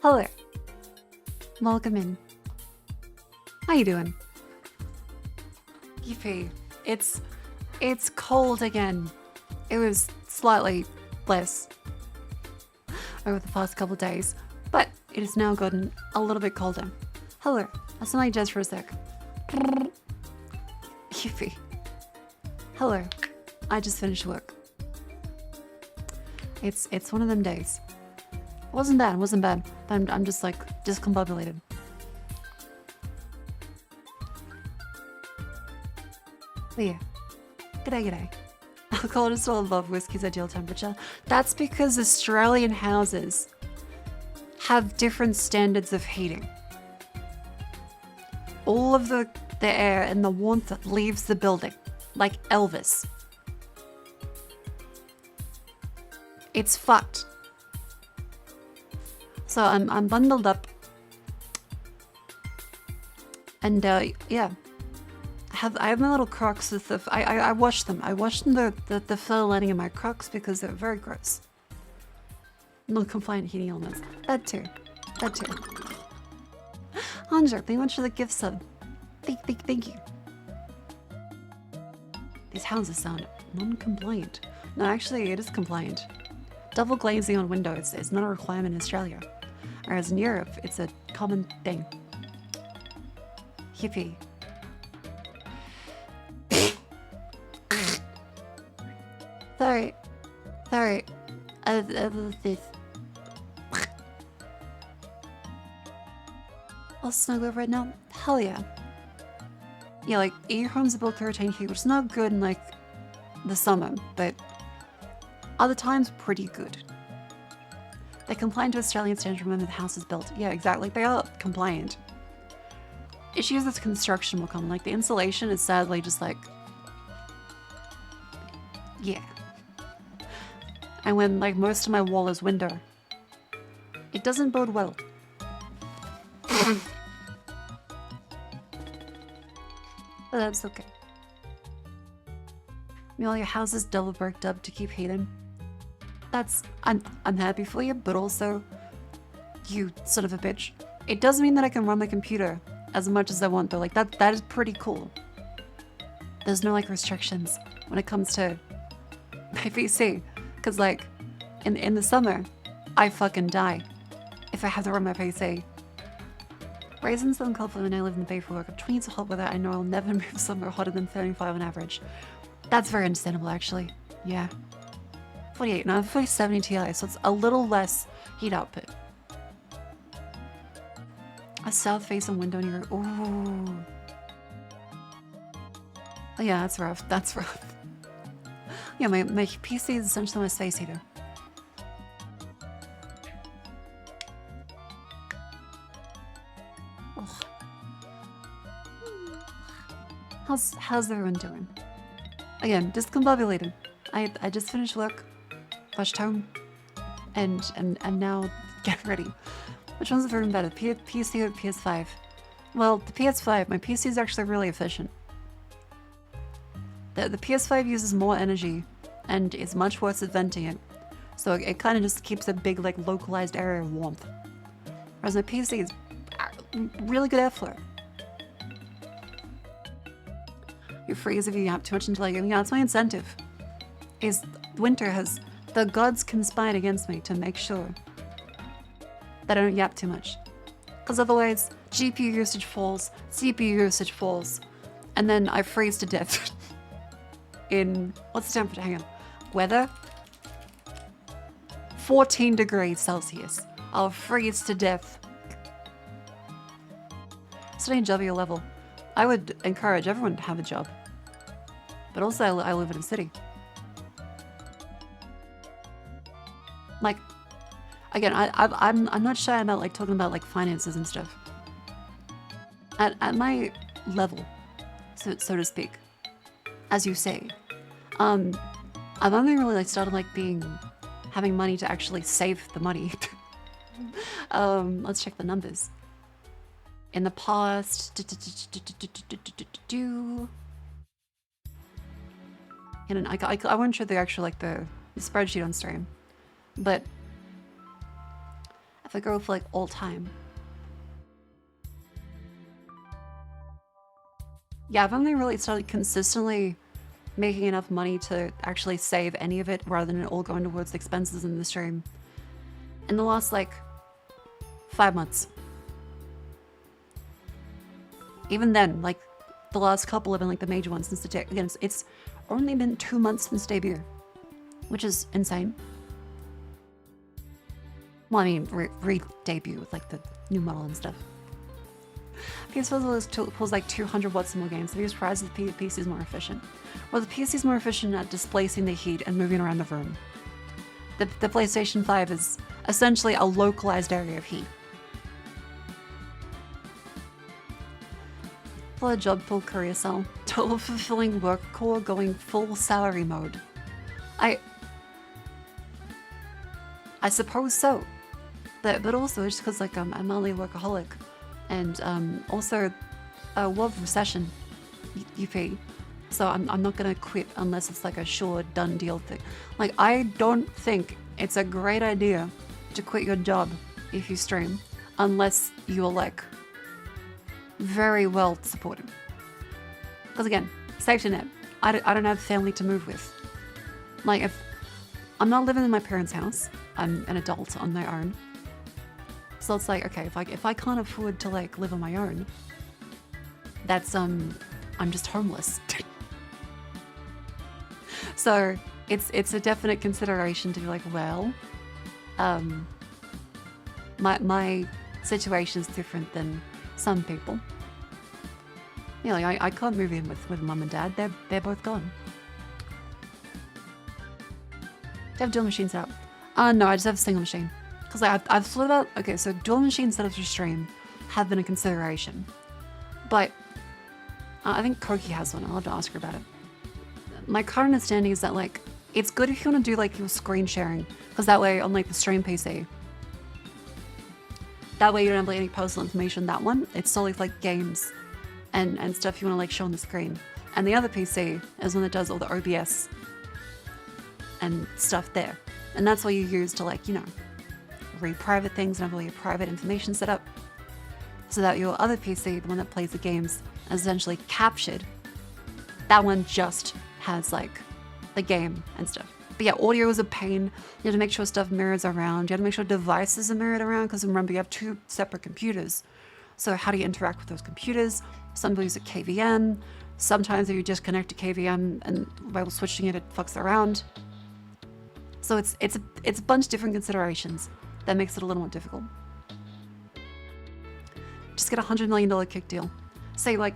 Hello. Welcome in. How you doing? Yippee. It's cold again. It was slightly less over the past couple of days, but it has now gotten a little bit colder. Hello. I sound like Jez for a sec. Yippee. Hello. I just finished work. It's one of them days. It wasn't bad. But I'm just like discombobulated. But yeah. G'day. Alcohol is still above whiskey's ideal temperature. That's because Australian houses have different standards of heating. All of the air and the warmth leaves the building, like Elvis. It's fucked. So I'm bundled up, and yeah, I have my little Crocs with the I washed them. I washed them the fur lining in my Crocs because they're very gross. Non-compliant heating elements. That too. Hanjo, thank you much for the gift sub. Thank you. These houses sound non-compliant. No, actually, it is compliant. Double glazing on windows is not a requirement in Australia, whereas in Europe, it's a common thing. Hippie. Sorry. This. I'll snuggle right now. Hell yeah. Yeah, like earphones are built to retain heat, which is not good in like the summer, but other times pretty good. They comply to Australian standards when the house is built. Yeah, exactly. They are compliant. Issues with construction will come. Like the insulation is sadly just like, yeah. And when like most of my wall is window, it doesn't bode well. But that's okay. You know, your house is double bricked up to keep heating. I'm happy for you, but also, you son of a bitch. It does mean that I can run my computer as much as I want though. Like that is pretty cool. There's no like restrictions when it comes to my PC. Cause like, in the summer, I fucking die if I have to run my PC. Raisins don't call for when I live in the Bay for work. If 20 is hot weather, I know I'll never move somewhere hotter than 35 on average. That's very understandable actually. Yeah. 48, now 4070 Ti, so it's a little less heat output. A south-facing window in your... Ooh. Oh yeah, that's rough. Yeah, my PC is essentially my space heater. Ugh. How's everyone doing? Again, discombobulated. I just finished work, rushed home, and now get ready. Which one's the better, PC or PS5? Well, the PS5, my PC is actually really efficient. The PS5 uses more energy and is much worse at venting it, so it kind of just keeps a big like localized area of warmth. Whereas my PC is really good airflow. You freeze if you yap too much into like, yeah, that's my incentive. Is winter has, the gods conspired against me to make sure that I don't yap too much. Because otherwise, GPU usage falls, CPU usage falls, and then I freeze to death. In, what's the temperature? Hang on. Weather? 14 degrees Celsius. I'll freeze to death. Studying job at your level. I would encourage everyone to have a job. But also, I live in a city. Like, again, I'm not shy about like talking about like finances and stuff. At my level, so to speak, as you say, I've only really like started like having money to actually save the money. Let's check the numbers. In the past, and I won't show the actual like the spreadsheet on stream, but if I go for like all time. Yeah, I've only really started consistently making enough money to actually save any of it rather than it all going towards expenses in the stream in the last like 5 months. Even then, like the last couple have been like the major ones since the again, it's only been 2 months since debut, which is insane. Well, I mean, re-debut with like the new model and stuff. PS4 pulls like 200 watts in more games, so you're surprised that the PC is more efficient. Well, the PC is more efficient at displacing the heat and moving around the room. The PlayStation 5 is essentially a localized area of heat. Full job, full career cell, total fulfilling work core going full salary mode. I suppose so. But also it's just because like I'm a mildly workaholic. And also love recession, UP. So I'm not gonna quit unless it's like a sure done deal thing. Like I don't think it's a great idea to quit your job if you stream unless you're like very well supported. Because again, safety net. I don't have family to move with. Like if I'm not living in my parents' house, I'm an adult on my own. So it's like, okay, if I can't afford to like live on my own, that's I'm just homeless. So it's a definite consideration to be like, well, my situation's different than some people. Yeah, like I can't move in with mum and dad. They're both gone. Do you have dual machines set up? No, I just have a single machine. Because I've thought about, okay, so dual machine setups for stream have been a consideration. But I think Koki has one. I'll have to ask her about it. My current understanding is that like, it's good if you want to do like your screen sharing. Because that way on like the stream PC, that way you don't have like any personal information on that one. It's solely like games and stuff you want to like show on the screen. And the other PC is one that does all the OBS and stuff there. And that's what you use to like, you know, read private things and have all your private information set up so that your other PC, the one that plays the games, is essentially captured. That one just has like the game and stuff. But yeah, audio is a pain. You have to make sure stuff mirrors around. You have to make sure devices are mirrored around because remember you have 2 separate computers. So how do you interact with those computers? Some people use a KVM. Sometimes if you just connect to KVM and while switching it, it fucks around. So it's a bunch of different considerations that makes it a little more difficult. Just get a $100 million kick deal. Say like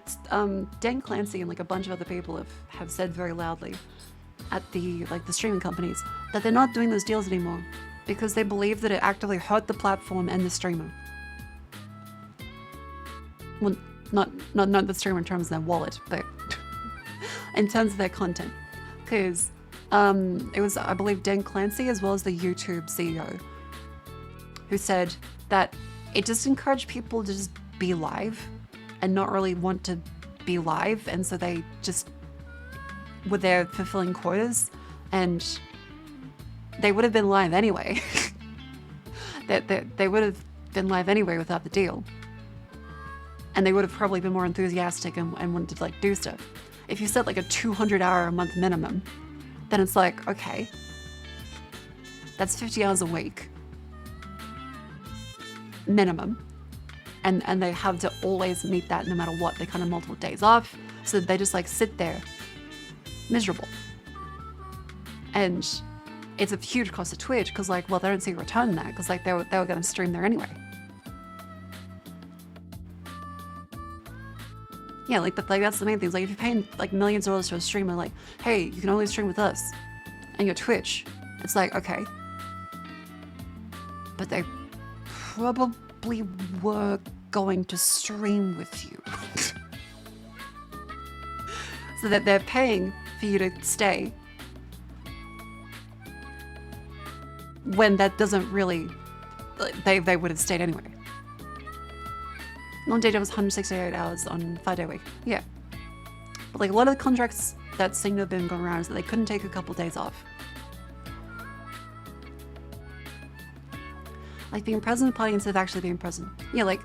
Dan Clancy and like a bunch of other people have said very loudly at the streaming companies that they're not doing those deals anymore because they believe that it actively hurt the platform and the streamer. Well, not the streamer in terms of their wallet, but in terms of their content. Because it was, I believe, Dan Clancy as well as the YouTube CEO who said that it just encouraged people to just be live and not really want to be live, and so they just were there fulfilling quotas, and they would have been live anyway. They would have been live anyway without the deal, and they would have probably been more enthusiastic and wanted to like do stuff. If you set like a 200-hour a month minimum, then it's like, okay, that's 50 hours a week minimum, and they have to always meet that no matter what. They kind of multiple days off, so they just like sit there miserable. And it's a huge cost to Twitch because like, well, they don't see a return in that because like they were going to stream there anyway. Yeah, like that's the main thing. Like if you're paying like millions of dollars to a streamer, like, hey, you can only stream with us and your Twitch, it's like, okay, but they probably were going to stream with you. So that they're paying for you to stay when that doesn't really, they would have stayed anyway. Non-day job was 168 hours on 5-day week. Yeah. But like a lot of the contracts that seem to have been going around is that they couldn't take a couple days off. Like being present in the party instead of actually being present. Yeah, like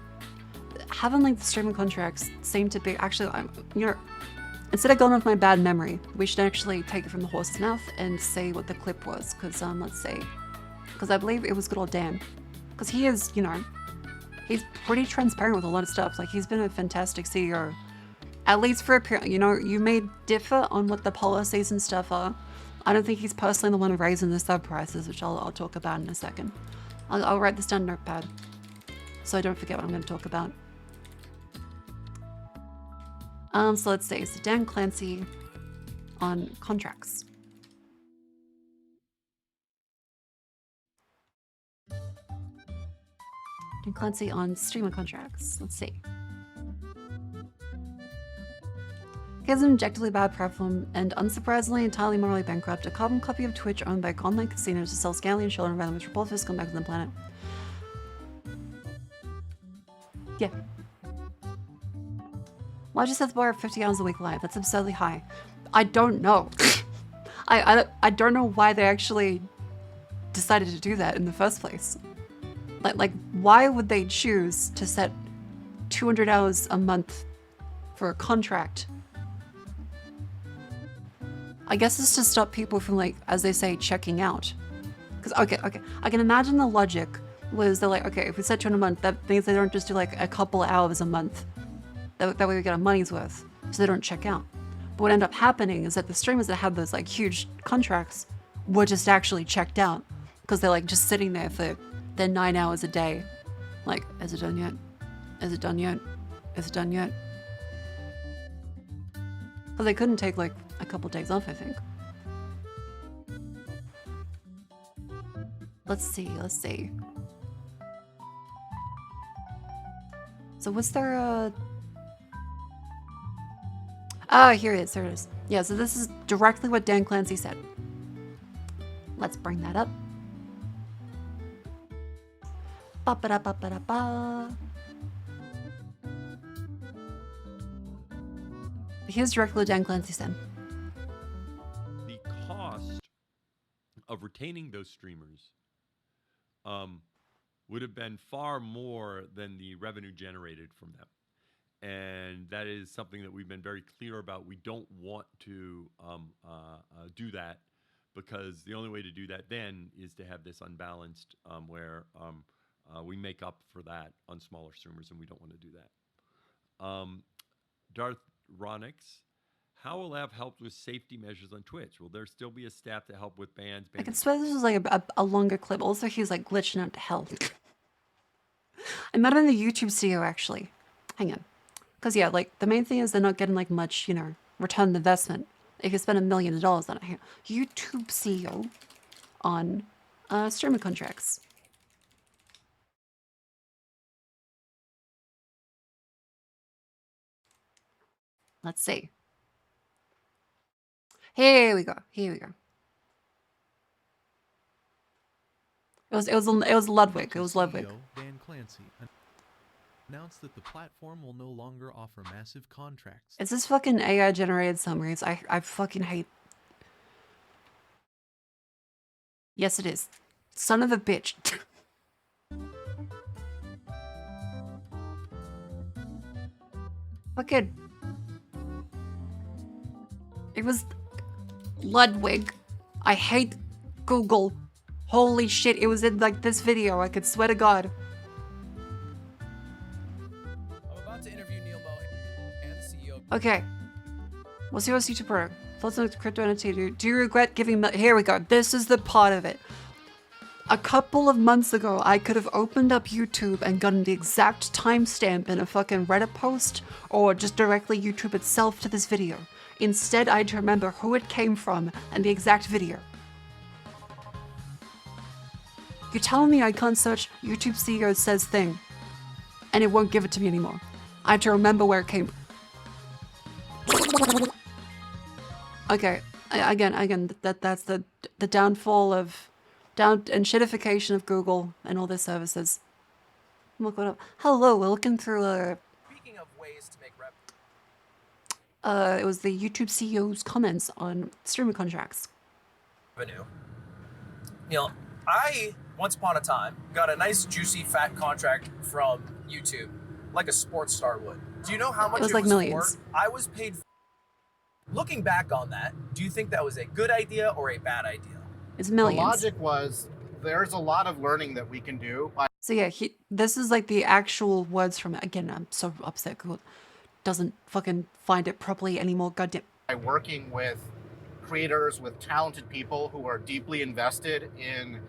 having like the streaming contracts seem to be actually, instead of going off my bad memory, we should actually take it from the horse's mouth and say what the clip was. Because let's see, because I believe it was good old Dan, because he is, he's pretty transparent with a lot of stuff. Like he's been a fantastic CEO, at least for a period. You may differ on what the policies and stuff are. I don't think he's personally the one raising the sub prices, which I'll talk about in a second. I'll write this down in notepad so I don't forget what I'm going to talk about. So let's see. So Dan Clancy on contracts. Dan Clancy on streamer contracts. Let's see. He has an objectively bad platform and, unsurprisingly, entirely morally bankrupt, a carbon copy of Twitch owned by online casinos to sell scally and children rather which report fiscal back to the planet. Yeah. Why just set the bar at 50 hours a week live? That's absurdly high. I don't know. I don't know why they actually decided to do that in the first place. Like why would they choose to set 200 hours a month for a contract? I guess it's to stop people from, like, as they say, checking out. Because, okay, I can imagine the logic was they're like, okay, if we set 200 a month, that means they don't just do like a couple hours a month. That way we get our money's worth, so they don't check out. But what ended up happening is that the streamers that had those like huge contracts were just actually checked out because they're like just sitting there for their 9 hours a day. Like, is it done yet? Is it done yet? Is it done yet? But they couldn't take like a couple days off, I think. Let's see. So was there a... Ah, here it is. Yeah, so this is directly what Dan Clancy said. Let's bring that up. Ba-ba-da-ba-ba-da-ba. Here's directly what Dan Clancy said. The cost of retaining those streamers would have been far more than the revenue generated from them. And that is something that we've been very clear about. We don't want to do that because the only way to do that then is to have this unbalanced where we make up for that on smaller streamers, and we don't want to do that. Darth Ronix, how will have helped with safety measures on Twitch? Will there still be a staff to help with bans? I can swear this was like a longer clip. Also, he's like glitching out to hell. I met him in the YouTube studio, actually. Hang on. Because, yeah, like, the main thing is they're not getting, like, much, return on investment. If you spend $1 million on it. YouTube CEO on streaming contracts. Let's see. Here we go. It was Ludwig. It was Ludwig. Dan Clancy announced that the platform will no longer offer massive contracts. It's this fucking AI generated summaries. I fucking hate. Yes, it is. Son of a bitch. Fucking. It was Ludwig. I hate Google. Holy shit, it was in like this video. I could swear to God. I'm about to interview Neil Mohan and the CEO. Okay. What's your YouTuber? Thoughts on crypto NFT? Do you regret giving... Here we go. This is the part of it. A couple of months ago, I could have opened up YouTube and gotten the exact timestamp in a fucking Reddit post or just directly YouTube itself to this video. Instead, I had to remember who it came from and the exact video. You're telling me I can't search YouTube CEO says thing and it won't give it to me anymore. I have to remember where it came. Okay, again, that's the downfall of and shitification of Google and all their services. Look what up. Hello, we're looking through Speaking of ways to make it was the YouTube CEO's comments on streaming contracts. revenue. Neil, I, once upon a time, got a nice, juicy, fat contract from YouTube, like a sports star would. Do you know how much was it like was millions. for? I was paid. Looking back on that, do you think that was a good idea or a bad idea? It's The millions. logic was there's a lot of learning that we can do by So yeah, this is like the actual words from it. Again, I'm so upset Google doesn't fucking find it properly anymore. Goddamn. working with creators, with talented people who are deeply invested in,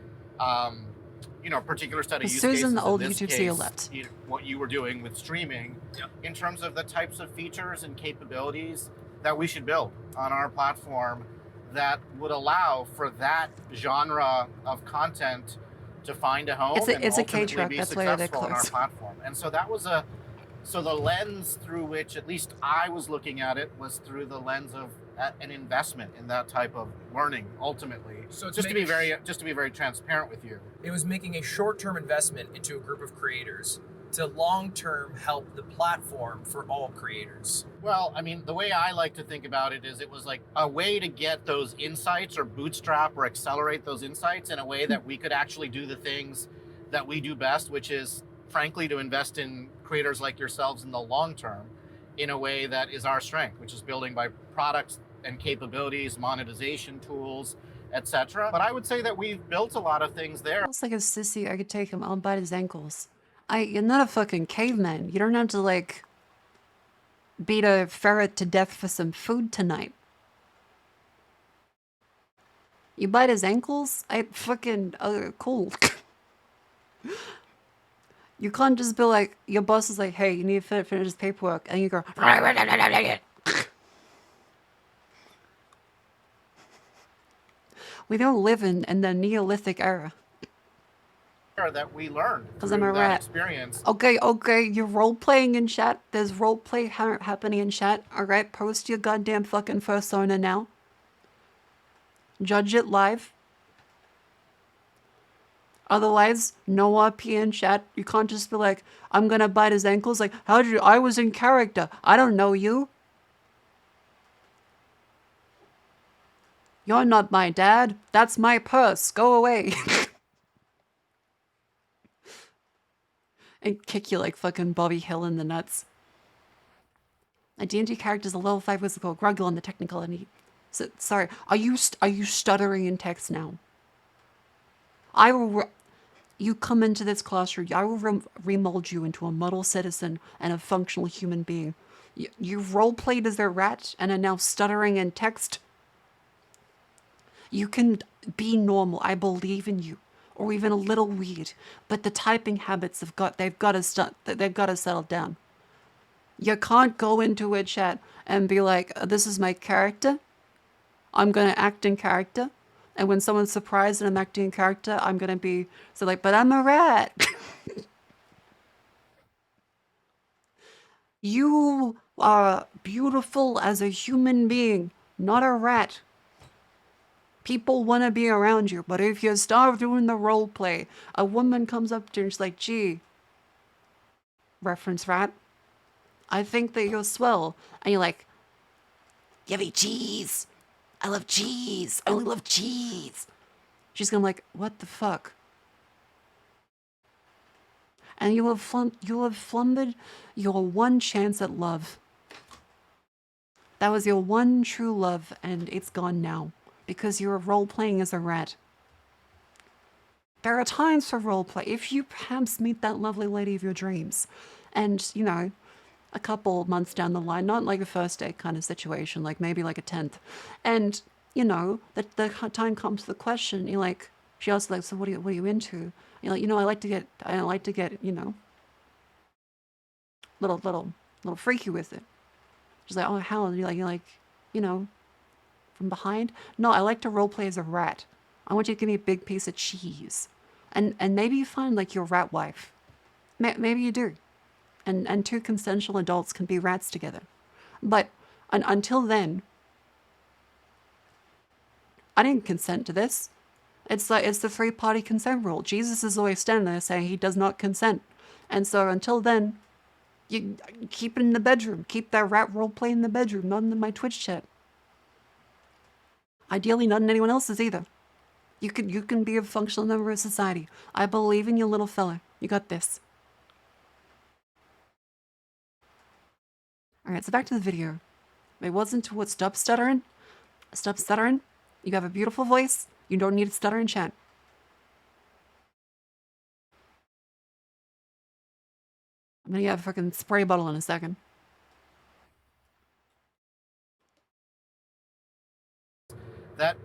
particular set of But use Susan, cases. the old in this YouTube case, CEO left. What you were doing with streaming, Yep. in terms of the types of features and capabilities that we should build on our platform that would allow for that genre of content to find a home It's a and K ultimately truck. be That's why they're successful on our closed. platform. And so that was so the lens through which at least I was looking at it was through the lens of an investment in that type of learning ultimately. So it's just to be very transparent with you. It was making a short-term investment into a group of creators to long-term help the platform for all creators. Well, I mean, the way I like to think about it is it was like a way to get those insights or bootstrap or accelerate those insights in a way that we could actually do the things that we do best, which is frankly to invest in creators like yourselves in the long term in a way that is our strength, which is building by products and capabilities, monetization tools, etc. But I would say that we've built a lot of things there. Looks like a sissy. I could take him. I'll bite his ankles. You're not a fucking caveman. You don't have to like beat a ferret to death for some food tonight. You bite his ankles? I fucking cool. You can't just be like, your boss is like, hey, you need to finish this paperwork, and you go. We don't live in the Neolithic era. That we learned 'Cause through I'm a that rat. experience. Okay, you're role-playing in chat. There's role-play happening in chat. Alright, post your goddamn fucking persona now. Judge it live. Otherwise, no RP in chat. You can't just be like, I'm gonna bite his ankles. Like, how did you? I was in character. I don't know you. You're not my dad. That's my purse. Go away. And kick you like fucking Bobby Hill in the nuts. A D&D character is a level 5 whistle called Gruggle on the technical and so, sorry, are you stuttering in text now? I will. You come into this classroom. I will remold you into a model citizen and a functional human being. You role-played as a rat and are now stuttering in text. You can be normal. I believe in you, or even a little weird. But the typing habits they've got to settle down. You can't go into a chat and be like, "This is my character. I'm gonna act in character." And when someone's surprised that I'm acting in character, I'm gonna be so like, "But I'm a rat." You are beautiful as a human being, not a rat. People want to be around you, but if you start doing the role play, a woman comes up to you and she's like, "Gee, reference rat, I think that you're swell." And you're like, "Give me cheese. I love cheese. I only love cheese." She's gonna be like, "What the fuck?" And you have flumbered your one chance at love. That was your one true love, and it's gone now. Because you're role-playing as a rat. There are times for roleplay. If you perhaps meet that lovely lady of your dreams, and, you know, a couple months down the line, not like a first date kind of situation, like maybe like a 10th, and, you know, the time comes to the question, you're like, she asks like, "So what are you into?" You're like, I like to get, you know, little freaky with it. She's like, "Oh, how?" And you're like, you know, from behind? "No, I like to roleplay as a rat. I want you to give me a big piece of cheese." And maybe you find like your rat wife. Maybe you do. And two consensual adults can be rats together. But until then, I didn't consent to this. It's the 3-party consent rule. Jesus is always standing there saying he does not consent. And so until then, you keep it in the bedroom. Keep that rat roleplay in the bedroom, not in my Twitch chat. Ideally, not in anyone else's either. You can be a functional member of society. I believe in you, little fella. You got this. Alright, so back to the video. It wasn't to what stop stuttering. Stop stuttering. You have a beautiful voice. You don't need to stutter and chant. I'm gonna get a fucking spray bottle in a second. That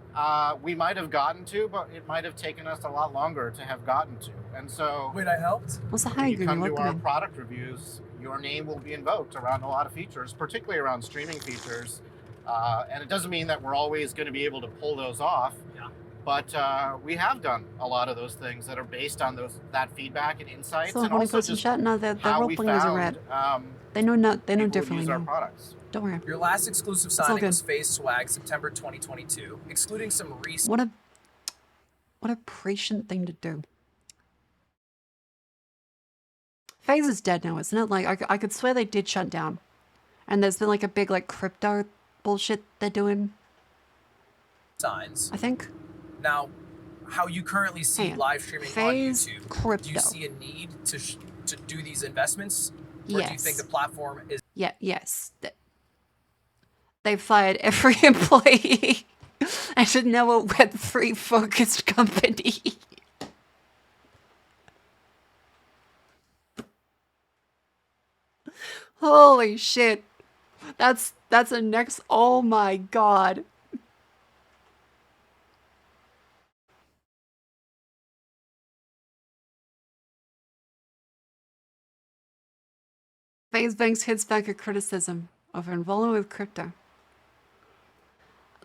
we might have gotten to, but it might have taken us a lot longer to have gotten to. And so Wait, I helped? What's the when high you green? come to Welcome our in. product reviews, your name will be invoked around a lot of features, particularly around streaming features. And it doesn't mean that we're always going to be able to pull those off. Yeah. But we have done a lot of those things that are based on that feedback and insights, So and when I also post in just chat, no, the how role we playing is a found red. They know people would differently use our now. products. Don't worry. Your last exclusive all signing good. was Phase Swag, September 2022, excluding some recent. What a prescient thing to do. FaZe is dead now, isn't it? Like, I could swear they did shut down. And there's been like a big like crypto bullshit they're doing, signs. I think. Now, how you currently see Hang on. live streaming on FaZe YouTube, do crypto. you see a need to do these investments? Or do you think Yes. the platform is Yeah, yes. They fired every employee. I should know a Web3 focused company. Holy shit. That's a next. Oh my god. FaZe Banks hits back at criticism over involvement with crypto.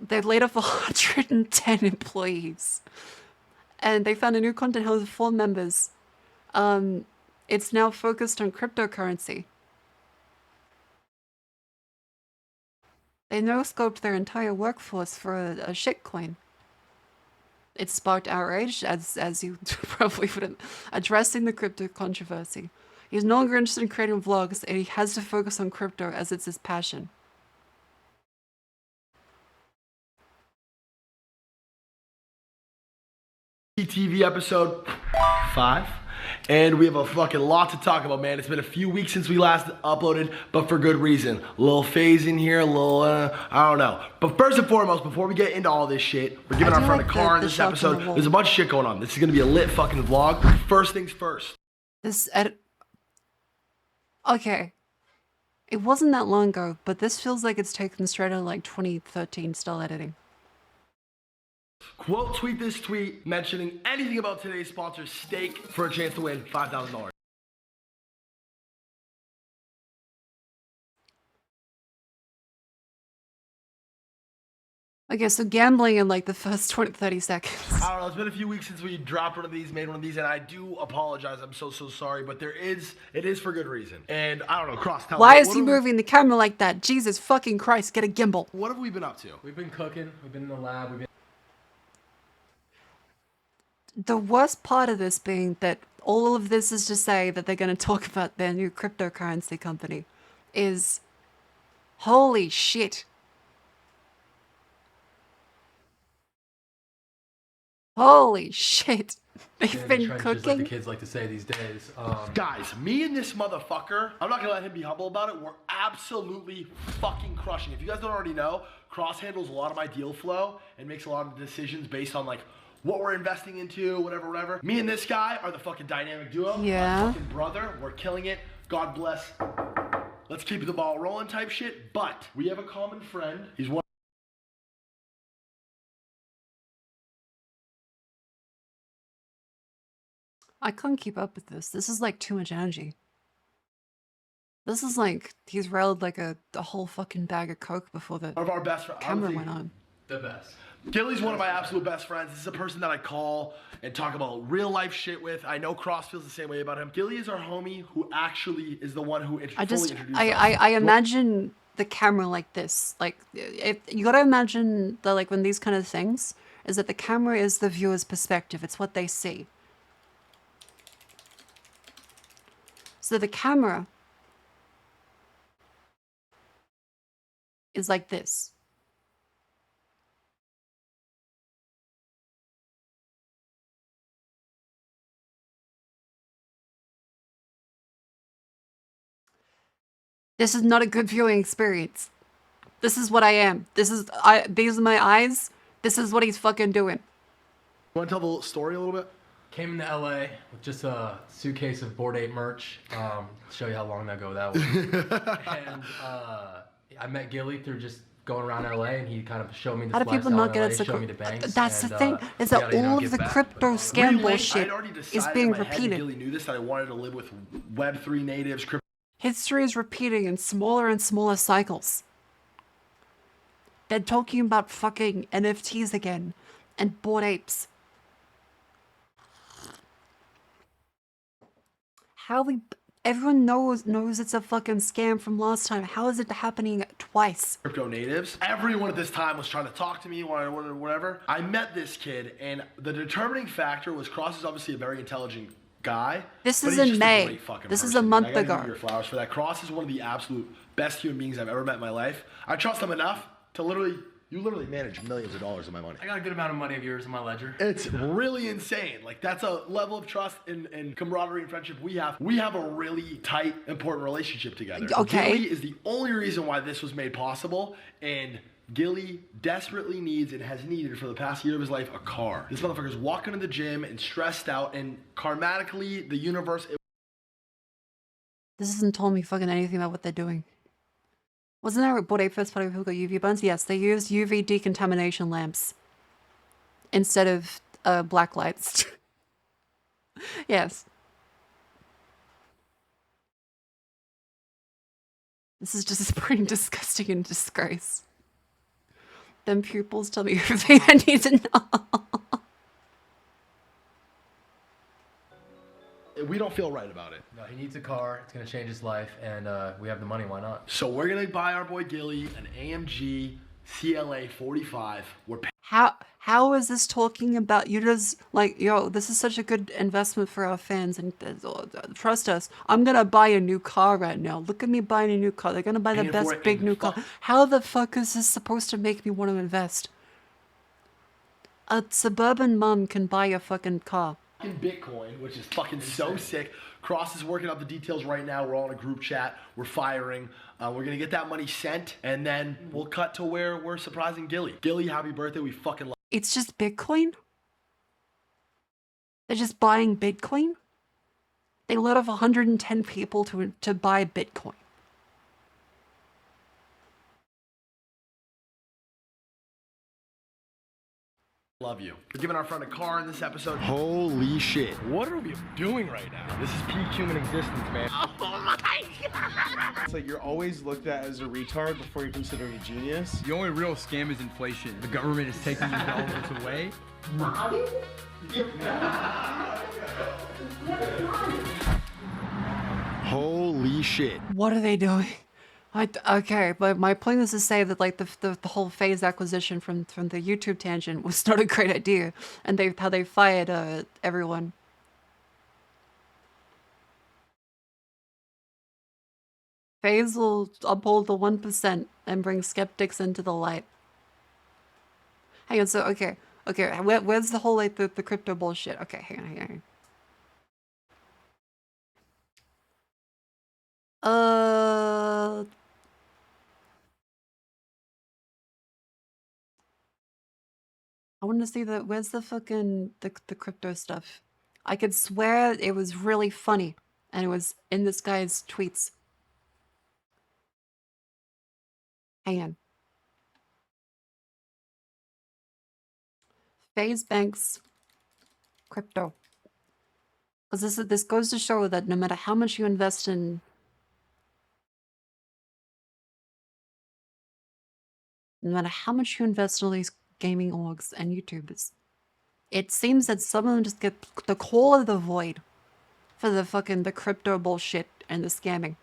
They laid off 110 employees. And they found a new content house with 4 members. It's now focused on cryptocurrency. They no-scoped their entire workforce for a shitcoin. It sparked outrage, as you probably would have, addressing the crypto controversy. He's no longer interested in creating vlogs, and he has to focus on crypto as it's his passion. TV episode 5, and we have a fucking lot to talk about, man. It's been a few weeks since we last uploaded, but for good reason. A little phase in here, a little I don't know. But first and foremost, before we get into all this shit, we're giving our friend a car in this episode. There's a bunch of shit going on. This is gonna be a lit fucking vlog. First things first. Okay. It wasn't that long ago, but this feels like it's taken straight out of like 2013 style editing. Quote tweet this tweet mentioning anything about today's sponsor, Steak, for a chance to win $5,000. Okay, so gambling in like the first 30 seconds. I don't know, it's been a few weeks since we dropped one of these, made one of these, and I do apologize. I'm so sorry, but it is for good reason. And I don't know, Cross, tell me. Why is he moving the camera like that? Jesus fucking Christ, get a gimbal. What have we been up to? We've been cooking, we've been in the lab, we've been... The worst part of this being that all of this is to say that they're going to talk about their new cryptocurrency company is holy shit. Holy shit. They've been like cooking. the kids like to say these days. Guys, me and this motherfucker, I'm not gonna let him be humble about it. We're absolutely fucking crushing. If you guys don't already know, Cross handles a lot of my deal flow and makes a lot of decisions based on like what we're investing into, whatever. Me and this guy are the fucking dynamic duo. Yeah. My fucking brother. We're killing it. God bless. Let's keep the ball rolling type shit. But we have a common friend. He's one. I can't keep up with this. This is like too much energy. This is like he's railed like a whole fucking bag of coke before the One of our best friends. camera went on. The best. Gilly's one of my absolute best friends. This is a person that I call and talk about real life shit with. I know Cross feels the same way about him. Gilly is our homie who actually is the one who fully introduced us. I imagine the camera like this. Like you gotta imagine that like when these kind of things is that the camera is the viewer's perspective. It's what they see. So the camera is like this. This is not a good viewing experience. This is what I am. These are my eyes. This is what he's fucking doing. You want to tell the story a little bit? Came into LA with just a suitcase of Bored Ape merch. Show you how long ago that was. And I met Gilly through just going around LA, and he kind of showed me this How do people lifestyle not get in LA, it? showed me the banks. That's and, the thing, is we that gotta, you know, all give of the back. crypto scam Relate, bullshit I'd already is decided being in my head, repeated. Gilly knew this, that I wanted to live with Web3 natives, crypto. History is repeating in smaller and smaller cycles. They're talking about fucking NFTs again and Bored Apes. Everyone knows it's a fucking scam from last time. How is it happening twice? Crypto natives. Everyone at this time was trying to talk to me, whatever. I met this kid, and the determining factor was Cross is obviously a very intelligent guy. This but is he's in just May. A great fucking This is person, a dude. month I gotta ago. give you your flowers for that. Cross is one of the absolute best human beings I've ever met in my life. I trust him enough to you literally manage millions of dollars of my money. I got a good amount of money of yours in my ledger. It's really insane. Like, that's a level of trust and camaraderie and friendship we have. We have a really tight, important relationship together. Okay. Gilly is the only reason why this was made possible, and Gilly desperately needs and has needed for the past year of his life a car. This motherfucker's walking to the gym and stressed out, and karmatically, the universe... This hasn't told me fucking anything about what they're doing. Wasn't there a Bored Ape Fest party who got UV buns? Yes, they used UV decontamination lamps instead of black lights. Yes. This is just pretty disgusting and disgrace. Them pupils tell me everything I need to know. We don't feel right about it. No, he needs a car. It's gonna change his life, and we have the money. Why not? So we're gonna buy our boy Gilly an AMG CLA 45. We're How is this talking about you? Just like, yo, this is such a good investment for our fans, and trust us. I'm gonna buy a new car right now. Look at me buying a new car. They're gonna buy the Paying best for it big in new car. fuck- How the fuck is this supposed to make me want to invest? A suburban mom can buy a fucking car. in Bitcoin, which is fucking so sick. Cross is working out the details right now. We're all in a group chat. We're firing. We're gonna get that money sent, and then we'll cut to where we're surprising Gilly. Gilly, happy birthday. We fucking love. It's just Bitcoin? They're just buying Bitcoin? They let off 110 people to buy Bitcoin. Love you. We're giving our friend a car in this episode. Holy shit. What are we doing right now? This is peak human existence, man. It's like you're always looked at as a retard before you're considered a genius. The only real scam is inflation. The government is taking your dollars away. Holy shit. What are they doing? Okay, but my point is to say that like the whole phase acquisition from the YouTube tangent was not a great idea, and how they fired everyone. Phase will uphold the 1% and bring skeptics into the light. Hang on, so okay, where's the whole like the crypto bullshit? Okay, hang on. I want to see where's the fucking the crypto stuff? I could swear it was really funny, and it was in this guy's tweets. Hang on. Phase Banks crypto. Because this goes to show that no matter how much you invest in all these gaming orgs and YouTubers, it seems that some of them just get the call of the void for the crypto bullshit and the scamming.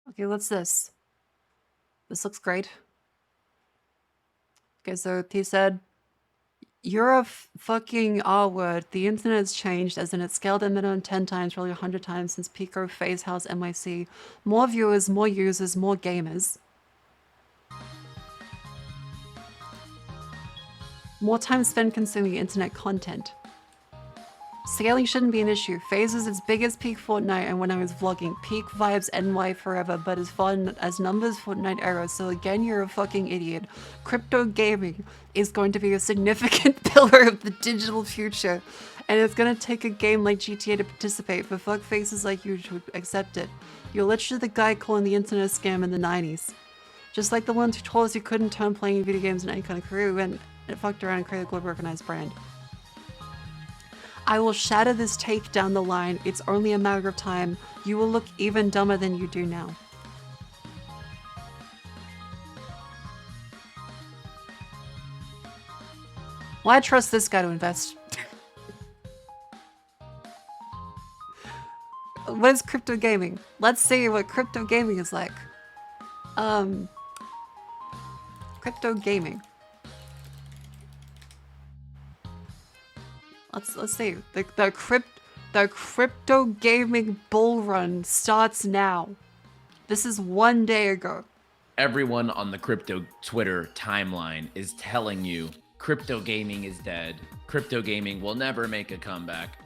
Okay, what's this? This looks great. Okay, so he said, "You're a fucking R-word. The internet's changed, as in it's scaled at minimum 10 times, probably 100 times since Pico, Phase House, NYC. More viewers, more users, more gamers." More time spent consuming internet content. Scaling shouldn't be an issue. FaZe was its biggest peak Fortnite and when I was vlogging. Peak vibes NY forever, but as fun as numbers Fortnite era, so again you're a fucking idiot. Crypto gaming is going to be a significant pillar of the digital future, and it's gonna take a game like GTA to participate, but fuck faces like you to accept it. You're literally the guy calling the internet a scam in the 90s. Just like the ones who told us you couldn't turn playing video games into any kind of career and it fucked around and created a global recognized brand. I will shatter this take down the line. It's only a matter of time. You will look even dumber than you do now. Why trust this guy to invest? What is crypto gaming? Let's see what crypto gaming is like. Crypto gaming. Let's see. The crypto gaming bull run starts now. This is 1 day ago. Everyone on the crypto Twitter timeline is telling you crypto gaming is dead. Crypto gaming will never make a comeback.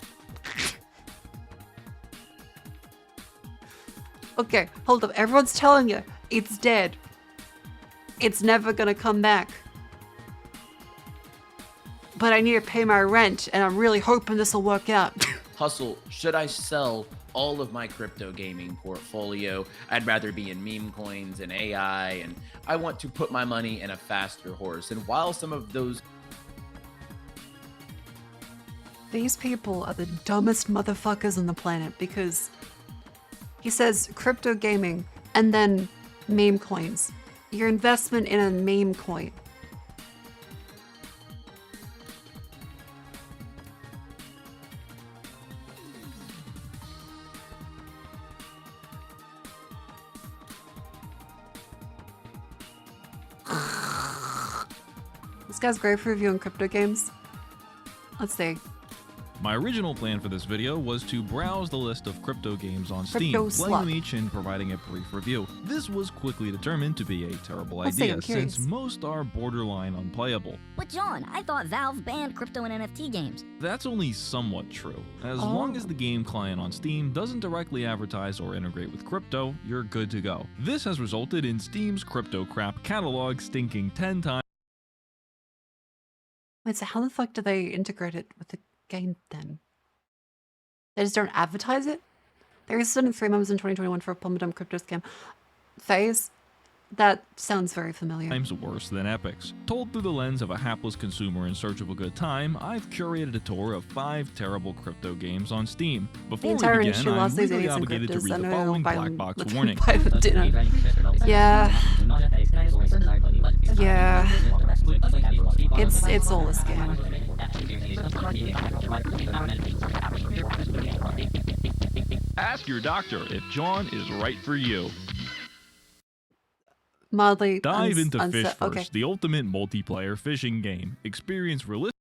Okay, hold up. Everyone's telling you it's dead. It's never gonna come back. But I need to pay my rent, and I'm really hoping this will work out. Hustle, should I sell all of my crypto gaming portfolio? I'd rather be in meme coins and AI, and I want to put my money in a faster horse. And while some of those... These people are the dumbest motherfuckers on the planet because he says crypto gaming and then meme coins. Your investment in a meme coin. This guy's great for reviewing crypto games. Let's see. My original plan for this video was to browse the list of crypto games on Steam, Crypto playing them slut. each and providing a brief review. This was quickly determined to be a terrible Let's see, idea, I'm curious. since most are borderline unplayable. But John, I thought Valve banned crypto and NFT games. That's only somewhat true. As long as the game client on Steam doesn't directly advertise or integrate with crypto, you're good to go. This has resulted in Steam's crypto crap catalog stinking 10 times. Wait, so how the fuck do they integrate it with the game then? They just don't advertise it? There is sudden 3 members in 2021 for a plummetum crypto scam. FaZe? That sounds very familiar. Times worse than Epic's. Told through the lens of a hapless consumer in search of a good time, I've curated a tour of 5 terrible crypto games on Steam. Before we entire begin, industry I'm lost these legally idiots and obligated to cryptos. read I the know following buy black them- box let them warning. buy the dinner. Yeah. Yeah. It's all a scam. Ask your doctor if John is right for you. Mildly Dive into Fish First, okay. the ultimate multiplayer fishing game. Experience realistic.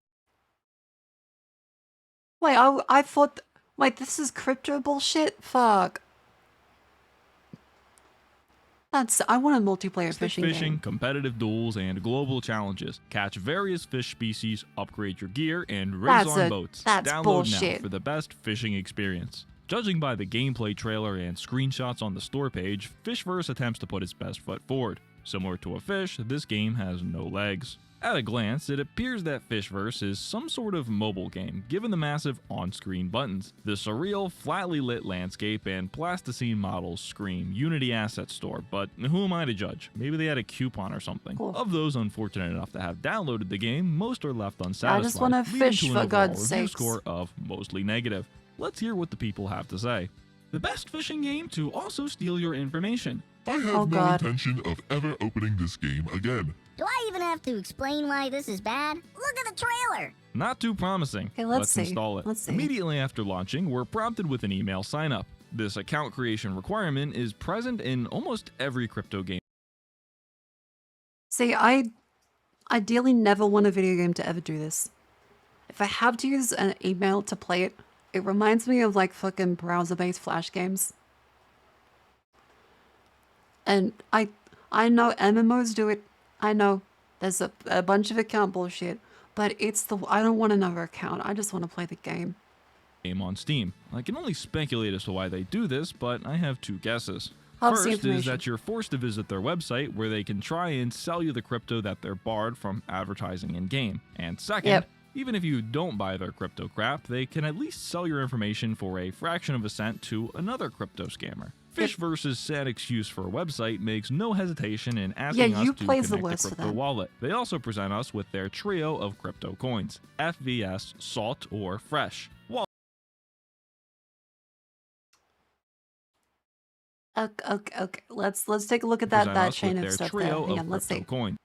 Wait, I thought... Wait, this is crypto bullshit? Fuck. I want a multiplayer fishing game. Competitive duels, and global challenges. Catch various fish species, upgrade your gear, and race on boats. That's Download bullshit. now for the best fishing experience. Judging by the gameplay trailer and screenshots on the store page, Fishverse attempts to put its best foot forward. Similar to a fish, this game has no legs. At a glance, it appears that Fishverse is some sort of mobile game, given the massive on-screen buttons. The surreal, flatly lit landscape and plasticine models scream Unity Asset Store, but who am I to judge? Maybe they had a coupon or something. Cool. Of those unfortunate enough to have downloaded the game, most are left unsatisfied, I just wanna leading fish, to an for overall God's review sakes. score of mostly negative. Let's hear what the people have to say. The best fishing game to also steal your information. I have Oh, no God. intention of ever opening this game again. Do I even have to explain why this is bad? Look at the trailer! Not too promising. Okay, let's see. Install it. Let's see. Immediately after launching, we're prompted with an email sign up. This account creation requirement is present in almost every crypto game. See, I ideally never want a video game to ever do this. If I have to use an email to play it, it reminds me of like fucking browser-based Flash games. And I know MMOs do it. I know there's a bunch of account bullshit, But I don't want another account. I just want to play the game. Game on Steam. I can only speculate as to why they do this, but I have two guesses. Helps the First is information. that you're forced to visit their website where they can try and sell you the crypto that they're barred from advertising in-game. And second, even if you don't buy their crypto crap, they can at least sell your information for a fraction of a cent to another crypto scammer. Fishverse's sad excuse for a website makes no hesitation in asking us to connect a crypto wallet. They also present us with their trio of crypto coins, FVS, Salt, or Fresh. Okay. Let's take a look at that chain of stuff there. Hang on, let's see. Coin.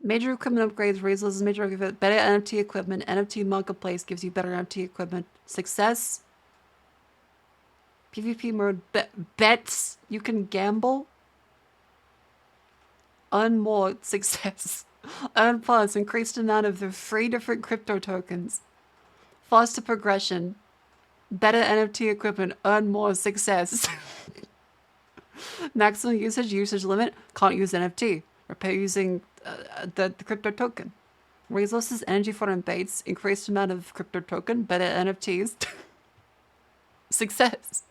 Major equipment upgrades, raises major equipment, better NFT equipment, NFT marketplace gives you better NFT equipment. Success. PvP mode, bets, you can gamble. Earn more, success. Earn plus, increased amount of the 3 different crypto tokens. Faster progression. Better NFT equipment, earn more, success. Maximum usage limit, can't use NFT. Repair using the crypto token. Resources, energy for baits, increased amount of crypto token, better NFTs. Success.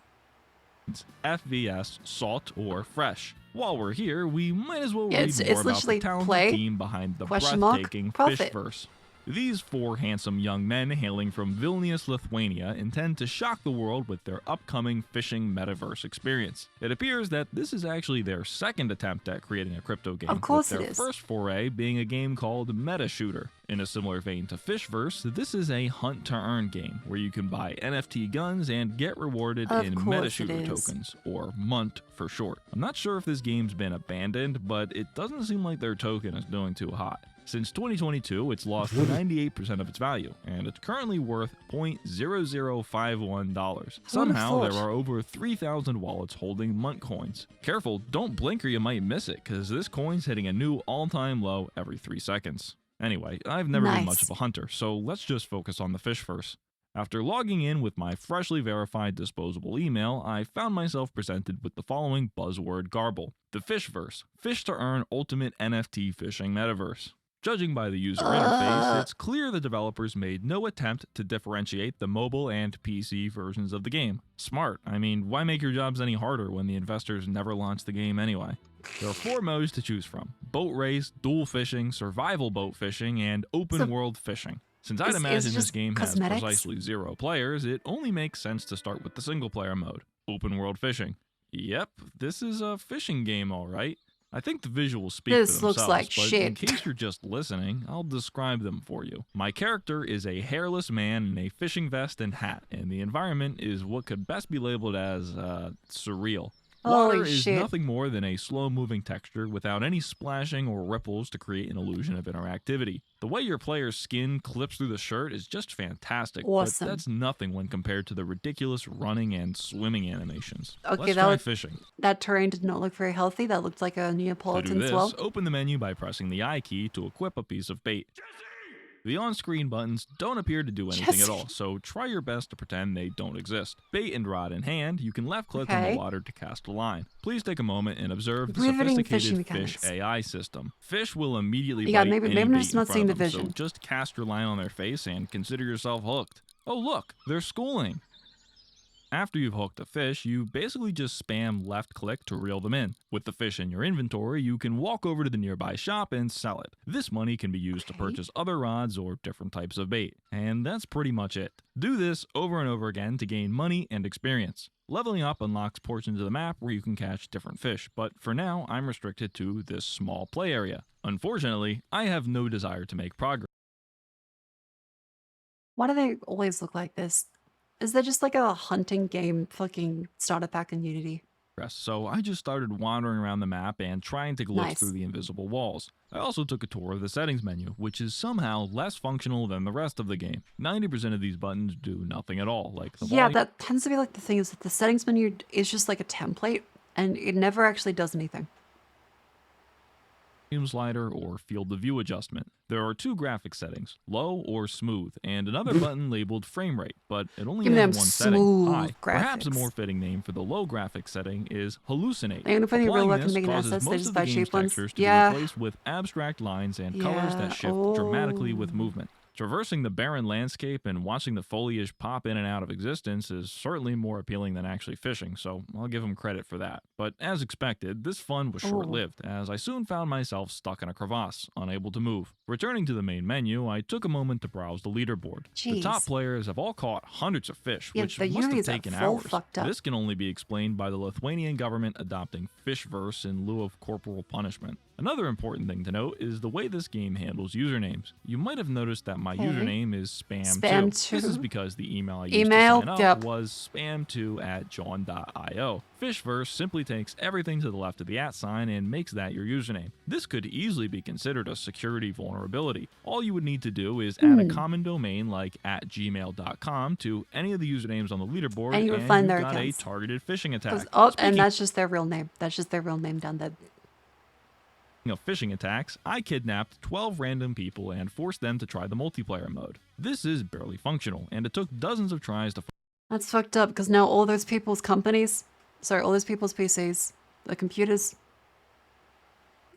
FVS, Salt, or Fresh. While we're here, we might as well read it's more about the literally talented play, team behind the question mark, breathtaking profit. Fishverse. These 4 handsome young men hailing from Vilnius, Lithuania intend to shock the world with their upcoming fishing metaverse experience. It appears that this is actually their second attempt at creating a crypto game, of course with it their is. first foray being a game called Meta Shooter. In a similar vein to Fishverse, this is a hunt-to-earn game where you can buy NFT guns and get rewarded Of in course Meta it Shooter is. tokens, or MUNT for short. I'm not sure if this game's been abandoned, but it doesn't seem like their token is doing too hot. Since 2022, it's lost 98% of its value, and it's currently worth $0.0051. Somehow, there are over 3,000 wallets holding MUNT coins. Careful, don't blink or you might miss it, because this coin's hitting a new all-time low every 3 seconds. Anyway, I've never been much of a hunter, so let's just focus on the Fishverse. After logging in with my freshly verified disposable email, I found myself presented with the following buzzword garble. The Fishverse, fish to earn ultimate NFT fishing metaverse. Judging by the user interface, it's clear the developers made no attempt to differentiate the mobile and PC versions of the game. Smart. I mean, why make your jobs any harder when the investors never launched the game anyway? There are 4 modes to choose from: boat race, dual fishing, survival boat fishing, and open world fishing. Since I'd imagine this game has precisely 0 players, it only makes sense to start with the single player mode, open world fishing. Yep, this is a fishing game alright. I think the visuals speak for themselves, looks like but shit. in case you're just listening, I'll describe them for you. My character is a hairless man in a fishing vest and hat, and the environment is what could best be labeled as, surreal. Water Holy is shit. nothing more than a slow-moving texture without any splashing or ripples to create an illusion of interactivity. The way your player's skin clips through the shirt is just fantastic, Awesome. but that's nothing when compared to the ridiculous running and swimming animations. Okay, Let's that try looked- fishing. That terrain did not look very healthy. That looked like a To do Neapolitan this, swell. open the menu by pressing the I key to equip a piece of bait. The on-screen buttons don't appear to do anything at all, so try your best to pretend they don't exist. Bait and rod in hand, you can left-click on the water to cast a line. Please take a moment and observe the Riveting fishing sophisticated fish mechanics. AI system. Fish will immediately Yeah, bite maybe any I'm bait just in not front seeing of the them, so vision. just cast your line on their face and consider yourself hooked. Oh look, they're schooling. After you've hooked a fish, you basically just spam left click to reel them in. With the fish in your inventory, you can walk over to the nearby shop and sell it. This money can be used to purchase other rods or different types of bait. And that's pretty much it. Do this over and over again to gain money and experience. Leveling up unlocks portions of the map where you can catch different fish, but for now, I'm restricted to this small play area. Unfortunately, I have no desire to make progress. Why do they always look like this? Is that just like a hunting game fucking starter pack in Unity? So I just started wandering around the map and trying to glitch Nice. through the invisible walls. I also took a tour of the settings menu, which is somehow less functional than the rest of the game. 90% of these buttons do nothing at all, like the Yeah, volume that tends to be like the thing is that the settings menu is just like a template and it never actually does anything. slider or field of view adjustment. There are 2 graphic settings, low or smooth, and another button labeled frame rate, but it only Give me has them one setting, smooth high. Perhaps a graphics. more fitting name for the low graphic setting is hallucinate. And if any real Applying luck in this making causes assets, they most just of the buy game's cheap ones. textures to Yeah. be replaced with abstract lines and colors that shift dramatically with movement. Traversing the barren landscape and watching the foliage pop in and out of existence is certainly more appealing than actually fishing, so I'll give them credit for that. But as expected, this fun was short-lived, as I soon found myself stuck in a crevasse, unable to move. Returning to the main menu, I took a moment to browse the leaderboard. The top Jeez. players have all caught hundreds of fish, Yeah, which the must have Uni's taken full hours. fucked up. This can only be explained by the Lithuanian government adopting fishverse in lieu of corporal punishment. Another important thing to note is the way this game handles usernames. You might have noticed that my username is spam2. This is because the email I used to sign up was spam2@john.io. Fishverse simply takes everything to the left of the @ sign and makes that your username. This could easily be considered a security vulnerability. All you would need to do is add a common domain like @gmail.com to any of the usernames on the leaderboard, And you would find you've their got accounts. a targeted phishing attack. And that's just their real name. That's just their real name down there. Of phishing attacks, I kidnapped 12 random people and forced them to try the multiplayer mode. This is barely functional, and it took dozens of tries to. That's fucked up, because now all those people's companies, all those people's PCs, the computers,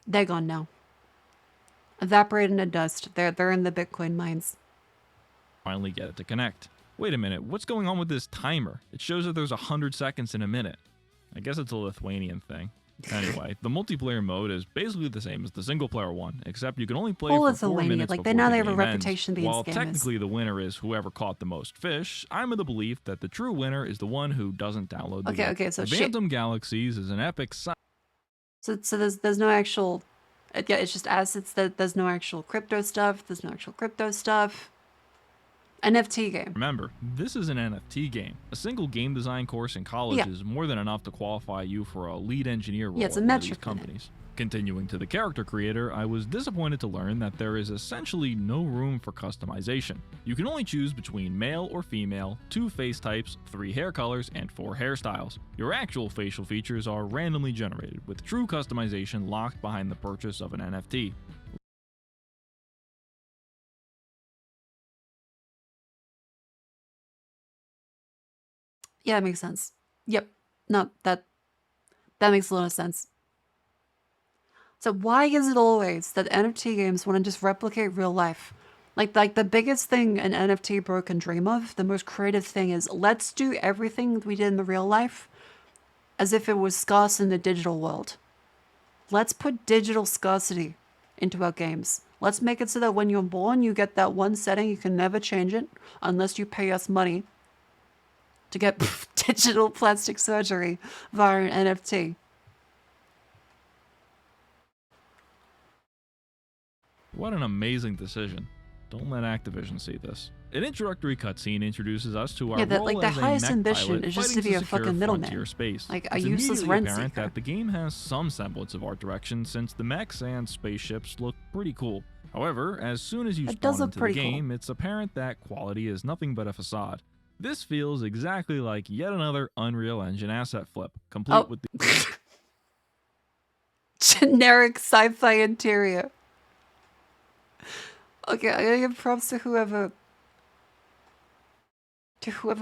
they're gone now. Evaporated into dust. They're in the Bitcoin mines. Finally get it to connect. Wait a minute, what's going on with this timer? It shows that there's 100 seconds in a minute. I guess it's a Lithuanian thing. Anyway, the multiplayer mode is basically the same as the single player one, except you can only play for 4 minutes like before now the they have a game ends. reputation being While scammers. technically the winner is whoever caught the most fish, I'm of the belief that the true winner is the one who doesn't download the game. Okay, so the Phantom Galaxies is an epic So there's no actual, yeah, it's just assets. There's no actual crypto stuff. There's no actual crypto stuff. NFT game. Remember, this is an NFT game. A single game design course in college is more than enough to qualify you for a lead engineer role it's a at one of these metric companies. Continuing to the character creator, I was disappointed to learn that there is essentially no room for customization. You can only choose between male or female, 2 face types, 3 hair colors, and 4 hairstyles. Your actual facial features are randomly generated, with true customization locked behind the purchase of an NFT. Yeah, it makes sense. Yep. No, that makes a lot of sense. So why is it always that NFT games want to just replicate real life? Like the biggest thing an NFT bro can dream of, the most creative thing is, let's do everything we did in the real life as if it was scarce in the digital world. Let's put digital scarcity into our games. Let's make it so that when you're born, you get that one setting, you can never change it unless you pay us money to get digital plastic surgery via an NFT. What an amazing decision. Don't let Activision see this. An introductory cutscene introduces us to our role like the as a highest mech ambition pilot is just to fighting be a secure fucking middleman. frontier space. Like a It's useless immediately rent apparent seeker. that the game has some semblance of art direction since the mechs and spaceships look pretty cool. However, as soon as you It does spawn look into the pretty cool. game, it's apparent that quality is nothing but a facade. This feels exactly like yet another Unreal Engine asset flip, complete with the Generic sci-fi interior. Okay, I gotta give props to whoever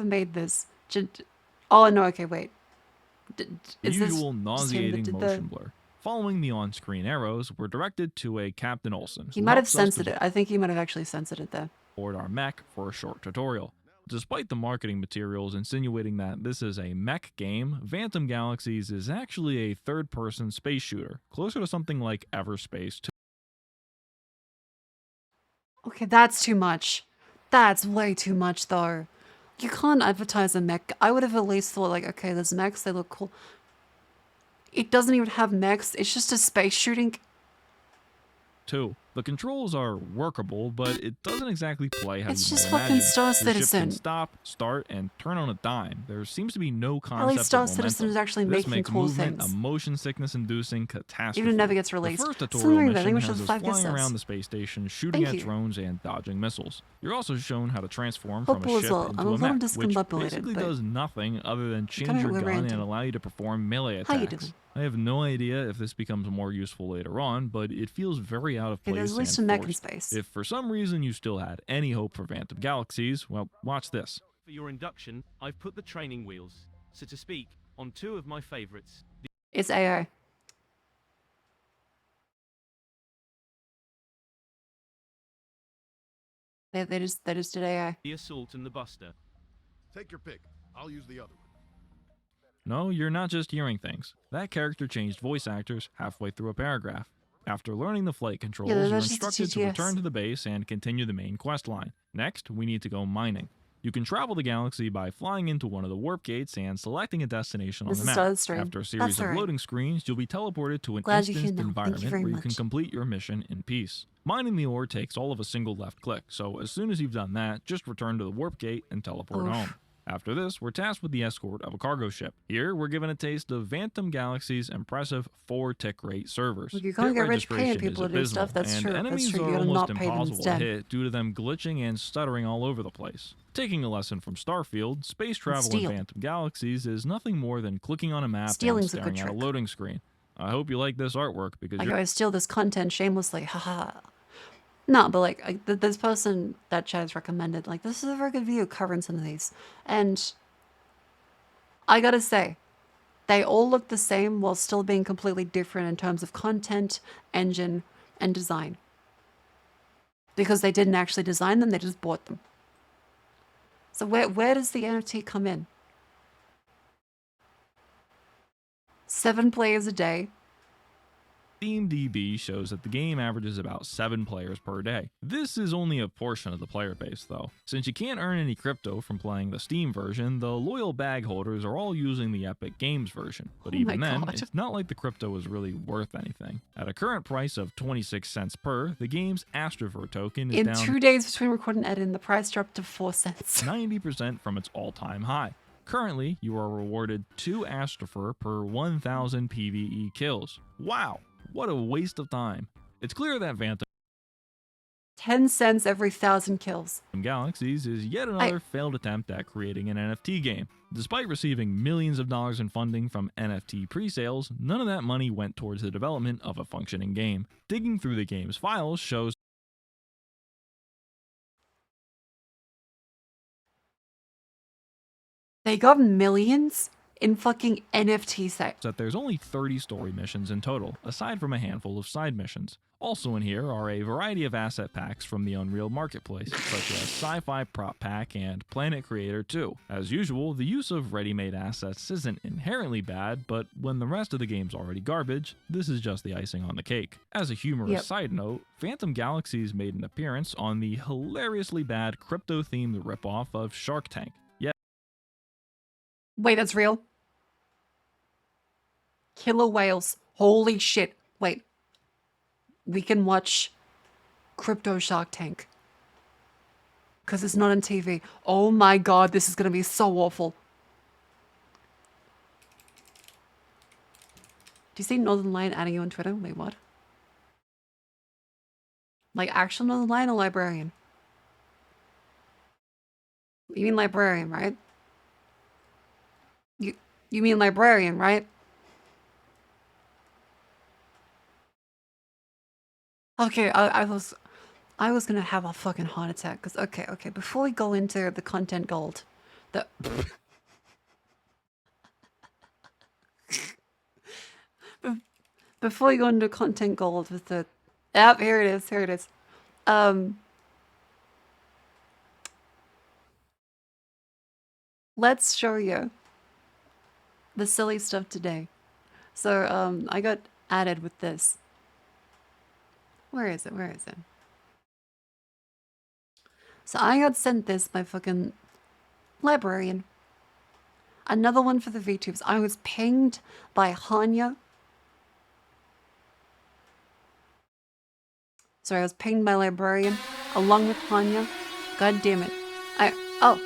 made this. Oh no, okay, wait. Is this usual just him that nauseating did motion blur. Following the on-screen arrows, we're directed to a Captain Olsen. He who might have helps us censored it. I think he might have actually censored it there. board our mech for a short tutorial. Despite the marketing materials insinuating that this is a mech game, Phantom Galaxies is actually a third-person space shooter, closer to something like Everspace 2. Okay, that's too much. That's way too much, though. You can't advertise a mech. I would have at least thought, like, okay, there's mechs, they look cool. It doesn't even have mechs, it's just a space shooting. The controls are workable, but it doesn't exactly play how It's you just might fucking imagine. Star Your ship can Citizen. stop, start, and turn on a dime. There seems to be no At concept least Star of Citizen momentum. is actually This making makes cool movement things. a motion sickness-inducing catastrophe. Even if it never gets The released. first tutorial Something that mission English has with us 5 flying stars. around the space station, shooting Thank at you. drones and dodging missiles. You're also shown how to transform Hopeful from a as ship well. into I'm a a little mech, which discombobulated, basically but does nothing other than kinda change your gun random. and allow you to perform melee How you attacks. doing? I have no idea if this becomes more useful later on, but it feels very out of Okay, place there's at least and a mech in forced. space. If for some reason you still had any hope for Phantom Galaxies, well, watch this. For your induction, I've put the training wheels, so to speak, on 2 of my favorites. It's AI. They just did AI. The Assault and the Buster. Take your pick. I'll use the other one. No, you're not just hearing things. That character changed voice actors halfway through a paragraph. After learning the flight controls, you're that's just a instructed to GTS. return to the base and continue the main quest line. Next, we need to go mining. You can travel the galaxy by flying into one of the warp gates and selecting a destination on This the is map. Star's stream. After a series That's of alright. loading screens, you'll be teleported to an Glad you instanced can know. Thank you environment very where you can much. complete your mission in peace. Mining the ore takes all of a single left click, so as soon as you've done that, just return to the warp gate and teleport Oof. home. After this, we're tasked with the escort of a cargo ship. Here, we're given a taste of Phantom Galaxy's impressive 4-tick rate servers. Look, you can't Hit get rich paying registration people is to do stuff. abysmal, That's and true. That's enemies true. You are gotta almost not pay them impossible to instead. hit due to them glitching and stuttering all over the place. Taking a lesson from Starfield, space travel in steal. Phantom Galaxies is nothing more than clicking on a map Stealing's a and good staring at a trick. loading screen. I hope you like this artwork because Like, you're I steal this content shamelessly. Haha. No, but like, this person that chat has recommended, like, this is a very good video covering some of these. And I gotta say, they all look the same while still being completely different in terms of content, engine, and design. Because they didn't actually design them, they just bought them. So where does the NFT come in? 7 players a day. SteamDB shows that the game averages about 7 players per day. This is only a portion of the player base though. Since you can't earn any crypto from playing the Steam version, the loyal bag holders are all using the Epic Games version. But Oh even my then, God. it's not like the crypto is really worth anything. At a current price of 26 cents per, the game's Astrover token is In down 2 days between recording and editing, the price dropped to 4 cents. 90% from its all-time high. Currently, you are rewarded 2 Astrofer per 1,000 PvE kills. Wow, what a waste of time. It's clear that Phantom 10 cents every 1,000 kills. Galaxies is yet another failed attempt at creating an NFT game. Despite receiving millions of dollars in funding from NFT pre-sales, none of that money went towards the development of a functioning game. Digging through the game's files shows They got millions in fucking NFT sales. that there's only 30 story missions in total, aside from a handful of side missions. Also in here are a variety of asset packs from the Unreal Marketplace, such as Sci-Fi Prop Pack and Planet Creator 2. As usual, the use of ready-made assets isn't inherently bad, but when the rest of the game's already garbage, this is just the icing on the cake. As a humorous side note, Phantom Galaxies made an appearance on the hilariously bad crypto-themed ripoff of Shark Tank. Yeah, Wait, that's real? Killer whales. Holy shit. Wait. We can watch Crypto Shark Tank. Because it's not on TV. Oh my god, this is going to be so awful. Do you see Northern Lion adding you on Twitter? Wait, what? Like actual Northern Lion or librarian? You mean librarian, right? You mean librarian, right? Okay, I was gonna have a fucking heart attack because okay, before we go into the content gold, the before we go into content gold with the here it is. Let's show you the silly stuff today. So I got added with this. Where is it? Where is it? So I got sent this by fucking librarian. Another one for the VTubers. I was pinged by Hanya. Sorry, I was pinged by librarian along with Hanya. God damn it. Oh.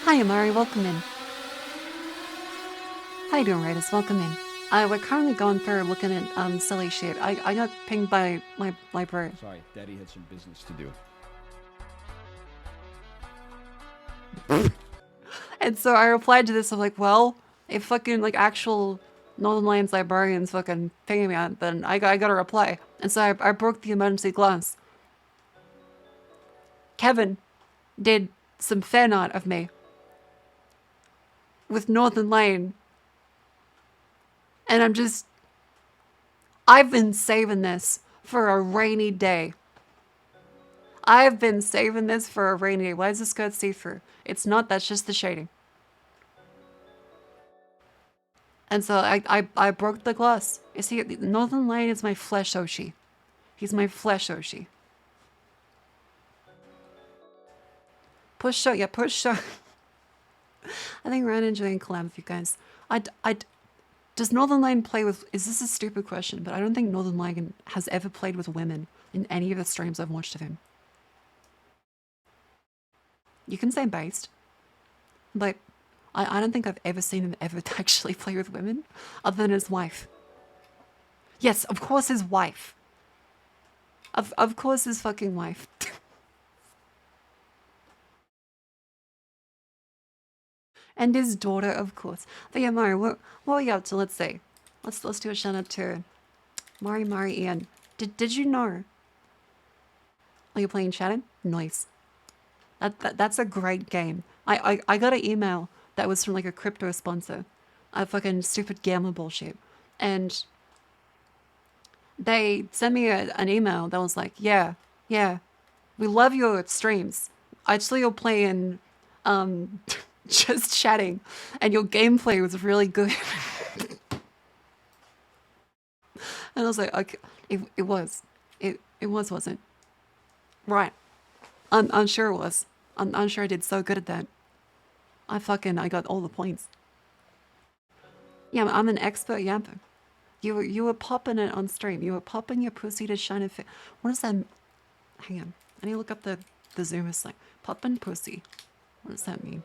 Hi, Amari. Welcome in. How you doing, Raiders? Welcome in. We're currently going through looking at silly shit. I got pinged by my librarian. Sorry, Daddy had some business to do. And so I replied to this. I'm like, well, if fucking like actual Northern Lions librarians fucking pinging me on, then I got a reply. And so I broke the emergency glass. Kevin did some fan art of me with Northern Lane. And I've been saving this for a rainy day. I've been saving this for a rainy day. Why is the skirt see-through? It's not, that's just the shading. And so I broke the glass. You see, Northern Light is my flesh Oshi. He's my flesh Oshi. Push show, yeah, push show. I think we're enjoying collab with you guys. Does Northern Lion play with, is this a stupid question, but I don't think Northern Lion has ever played with women in any of the streams I've watched of him. You can say based, but I don't think I've ever seen him ever actually play with women, other than his wife. Yes, of course his wife. Of course his fucking wife. And his daughter, of course. But yeah, Mari, what are you up to? Let's see. Let's do a shout out to Mari Ian. Did you know? Are you playing Shannon? Nice. That's a great game. I got an email that was from like a crypto sponsor. A fucking stupid gambler bullshit. And they sent me an email that was like, yeah, we love your streams. I saw you're playing just chatting and your gameplay was really good. And I was like, okay, it was, wasn't right. I'm sure it was. I'm sure I did so good at that. I got all the points. Yeah, I'm an expert yapper. You were popping it on stream. You were popping your pussy to shine a fit. What does that? Hang on. I need to look up the Zoomer slang. Popping pussy. What does that mean?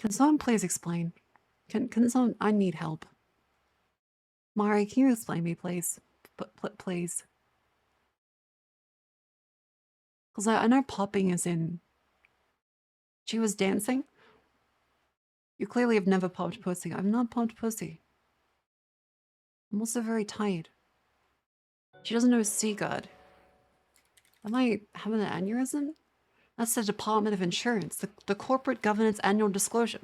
Can someone please explain? Can someone? I need help. Mari, can you explain me, please? Please. Because I know popping is in. She was dancing? You clearly have never popped pussy. I've not popped pussy. I'm also very tired. She doesn't know Seaguard. Am I having an aneurysm? That's the Department of Insurance, the Corporate Governance Annual Disclosure.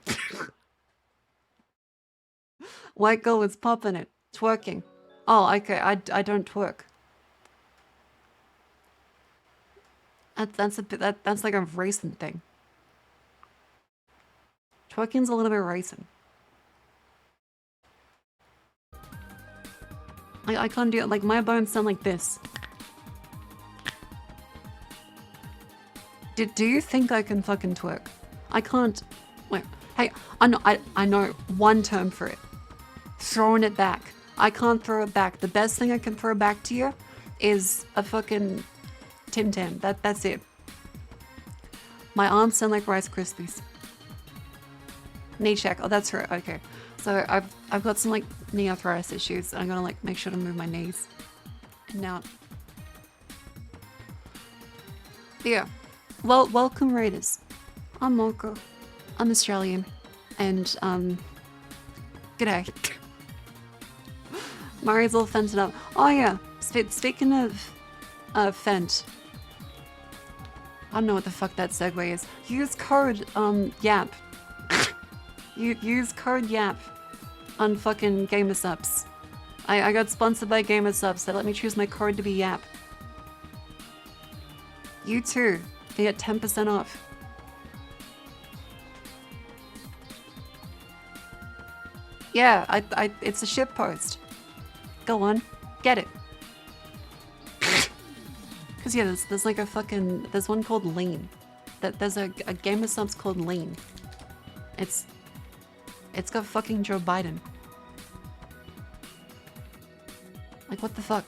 White girl is popping it, twerking. Oh, okay, I don't twerk. That's like a racing thing. Twerking's a little bit racing. I can't do it. Like my bones sound like this. Do you think I can fucking twerk? I can't. Wait. Hey, I know one term for it. Throwing it back. I can't throw it back. The best thing I can throw back to you is a fucking Tim Tam. That's it. My arms sound like Rice Krispies. Knee check. Oh, that's right. Okay. So I've got some like knee arthritis issues. And I'm gonna like make sure to move my knees. And now. Yeah. Well, welcome Raiders. I'm Marco. I'm Australian. And g'day. Mari's all fented up. Oh yeah. Speaking of Fent. I don't know what the fuck that segue is. Use code YAP. You use code YAP on fucking gamersupps I got sponsored by gamersupps. They let me choose my code to be Yap. You too. They get 10% off. Yeah, it's a ship post. Go on, get it. Cause yeah, there's like a fucking, there's one called Lean. There's a gamersupps called Lean. It's got fucking Joe Biden. Like, what the fuck?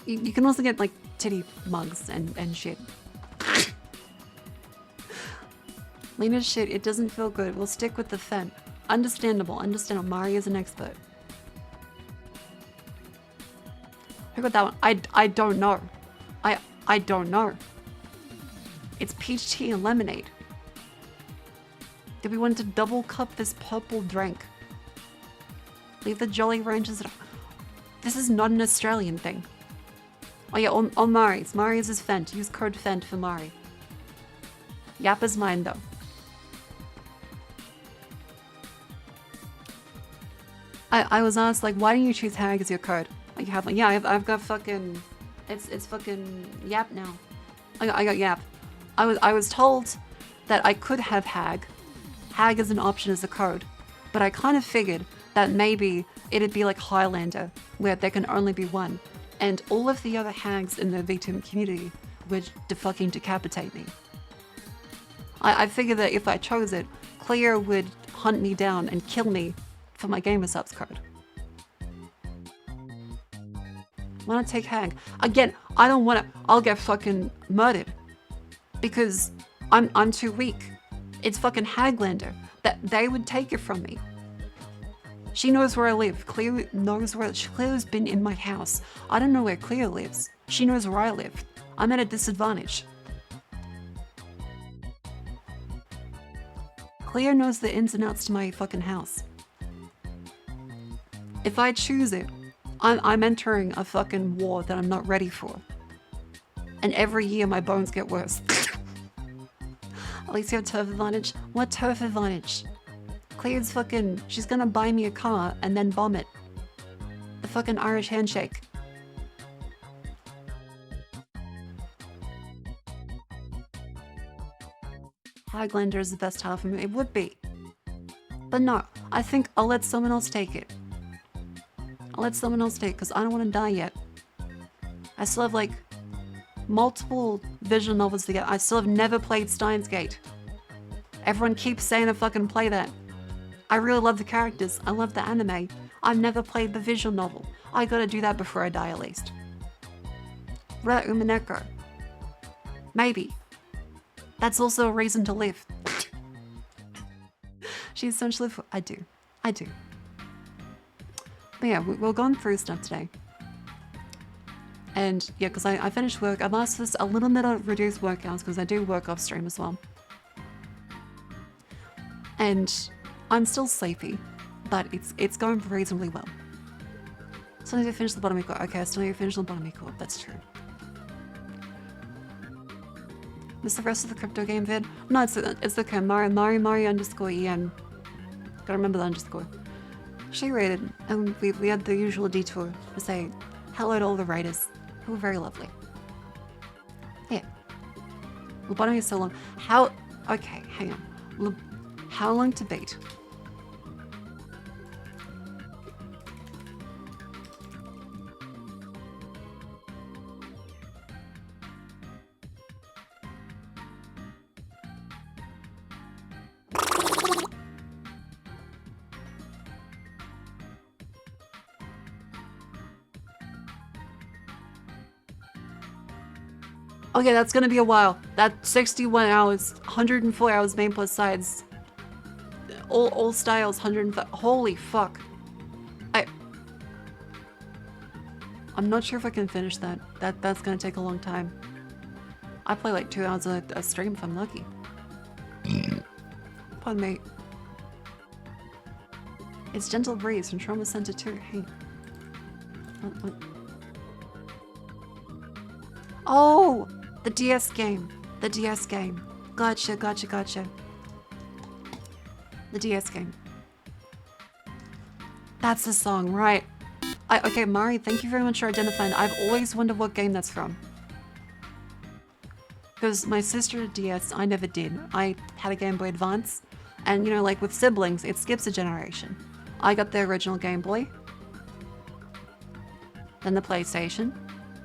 You can also get like titty mugs and shit. Lean as shit, it doesn't feel good. We'll stick with the Fent. Understandable. Mari is an expert. Who got that one? I don't know. I don't know. It's peach tea and lemonade. Did we want to double cup this purple drink? Leave the Jolly Ranchers at... This is not an Australian thing. Oh yeah, on Mari's. Mari's is Fent. Use code Fent for Mari. Yap is mine though. I was asked, like, why don't you choose Hag as your code? Like, you have, like, yeah, I've got fucking, it's fucking Yap now. I got Yap. I was told that I could have Hag. Hag is an option as a code. But I kind of figured that maybe it'd be like Highlander, where there can only be one. And all of the other Hags in the VTuber community would fucking decapitate me. I figured that if I chose it, Cleo would hunt me down and kill me for my gamersupps code. Why not take Hag? Again, I don't want to. I'll get fucking murdered because I'm too weak. It's fucking Haglander. That they would take it from me. She knows where I live. Cleo knows where. Cleo's been in my house. I don't know where Cleo lives. She knows where I live. I'm at a disadvantage. Cleo knows the ins and outs to my fucking house. If I choose it, I'm entering a fucking war that I'm not ready for. And every year my bones get worse. At least you have turf advantage. What turf advantage? Cleo's fucking, she's gonna buy me a car and then bomb it. The fucking Irish handshake. Haglander is the best title for me. It would be. But no, I think I'll let someone else take it. I'll let someone else take it because I don't want to die yet. I still have like multiple visual novels to get. I still have never played Steins Gate. Everyone keeps saying to fucking play that. I really love the characters. I love the anime. I've never played the visual novel. I gotta do that before I die at least. Ra Umaneko. Maybe. That's also a reason to live. She's essentially... I do. But yeah, we're going through stuff today. And yeah, because I finished work. I've asked for a little bit of reduced work hours because I do work off stream as well. And I'm still sleepy, but it's going reasonably well. Still need to finish the bottom core. Okay, I still need to finish the bottom core. That's true. Missed the rest of the crypto game vid? No, it's okay. Mari underscore EM. Gotta remember the underscore. She rated, and we had the usual detour to say hello to all the raiders, who were very lovely. Yeah. Lobotomy is so long. How? Okay, hang on. How long to beat? Okay, that's gonna be a while. That 61 hours, 104 hours main plus sides. All styles, 105. Holy fuck. I'm not sure if I can finish that. That's gonna take a long time. I play like 2 hours a stream if I'm lucky. Pardon me. It's Gentle Breeze from Trauma Center 2. Hey. Oh! The DS game. The DS game. Gotcha. The DS game. That's the song, right? Okay, Mari, thank you very much for identifying. I've always wondered what game that's from. Because my sister had DS, I never did. I had a Game Boy Advance, and you know, like with siblings, it skips a generation. I got the original Game Boy, then the PlayStation.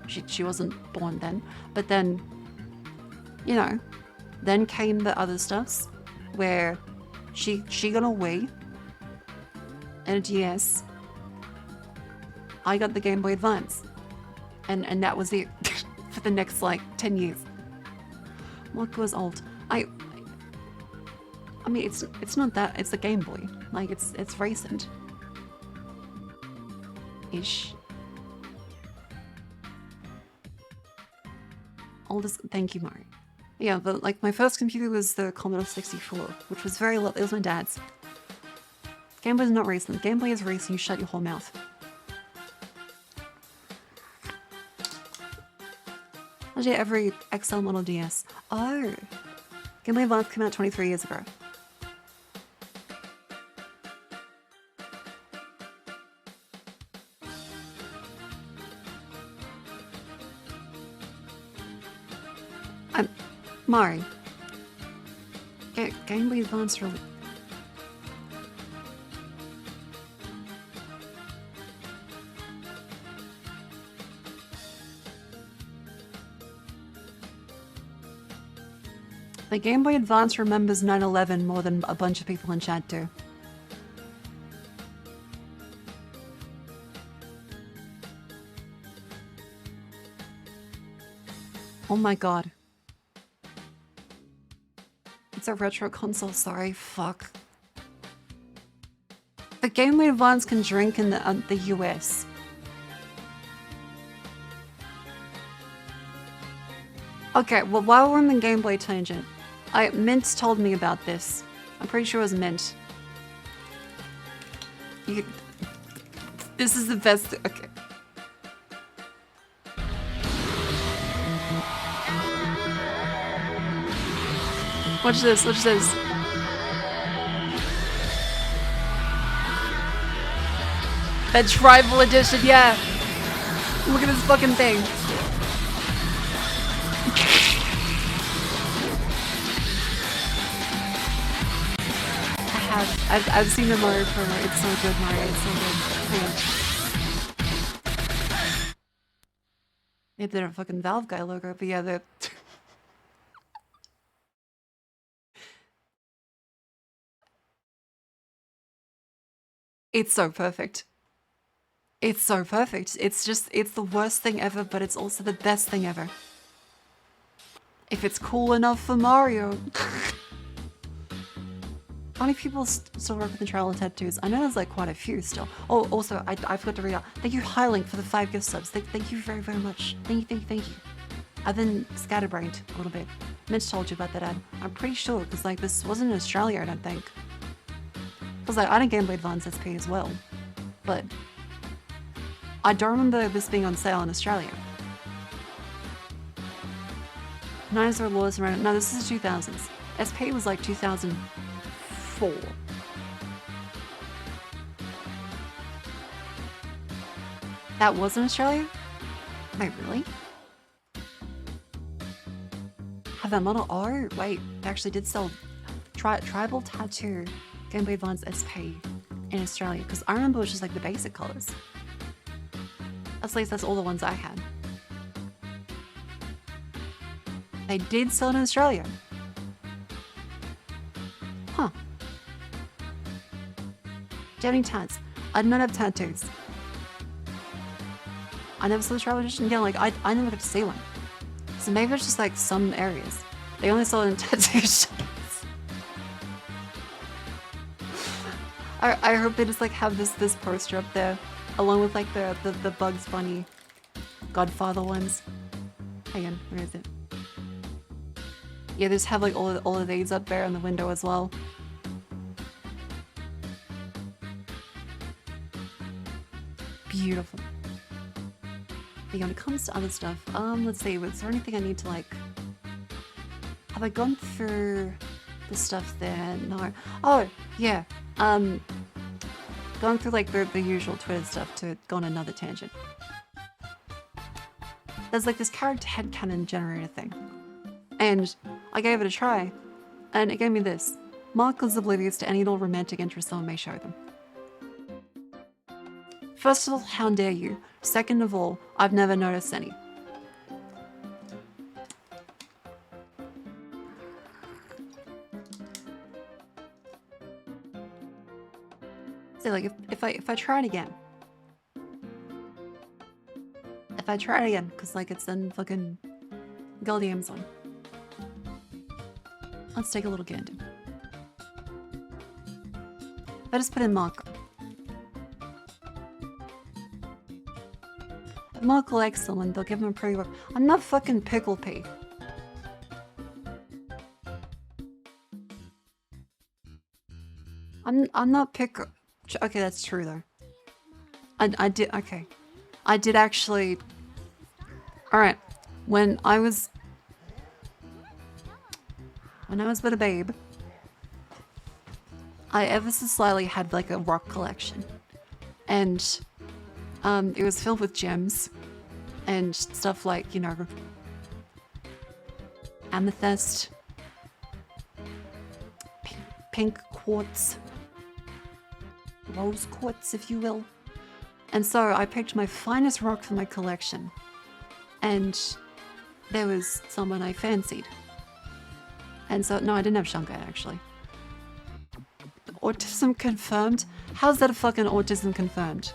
She wasn't born then, but then, you know, then came the other stuffs, where she got a Wii and a DS. I got the Game Boy Advance, and that was it for the next like 10 years. What was old? I mean, it's not that. It's the Game Boy. Like it's recent. Ish. Oldest. Thank you, Mari. Yeah, but like my first computer was the Commodore 64, which was very low. It was my dad's. Game Boy is not recent. Game Boy is recent. You shut your whole mouth. Actually, every XL model DS. Oh. Game Boy Advance came out 23 years ago. Mari. Game Boy Advance really. The Game Boy Advance remembers 9/11 more than a bunch of people in chat do. Oh my god. It's a retro console, sorry, fuck. The Game Boy Advance can drink in the US. Okay, well while we're on the Game Boy tangent, Mint told me about this. I'm pretty sure it was Mint. This is the best, okay. Watch this, watch this. That tribal edition, yeah. Look at this fucking thing. I've seen the Mario promo. It's so good, Mario. It's so good. They did a fucking Valve guy logo, but yeah, the. It's so perfect. It's so perfect. It's the worst thing ever, but it's also the best thing ever. If it's cool enough for Mario. How many people still work with the travel tattoos? I know there's like quite a few still. Oh, also, I forgot to read out. Thank you, Highlink, for the 5 gift subs. Thank you very, very much. Thank you. I've been scatterbrained a little bit. Mitch told you about that ad. I'm pretty sure, because like this wasn't in Australia, I don't think. Because like I had a Game Boy Advance SP as well. But I don't remember this being on sale in Australia. 90s or laws around. No, this is 2000s. SP was like 2004. That was in Australia? Wait, really? Have that model? Oh, wait, they actually did sell Tribal Tattoo Game Boy Advance SP in Australia, because I remember it was just like the basic colors. At least that's all the ones I had. They did sell it in Australia. Huh. Do you have any tats? I did not have tattoos. I never saw the travel edition. Yeah, like I never got to see one. So maybe it's just like some areas. They only sell it in tattoo shops. I hope they just like have this poster up there, along with like the Bugs Bunny Godfather ones. Hang on, where is it? Yeah, they just have like all of these up there on the window as well. Beautiful. But yeah, when it comes to other stuff, let's see, was there anything I need to like... Have I gone through the stuff there? No. Oh, yeah. going through like the usual Twitter stuff to go on another tangent. There's like this character headcanon generator thing. And I gave it a try, and it gave me this. Mark is oblivious to any little romantic interest someone may show them. First of all, how dare you? Second of all, I've never noticed any. So like if I try it again. If I try it again, because like it's in fucking Goldie zone. Let's take a little gander. I just put in Mark. If Mark likes someone, they'll give him a pretty work. I'm not fucking Pickle Pea. I'm not Pickle. Okay, that's true though. I did okay. I did actually. All right, when I was but a babe, I ever so slightly had like a rock collection, and it was filled with gems and stuff like, you know, amethyst, pink quartz, rose quartz, if you will. And so I picked my finest rock for my collection, and there was someone I fancied. And so, no, I didn't have Shanghai actually. Autism confirmed? How's that a fucking autism confirmed?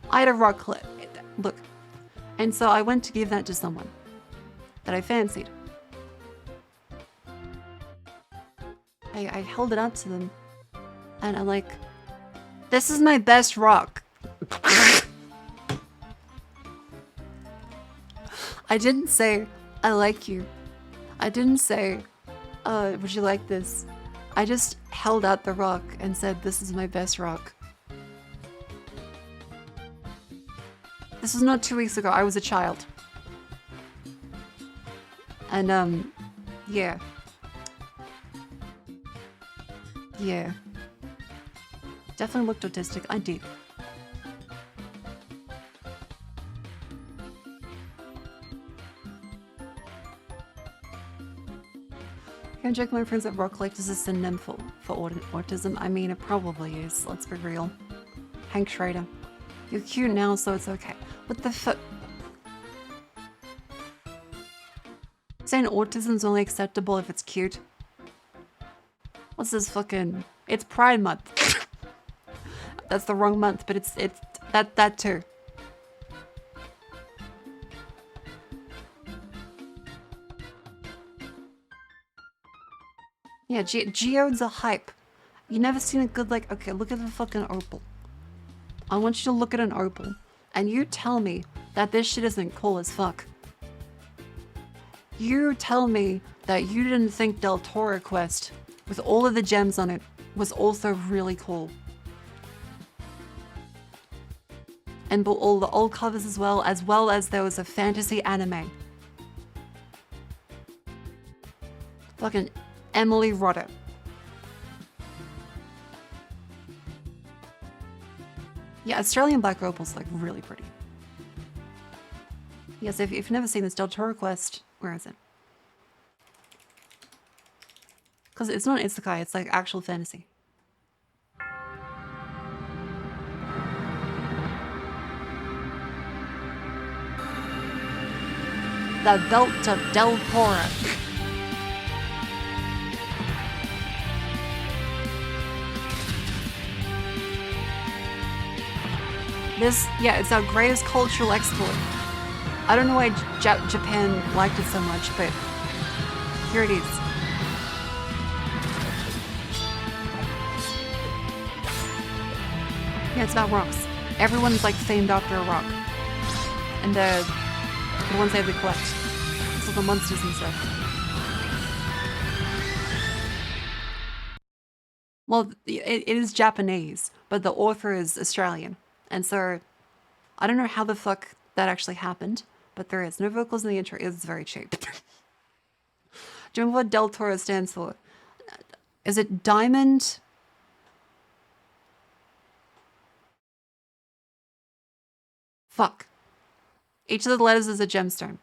I had a rock look. And so I went to give that to someone that I fancied. I held it up to them, and I'm like, this is my best rock. I didn't say, I like you. I didn't say, would you like this? I just held out the rock and said, this is my best rock. This was not 2 weeks ago. I was a child. And, yeah. Yeah. Definitely looked autistic. I did. Can't joke my friends that rock collectors is a synonym for autism. I mean, it probably is. Let's be real. Hank Schrader. You're cute now, so it's okay. What the fuck? Saying autism's only acceptable if it's cute? What's this fucking... It's Pride Month. That's the wrong month, but it's that too. Yeah, geodes are hype. You never seen a good, like, okay, look at the fucking opal. I want you to look at an opal, and you tell me that this shit isn't cool as fuck. You tell me that you didn't think Del Toro Quest, with all of the gems on it, was also really cool. And all the old covers as well as there was a fantasy anime. Fucking Emily Rodder. Yeah, Australian Black Opal's like really pretty. Yes, if you've never seen this Del Toro Quest, where is it? Because it's not isekai, it's like actual fantasy. The Belt of Del Toro. This, yeah, it's our greatest cultural export. I don't know why Japan liked it so much, but here it is. Yeah, it's about rocks. Everyone's like famed after a rock. And the ones they have to collect. So the monsters and stuff. Well, it is Japanese, but the author is Australian. And so, I don't know how the fuck that actually happened, but there is. No vocals in the intro. It's very cheap. Do you remember what Del Toro stands for? Is it Diamond? Fuck. Each of the letters is a gemstone.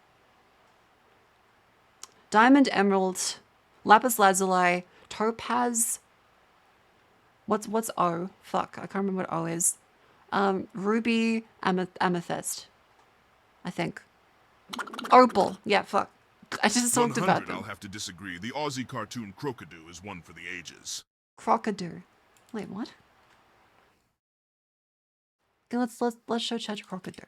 Diamond, emerald, lapis lazuli, topaz. What's O? Fuck, I can't remember what O is. Ruby, amethyst. I think. Opal. Yeah, fuck. I just talked about 100, them. I'll have to disagree. The Aussie cartoon Crocodile is one for the ages. Crocodile. Wait, what? Okay, let's show Chat Crocodile.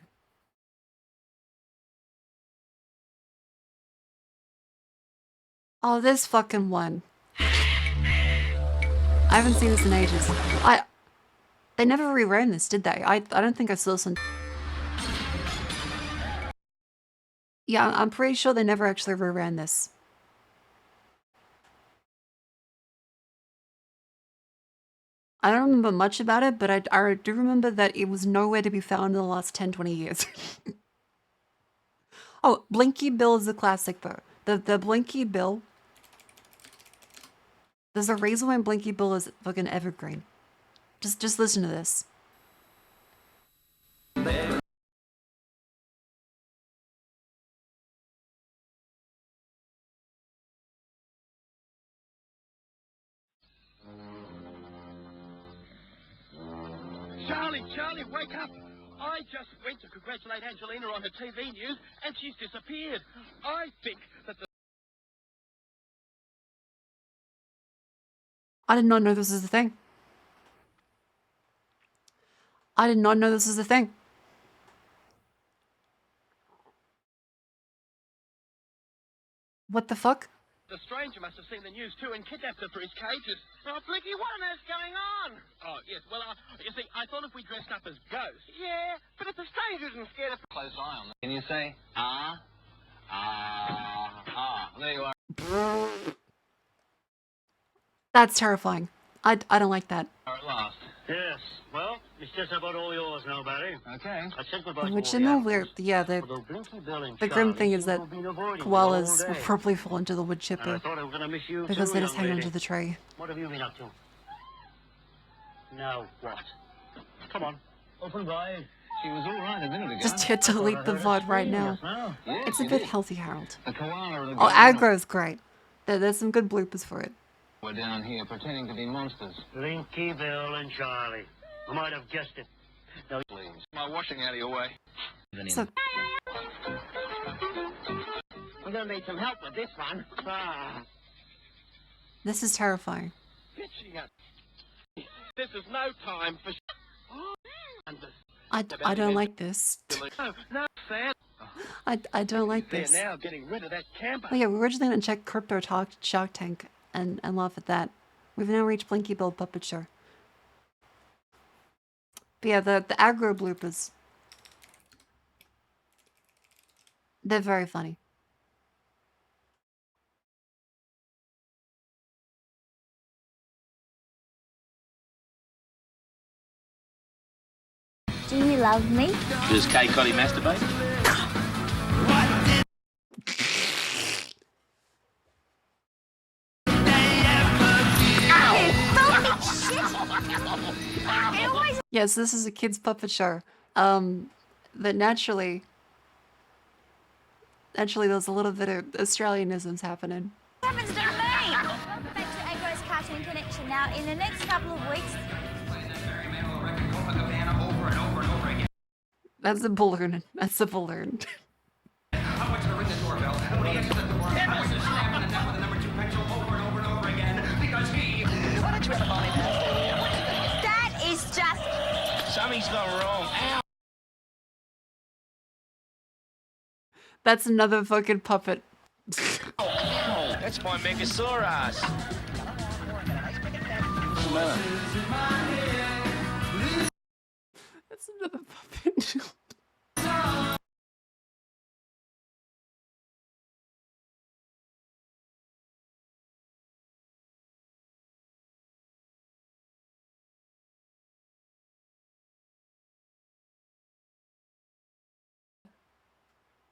Oh, this fucking one. I haven't seen this in ages. They never reran this, did they? I don't think I saw this on. Yeah, I'm pretty sure they never actually reran this. I don't remember much about it, but I do remember that it was nowhere to be found in the last 10, 20 years. Oh, Blinky Bill is a classic though. The Blinky Bill. There's a reason why Blinky Bill is fucking evergreen. Just listen to this. Charlie, wake up! I just went to congratulate Angelina on her TV news, and she's disappeared. I think that the... I did not know this was a thing. I did not know this was a thing. What the fuck? The stranger must have seen the news too and kidnapped her for his cages. Oh, Blicky, what on earth's going on? Oh, yes, well, you see, I thought if we dressed up as ghosts... Yeah, but if the stranger isn't scared of... Close eye on them. Can you say, there you are. That's terrifying. I don't like that. At last. Yes, well, it's just about all yours now, Barry. Okay. I said goodbye to Which all in the the animals. weird, yeah, Although Blinky Bill and the grim Charlie thing is seem to that have been avoiding you koalas all will day. probably fall into the wood And I chipper thought I was going to miss you because too, they just young hang lady. onto the tree. What have you been up to? Now what? Come on, open wide. She was all right a minute ago. Just to delete the VOD right now. Yes, It's a it bit is. healthy, Harold. The koala and the Oh, gorilla aggro's great. There's some good bloopers for it. were down here pretending to be monsters. Blinky Bill and Charlie. I might have guessed it. Now, Please. My washing out of your way. So, I'm going to need some help with this one. this is terrifying. Pitching up. This is no time for... I don't like this. No, Sam. I don't like They're this. now getting rid of that camper. Oh yeah, we were just gonna check Crypto Talk Shark Tank and laugh at that. We've now reached Blinky Bill Puppet Show. But yeah, the aggro bloopers. They're very funny. Do you love me? Does Kay Cotty masturbate? Yes, this is a kid's puppet show. But naturally there's a little bit of Australianisms happening. Happens to me! Back to Aggro's Cartoon Connection now. In the next couple of weeks, That's a balloon. That's a balloon. that is just... Something's gone wrong. Ow. That's another fucking puppet. Ow. That's my Megasaurus. What's the matter? That's another puppet.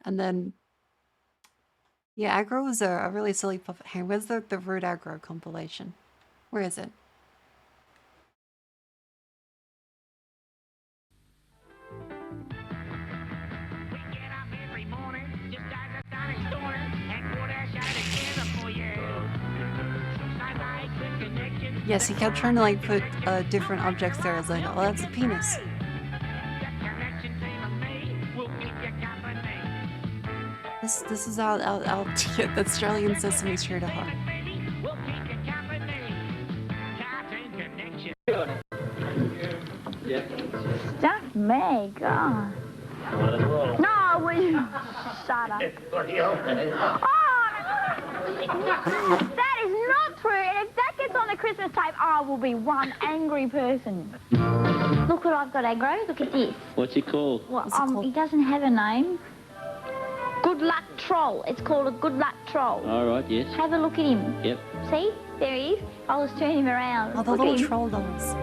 And then, yeah, aggro was a really silly puppet. Hey, where's the rude aggro compilation? Where is it? Yes, he kept trying to like put different objects there. I was like, oh, that's a penis. This is I'll get that Australian Sesame Street at heart. Stuff me, God. No, will you shut up? That is not true. And if that gets on the Christmas tape, I will be one angry person. Look what I've got, Aggro. Look at this. What's it called? Well, he doesn't have a name. Good luck troll. It's called a good luck troll. All right, yes. Have a look at him. Yep. See? There he is. I'll just turn him around. Oh, the Look little at him. troll dolls.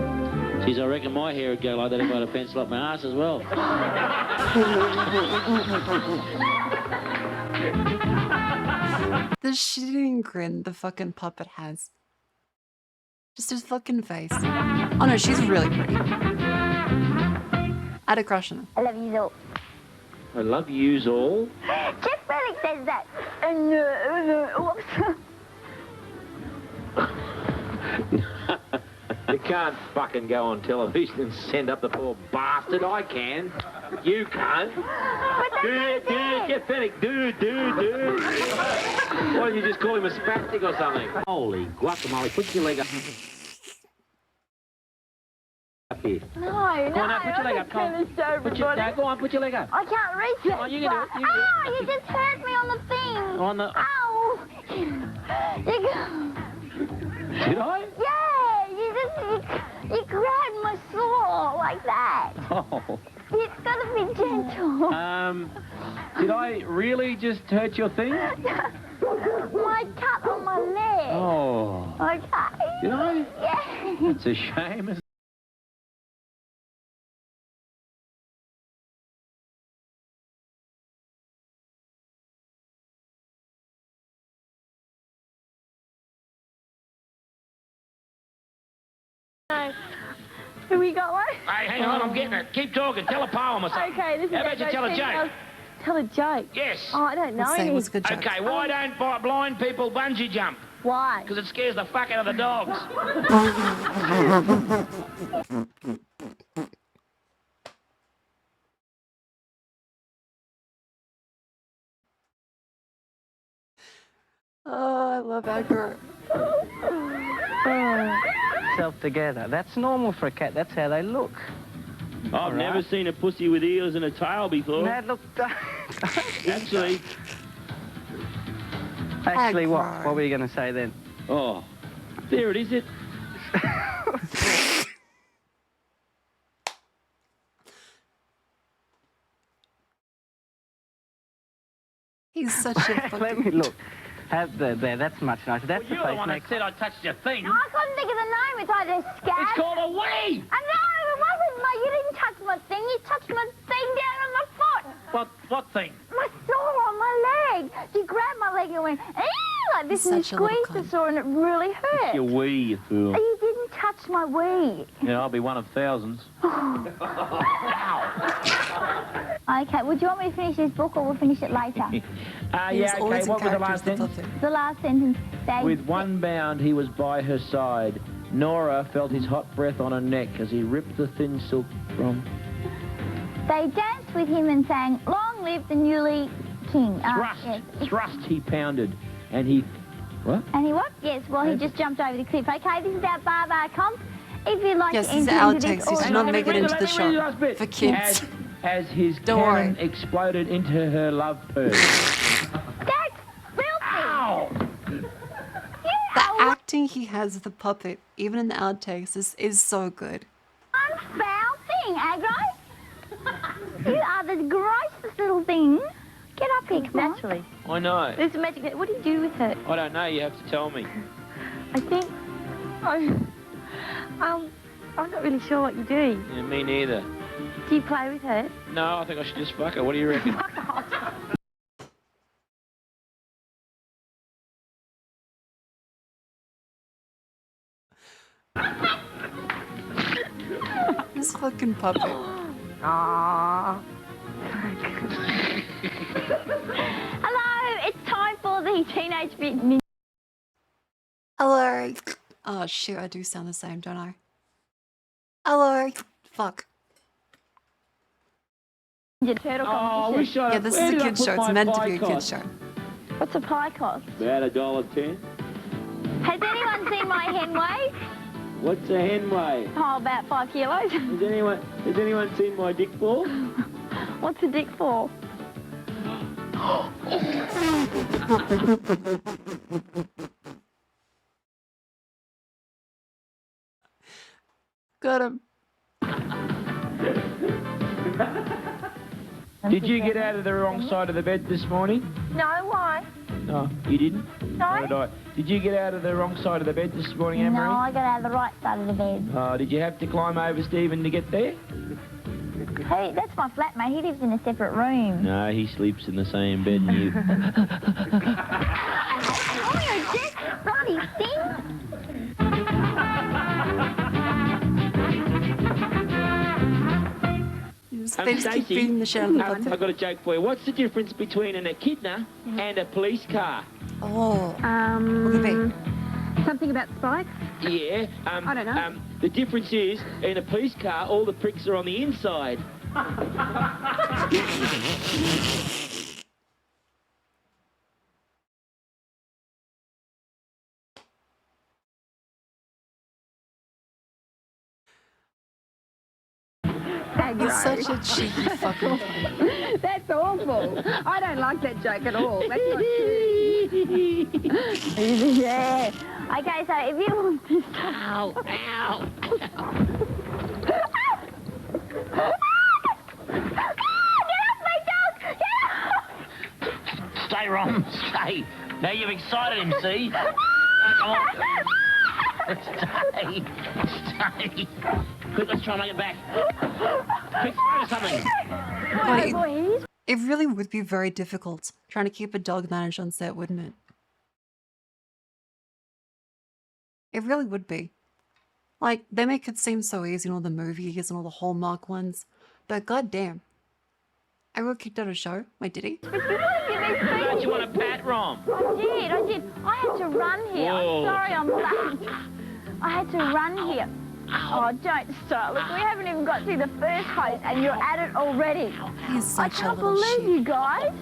Geez, I reckon my hair would go like that if I had a pencil up my ass as well. The shitting grin the fucking puppet has. Just his fucking face. Oh no, she's really pretty. I had a crush on her. I love you all. I love yous all. Jeff Felix says that. You can't fucking go on television and send up the poor bastard. I can. You can't. Dude, get Fennec. Dude. Why don't you just call him a spastic or something? Holy guacamole, put your leg up. Up here. No, Go on, now, put your leg up. Go on, put your leg up. I can't reach it. Oh, you can do it. Oh, you just hurt me on the thing. On the... Ow. Did I? Yeah, you grabbed my saw like that. Oh. It's got to be gentle. Did I really just hurt your thing? My cut on my leg. Oh. Okay. Did I? Yeah. It's a shame, isn't it? Have we got one? Hey, hang on, I'm getting it. Keep talking. Tell a poem or something. Okay, this is How about you tell a joke? Tell a joke? Yes. Oh, I don't know any. Okay, why don't blind people bungee jump? Why? Because it scares the fuck out of the dogs. Oh, I love Edgar. Self together. That's normal for a cat. That's how they look. I've never seen a pussy with ears and a tail before. That look. Actually. Actually, what? What were you going to say then? Oh, there it is. He's such a fucking... Let me look. Have there. That's much nicer. That's Well, you're the one that said I touched your thing. I couldn't think of the name. It's like a scab. It's called a wee. I know, it wasn't. You didn't touch my thing. You touched my thing down on my foot. What thing? My saw on my leg. You grabbed my leg and went, like this, and you squeezed the saw, and it really hurt. Your wee, you fool. You didn't touch my wee. Yeah, I'll be one of thousands. Okay, would you want me to finish this book, or we'll finish it later? Yeah, okay, what was the last sentence? The last sentence. With one bound, he was by her side. Nora felt his hot breath on her neck as he ripped the thin silk from... They danced with him and sang, "Long live the newly king." Thrust he pounded, and he... What? And he what? Yes, well, he just jumped over the cliff. Okay, this is our Bar Comp. If you'd like Yes, to these enter are into outtakes. this... These do not make it into the show. For kids. As his Don't cannon worry. exploded into her love purse. That's filthy! Ow! The acting he has with the puppet, even in the outtakes, is so good. Unfoul thing, Agro. You are the grossest little thing. Get up here, come on. Naturally. I know. There's a magic... What do you do with it? I don't know. You have to tell me. I think... I'm not really sure what you do. Yeah, me neither. Do you play with it? No, I think I should just fuck her. What do you reckon? This fucking puppet. Aww. Hello, it's time for the Teenage Mutant Ninja. Hello. Oh shit, I do sound the same, don't I? Hello. Fuck. Your turtle Oh, I wish I Yeah, this is a where did I kid's put show. It's my meant to pie be a kid's cost? show. What's a pie cost? About $1.10. Has anyone seen my hen weigh? What's a hen weigh? Oh, about 5 kilos. Has anyone seen my dick ball? What's a dick for? Got him. Did you get out of the wrong side of the bed this morning? No, why? No, you didn't? No. Nor did I. Did you get out of the wrong side of the bed this morning, Anne-Marie? No, I got out of the right side of the bed. Did you have to climb over Stephen to get there? Hey, that's my flatmate. He lives in a separate room. No, he sleeps in the same bed as you. Oh, you just bloody thing! They just keep beating the shit out of the I've got a joke for you. What's the difference between an echidna and a police car? Oh. What could it be? Something about spikes? Yeah. I don't know. The difference is, in a police car, all the pricks are on the inside. He's such a cheeky fucking thing. That's awful. I don't like that joke at all. That's not true. Yeah. Okay, so if you want to stop... Ow, ow. Stay, Ron. Stay. Now you've excited him, see? Come on. Stay. Stay. Quick, let's try and make it back. Quick, throw something. God, it really would be very difficult trying to keep a dog managed on set, wouldn't it? It really would be. Like, they make it seem so easy in all the movies and all the Hallmark ones, but goddamn. I got kicked out of a show. Wait, did he? Don't you want a pat, Rom? I did. I had to run here. Whoa. I'm sorry, I'm late. I had to run here. Oh, don't start. Look, we haven't even got through the first pose and you're at it already. He's such I can't a little believe shit. you guys.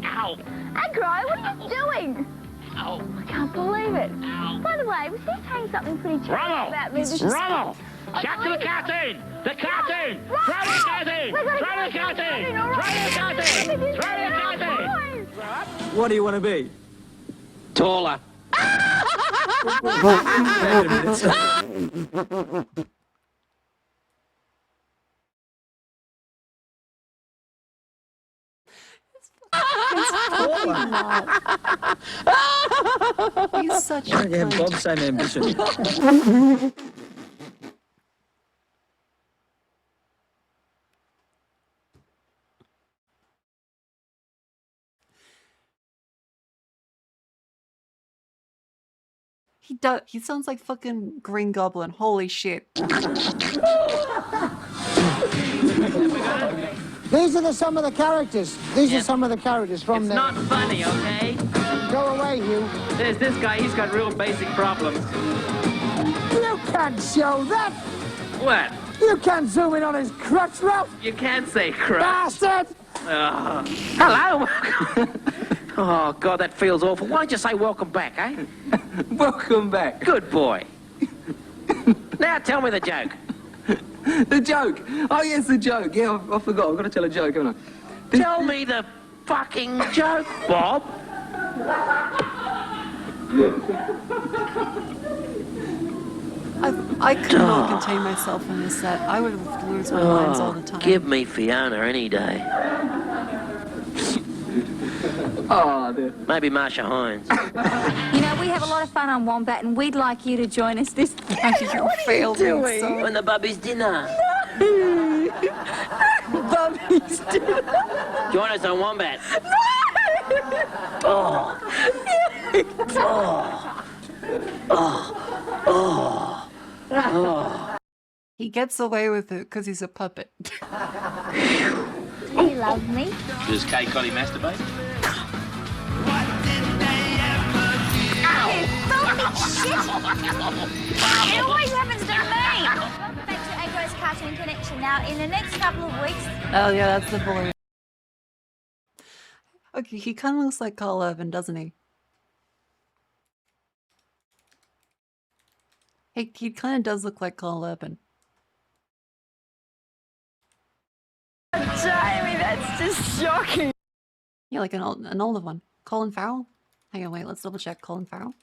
Ow. Agro, what are you doing? Ow. I can't believe it. Ow. By the way, was he saying something pretty charming about me? Ronald! Back to the cartoon! The cartoon! Throw the cartoon! Throw the cartoon! Throw the cartoon! Throw the cartoon! What do you want to be? Taller. Wait a minute. He's such a Don't have cunt. Bob's same ambition. He does. He sounds like fucking Green Goblin. Holy shit. These are some of the characters. These are some of the characters from there. It's not funny, okay? Go away, Hugh. There's this guy, he's got real basic problems. You can't show that. What? You can't zoom in on his crutch, Ralph. You can't say crap. Bastard! Hello. Oh, God, that feels awful. Why don't you say welcome back, eh? Welcome back. Good boy. Now tell me the joke. The joke. Oh, yes, the joke. Yeah, I forgot. I've got to tell a joke, haven't I? Tell me the fucking joke, Bob. I could not contain myself on this set. I would lose my minds all the time. Give me Fiona any day. Oh, dear. Maybe Marsha Hines. You know, we have a lot of fun on Wombat, and we'd like you to join us this time. You failed me so. When the Bubby's dinner. Bubby's dinner. Join us on Wombat. Oh. He gets away with it because he's a puppet. He loves me. Does Kay Cotty masturbate? Shit! It always happens to me. Welcome back to Agro's Cartoon Connection. Now, in the next couple of weeks... Oh yeah, that's the boy. Okay, he kind of looks like Carl Urban, doesn't he? He kind of does look like Carl Urban. Jamie, that's just shocking. Yeah, like an older one. Colin Farrell? Hang on, wait, let's double check Colin Farrell.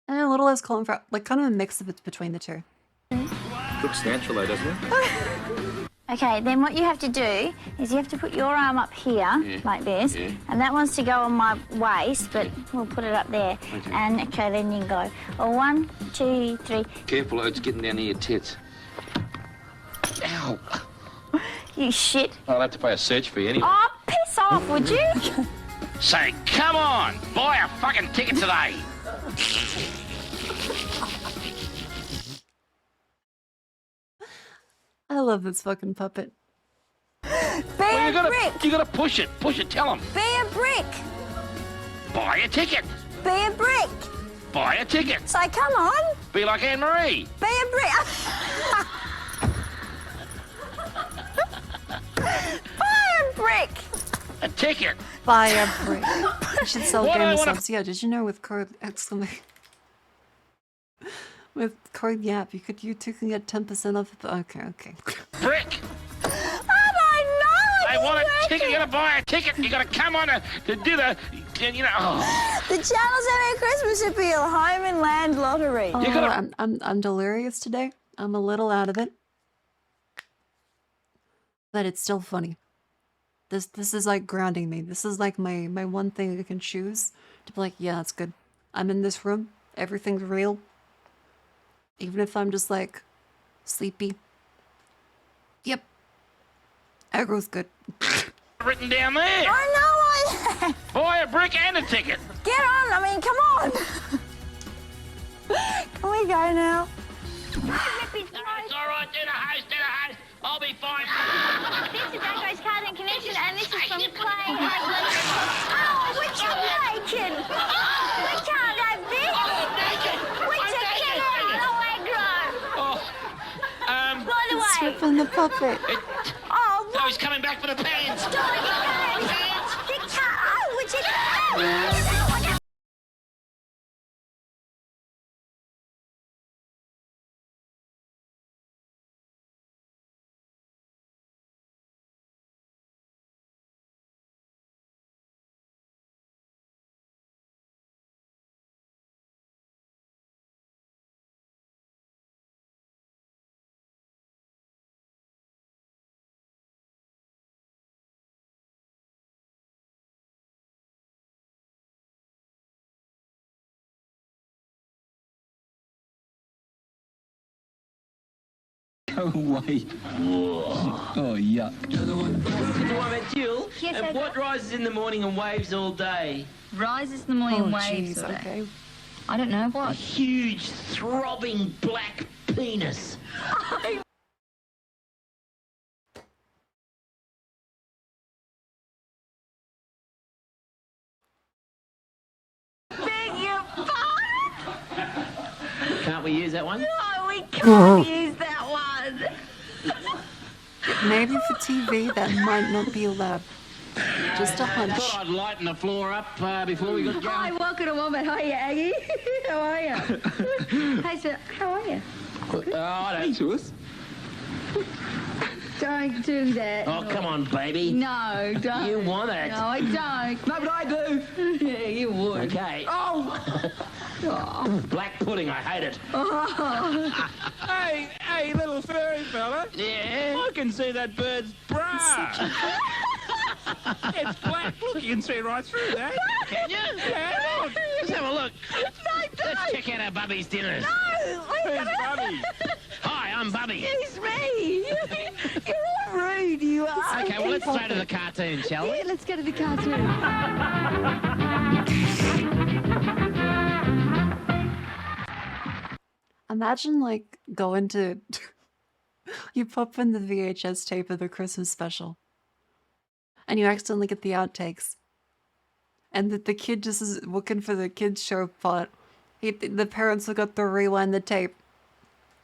And a little less Colin Farrell, like kind of a mix of it between the two. Looks natural though, doesn't it? Okay, then what you have to do is you have to put your arm up here, like this, and that wants to go on my waist, but we'll put it up there. Okay. And okay, then you go. Oh, 1, 2, 3. Careful, it's getting down to your tits. Ow! You shit. I'll have to pay a search fee anyway. Oh, piss off, would you? Say, come on, buy a fucking ticket today. I love this fucking puppet. Be a brick. You gotta push it, tell them. Be a brick. Buy a ticket. Be a brick. Buy a ticket. Say, come on. Be like Anne-Marie. Be a brick. Buy a brick. A ticket. Buy a brick. You should sell What do I gamer wanna- subs. Yeah, did you know with code exclamation with code YAP you two can get 10% off the okay. Brick. I don't know. I want a ticket. You gotta buy a ticket. You gotta come on to do the, you know. Oh. The channel's having a Christmas appeal, home and land lottery. Oh, I'm delirious today. I'm a little out of it. But it's still funny. This is like grounding me. This is like my one thing I can choose to be like, yeah, that's good. I'm in this room. Everything's real. Even if I'm just like sleepy. Yep. Aggro's good. Written down there. I know. Buy a brick and a ticket. Get on. I mean, come on. Can we go now? It's all right. Do the host. I'll be fine. This is Agro's Cartoon Connection, and this is from Clay. Oh, we're naked. We can't have this. We're taking out Agro. By the way. Stripping the puppet. Oh, he's coming back for the pants. You can't. Oh, we're taking out. No way. Oh, yuck. Did you want about Jill? Yes, I What do. rises in the morning and waves all day? Rises in the morning Oh, waves. jeez, all day. okay. I don't know A what. huge, throbbing black penis. Beg your pardon? Can't we use that one? No, we can't use that one. Maybe for TV that might not be allowed. Just a hunch. Thought I'd lighten the floor up before we got going. Hi, welcome to Wombat. Hiya, Aggie. How are you? Hey, sir, how are you? I don't. To us. Don't do that. Oh, come on, baby. No, don't. You want it. No, I don't. No, but I do. Yeah, you would. Okay. Oh. Black pudding, I hate it. Oh. Hey, little furry fella. Yeah? I can see that bird's bra. It's black. Look, you can see right through that. Can you? Yeah, look. Let's have a look. No, don't. Let's check out our Bubby's dinners. No. Where's Bubby? Hi, I'm Bubby. It's me. You're all rude, you are. Okay, well, let's go to the cartoon, shall we? Yeah, let's go to the cartoon. Imagine like going to you pop in the VHS tape of the Christmas special and you accidentally get the outtakes. and that the kid just is looking for the kids show part. The parents forgot to rewind the tape,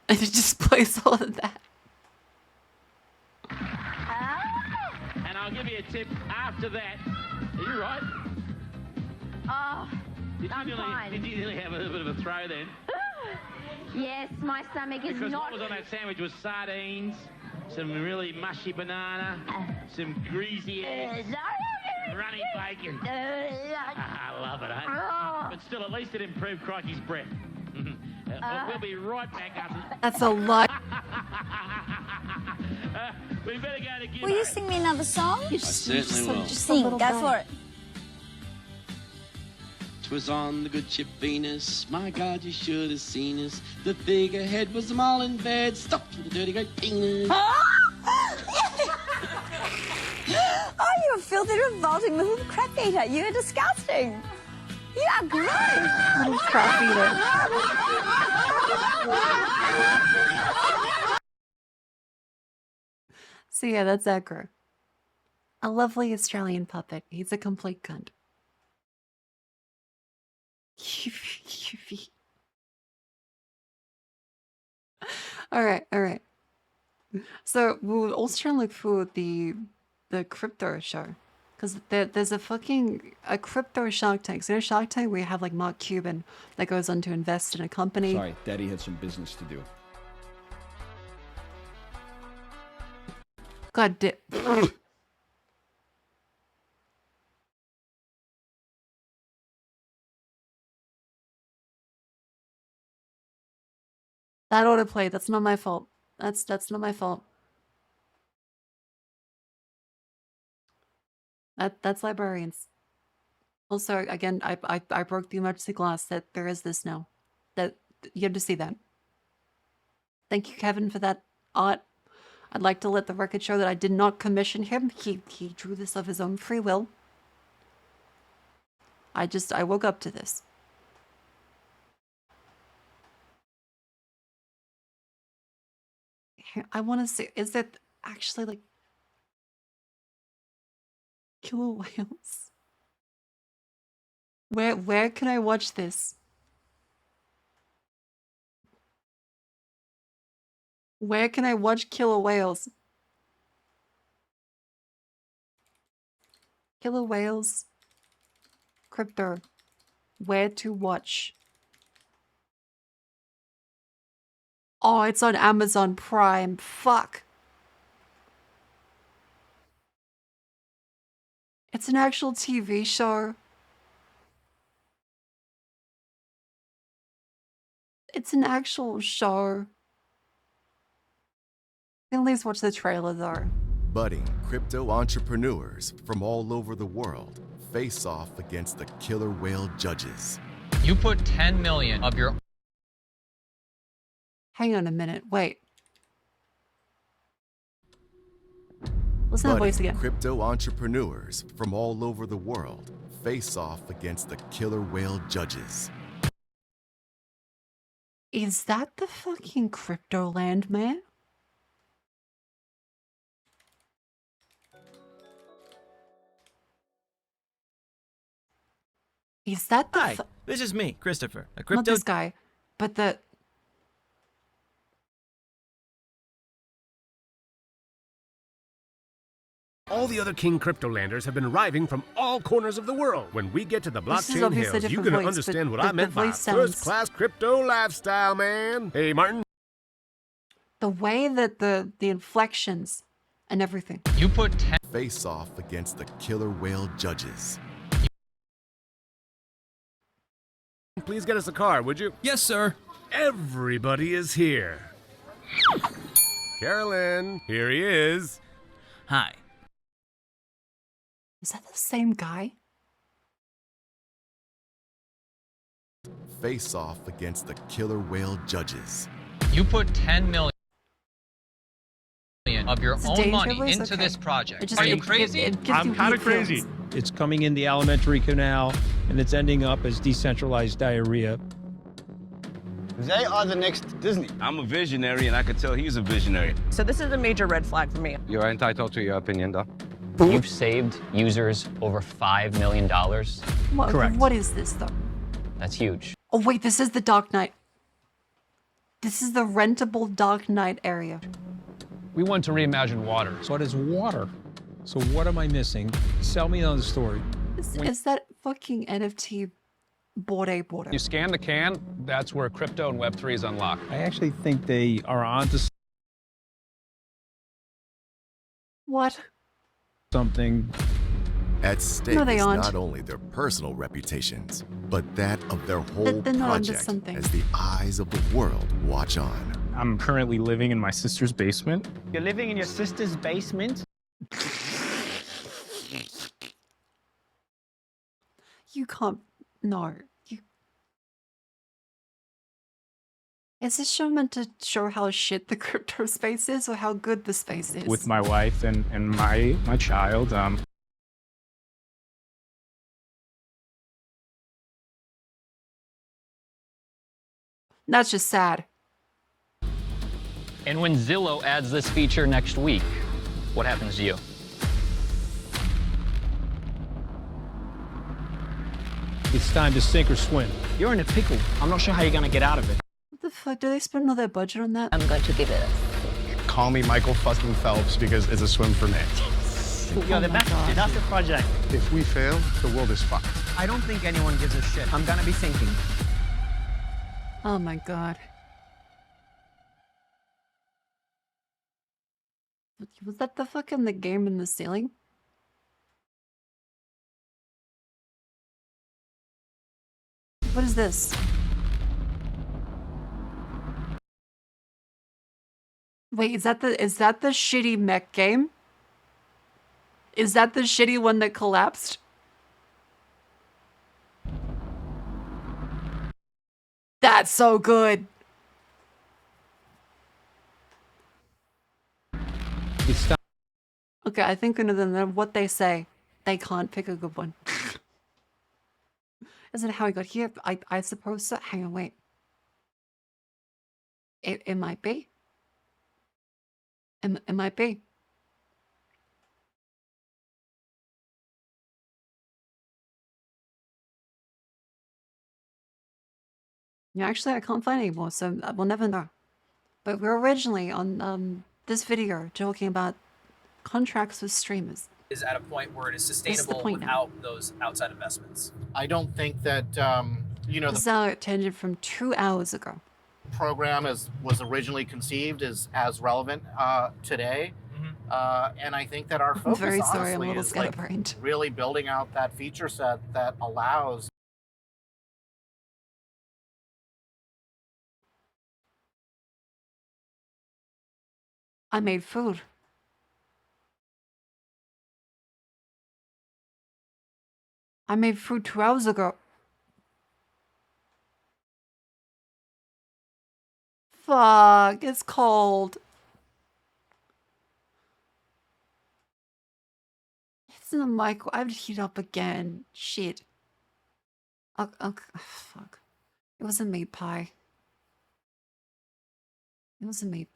and it just plays all of that. And I'll give you a tip after that. Are you right? Oh, Did I'm fine. you nearly have a bit of a throw then? Yes, my stomach is Because not... what was on that sandwich was sardines, some really mushy banana, some greasy eggs, runny bacon. I love it, eh? But still, at least it improved Crikey's breath. We'll be right back after... That's a lot. We better go to Will you sing me another song? I certainly will. Just sing, go for it. 'Twas on the good ship Venus. My God, you should have seen us. The figurehead was them all in bed, stuffed with a dirty great penis. Oh, you're a filthy, revolting little crap eater. You're disgusting. You are gross. Little crap eater. So yeah, that's Edgar. A lovely Australian puppet. He's a complete cunt. Alright. So we'll also try and look for the crypto show. Because there's a crypto Shark Tank. So Shark Tank where you have like Mark Cuban that goes on to invest in a company. Sorry, Daddy had some business to do. God damn. That autoplay, that's not my fault. That's not my fault. That's librarians. Also, again, I broke the emergency glass that there is this now. That you have to see that. Thank you, Kevin, for that art. I'd like to let the record show that I did not commission him. He drew this of his own free will. I woke up to this. I want to see, is it actually like killer whales? Where can I watch this? Where can I watch killer whales? Killer whales. Crypto. Where to watch? Oh, it's on Amazon Prime. Fuck. It's an actual TV show. It's an actual show. At least watch the trailer though. Budding crypto entrepreneurs from all over the world face off against the killer whale judges. You put 10 million of your... Hang on a minute. Wait. Listen to the voice again. Crypto entrepreneurs from all over the world face off against the killer whale judges. Is that the fucking Crypto Land man? Is that the Hi, this is me, Christopher. A not crypto... this guy, but the... All the other King Cryptolanders have been arriving from all corners of the world. When we get to the This is blockchain obviously a hills, you're different gonna voice, understand but what I the meant by voice sounds- first-class crypto lifestyle, man. Hey, Martin. The way that the inflections and everything. You put 10... Face off against the killer whale judges. Please get us a car, would you? Yes, sir. Everybody is here. Carolyn, here he is. Hi. Is that the same guy? Face off against the killer whale judges. You put 10 million of your It's own danger money was into okay. this project. It just- Are you it- crazy? it gives you I'm kind weird of crazy. feels. It's coming in the alimentary canal, and it's ending up as decentralized diarrhea. They are the next Disney. I'm a visionary, and I could tell he's a visionary. So this is a major red flag for me. You're entitled to your opinion, though. You've saved users over $5 million. What is this though? That's huge. Oh wait, this is the Dark Knight. This is the rentable Dark Knight area. We want to reimagine water. What is water? So what am I missing? Sell me on the story. Is that fucking NFT Bored Ape water? You scan the can, that's where crypto and Web3 is unlocked. I actually think they are onto What? something. At stake No, they is aren't. not only their personal reputations, but that of their whole They're not onto project something. as the eyes of the world watch on. I'm currently living in my sister's basement. You're living in your sister's basement? You can't. No. You. Is this show meant to show how shit the crypto space is, or how good the space is? With my wife and my child. That's just sad. And when Zillow adds this feature next week, what happens to you? It's time to sink or swim. You're in a pickle. I'm not sure how you're going to get out of it. What the fuck? Do they spend all their budget on that? I'm going to give it Call me Michael fucking Phelps because it's a swim for me. You're the best. That's the project. If we fail, the world is fucked. I don't think anyone gives a shit. I'm going to be sinking. Oh my god. Was that the fucking the game in the ceiling? What is this? Wait, is that the shitty mech game? Is that the shitty one that collapsed? That's so good. It's time. Okay, I think no matter what they say, they can't pick a good one. Isn't it how he got here? I suppose so. Hang on, wait. It might be. It might be. Yeah, actually, I can't find anymore, so we'll never know. But we're originally on this video talking about contracts with streamers. Is at a point where it is This is the sustainable point now. without those outside investments. I don't think that, you know, This is our tangent from 2 hours ago. the program was originally conceived is as relevant today. And I think that our I'm focus, very sorry, I'm a honestly, little is like scatterbrained. really building out that feature set that allows I made food. I made food 2 hours ago. Fuck, it's cold. It's in the micro. I have to heat up again. Shit. Fuck. It was a meat pie. It was a meat.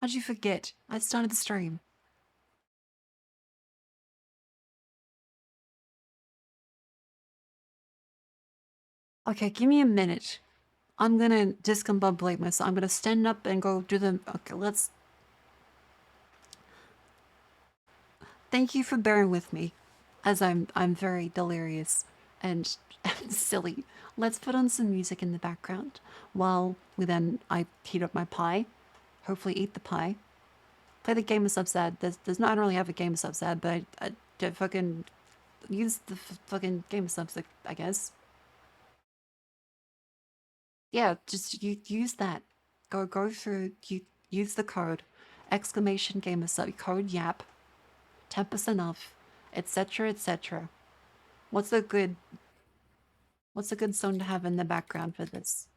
How'd you forget? I started the stream. Okay, give me a minute. I'm gonna discombobulate myself. I'm gonna stand up and go do the. Okay, let's. Thank you for bearing with me, as I'm very delirious and silly. Let's put on some music in the background while I heat up my pie. Hopefully, eat the pie. Play the gamersupps ad. I don't really have a gamersupps ad, but I fucking use the fucking gamersupps, I guess. Yeah, just use that. Go through. Use the code, exclamation gamersup code YAP, 10% off, etc. etc. What's a good song to have in the background for this?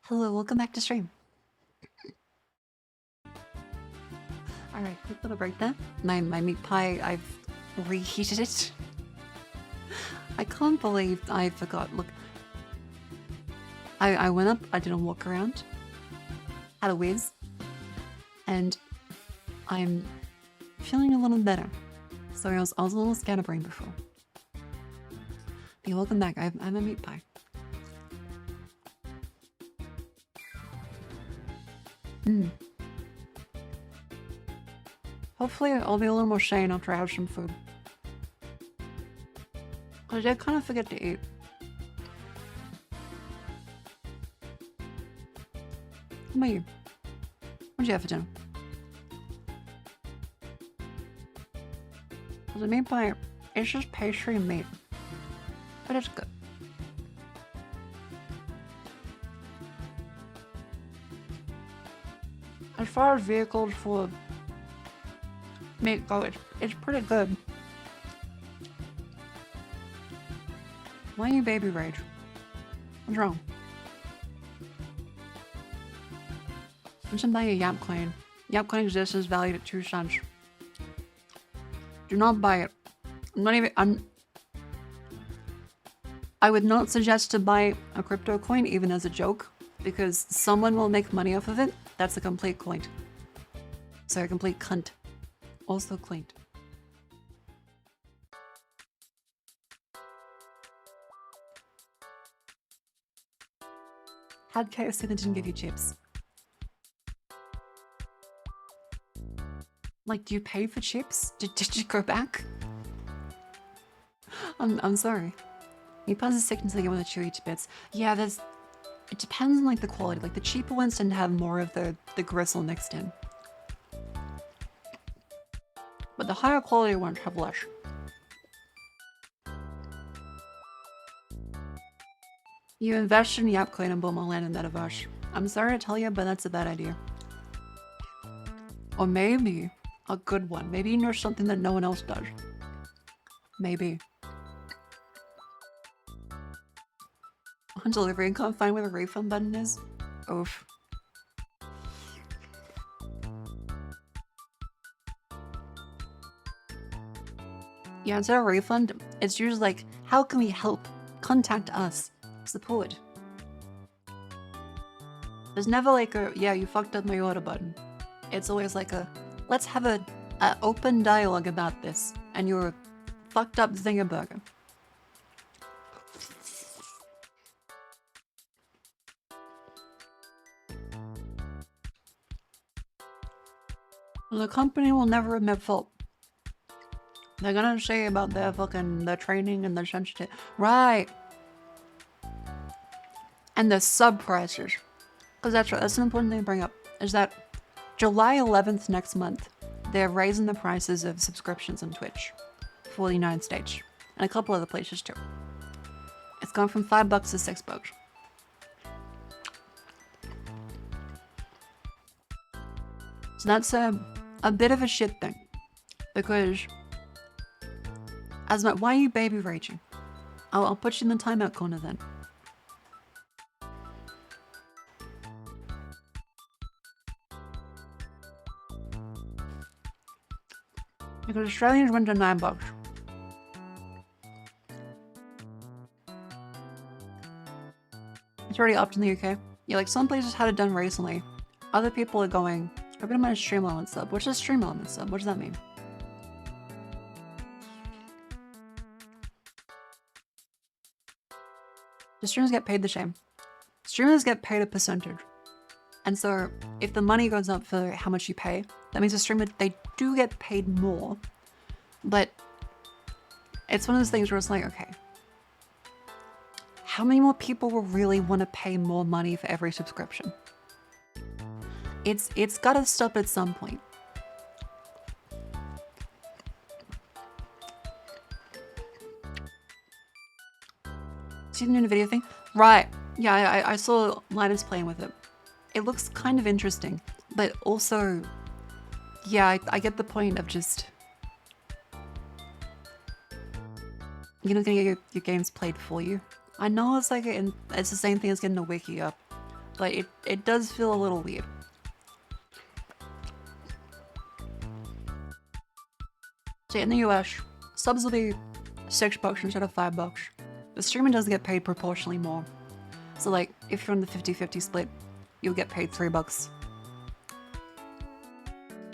Hello, welcome back to stream. Alright, quick little break there. My meat pie, I've reheated it. I can't believe I forgot. Look, I went up, I did a walk around, had a whiz, and I'm feeling a little better. Sorry, I was a little scatterbrained before. But welcome back, I'm a meat pie. Hopefully I'll be a little more sane after I have some food. I did kind of forget to eat. How about you? What'd you have for dinner? The meat pie, it's just pastry and meat. But it's good. As far as vehicles for meat go, it's pretty good. Why you baby rage? What's wrong? I'm just buying a Yap coin. Yap coin exists is valued at 2 cents. Do not buy it. I would not suggest to buy a crypto coin even as a joke, because someone will make money off of it. That's a complete coin. Sorry, complete cunt. Also cleaned. Had KFC that didn't give you chips. Like, do you pay for chips? Did you go back? I'm sorry. He passes sickness again with the chewy bits. Yeah, it depends on like the quality. Like the cheaper ones tend to have more of the gristle mixed in. But the higher quality ones have less. You invest in Yapcoin and Boomer Land and Metaverse. I'm sorry to tell you, but that's a bad idea. Or maybe a good one. Maybe you know something that no one else does. Maybe. On delivery and can't find where the refund button is? Oof. Yeah, instead of refund, it's usually like, how can we help? Contact us. Support. There's never like a, yeah, you fucked up my order button. It's always like a, let's have a open dialogue about this and your fucked up zinger burger. The company will never admit fault. They're gonna say about their training and their sensitive, right? And the sub prices, because that's an important thing to bring up. Is that July 11th next month, they're raising the prices of subscriptions on Twitch for the United States and a couple other places too. It's gone from $5 to $6. So that's a bit of a shit thing, because why are you baby raging? I'll put you in the timeout corner then. Because Australians went to $9. It's already upped in the UK. Yeah, like some places had it done recently. Other people are going, I've been on my stream element sub. What's a stream element sub? What does that mean? The streamers get paid the same. Streamers get paid a percentage. And so if the money goes up for how much you pay, that means the streamer, they do get paid more. But it's one of those things where it's like, okay, how many more people will really want to pay more money for every subscription? It's gotta stop at some point. See the new video thing? Right. Yeah, I saw Linus playing with it. It looks kind of interesting, but also, yeah, I get the point of just, you're not gonna get your games played for you. I know it's like, it's the same thing as getting a wiki up. but it does feel a little weird. So in the US, subs will be $6 instead of $5. The streamer does get paid proportionally more. So like, if you're on the 50-50 split, you'll get paid $3.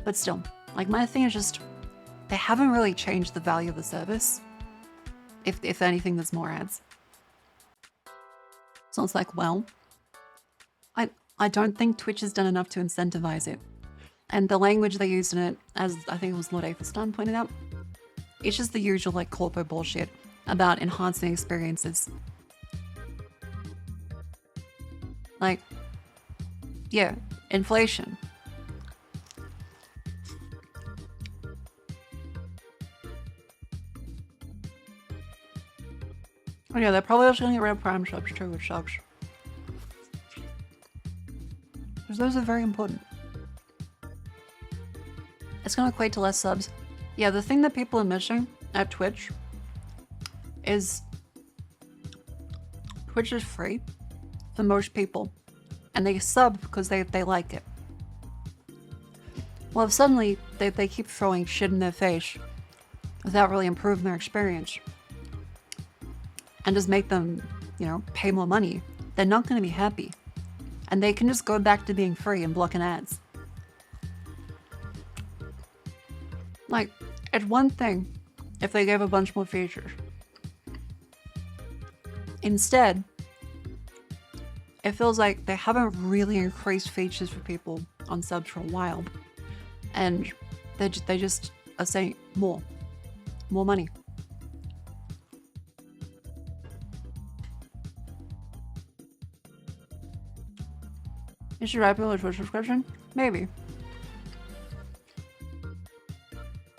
But still, like my thing is just, they haven't really changed the value of the service. If anything, there's more ads. So it's like, well, I don't think Twitch has done enough to incentivize it. And the language they used in it, as I think it was Lord Aethelstan pointed out, it's just the usual like corpo bullshit about enhancing experiences. Like, yeah, inflation. Oh yeah, they're probably also gonna get rid of Prime subs too, which sucks. Because those are very important. It's gonna equate to less subs. Yeah, the thing that people are missing at Twitch is Twitch is free for most people. And they sub because they like it. Well, if suddenly they keep throwing shit in their face without really improving their experience and just make them, you know, pay more money, they're not going to be happy. And they can just go back to being free and blocking ads. Like, it's one thing if they gave a bunch more features. Instead, it feels like they haven't really increased features for people on subs for a while. And they just are saying more money. You should write people a Twitch subscription? Maybe.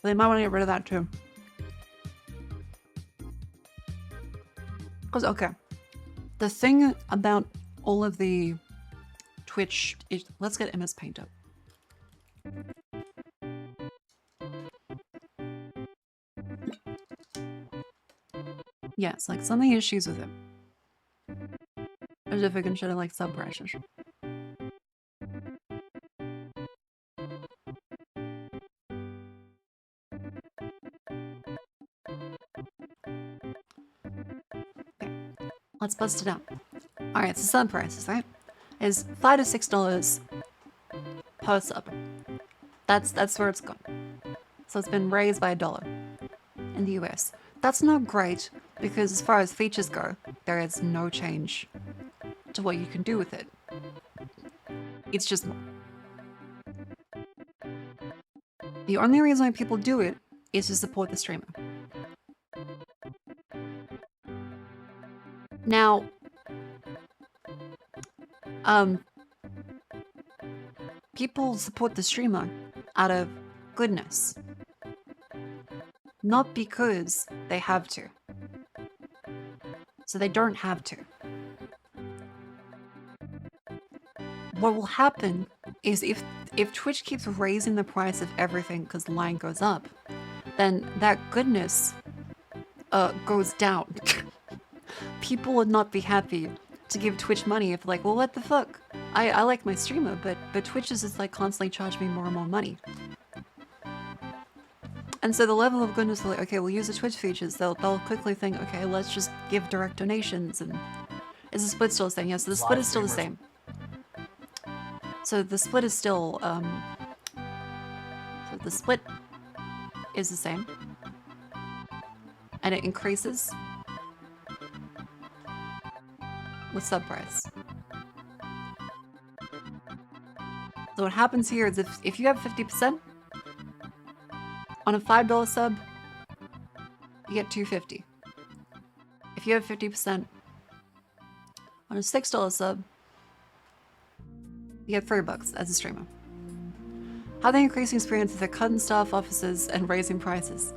But they might want to get rid of that too. Because, okay, the thing about all of the Twitch is, let's get MS Paint up. Yes, like some of the issues with it. As if it can show like sub prices. Let's bust it out. Alright, so sub prices, right? Is $5 to $6 per sub. That's where it's gone. So it's been raised by $1 in the US. That's not great because as far as features go, there is no change to what you can do with it. It's just more. The only reason why people do it is to support the streamer. Now, people support the streamer out of goodness, not because they have to. So they don't have to. What will happen is if Twitch keeps raising the price of everything because the line goes up, then that goodness goes down. People would not be happy to give Twitch money if like, well, what the fuck? I like my streamer, but Twitch is just like constantly charging me more and more money. And so the level of goodness, they're like, okay, we'll use the Twitch features. They'll quickly think, okay, let's just give direct donations. And is the split still the same? Yes, the split is still the same. So the split is still, so the split is the same. And it increases with sub price. So what happens here is if you have 50%, on a $5 sub, you get $2.50. If you have 50%, on a $6 sub, you get $3 as a streamer. How are they increasing experience if they're cutting staff offices and raising prices?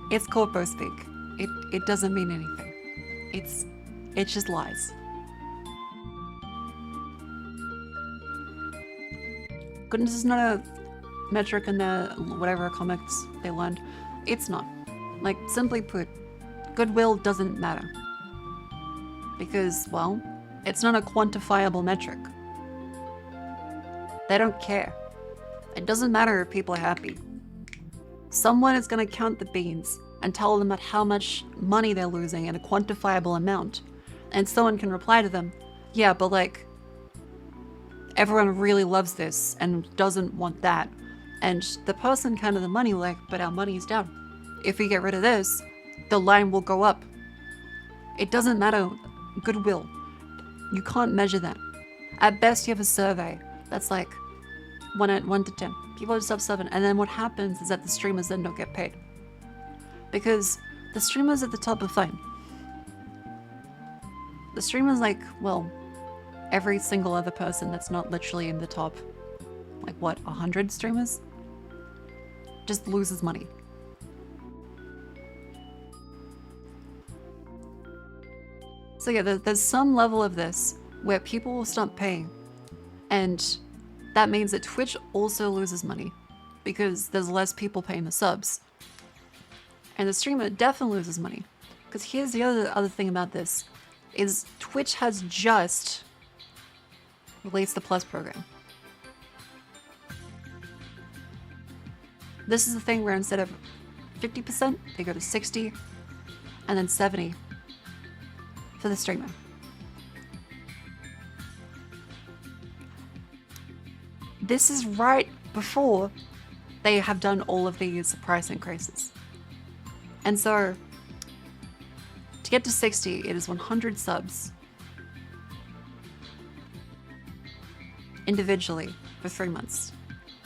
It's corpo speak. It doesn't mean anything. It's just lies. Goodness is not a metric in the whatever comics they learned. It's not. Like, simply put, goodwill doesn't matter. Because, well, It's not a quantifiable metric. They don't care. It doesn't matter if people are happy. Someone is going to count the beans and tell them about how much money they're losing in a quantifiable amount. And someone can reply to them, yeah, but like, everyone really loves this and doesn't want that. And the person counting the money like, but our money's down. If we get rid of this, the line will go up. It doesn't matter. Goodwill. You can't measure that. At best, you have a survey that's like 1 to 10. People are sub 7. And then what happens is that the streamers then don't get paid. Because the streamers at the top are fine. The streamers like, well, every single other person that's not literally in the top, like what, 100 streamers? Just loses money. So yeah, there's some level of this where people will stop paying. And that means that Twitch also loses money because there's less people paying the subs. And the streamer definitely loses money. Because here's the other thing about this, is Twitch has just released the Plus program. This is the thing where instead of 50%, they go to 60, and then 70 for the streamer. This is right before they have done all of these price increases. And so, to get to 60, it is 100 subs individually for 3 months.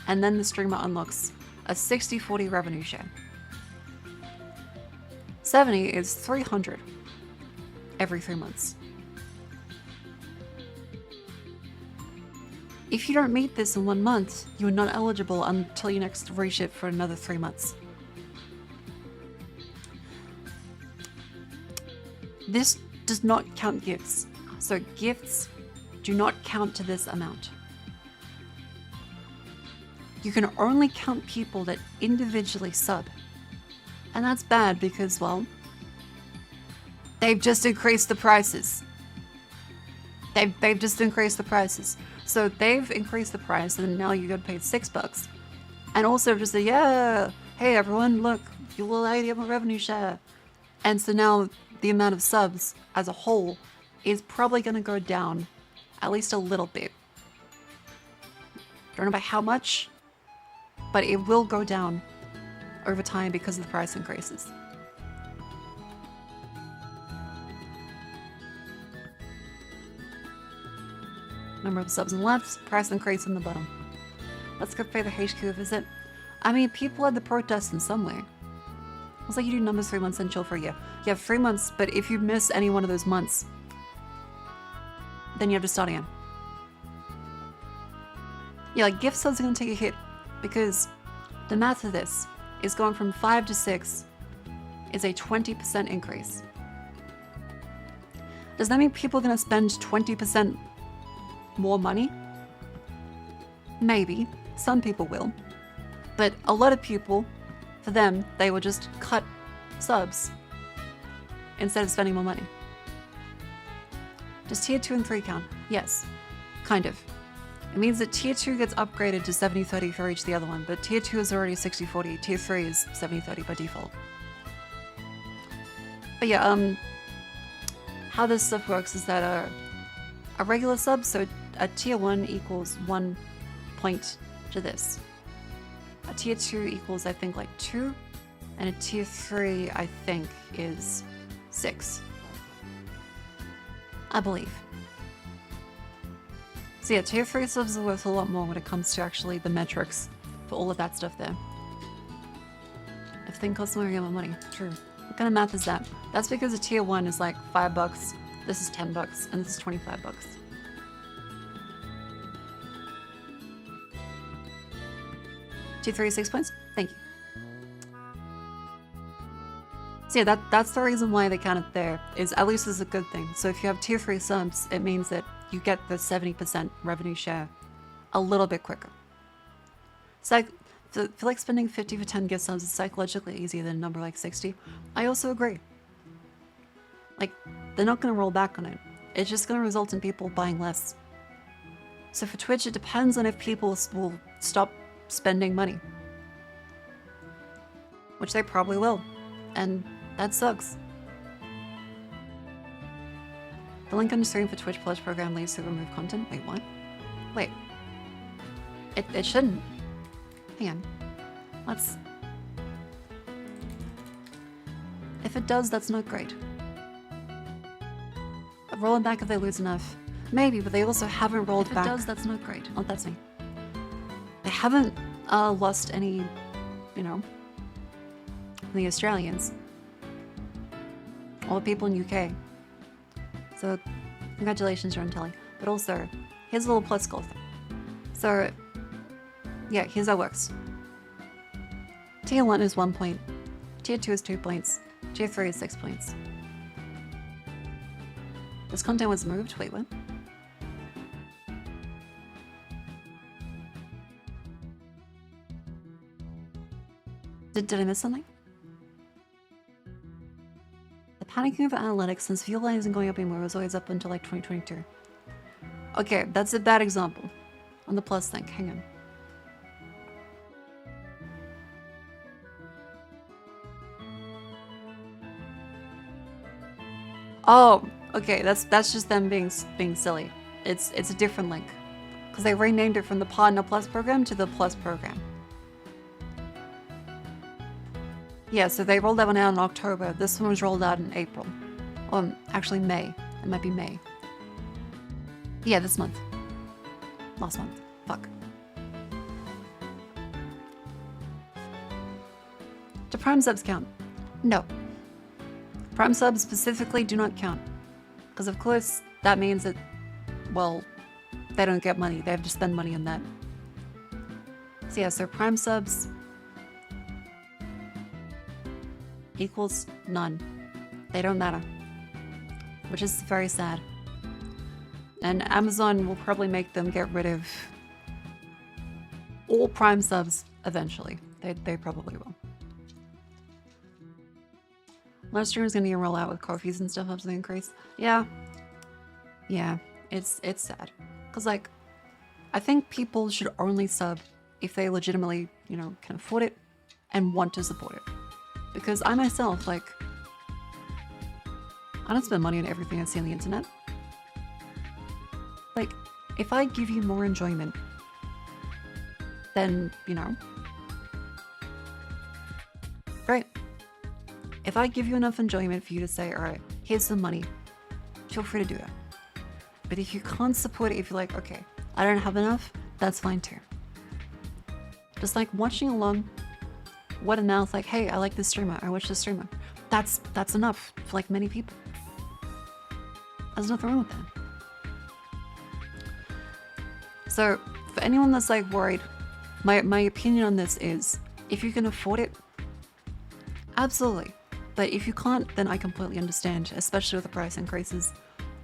And then the streamer unlocks a 60-40 revenue share. 70 is 300 every 3 months. If you don't meet this in 1 month, you are not eligible until your next reship for another 3 months. This does not count gifts, so gifts do not count to this amount. You can only count people that individually sub. And that's bad because, well, they've just increased the prices. They've just increased the prices. So they've increased the price and now you gotta pay $6. And also just say, yeah, hey everyone, look, you will have a revenue share. And so now the amount of subs as a whole is probably gonna go down at least a little bit. Don't know by how much, but it will go down over time because of the price increases. Number of subs on the left, price increase on the bottom. Let's go pay the HQ visit. I mean, people had the protest in some way. It's like you do numbers 3 months and chill for a year. You have 3 months, but if you miss any one of those months, then you have to start again. Yeah, like gift subs are gonna take a hit because the math of this is going from 5 to 6 is a 20% increase. Does that mean people are gonna spend 20% more money? Maybe. Some people will. But a lot of people, for them, they will just cut subs instead of spending more money. Does tier 2 and 3 count? Yes. Kind of. It means that tier 2 gets upgraded to 70-30 for each the other one, but tier 2 is already 60-40, tier 3 is 70-30 by default. But yeah, how this stuff works is that a regular sub, so a tier 1 equals 1 point to this. A tier 2 equals, I think, like 2, and a tier 3, I think, is 6. I believe. So yeah, tier 3 subs are worth a lot more when it comes to actually the metrics for all of that stuff there. If thing costs more, you get more money. True. What kind of math is that? That's because a tier 1 is like $5, this is $10, and this is $25. Tier 3 is 6 points? Thank you. So yeah, that's the reason why they count it there, is at least is a good thing. So if you have tier 3 subs, it means that you get the 70% revenue share a little bit quicker. So I feel like spending 50 for 10 gift subs is psychologically easier than a number like 60. I also agree. Like, they're not going to roll back on it. it's just going to result in people buying less. So for Twitch, it depends on if people will stop spending money. Which they probably will. And that sucks. The link on the screen for Twitch Plus program leads to remove content. Wait, what? Wait. It shouldn't. Hang on. Let's... If it does, that's not great. Roll it back if they lose enough. Maybe, but they also haven't rolled back. If it does, that's not great. Oh, that's me. They haven't lost any, you know, the Australians. All the people in UK. So, congratulations, you're on telly. But also, here's a little plus score thing. So, yeah, here's how it works. Tier 1 is 1 point. Tier 2 is 2 points. Tier 3 is 6 points. This content was moved? Wait, what? Did I miss something? The panicking over analytics since view line isn't going up anymore was always up until like 2022. Okay, that's a bad example. On the plus thing, hang on. Oh, okay, that's just them being silly. It's a different link. Because they renamed it from the Partner Plus program to the Plus program. Yeah, so they rolled that one out in October. This one was rolled out in April. Actually May. It might be May. Yeah, this month. Last month. Fuck. Do Prime subs count? No. Prime subs specifically do not count. Because of course, that means that, well, they don't get money. They have to spend money on that. So yeah, so Prime subs equals none. They don't matter. Which is very sad. And Amazon will probably make them get rid of all Prime subs eventually. They probably will. Live streamers gonna get roll out with coffees and stuff up to the increase. Yeah. Yeah, it's sad. Cause like, I think people should only sub if they legitimately, you know, can afford it and want to support it. Because I myself, like, I don't spend money on everything I see on the internet. Like, if I give you more enjoyment, then, you know, great. If I give you enough enjoyment for you to say, alright, here's some money, feel free to do that. But if you can't support it, if you're like, okay, I don't have enough, that's fine too. Just like watching along, word of mouth, like, hey, I like this streamer, I watch this streamer. That's enough for like many people. There's nothing wrong with that. So for anyone that's like worried, my opinion on this is, if you can afford it, absolutely. But if you can't, then I completely understand, especially with the price increases.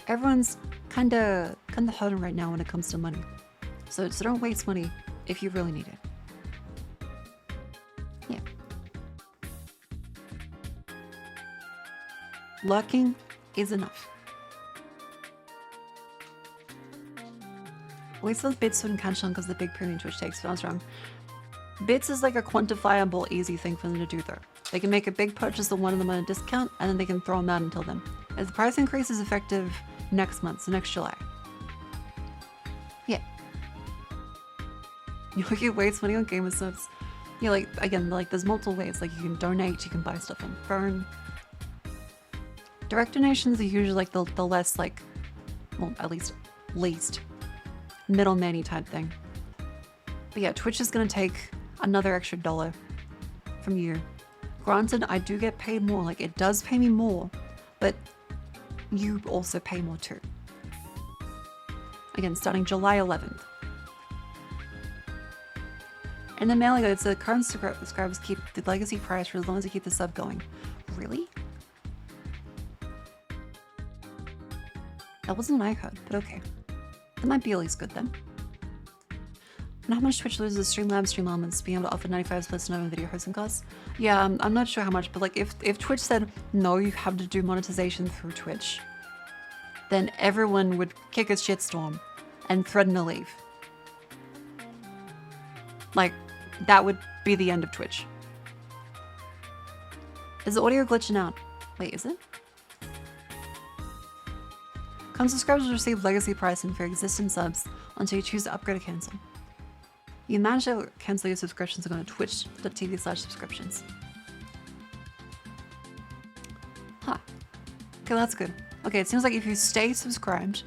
Everyone's kinda hurting right now when it comes to money. So don't waste money if you really need it. Yeah. Lurking is enough. At least those bits wouldn't catch on because the big premium Twitch takes, but I was wrong. Bits is like a quantifiable, easy thing for them to do though. They can make a big purchase the one of them on a discount, and then they can throw them out until then. As the price increase is effective next month, so next July. Yeah. You can waste money on gamersupps. Yeah, like, again, like, there's multiple ways. Like, you can donate, you can buy stuff on Burn. Direct donations are usually, like, the less, like, well, at least middleman-y type thing. But yeah, Twitch is gonna take another extra $1 from you. Granted, I do get paid more, like it does pay me more, but you also pay more too. Again, starting July 11th. And then mailing it, the current subscribers keep the legacy price for as long as they keep the sub going. Really? That wasn't what I heard, but okay. That might be at least good then. And how much Twitch loses Streamlabs, Streamelements being able to offer 95 splits and video hosting costs? Yeah, I'm not sure how much, but like if Twitch said, no, you have to do monetization through Twitch, then everyone would kick a shitstorm and threaten to leave. Like, that would be the end of Twitch. Is the audio glitching out? Wait, is it? Come subscribers will receive legacy pricing for existing subs until you choose to upgrade or cancel. You can manage to cancel your subscriptions by going to twitch.tv/subscriptions. Huh. Okay, that's good. Okay, it seems like if you stay subscribed,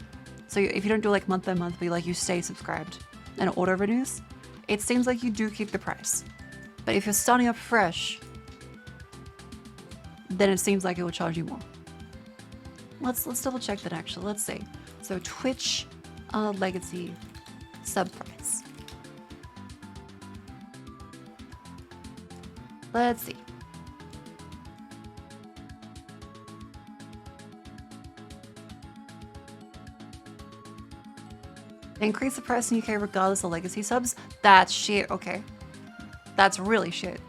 so if you don't do like month by month, but like you stay subscribed and it auto renews, it seems like you do keep the price. But if you're starting up fresh, then it seems like it will charge you more. Let's double check that actually. Let's see. So Twitch legacy sub price. Let's see. They increase the price in UK regardless of legacy subs. That's shit. Okay. That's really shit.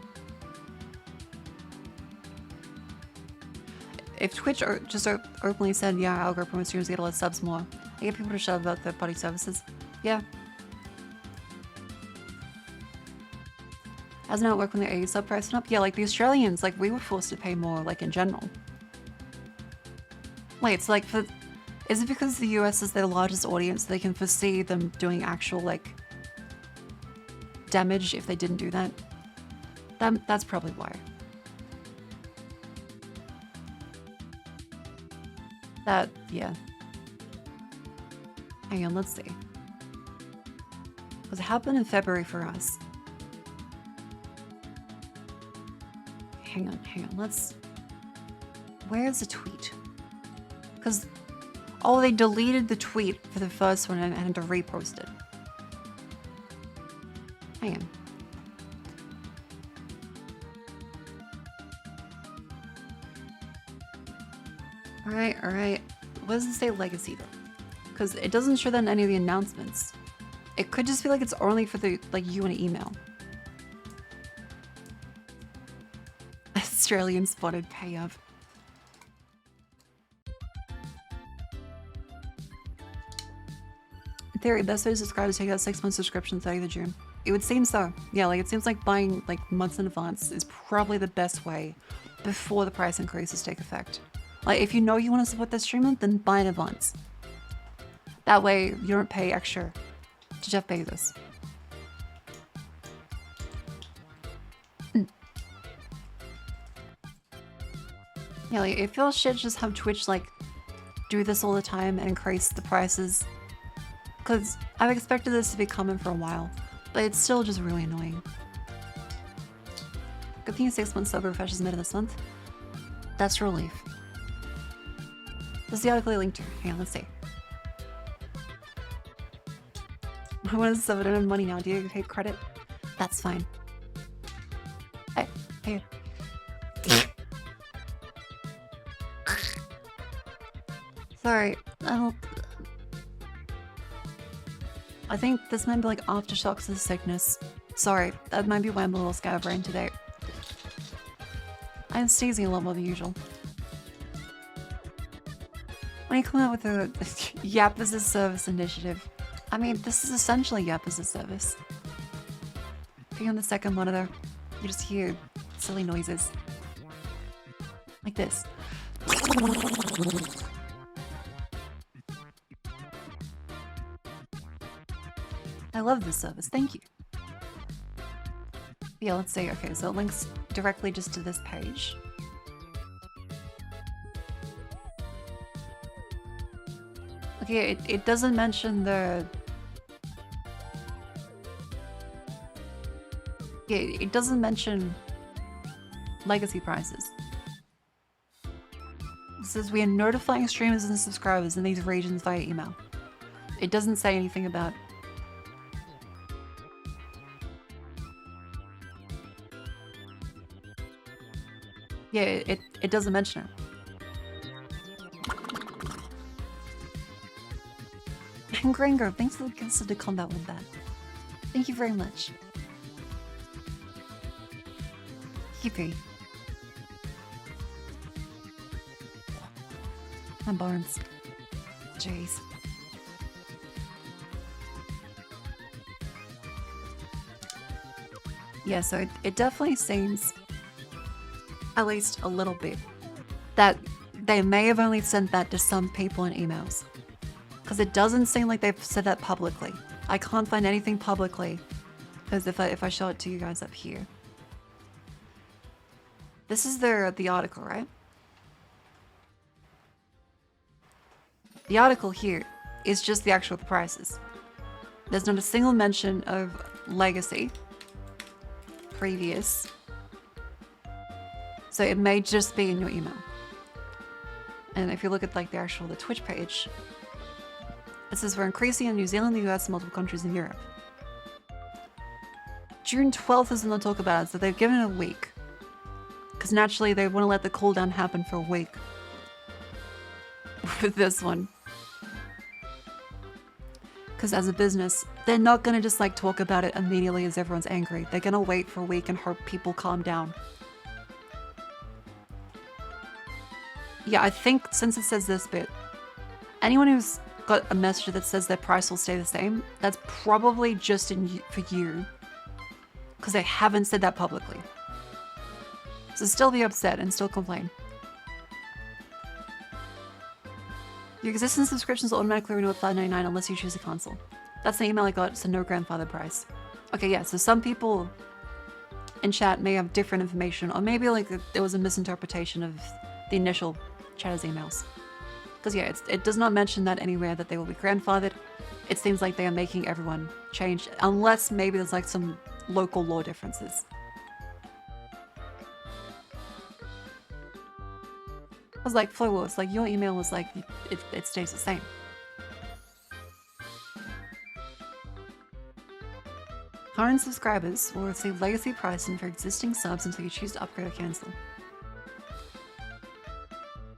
If Twitch just openly said, yeah, I'll grow promote streamers, get a lot of subs more, I get people to shut about third-party services. Yeah. Hasn't it worked when the AU sub price went up? Yeah, like the Australians, like we were forced to pay more, like in general. Wait, so like is it because the US is their largest audience, they can foresee them doing actual like damage if they didn't do that? That's probably why. Yeah. Hang on, let's see. Because it happened in February for us. Hang on, where's the tweet? Because, oh, they deleted the tweet for the first one and had to repost it. Hang on. Alright. What does it say legacy though? Because it doesn't show that in any of the announcements. It could just be like it's only for the you and email. Australian spotted pay up. In theory, best way to subscribe is take out 6 month subscription 30th of June. It would seem so. Yeah, like it seems like buying like months in advance is probably the best way before the price increases take effect. Like, if you know you want to support that streamer, then buy in advance. That way, you don't pay extra to Jeff Bezos. Yeah, like, it feels shit just have Twitch, like, do this all the time and increase the prices. Because I've expected this to be coming for a while, but it's still just really annoying. Good thing 6 months sub refreshes mid of this month. That's a relief. This is the article I linked to. Hang on, let's see. I want to sub, I don't have money now. Do you take credit? That's fine. Hey. Sorry, I think this might be like aftershocks of sickness. Sorry, that might be why I'm a little scatterbrained today. I'm sneezing a lot more than usual. When you come out with a Yap as a Service initiative, I mean, this is essentially Yap as a Service. If you're on the second monitor, you just hear silly noises. Like this. I love this service, thank you. Yeah, let's see. Okay, so it links directly just to this page. Okay, it doesn't mention the... Yeah, it doesn't mention legacy prices. It says we are notifying streamers and subscribers in these regions via email. It doesn't say anything about... Yeah, it doesn't mention it. And Gringo, thanks for the gifts to combat with that. Thank you very much. Yippee. And Barnes. Jeez. Yeah, so it definitely seems, at least a little bit, that they may have only sent that to some people in emails. Because it doesn't seem like they've said that publicly. I can't find anything publicly. Because if I show it to you guys up here. This is the article, right? The article here is just the actual prices. There's not a single mention of legacy, previous. So it may just be in your email. And if you look at like the Twitch page, it says we're increasing in New Zealand, the US, and multiple countries in Europe. June 12th is when they'll talk about it, so they've given it a week. Because naturally they want to let the cooldown happen for a week. With this one. Because as a business, they're not going to just like talk about it immediately as everyone's angry. They're going to wait for a week and hope people calm down. Yeah, I think since it says this bit, anyone who's got a message that says their price will stay the same, that's probably just for you. Because they haven't said that publicly. So still be upset and still complain. Your existing subscriptions will automatically renew at $5.99 unless you choose a console. That's the email I got, so no grandfather price. Okay, yeah, so some people in chat may have different information, or maybe like there was a misinterpretation of the initial chatter's emails. Because yeah, it does not mention that anywhere that they will be grandfathered. It seems like they are making everyone change, unless maybe there's like some local law differences. I was like, Flo Wolves, like your email was like, it stays the same. Current subscribers will receive legacy pricing for existing subs until you choose to upgrade or cancel.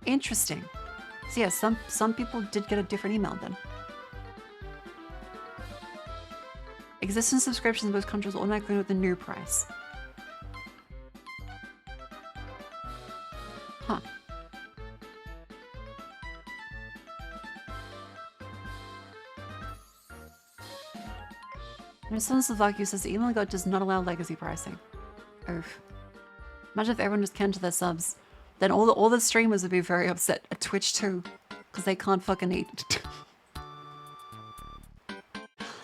Interesting. So yeah, some people did get a different email then. Existing subscriptions in most countries will automatically renew with the new price. Huh. And someone in Slovakia says the email I got does not allow legacy pricing. Oof. Imagine if everyone just cancelled their subs. Then all the streamers would be very upset at Twitch too. Because they can't fucking eat.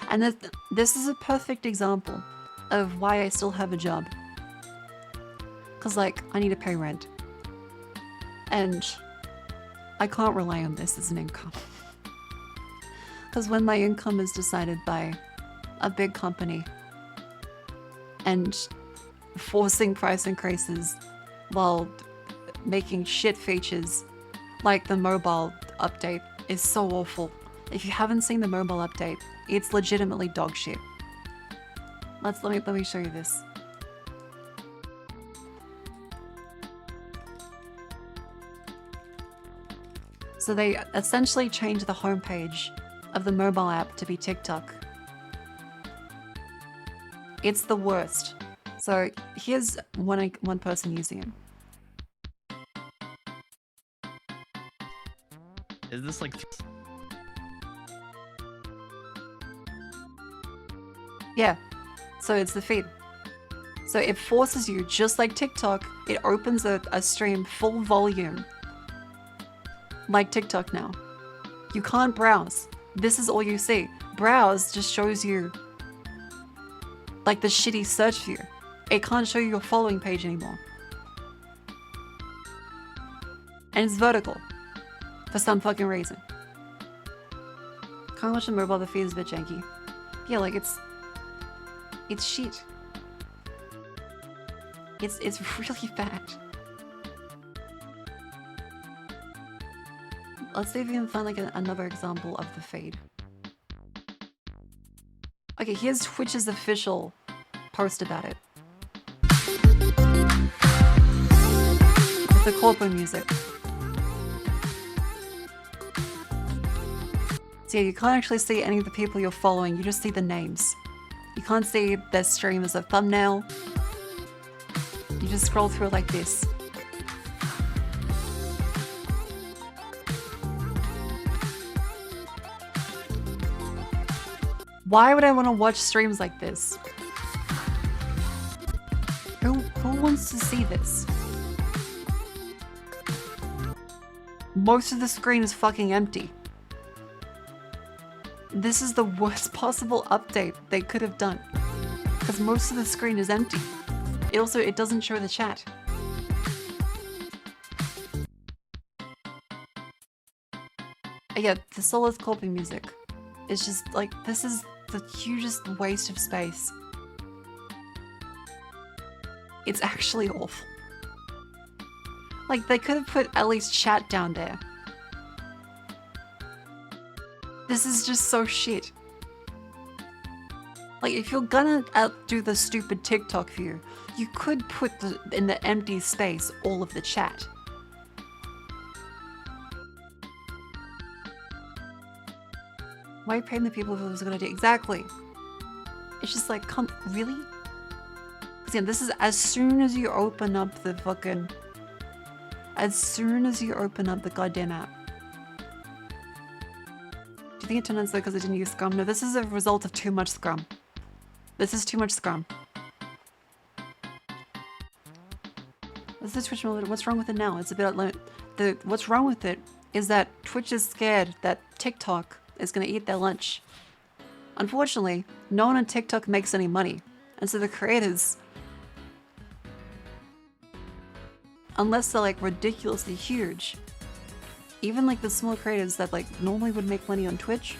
And this is a perfect example of why I still have a job. Because like, I need to pay rent. And I can't rely on this as an income. Because when my income is decided by a big company and forcing price increases while making shit features like the mobile update is so awful. If you haven't seen the mobile update, it's legitimately dog shit. Let me show you this. So they essentially changed the homepage of the mobile app to be TikTok. It's the worst. So here's one person using it. Is this like... Yeah, so it's the feed. So it forces you, just like TikTok, it opens a stream full volume. Like TikTok now. You can't browse. This is all you see. Browse just shows you like the shitty search view. It can't show you your following page anymore. And it's vertical. For some fucking reason. Can't watch the mobile, the feed is a bit janky. Yeah, like it's shit. It's really bad. Let's see if we can find like another example of the feed. Okay, here's Twitch's official post about it. With the corpo music. So yeah, you can't actually see any of the people you're following, you just see the names. You can't see their stream as a thumbnail. You just scroll through it like this. Why would I want to watch streams like this? Who wants to see this? Most of the screen is fucking empty. This is the worst possible update they could have done. Because most of the screen is empty. It doesn't show the chat. Yeah, the Solace Corping music. It's just like, this is the hugest waste of space. It's actually awful. Like, they could have put at least chat down there. This is just so shit. Like, if you're gonna outdo the stupid TikTok view, you could put in the empty space all of the chat. Why paying the people if it was a good idea? Exactly. It's just like, come, really? Because yeah, this is as soon as you open up the fucking... As soon as you open up the goddamn app. Do you think it turned on slow because I didn't use Scrum? No, this is a result of too much Scrum. This is too much Scrum. This is Twitch mode. What's wrong with it now? It's a bit like what's wrong with it is that Twitch is scared that TikTok is gonna eat their lunch. Unfortunately, no one on TikTok makes any money, and so the creators, unless they're like ridiculously huge, even like the small creators that like normally would make money on Twitch,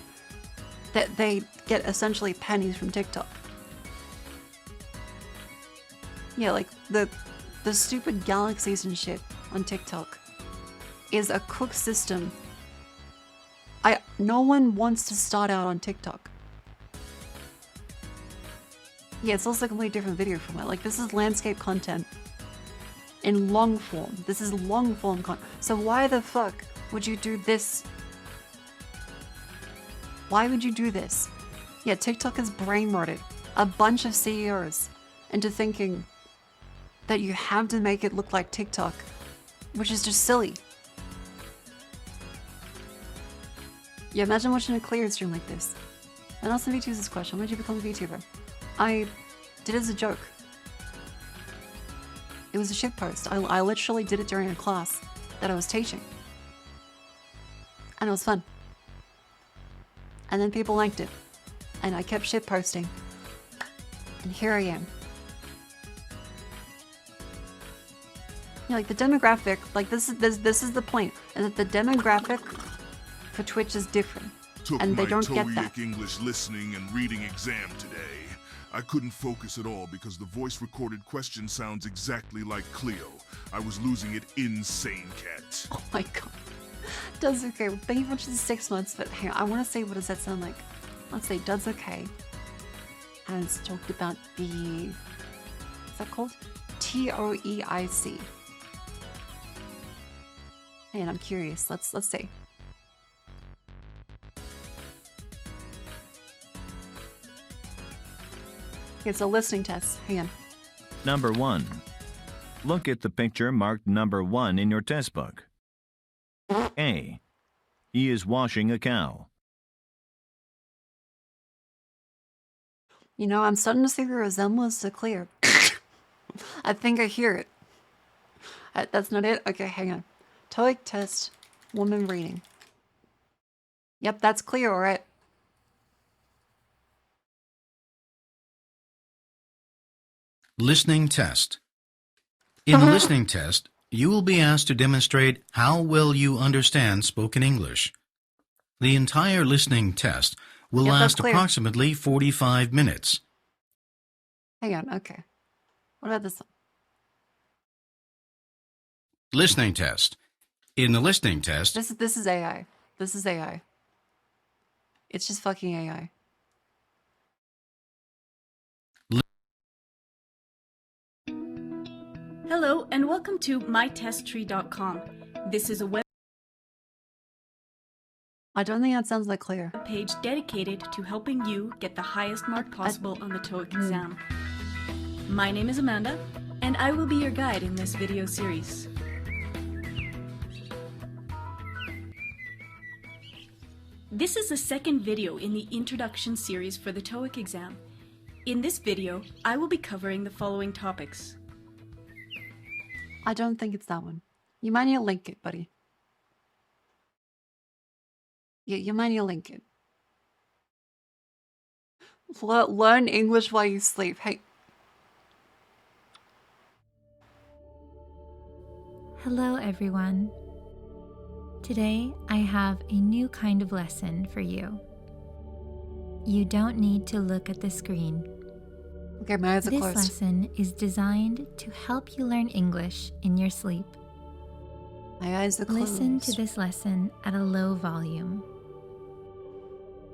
that they get essentially pennies from TikTok. Yeah, like the stupid galaxies and shit on TikTok is a cooked system. No one wants to start out on TikTok. Yeah, it's also a completely different video format. Like, this is landscape content in long form. This is long form content. So why the fuck would you do this? Why would you do this? Yeah, TikTok has brain-rotted a bunch of CEOs into thinking that you have to make it look like TikTok, which is just silly. Yeah, imagine watching a clear stream like this. And also VTubers this question, when did you become a VTuber? I did it as a joke. It was a shitpost. I literally did it during a class that I was teaching. And it was fun. And then people liked it. And I kept shitposting. And here I am. Yeah, like the demographic, like this is the point, is that the demographic for Twitch is different, and they don't get that. English listening and reading exam today. I couldn't focus at all because the voice recorded question sounds exactly like Cleo. I was losing it insane, cat. Oh my god. Does okay. Thank you for watching the 6 months, but hang on, I want to say, what does that sound like? Let's say Does Okay has talked about the, what's that called? TOEIC. And I'm curious. Let's see. It's a listening test. Hang on. Number 1. Look at the picture marked number 1 in your test book. A. He is washing a cow. You know, I'm starting to see the resemblance to Clear. I think I hear it. That's not it? Okay, hang on. TOEIC test, woman reading. Yep, that's Clear, alright. Listening test. In the listening test, you will be asked to demonstrate how well you understand spoken English. The entire listening test will last approximately 45 minutes. Hang on, okay. What about this one? Listening test. In the listening test... This is AI. This is AI. It's just fucking AI. Hello and welcome to mytesttree.com. This is a web I don't think that sounds like Clear. page dedicated to helping you get the highest mark possible on the TOEIC exam. My name is Amanda, and I will be your guide in this video series. This is the second video in the introduction series for the TOEIC exam. In this video, I will be covering the following topics. I don't think it's that one. You might need to link it, buddy. Yeah, you might need to link it. Learn English while you sleep. Hey. Hello everyone. Today I have a new kind of lesson for you. You don't need to look at the screen. Okay, my eyes are closed. This lesson is designed to help you learn English in your sleep. My eyes are closed. Listen to this lesson at a low volume.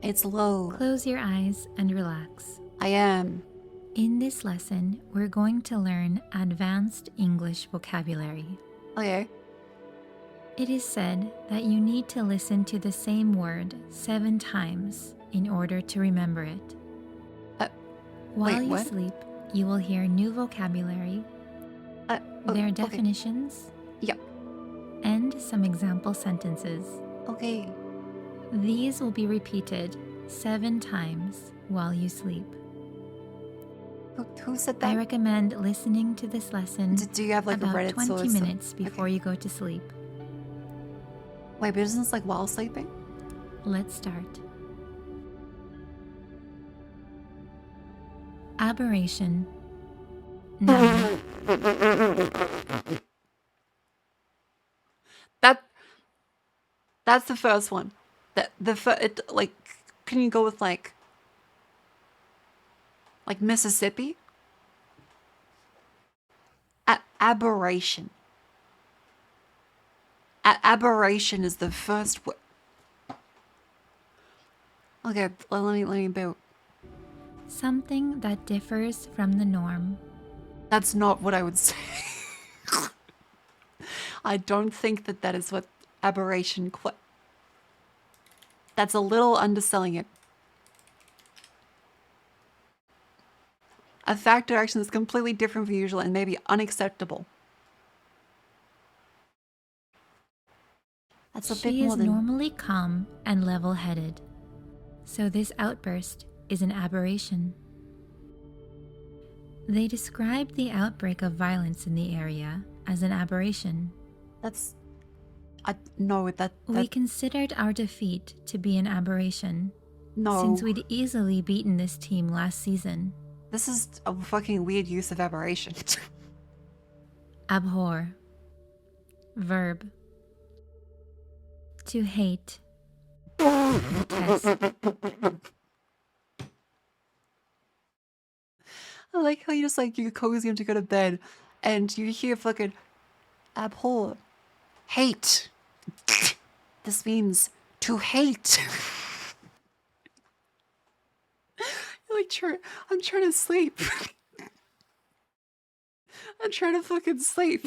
It's low. Close your eyes and relax. I am. In this lesson, we're going to learn advanced English vocabulary. Okay. It is said that you need to listen to the same word 7 times in order to remember it. While you sleep, you will hear new vocabulary, their definitions, and some example sentences. Okay. These will be repeated 7 times while you sleep. Who said that? I recommend listening to this lesson do you have like about a Reddit 20 source? minutes before you go to sleep. Wait, but isn't this like while sleeping? Let's start. Aberration. Noun. That's the first one. Like, can you go with like Mississippi? Aberration. Aberration is the first word. Okay, let me boot. Something that differs from the norm. That's not what I would say. I don't think that is what aberration. That's a little underselling it. A fact or action is completely different from usual and may be unacceptable. That's a bit She more is than... normally calm and level-headed, so this outburst is an aberration. They described the outbreak of violence in the area as an aberration. That's... no, that... We considered our defeat to be an aberration. No. Since we'd easily beaten this team last season. This is a fucking weird use of aberration. Abhor. Verb. To hate. Detest. I like how you just like you're cozy him to go to bed and you hear fucking abhor. Hate. This means to hate. You're like, I'm trying to sleep. I'm trying to fucking sleep.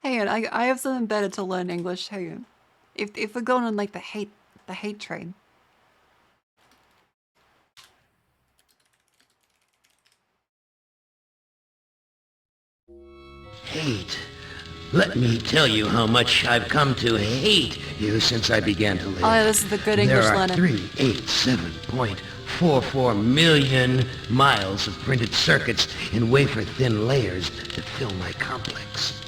Hang on, I have something better to learn English. Hang on. If we're going on like the hate train. Hate. Let me tell you how much I've come to hate you since I began to live. Oh, yeah, this is the good English learning. learner. There are 387.44 million miles of printed circuits in wafer-thin layers that fill my complex.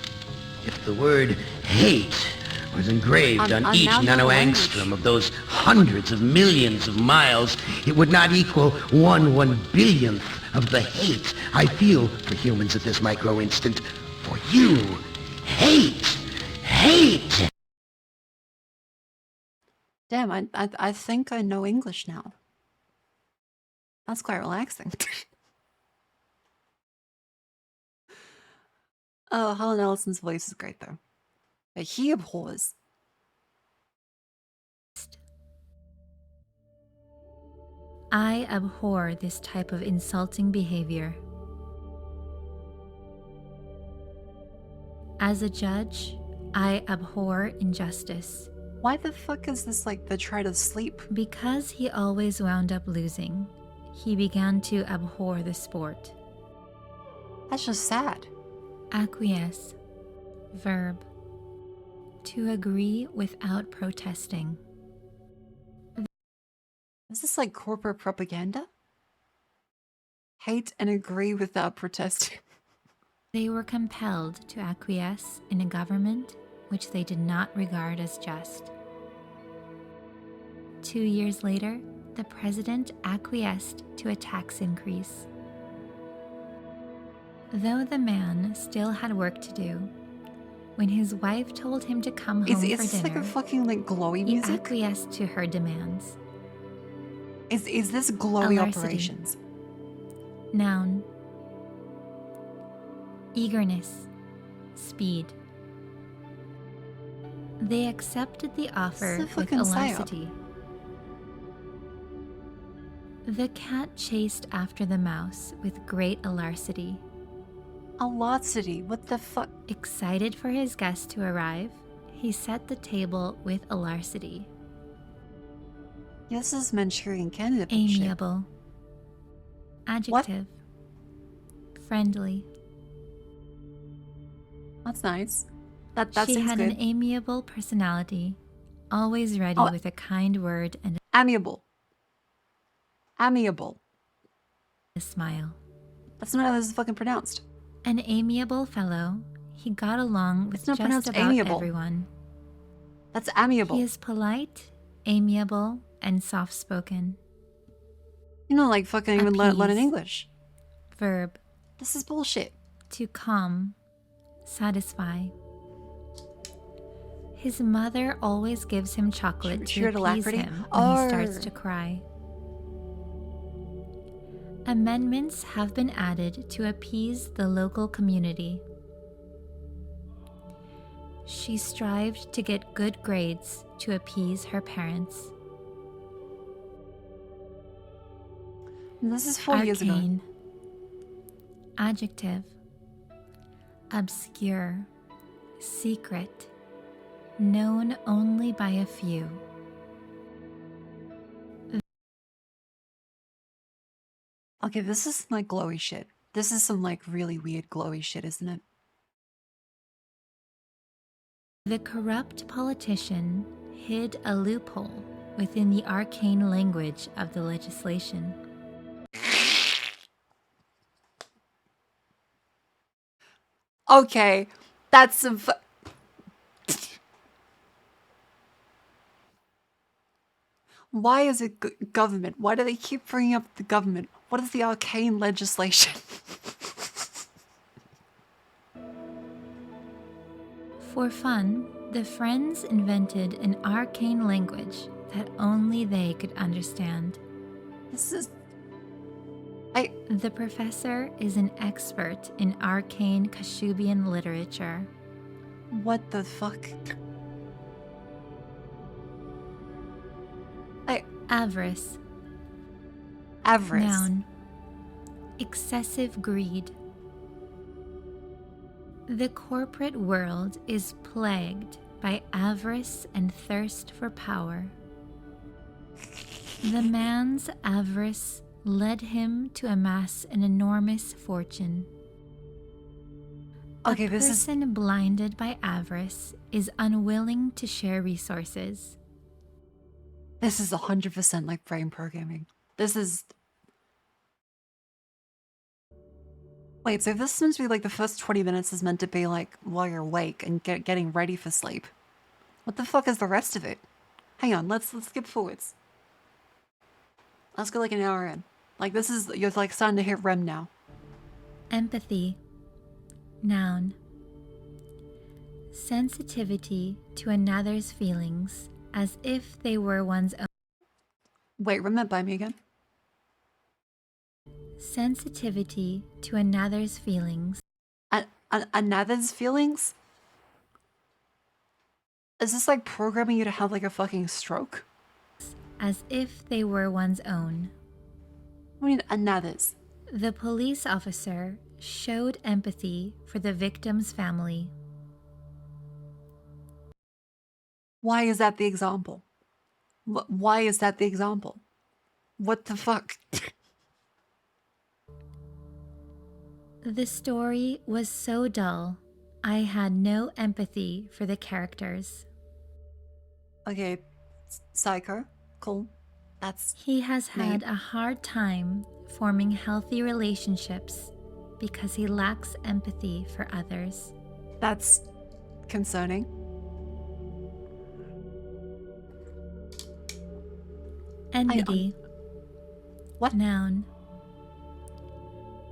If the word hate was engraved on each nanoangstrom of those hundreds of millions of miles, it would not equal 1/1 billionth of the hate I feel for humans at this micro instant. For you, hate. Damn, I think I know English now. That's quite relaxing. Oh, Helen Ellison's voice is great though. But he abhors. I abhor this type of insulting behavior. As a judge, I abhor injustice. Why the fuck is this like the try to sleep? Because he always wound up losing, he began to abhor the sport. That's just sad. Acquiesce. Verb. to agree without protesting. Is this like corporate propaganda? Hate and agree without protesting. They were compelled to acquiesce in a government which they did not regard as just. 2 years later, the president acquiesced to a tax increase. Though the man still had work to do, when his wife told him to come home for this dinner, like a fucking like glowy music? he acquiesced to her demands. Is this glowy Alarcity. operations? Noun. Eagerness. Speed. They accepted the offer with fucking psyop. alarcity. The cat chased after the mouse with great alarcity. Alarcity? What the fuck? Excited for his guest to arrive, he set the table with alarcity. Yeah, this is Manchurian Candidate bullshit. Amiable. Adjective. Friendly. That's nice. That She seems had good. an amiable personality, always ready Oh. with a kind word and Amiable. Amiable. a smile. That's not how this is fucking pronounced. An amiable fellow, he got along with It's not just pronounced about amiable. everyone. That's amiable. He is polite, amiable, and soft-spoken. You know, like fucking even learn in Appease. English. Verb. This is bullshit. To calm, satisfy. His mother always gives him chocolate Sheer to appease alacrity? him when he starts Oh. to cry. Amendments have been added to appease the local community. She strived to get good grades to appease her parents. This is 4 years ago. Arcane. Adjective. Obscure. Secret. Known only by a few. Okay, this is like glowy shit. This is some like really weird glowy shit, isn't it? The corrupt politician hid a loophole within the arcane language of the legislation. Okay, that's some Why is it government? Why do they keep bringing up the government? What is the arcane legislation? For fun, the friends invented an arcane language that only they could understand. This is... The professor is an expert in arcane Kashubian literature. What the fuck? Avarice. Avarice. Noun. Excessive greed. The corporate world is plagued by avarice and thirst for power. The man's avarice led him to amass an enormous fortune. Okay, a this is... person blinded by avarice is unwilling to share resources. This is 100% like brain programming. This is... Wait, so this seems to be like the first 20 minutes is meant to be like while you're awake and getting ready for sleep. What the fuck is the rest of it? Hang on, let's skip forwards. Let's go like an hour in. Like this is, you're like starting to hit REM now. Empathy. Noun. Sensitivity to another's feelings as if they were one's own. Wait, run that by me again. Sensitivity to another's feelings. Another's feelings? Is this like programming you to have like a fucking stroke? As if they were one's own. What do you mean another's? The police officer showed empathy for the victim's family. Why is that the example? Why is that the example? What the fuck? The story was so dull, I had no empathy for the characters. Okay, Psycho. Cool. He has had a hard time forming healthy relationships because he lacks empathy for others. That's concerning. Enmity. What? Noun.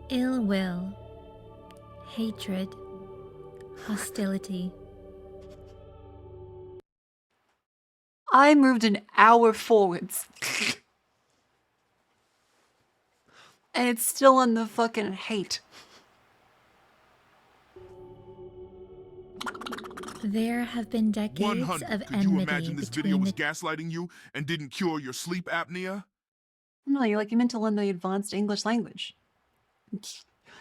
Ill will. Hatred. Hostility. I moved an hour forwards. And it's still on the fucking hate. There have been decades 100. of Could you enmity imagine this video was gaslighting you and didn't cure your sleep apnea? No, you're meant to learn the advanced English language.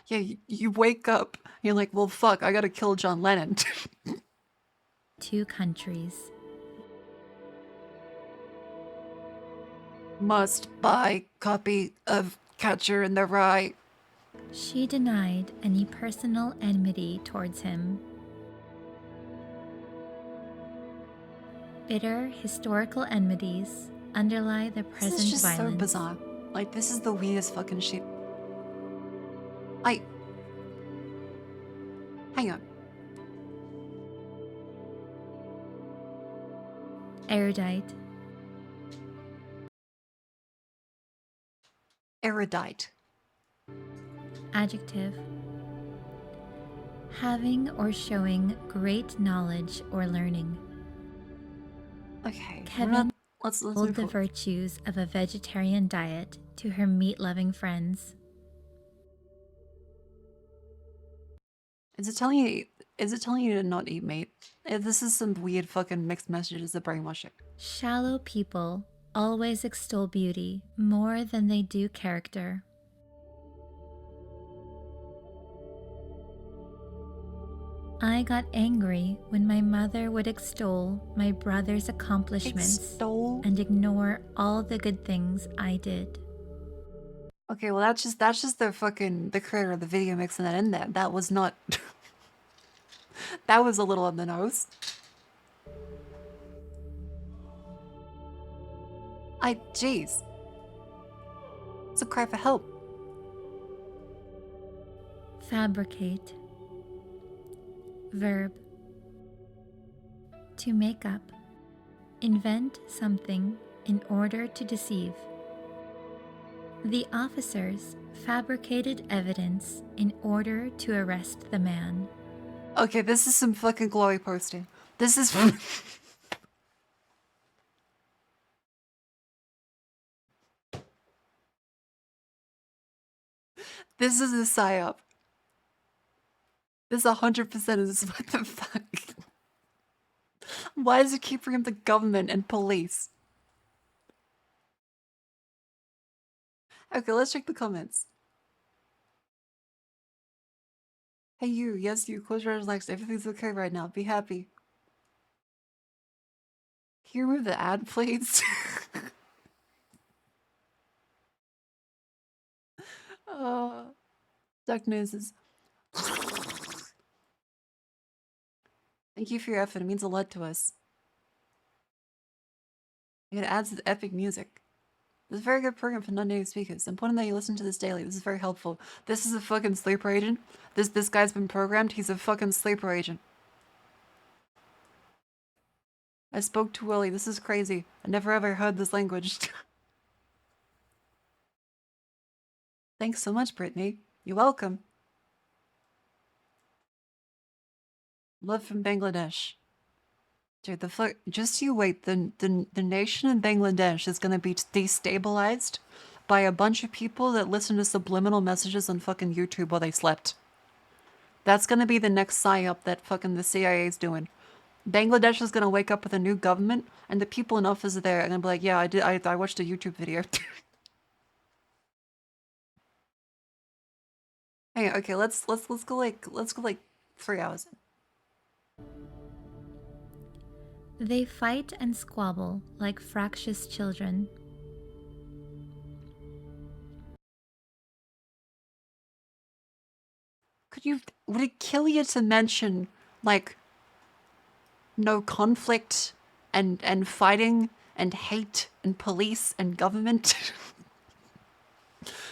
Yeah, you wake up, you're like, well, fuck, I gotta kill John Lennon. 2 countries. Must buy copy of Catcher in the Rye. She denied any personal enmity towards him. Bitter historical enmities underlie the present This is just violence. so bizarre. Like, this is the weirdest fucking shit. Hang on. Erudite. Erudite. Adjective. Having or showing great knowledge or learning. Okay. Kevin let's told move the forward. virtues of a vegetarian diet to her meat-loving friends. Is it telling you to not eat meat? This is some weird fucking mixed messages of brainwashing. Shallow people always extol beauty more than they do character. I got angry when my mother would extol my brother's accomplishments and ignore all the good things I did. Okay, well that's just the creator of the video mixing that in there. That was not that was a little on the nose. Jeez. It's a cry for help. Fabricate. Verb. To make up. Invent something in order to deceive. The officers fabricated evidence in order to arrest the man. Okay, this is some fucking glory posting. This is This is a psyop. This 100% is what the fuck. Why does it keep bringing up the government and police? Okay, let's check the comments. Hey you, yes you, close your eyes, relax, everything's okay right now, be happy. Can you remove the ad, please? Duck noses. Thank you for your effort, it means a lot to us. It adds with epic music. This is a very good program for non-native speakers. It's important that you listen to this daily. This is very helpful. This is a fucking sleeper agent. This guy's been programmed. He's a fucking sleeper agent. I spoke too early. This is crazy. I never ever heard this language. Thanks so much, Brittany. You're welcome. Love from Bangladesh. Dude, the fuck, just you wait, the nation in Bangladesh is gonna be destabilized by a bunch of people that listen to subliminal messages on fucking YouTube while they slept. That's gonna be the next psyop that fucking the CIA is doing. Bangladesh is gonna wake up with a new government, and the people in office there are gonna be like, yeah, I watched a YouTube video. Hey, okay, let's go like 3 hours in. They fight and squabble like fractious children. Would it kill you to mention like no conflict and fighting and hate and police and government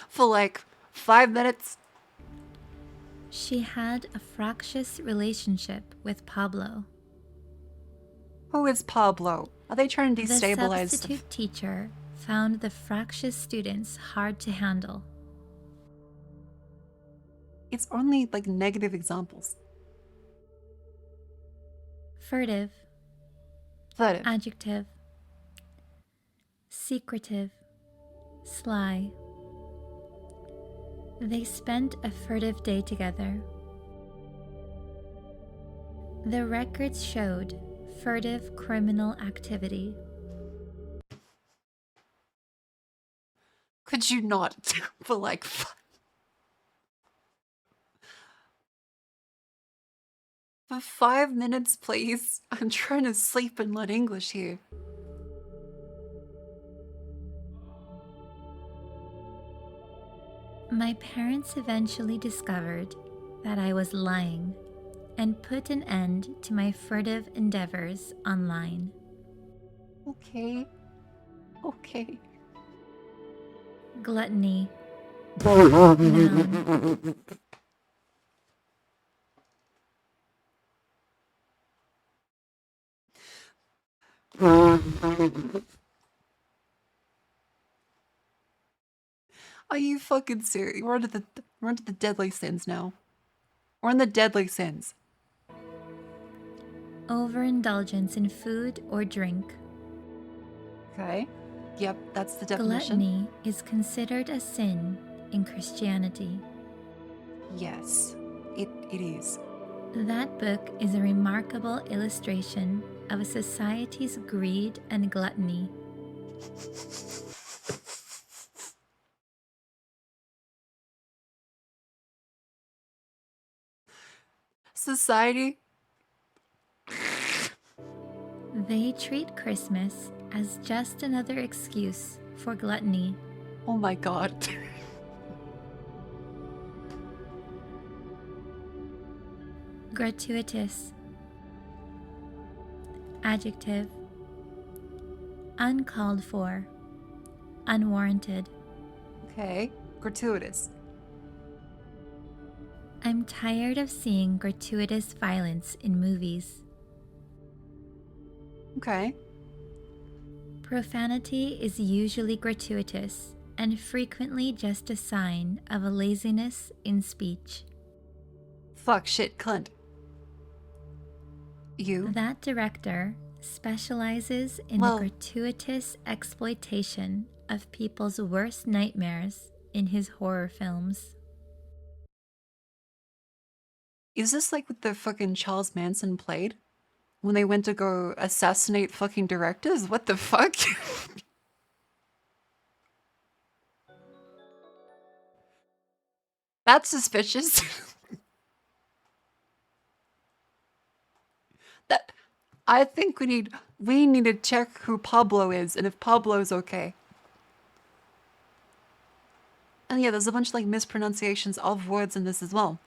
for like 5 minutes. She had a fractious relationship with Pablo. Who is Pablo? Are they trying to destabilize? The substitute teacher found the fractious students hard to handle. It's only like negative examples. Furtive. Furtive. Adjective. Secretive. Sly. They spent a furtive day together. The records showed furtive criminal activity. Could you not for like for 5 minutes, please? I'm trying to sleep and learn English here. My parents eventually discovered that I was lying and put an end to my furtive endeavors online. Okay. Okay. Gluttony. Noun. Are you fucking serious? We're onto the deadly sins now. We're on the deadly sins. Overindulgence in food or drink. Okay. Yep, that's the definition. Gluttony is considered a sin in Christianity. Yes, it is. That book is a remarkable illustration of a society's greed and gluttony. Society. They treat Christmas as just another excuse for gluttony. Oh my god. Gratuitous. Adjective. Uncalled for. Unwarranted. Okay, gratuitous. I'm tired of seeing gratuitous violence in movies. Okay. Profanity is usually gratuitous and frequently just a sign of a laziness in speech. Fuck, shit, cunt. You? That director specializes in the gratuitous exploitation of people's worst nightmares in his horror films. Is this like what the fucking Charles Manson played? When they went to go assassinate fucking directors? What the fuck? That's suspicious. That I think we need to check who Pablo is and if Pablo's okay. And yeah, there's a bunch of like mispronunciations of words in this as well.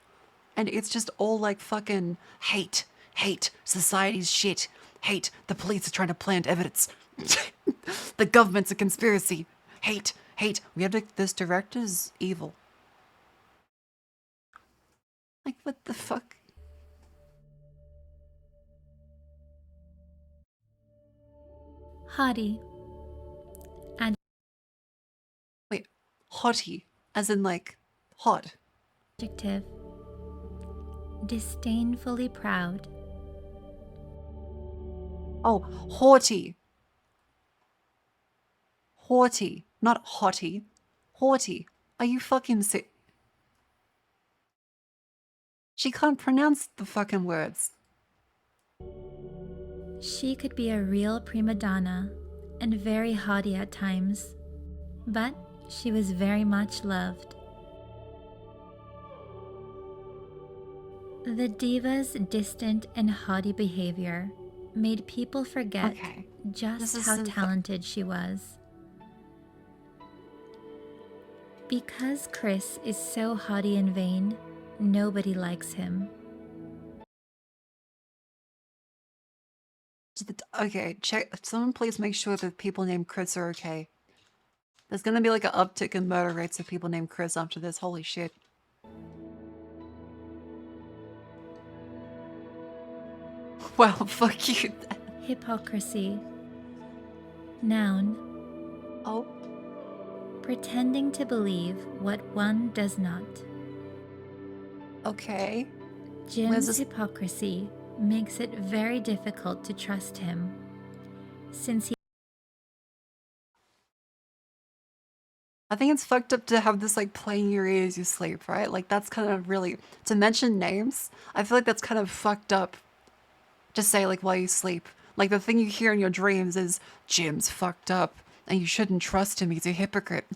And it's just all like fucking hate, society's shit, hate, the police are trying to plant evidence, the government's a conspiracy, hate, we have this director's evil. Like, what the fuck? Haughty. And wait, haughty, as in like hot. Adjective. Disdainfully proud. Oh, haughty. Haughty, not haughty. Haughty. Are you fucking sick? She can't pronounce the fucking words. She could be a real prima donna and very haughty at times, but she was very much loved. The diva's distant and haughty behavior made people forget just how talented she was. Because Chris is so haughty and vain, nobody likes him. Okay, check. Someone please make sure that people named Chris are okay. There's gonna be like an uptick in murder rates of people named Chris after this. Holy shit. Well, fuck you. Hypocrisy. Noun. Oh. Pretending to believe what one does not. Okay. Jim's hypocrisy makes it very difficult to trust him, since he... I think it's fucked up to have this like playing your ear as you sleep, right? Like that's kind of really, to mention names, I feel like that's kind of fucked up to say like while you sleep. Like the thing you hear in your dreams is, Jim's fucked up and you shouldn't trust him, he's a hypocrite.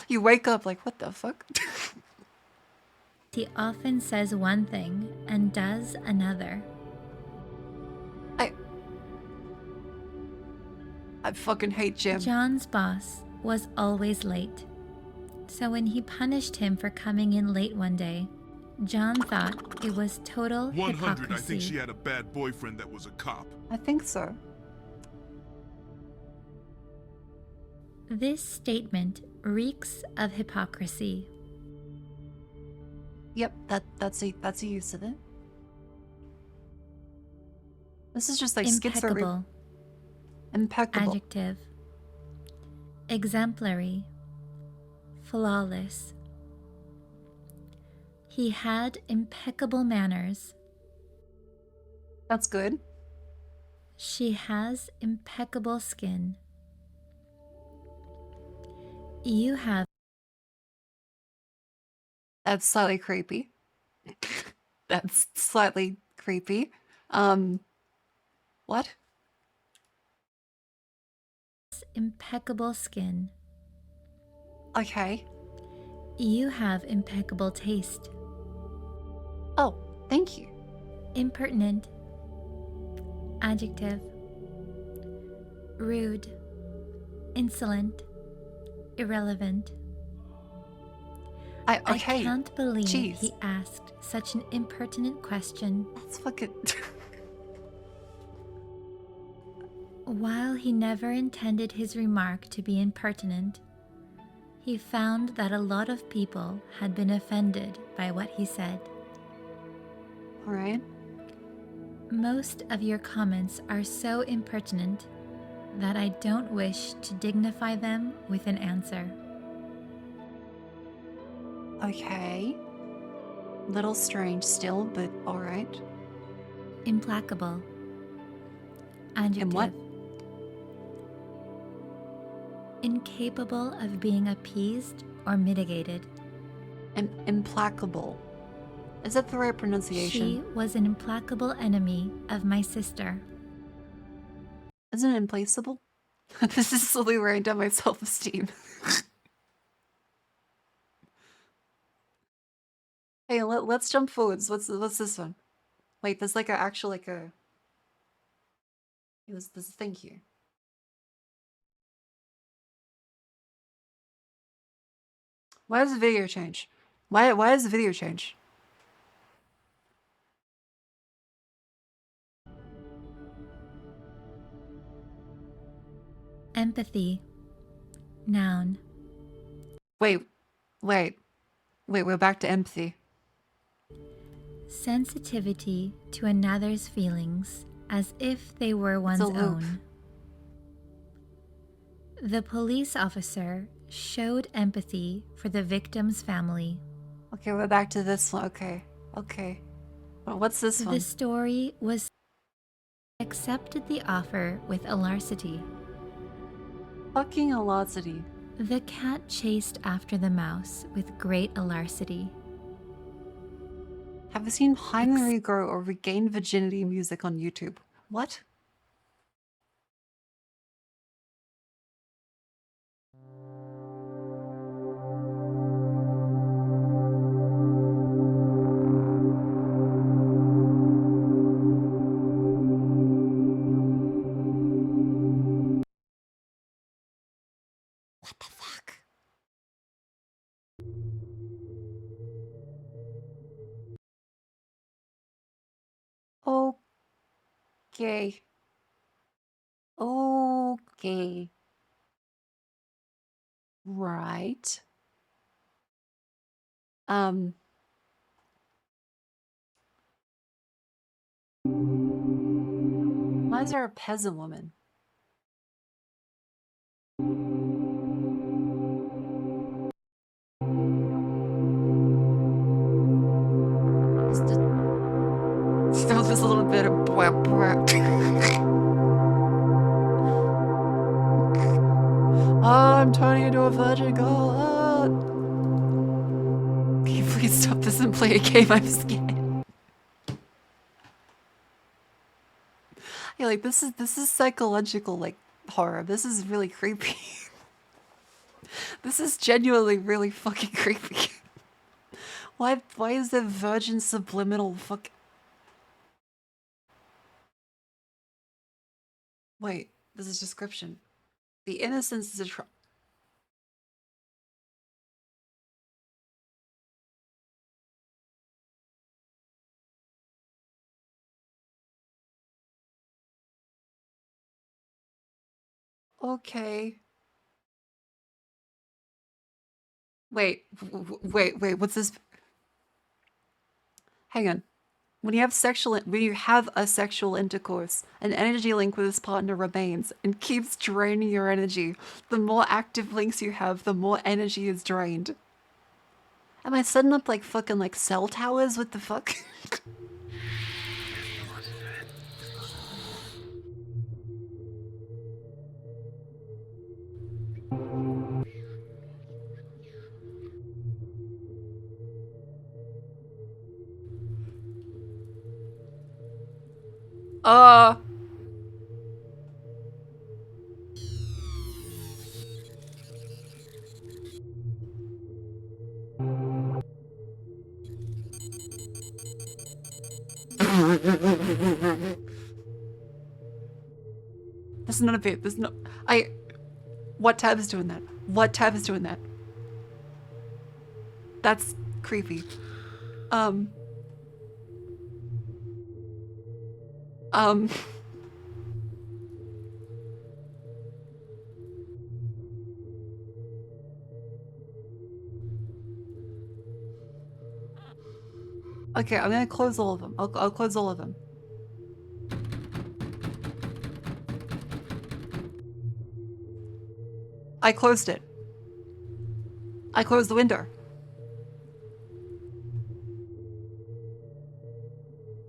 You wake up like, what the fuck? He often says one thing and does another. I fucking hate Jim. John's boss was always late. So when he punished him for coming in late one day, John thought it was total 100, hypocrisy. I think she had a bad boyfriend that was a cop. I think so. This statement reeks of hypocrisy. Yep, that's a use of it. This is just like Impeccable. Impeccable. Adjective. Exemplary. Flawless. He had impeccable manners. That's good. She has impeccable skin. You have... That's slightly creepy. That's slightly creepy. What? Impeccable skin. Okay. You have impeccable taste. Oh, thank you. Impertinent. Adjective. Rude. Insolent. Irrelevant. Okay. I can't believe Jeez. he asked such an impertinent question. That's fucking... While he never intended his remark to be impertinent, he found that a lot of people had been offended by what he said. Alright. Most of your comments are so impertinent that I don't wish to dignify them with an answer. Okay. Little strange still, but alright. Implacable. Adjective. And what? Incapable of being appeased or mitigated. Implacable. Is that the right pronunciation? She was an implacable enemy of my sister. Isn't it implaceable? This is slowly wearing down my self-esteem. Hey, let's jump forwards. What's this one? Wait, there's like a actual like a... There's a thing here. Why does the video change? Why does the video change? Empathy. Noun. Wait, we're back to empathy. Sensitivity to another's feelings as if they were one's It's a loop. own. The police officer showed empathy for the victim's family. Okay, we're back to this one. Okay. Well, what's this one? The story was accepted the offer with alacrity. Fucking alacrity. The cat chased after the mouse with great alacrity. Have you seen Jaime Regrow or Regain Virginity music on YouTube? What? What the fuck? Okay. Okay. Right. Why is there a peasant woman? Still just a little bit of bwah bwah. I'm turning into a virgin girl. Can you please stop this and play a game? I'm scared. Yeah, like this is psychological like horror. This is really creepy. This is genuinely really fucking creepy. Why is there virgin subliminal fuck? Wait, this is description. The innocence is a okay. Wait, wait, what's this? Hang on. When you have a sexual intercourse, an energy link with this partner remains and keeps draining your energy. The more active links you have, the more energy is drained. Am I setting up like fucking like cell towers? What the fuck? This is not a bit. This is not. What tab is doing that? What tab is doing that? That's creepy. Okay, I'm gonna close all of them. I'll close all of them. I closed it. I closed the window.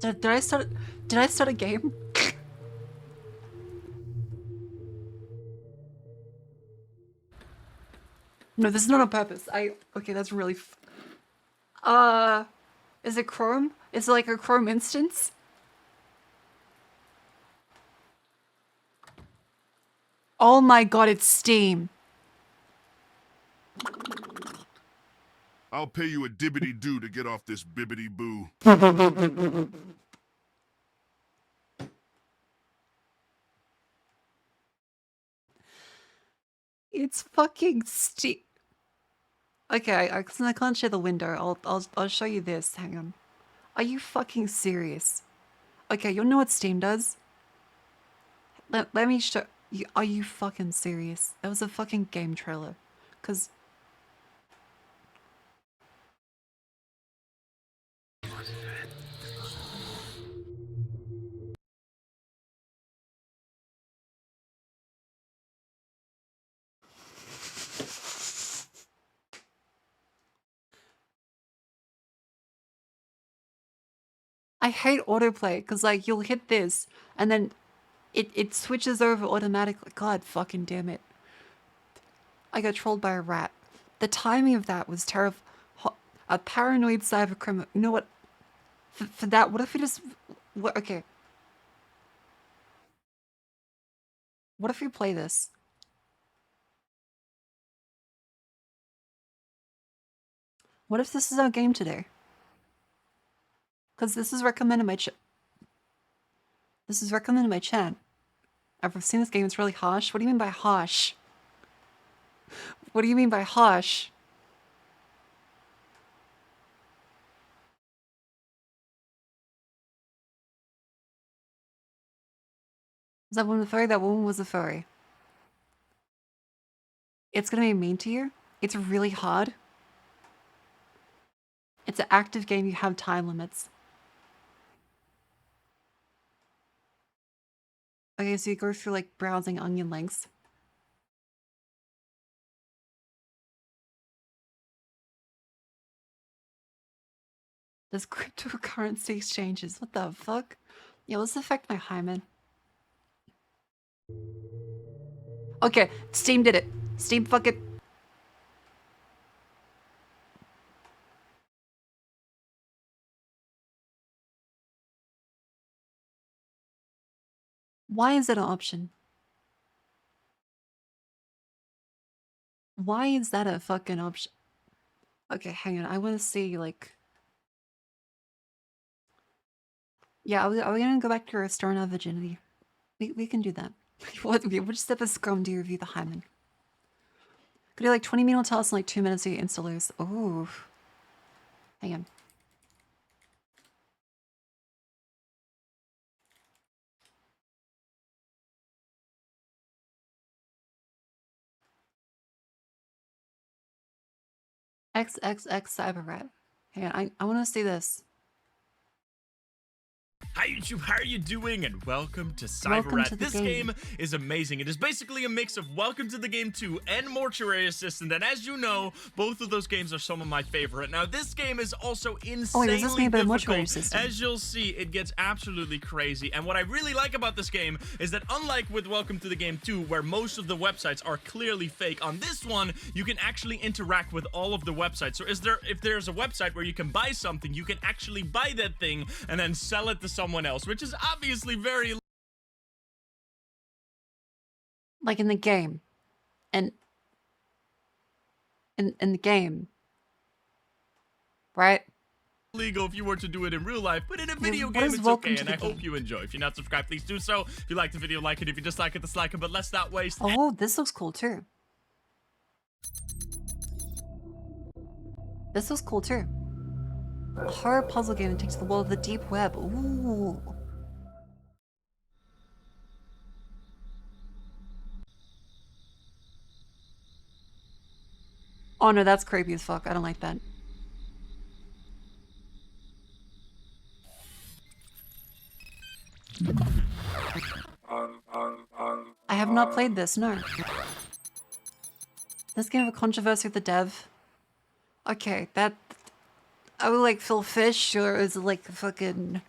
Did I start a game? No, this is not on purpose. Okay, that's really is it Chrome? Is it like a Chrome instance? Oh my god, it's Steam. I'll pay you a dibbity-doo to get off this bibbity-boo. It's fucking Steam. Okay, I can't share the window. I'll show you this. Hang on. Are you fucking serious? Okay, you'll know what Steam does. Let me show you. Are you fucking serious? That was a fucking game trailer. 'Cause I hate autoplay because like you'll hit this and then it switches over automatically. God fucking damn it. I got trolled by a rat. The timing of that was terrible. A paranoid cyber criminal. You know what? For that, what if we just... What, okay. What if we play this? What if this is our game today? Because this is recommended my This is recommended my chat. I've seen this game, it's really harsh. What do you mean by harsh? What do you mean by harsh? Was that woman a furry? That woman was a furry. It's gonna be mean to you. It's really hard. It's an active game. You have time limits. Okay, so you go through like browsing onion links. There's cryptocurrency exchanges. What the fuck? Yeah, let's affect my hymen. Okay, Steam did it. Steam fuck it. Why is that an option? Why is that a fucking option? Okay, hang on. I want to see, like... Yeah, are we gonna go back to restoring our virginity? We can do that. Which step of Scrum do you review the hymen? Could do like 20 minute tasks in like 2 minutes so you insta lose. Ooh. Hang on. XXX Cyberrat. Hang on, I want to see this. Hi YouTube, how are you doing? And welcome to Welcome Cyberrat. to the This game. game is amazing. It is basically a mix of Welcome to the Game 2 and Mortuary Assistant. And as you know, both of those games are some of my favorite. Now, this game is also insanely this made by Mortuary difficult. Assistant. As you'll see, it gets absolutely crazy. And what I really like about this game is that unlike with Welcome to the Game 2, where most of the websites are clearly fake, on this one, you can actually interact with all of the websites. So if there's a website where you can buy something, you can actually buy that thing and then sell it to someone else, which is obviously very... Like in the game. And... In the game. Right? Illegal if you were to do it in real life, but in a video what game is it's Welcome okay, to and the I hope Game? you enjoy. If you're not subscribed, please do so. If you like the video, like it. If you dislike it, dislike it, but let's not waste... Oh, this looks cool too. This looks cool too. A horror puzzle game that takes the world of the deep web. Ooh. Oh no, that's creepy as fuck. I don't like that. I have not played this, no. This game of a controversy with the dev. Okay, that... I would like Phil Fish, or is it like a fucking...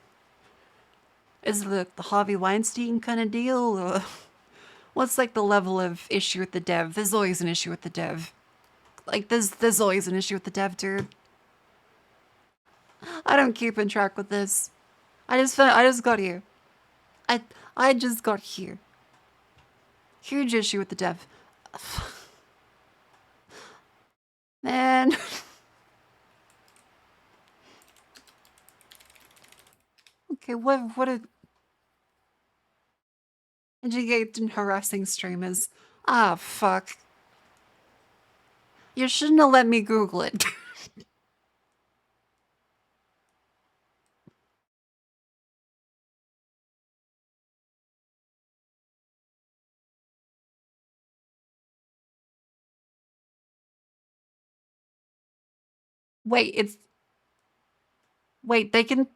Is it the Harvey Weinstein kind of deal, or... What's like the level of issue with the dev? There's always an issue with the dev. Like, there's always an issue with the dev, dude. I don't keep in track with this. I just got here. I just got here. Huge issue with the dev. Man. Okay, what a... Engaged in harassing streamers. Ah, fuck. You shouldn't have let me Google it. Wait, it's... Wait, they can...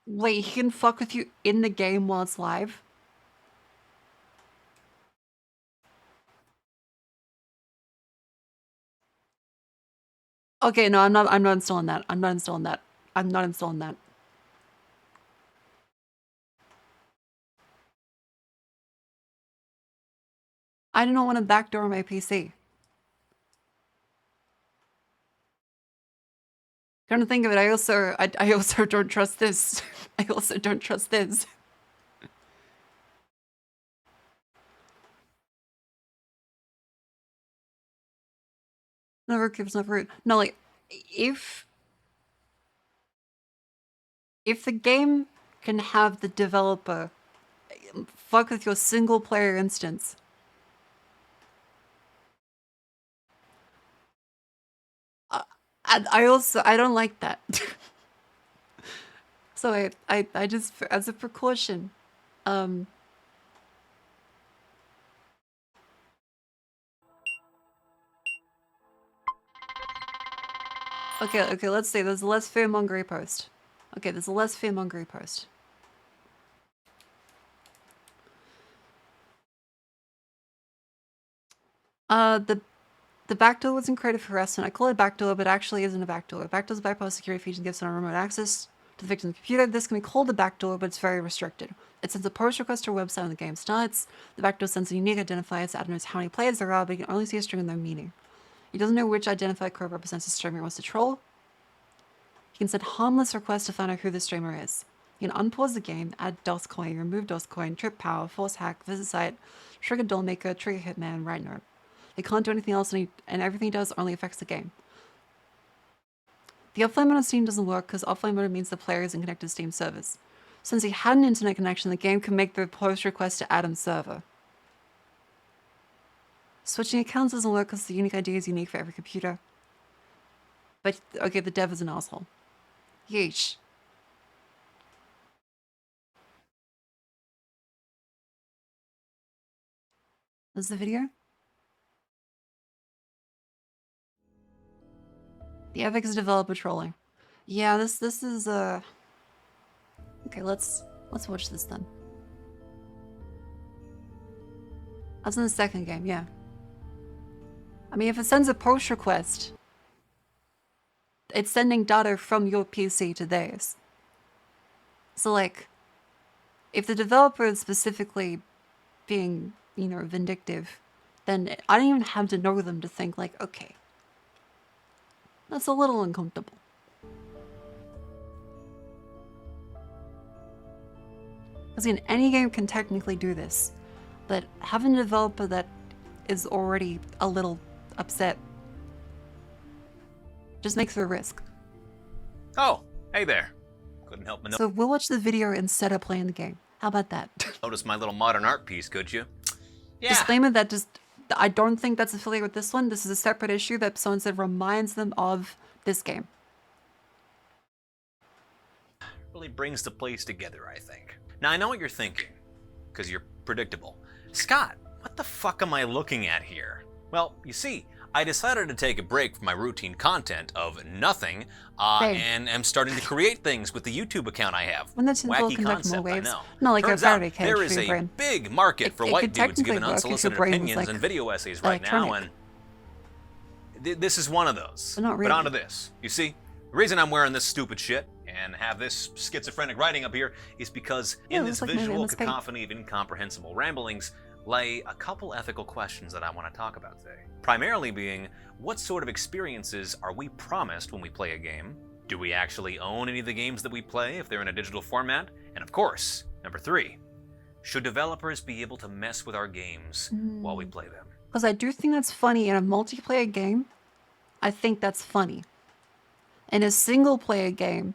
Wait, he can fuck with you in the game while it's live? Okay, no, I'm not installing that. I'm not installing that. I'm not installing that. I do not want to backdoor my PC. Come to think of it, I also don't trust this. I also don't trust this. Never gives up root. No, like, if the game can have the developer fuck with your single player instance, I don't like that. So I just, as a precaution, Okay, let's see. There's a less fearmongery post. Okay, there's a less fearmongery post. The backdoor wasn't created for harassment. I call it backdoor, but actually isn't a backdoor. Backdoor is a bypass security feature that gives someone remote access to the victim's computer. This can be called a backdoor, but it's very restricted. It sends a post request to a website when the game starts. The backdoor sends a unique identifier so Adam knows how many players there are, but you can only see a string with no meaning. He doesn't know which identifier code represents the streamer he wants to troll. He can send harmless requests to find out who the streamer is. You can unpause the game, add DOSCoin, remove DOSCoin, trip power, force hack, visit site, trigger dollmaker, trigger hitman, write note. They can't do anything else, and everything he does only affects the game. The offline mode on Steam doesn't work because offline mode means the player isn't connected to Steam servers. Since he had an internet connection, the game can make the post request to Adam's server. Switching accounts doesn't work because the unique ID is unique for every computer. But, okay, the dev is an asshole. Yeesh. This is the video? The epic is developer trolling. Yeah, this is okay, let's watch this then. That's in the second game, yeah. I mean, if it sends a push request, it's sending data from your PC to theirs. So like, if the developer is specifically being, you know, vindictive, then I don't even have to know them to think like, okay, that's a little uncomfortable. Because any game can technically do this, but having a developer that is already a little upset just makes it a risk. Oh, hey there. Couldn't help but So we'll watch the video instead of playing the game. How about that? notice my little modern art piece, could you? Yeah. Disclaimer that just, I don't think that's affiliated with this one. This is a separate issue that someone said reminds them of this game. Really brings the place together, I think. Now, I know what you're thinking, because you're predictable. Scott, what the fuck am I looking at here? Well, you see, I decided to take a break from my routine content of nothing, and am starting to create things with the YouTube account I have. When that's Wacky conduct more concept, I waves. know. Not like Turns a out Faraday cage there for is your a brain. big market for It white could dudes technically giving work if your unsolicited brain was, opinions like, and video essays right now, electronic. and this is one of those. But not really. But onto this. You see, the reason I'm wearing this stupid shit and have this schizophrenic writing up here is because in this visual cacophony of incomprehensible ramblings lay a couple ethical questions that I want to talk about today. Primarily being, what sort of experiences are we promised when we play a game? Do we actually own any of the games that we play if they're in a digital format? And of course, number 3, should developers be able to mess with our games while we play them? Because I do think that's funny in a multiplayer game. I think that's funny. In a single player game,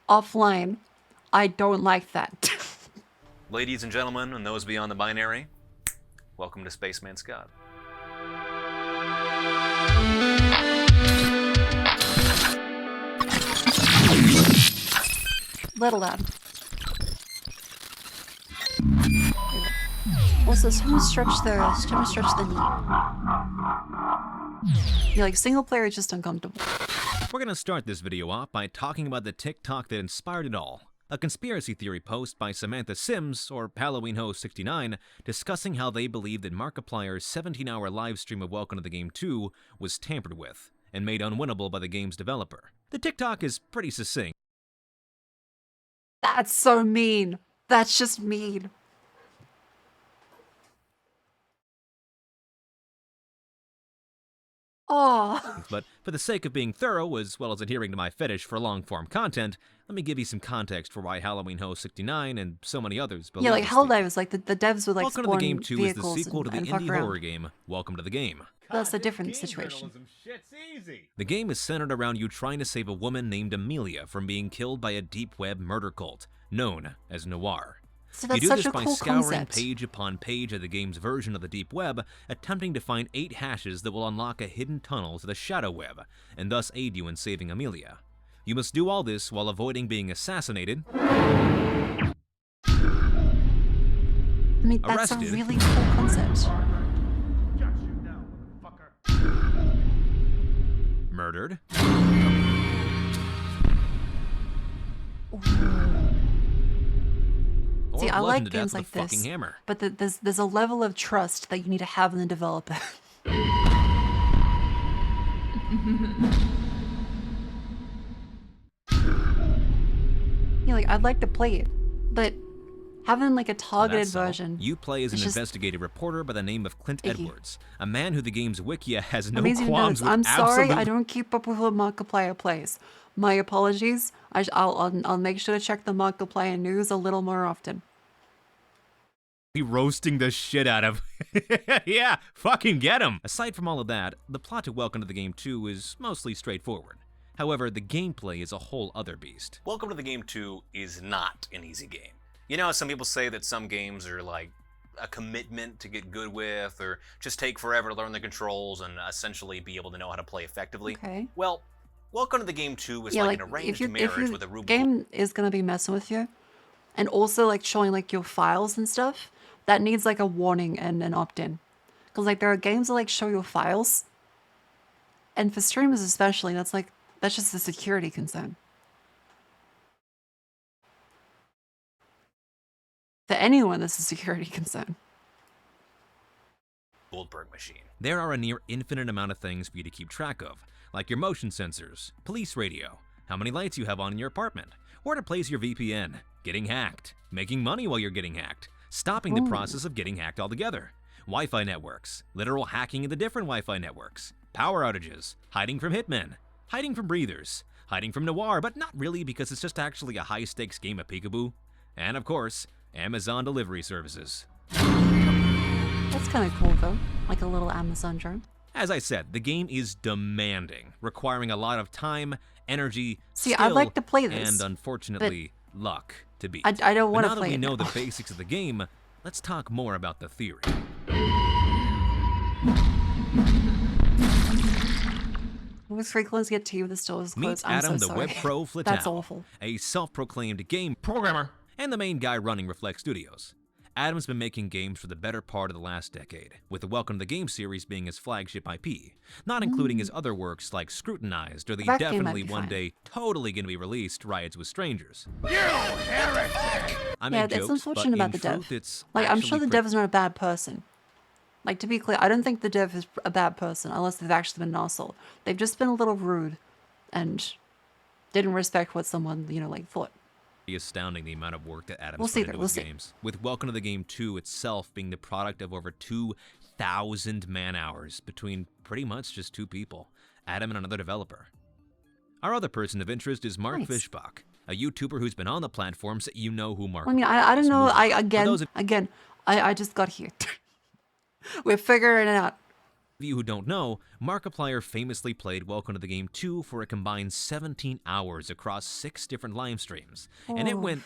offline, I don't like that. Ladies and gentlemen, and those beyond the binary, welcome to Spaceman Scott. Little loud. Also, someone stretch the knee. Yeah, like single player is just uncomfortable. We're gonna start this video off by talking about the TikTok that inspired it all. A conspiracy theory post by Samantha Sims, or HalloweenHo69, discussing how they believe that Markiplier's 17-hour live stream of Welcome to the Game 2 was tampered with and made unwinnable by the game's developer. The TikTok is pretty succinct. That's so mean. That's just mean. Oh. But for the sake of being thorough, as well as adhering to my fetish for long-form content, let me give you some context for why HalloweenHo69 and so many others believe Yeah, like Helldivers, like the devs would like Welcome to spawn the Game 2 is the vehicles sequel to the and indie fuck around. horror game, Welcome to the Game. That's a different situation. The game is centered around you trying to save a woman named Amelia from being killed by a deep web murder cult, known as Noir. So that's you do such this a by cool scouring concept. page upon page of the game's version of the deep web, attempting to find 8 hashes that will unlock a hidden tunnel to the shadow web, and thus aid you in saving Amelia. You must do all this while avoiding being assassinated, I mean, that's arrested, a really cool concept. murdered, See, I bludgeon like to death games with like a fucking this, hammer. but there's a level of trust that you need to have in the developer. Yeah, like I'd like to play it, but having like a targeted That's all. version. You play as an it's just investigative reporter by the name of Clint icky. Edwards, a man who the game's wikia has no Amazing qualms notes. with. I'm sorry, absolute- I don't keep up with what Markiplier plays. My apologies. I'll make sure to check the Markiplier news a little more often. Be roasting the shit out of. Yeah, fucking get him. Aside from all of that, the plot to Welcome to the Game 2 is mostly straightforward. However, the gameplay is a whole other beast. Welcome to the Game 2 is not an easy game. You know, some people say that some games are like a commitment to get good with, or just take forever to learn the controls and essentially be able to know how to play effectively. Okay. Well, Welcome to the Game 2 is Yeah, like like an arranged if marriage your with a Rube game is gonna be messing with you, and also like showing like your files and stuff, that needs like a warning and an opt-in, because like there are games that like show your files, and for streamers especially, that's just a security concern. For anyone, that's a security concern. Goldberg machine. There are a near infinite amount of things for you to keep track of, like your motion sensors, police radio, how many lights you have on in your apartment, where to place your VPN, getting hacked, making money while you're getting hacked, stopping the process of getting hacked altogether, Wi-Fi networks, literal hacking into different Wi-Fi networks, power outages, hiding from hitmen, hiding from breathers, hiding from noir, but not really because it's just actually a high-stakes game of peekaboo, and of course, Amazon delivery services. That's kind of cool though, like a little Amazon drone. As I said, the game is demanding, requiring a lot of time, energy, See, skill, I'd like to play this, and unfortunately, luck to beat. I don't want to But now play that we it know now. the basics of the game, let's talk more about the theory. Most frequently get tea with the stores Meet closed. I'm Adam, so the sorry. web pro Flittow, That's awful. a self-proclaimed game programmer and the main guy running Reflect Studios. Adam's been making games for the better part of the last decade, with the Welcome to the Game series being his flagship IP, not including his other works like Scrutinized or the That game might definitely be one fine. day totally gonna be released Riots with Strangers. You heretic! I Yeah, make it's jokes, unfortunate but about in the dev. truth, it's Like, I'm sure actually the dev is not a bad person. Like, to be clear, I don't think the dev is a bad person unless they've actually been an asshole. They've just been a little rude and didn't respect what someone, like, thought. astounding the amount of work that Adams We'll put see into that, his we'll see. games, with Welcome to the Game 2 itself being the product of over 2,000 man-hours between pretty much just two people, Adam and another developer. Our other person of interest is Mark Nice. Fishbach, a YouTuber who's been on the platform, so you know who Mark I mean, I don't know. those of I just got here. We're figuring it out. you who don't know, Markiplier famously played Welcome to the Game 2 for a combined 17 hours across 6 different live streams, and it Oh. went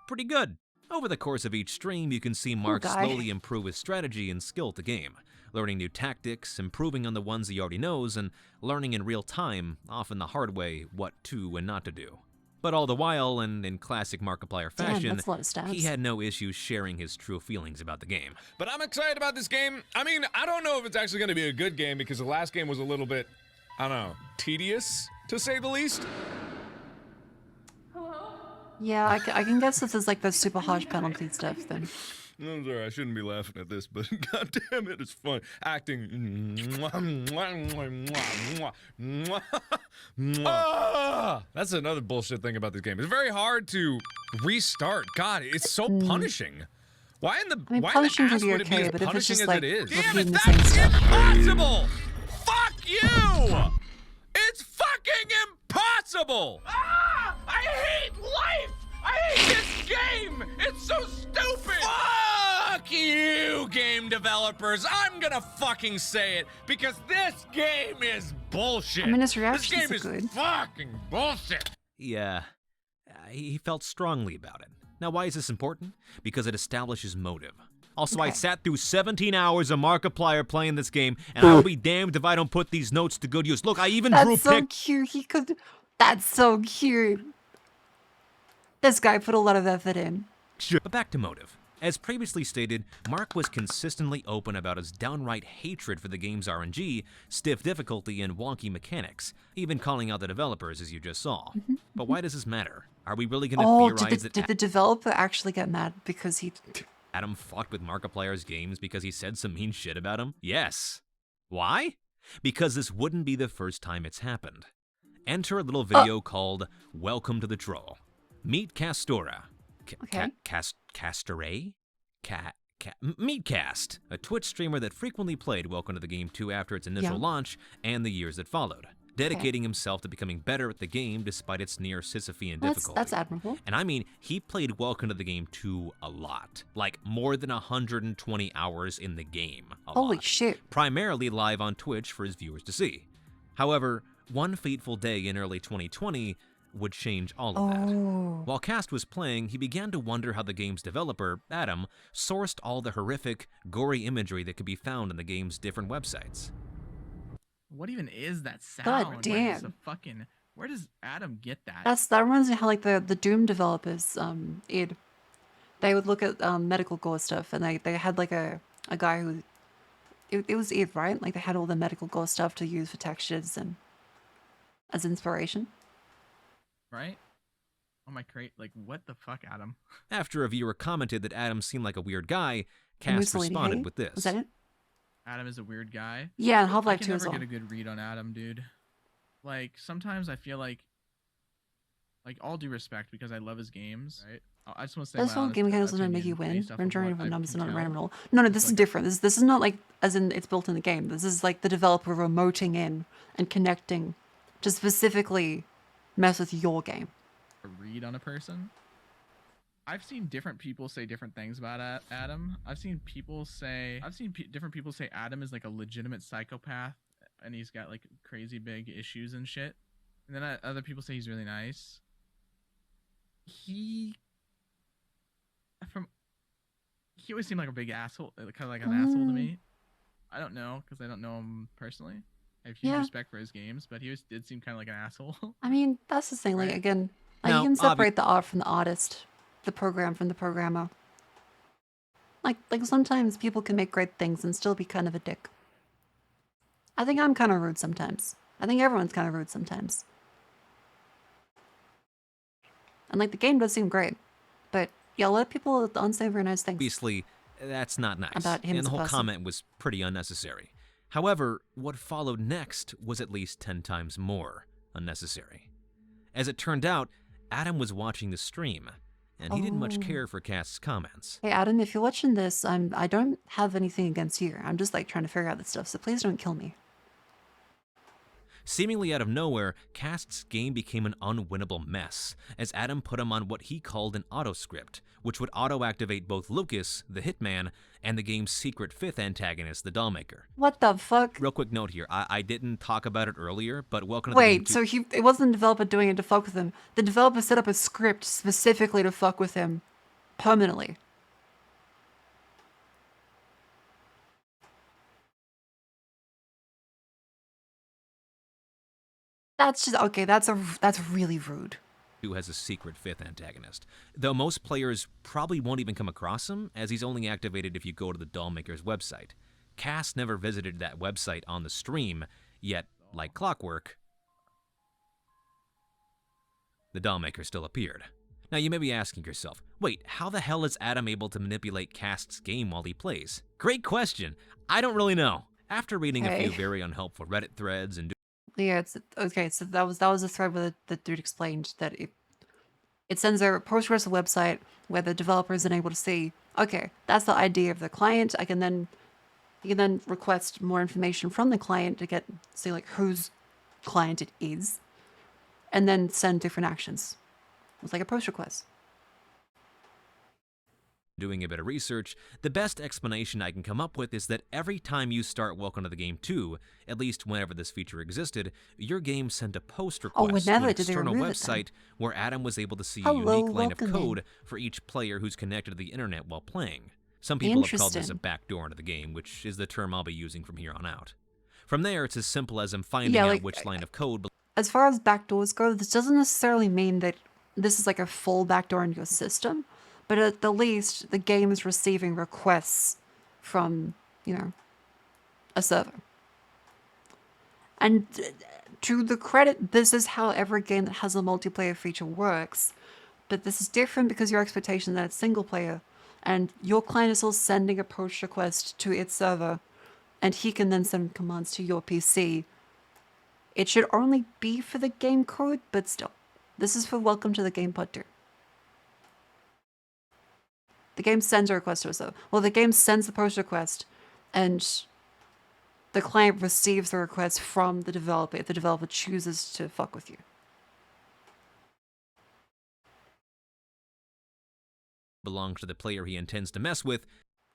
pretty good. Over the course of each stream, you can see Mark guy. slowly improve his strategy and skill at the game, learning new tactics, improving on the ones he already knows, and learning in real time, often the hard way, what to and not to do. But all the while, and in classic Markiplier Damn, fashion, that's a lot of stabs. he had no issues sharing his true feelings about the game. But I'm excited about this game. I mean, I don't know if it's actually going to be a good game because the last game was a little bit, I don't know, tedious, to say the least. Yeah, I can guess if there's like those super harsh penalty stuff, then. I'm sorry, I shouldn't be laughing at this, but god damn it, it's fun. Acting. That's another bullshit thing about this game. It's very hard to restart. God, it's so punishing. Why in the I mean, why in the punishing ass can be would it be okay, as but if it's punishing just as like it is? repeating the same stuff. Impossible! Fuck you! It's fucking impossible! Ah! I hate life! I hate this game! It's so stupid! Fuck you, game developers! I'm gonna fucking say it because this game is bullshit. I mean, his this reactions game are is good. fucking bullshit. Yeah, he felt strongly about it. Now, why is this important? Because it establishes motive. Also, I sat through 17 hours of Markiplier playing this game, and I'll be damned if I don't put these notes to good use. Look, I even drew That's so pic- cute. He could. That's so cute. This guy put a lot of effort in. Sure. But back to motive. As previously stated, Mark was consistently open about his downright hatred for the game's RNG, stiff difficulty, and wonky mechanics, even calling out the developers as you just saw. But why does this matter? Are we really going to theorize that did the developer actually get mad because he... Adam fucked with Markiplier's games because he said some mean shit about him? Yes. Why? Because this wouldn't be the first time it's happened. Enter a little video called Welcome to the Troll. Meet Castora. Castoray? Meatcast, a Twitch streamer that frequently played Welcome to the Game 2 after its initial launch and the years that followed, dedicating himself to becoming better at the game despite its near Sisyphean difficulty. That's admirable. And I mean, he played Welcome to the Game 2 a lot, like more than 120 hours in the game. Holy shit. Primarily live on Twitch for his viewers to see. However, one fateful day in early 2020 would change all of that. While Cast was playing, he began to wonder how the game's developer, Adam, sourced all the horrific, gory imagery that could be found in the game's different websites. What even is that sound? God damn. Where does Adam get that? That reminds me how like the Doom developers, id, they would look at medical gore stuff, and they had like a guy who, it was id, right? Like they had all the medical gore stuff to use for textures and as inspiration. Right? Oh my crate, like what the fuck, Adam? After a viewer commented that Adam seemed like a weird guy, Cast responded with this. Was that it? Adam is a weird guy. Yeah, and Half-Life 2 as as well. I can never get a good read on Adam, dude. Like sometimes I feel like all due respect because I love his games, right? I just want to say This whole game mechanics doesn't make you win. Generating of numbers is not random at all. No, this is different. This is not like as in it's built in the game. This is like the developer remoting in and connecting to specifically mess with your game. A read on a person. I've seen different people say different things about Adam. I've seen different people say Adam is like a legitimate psychopath and he's got like crazy big issues and shit. And then other people say he's really nice. He always seemed like a big asshole, kind of like an asshole to me. I don't know because I don't know him personally. I have huge respect for his games, but he always did seem kind of like an asshole. I mean, that's the thing. Like again, like you can separate the art from the artist, the program from the programmer. Like sometimes people can make great things and still be kind of a dick. I think I'm kind of rude sometimes. I think everyone's kind of rude sometimes. And like the game does seem great, but yeah, a lot of people don't say very nice things. Obviously, that's not nice. About him and as the a whole person. comment was pretty unnecessary. However, what followed next was at least 10 times more unnecessary. As it turned out, Adam was watching the stream, and he didn't much care for Cast's comments. Hey Adam, if you're watching this, I don't have anything against you. I'm just like trying to figure out this stuff, so please don't kill me. Seemingly out of nowhere, Cast's game became an unwinnable mess, as Adam put him on what he called an auto-script, which would auto-activate both Lucas, the hitman, and the game's secret fifth antagonist, the dollmaker. What the fuck? Real quick note here, I didn't talk about it earlier, but welcome to the game. Wait, so it wasn't the developer doing it to fuck with him. The developer set up a script specifically to fuck with him permanently. That's just okay. That's really rude. Who has a secret fifth antagonist, though most players probably won't even come across him, as he's only activated if you go to the Dollmaker's website. Cast never visited that website on the stream, yet, like clockwork, the Dollmaker still appeared. Now you may be asking yourself, wait, how the hell is Adam able to manipulate Cast's game while he plays? Great question. I don't really know. After reading a few very unhelpful Reddit threads and yeah, it's okay. So that was a thread where the dude explained that it sends a post to a website where the developer is able to see, okay, that's the ID of the client. You can then request more information from the client to see like whose client it is, and then send different actions. It's like a post request. doing a bit of research, the best explanation I can come up with is that every time you start Welcome to the Game 2, at least whenever this feature existed, your game sent a post request to an external website where Adam was able to see a unique line of code for each player who's connected to the internet while playing. Some people have called this a backdoor into the game, which is the term I'll be using from here on out. From there, it's as simple as him finding out which line of code... As far as backdoors go, this doesn't necessarily mean that this is like a full backdoor into your system, but at the least, the game is receiving requests from, you know, a server. And to the credit, this is how every game that has a multiplayer feature works. But this is different because your expectation that it's single player, and your client is still sending a push request to its server, and he can then send commands to your PC. It should only be for the game code, but still. This is for Welcome to the Game Pod 2. The game sends a request to a server. Well, the game sends the push request, and the client receives the request from the developer if the developer chooses to fuck with you. Belongs to the player he intends to mess with.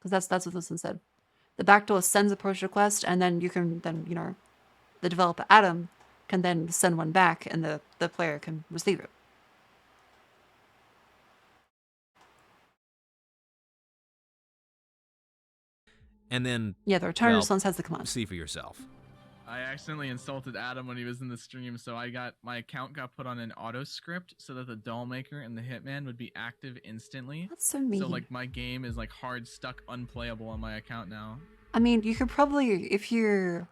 Because that's what this one said. The backdoor sends a push request, and then you can you know, the developer Adam can then send one back, and the player can receive it. And then yeah, the return response has the command. See for yourself. I accidentally insulted Adam when he was in the stream, so my account got put on an auto script so that the doll maker and the hitman would be active instantly. That's so mean. So like my game is like hard stuck unplayable on my account now. I mean, you could probably, if you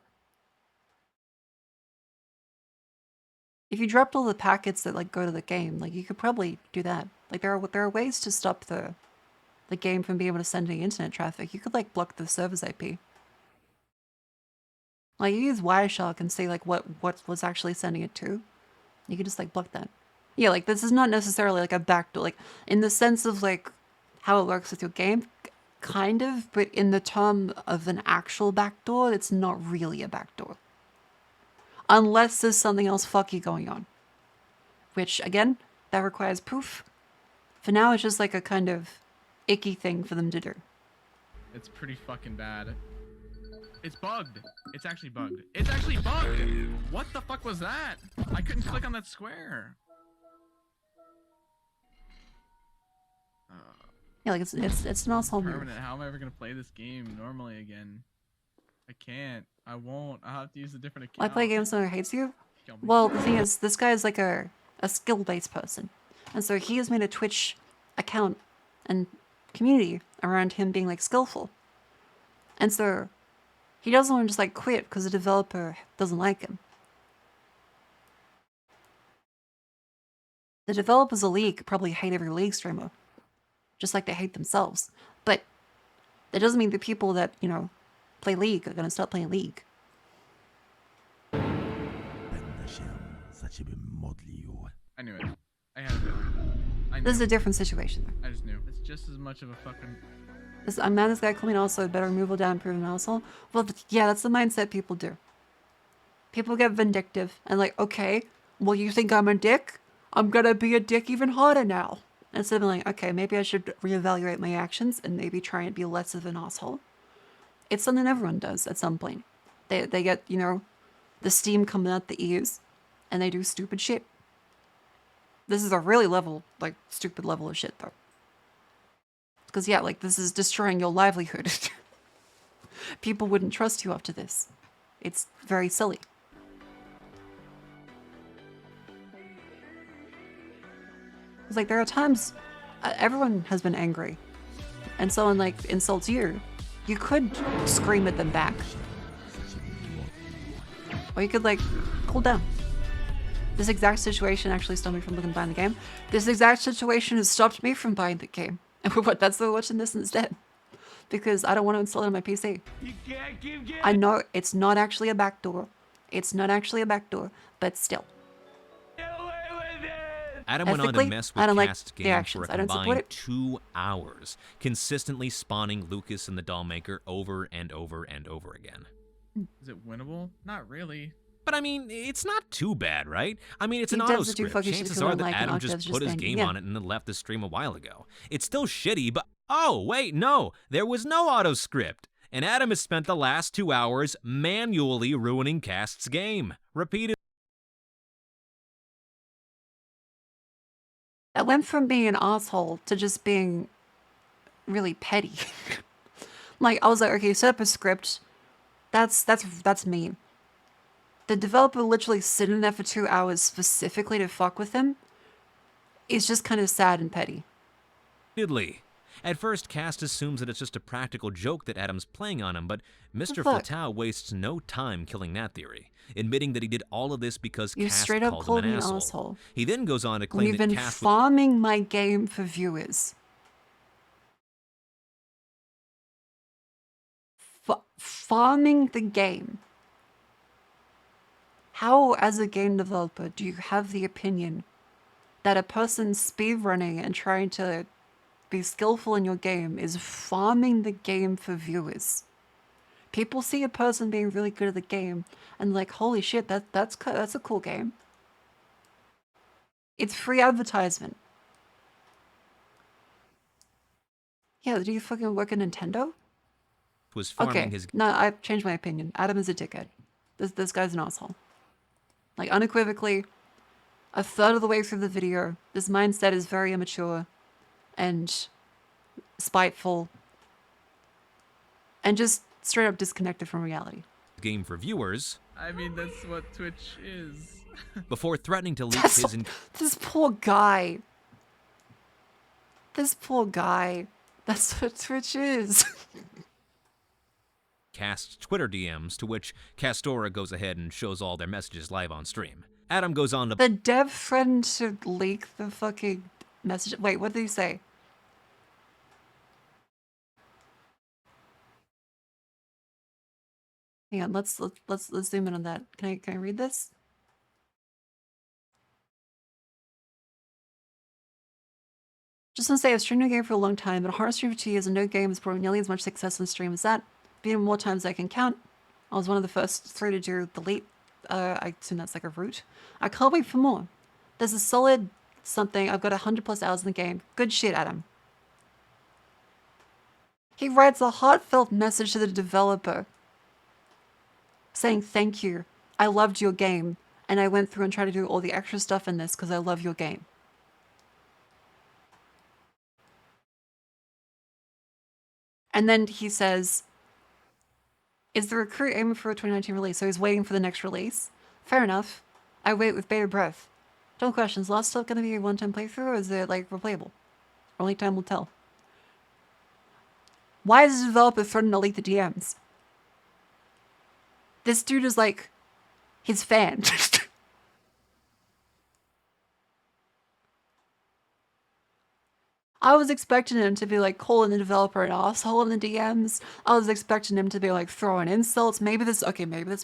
dropped all the packets that like go to the game, like you could probably do that. Like there are ways to stop the game from being able to send any internet traffic. You could like block the server's IP. Like you use Wireshark and see like what was actually sending it to. You could just like block that. Yeah, like this is not necessarily like a backdoor, like in the sense of like how it works with your game, kind of, but in the term of an actual backdoor, it's not really a backdoor. Unless there's something else fucky going on. Which again, that requires proof. For now it's just like a kind of icky thing for them to do. It's pretty fucking bad. It's bugged. It's actually bugged. It's actually bugged! What the fuck was that? I couldn't click on that square. Yeah, like it's an asshole move. Permanent. How am I ever gonna play this game normally again? I can't. I won't. I'll have to use a different account. I play games someone hates you? Well, the thing is, this guy is like a skill-based person. And so he has made a Twitch account and community around him being like skillful. And so he doesn't want to just like quit because the developer doesn't like him. The developers of League probably hate every League streamer, just like they hate themselves. But that doesn't mean the people that, you know, play League are going to stop playing League. I knew it. I had it. This is a different situation though. I just knew. It's just as much of a fucking... I'm mad this guy called me also better removal down proven asshole. Well, yeah, that's the mindset people do. People get vindictive and like, okay, well, you think I'm a dick? I'm gonna be a dick even harder now. Instead of like, okay, maybe I should reevaluate my actions and maybe try and be less of an asshole. It's something everyone does at some point. They get, you know, the steam coming out the ears and they do stupid shit. This is a really stupid level of shit though. Because yeah, like this is destroying your livelihood. People wouldn't trust you after this. It's very silly. It's like there are times everyone has been angry and someone like insults you. You could scream at them back. Or you could like cool down. This exact situation actually stopped me from looking buying the game. This exact situation has stopped me from buying the game. And that's why we're watching this instead. Because I don't want to install it on my PC. I know it's not actually a backdoor. It's not actually a backdoor, but still. Adam went on to mess with Cast's game for a combined 2 hours, consistently spawning Lucas and the Dollmaker over and over and over again. Is it winnable? Not really. But I mean, it's not too bad, right? I mean, it's an auto script. Chances are that Adam just put his game on it and then left the stream a while ago. It's still shitty, but oh, wait, no. There was no auto script. And Adam has spent the last 2 hours manually ruining Cast's game. Repeatedly. I went from being an asshole to just being really petty. Like, I was like, okay, set up a script. That's mean. The developer literally sitting there for 2 hours specifically to fuck with him is just kind of sad and petty. Diddly. At first, Cast assumes that it's just a practical joke that Adam's playing on him, but Mr. fuck? Flatow wastes no time killing that theory, admitting that he did all of this because You Cast straight up called called him me an an asshole. asshole. He then goes on to When claim you've that been Cast farming my game for viewers. Farming the game. How, as a game developer, do you have the opinion that a person speedrunning and trying to be skillful in your game is farming the game for viewers? People see a person being really good at the game and like, holy shit, that's a cool game. It's free advertisement. Yeah, do you fucking work at Nintendo? was farming Okay, his... no, I've changed my opinion. Adam is a dickhead. This guy's an asshole. Like, unequivocally, a third of the way through the video, this mindset is very immature and spiteful and just straight up disconnected from reality. game for viewers... I mean, that's what Twitch is. before threatening to leak his... This poor guy. This poor guy. That's what Twitch is. Cast's Twitter DMs, to which Castora goes ahead and shows all their messages live on stream. Adam goes on to... The dev threatened to leak the fucking message. Wait, what did he say? Hang on, let's zoom in on that. Can I read this? Just want to say I've streamed a game for a long time, but a hard stream for 2 years and no game has brought nearly as much success on stream as that. Beaten more times than I can count. I was one of the first 3 to do the leap. I assume that's like a route. I can't wait for more. There's a solid something. I've got 100+ hours in the game. Good shit, Adam. He writes a heartfelt message to the developer saying thank you. I loved your game, and I went through and tried to do all the extra stuff in this because I love your game. And then he says, is the recruit aiming for a 2019 release? So he's waiting for the next release. Fair enough. I wait with bated breath. Don't questions. Last stuff gonna be a one-time playthrough, or is it like replayable? Only time will tell. Why is the developer threatening to leak the DMs? This dude is like his fan. I was expecting him to be like calling the developer an asshole in the DMs. I was expecting him to be like throwing insults. Maybe there's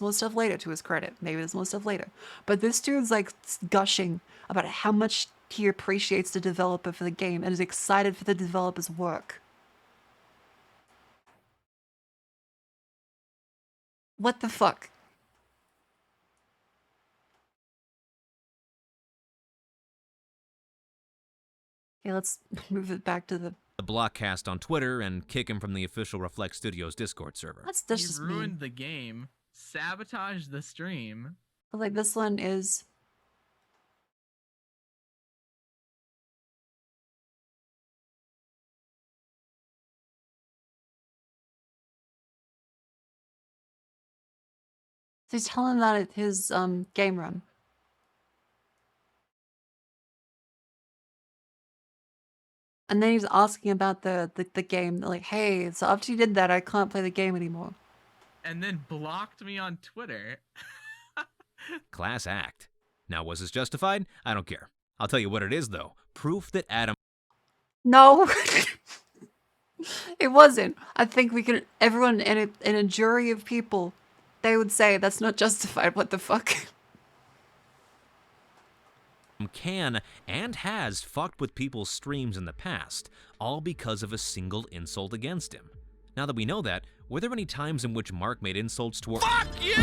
more stuff later, to his credit. Maybe there's more stuff later. But this dude's like gushing about how much he appreciates the developer for the game and is excited for the developer's work. What the fuck? Okay, let's move it back to the block Cast on Twitter and kick him from the official Reflect Studios Discord server. That's He just ruined the game, sabotaged the stream. Like this one is. So he's telling that at his game run. And then he's asking about the game. Like, hey, so after you did that, I can't play the game anymore. And then blocked me on Twitter. Class act. Now, was this justified? I don't care. I'll tell you what it is, though. Proof that Adam... No. It wasn't. I think we can... Everyone in a jury of people, they would say that's not justified. What the fuck? Can and has fucked with people's streams in the past, all because of a single insult against him. Now that we know that, were there any times in which Mark made insults toward— Fuck you!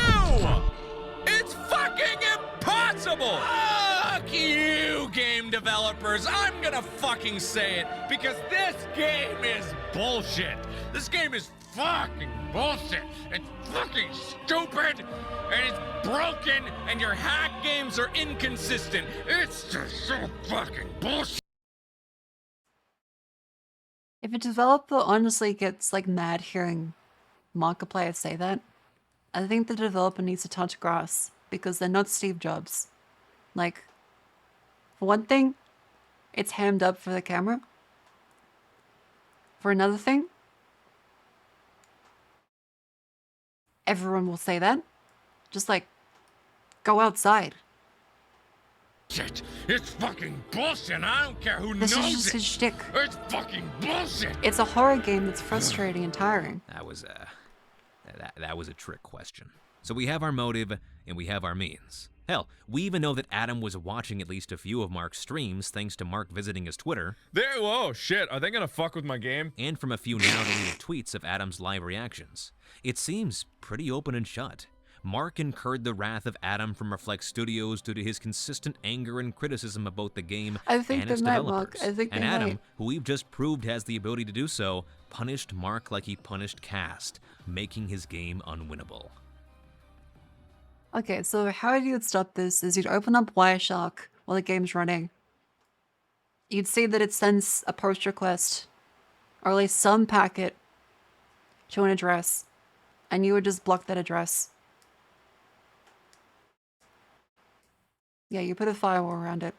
It's fucking impossible! Fuck you, game developers! I'm gonna fucking say it, because this game is bullshit! This game is fucking bullshit! It's fucking stupid! And it's broken, and your hack games are inconsistent! It's just so fucking bullshit! If a developer honestly gets like mad hearing Markiplier say that, I think the developer needs to touch grass because they're not Steve Jobs. Like, for one thing, it's hammed up for the camera. for another thing. Everyone will say that. Just like, go outside. Shit, it's fucking bullshit. I don't care who This knows is just it. his shtick. It's fucking bullshit. It's a horror game that's frustrating and tiring. That was a trick question. So we have our motive and we have our means. Hell, we even know that Adam was watching at least a few of Mark's streams thanks to Mark visiting his Twitter. Whoa, shit, are they gonna fuck with my game? And from a few now deleted tweets of Adam's live reactions. It seems pretty open and shut. Mark incurred the wrath of Adam from Reflect Studios due to his consistent anger and criticism of both the game and its developers. And Adam, who we've just proved has the ability to do so, punished Mark like he punished Cast, making his game unwinnable. Okay, so how you would stop this is you'd open up Wireshark while the game's running. You'd see that it sends a post request, or at least some packet, to an address, and you would just block that address. Yeah, you put a firewall around it.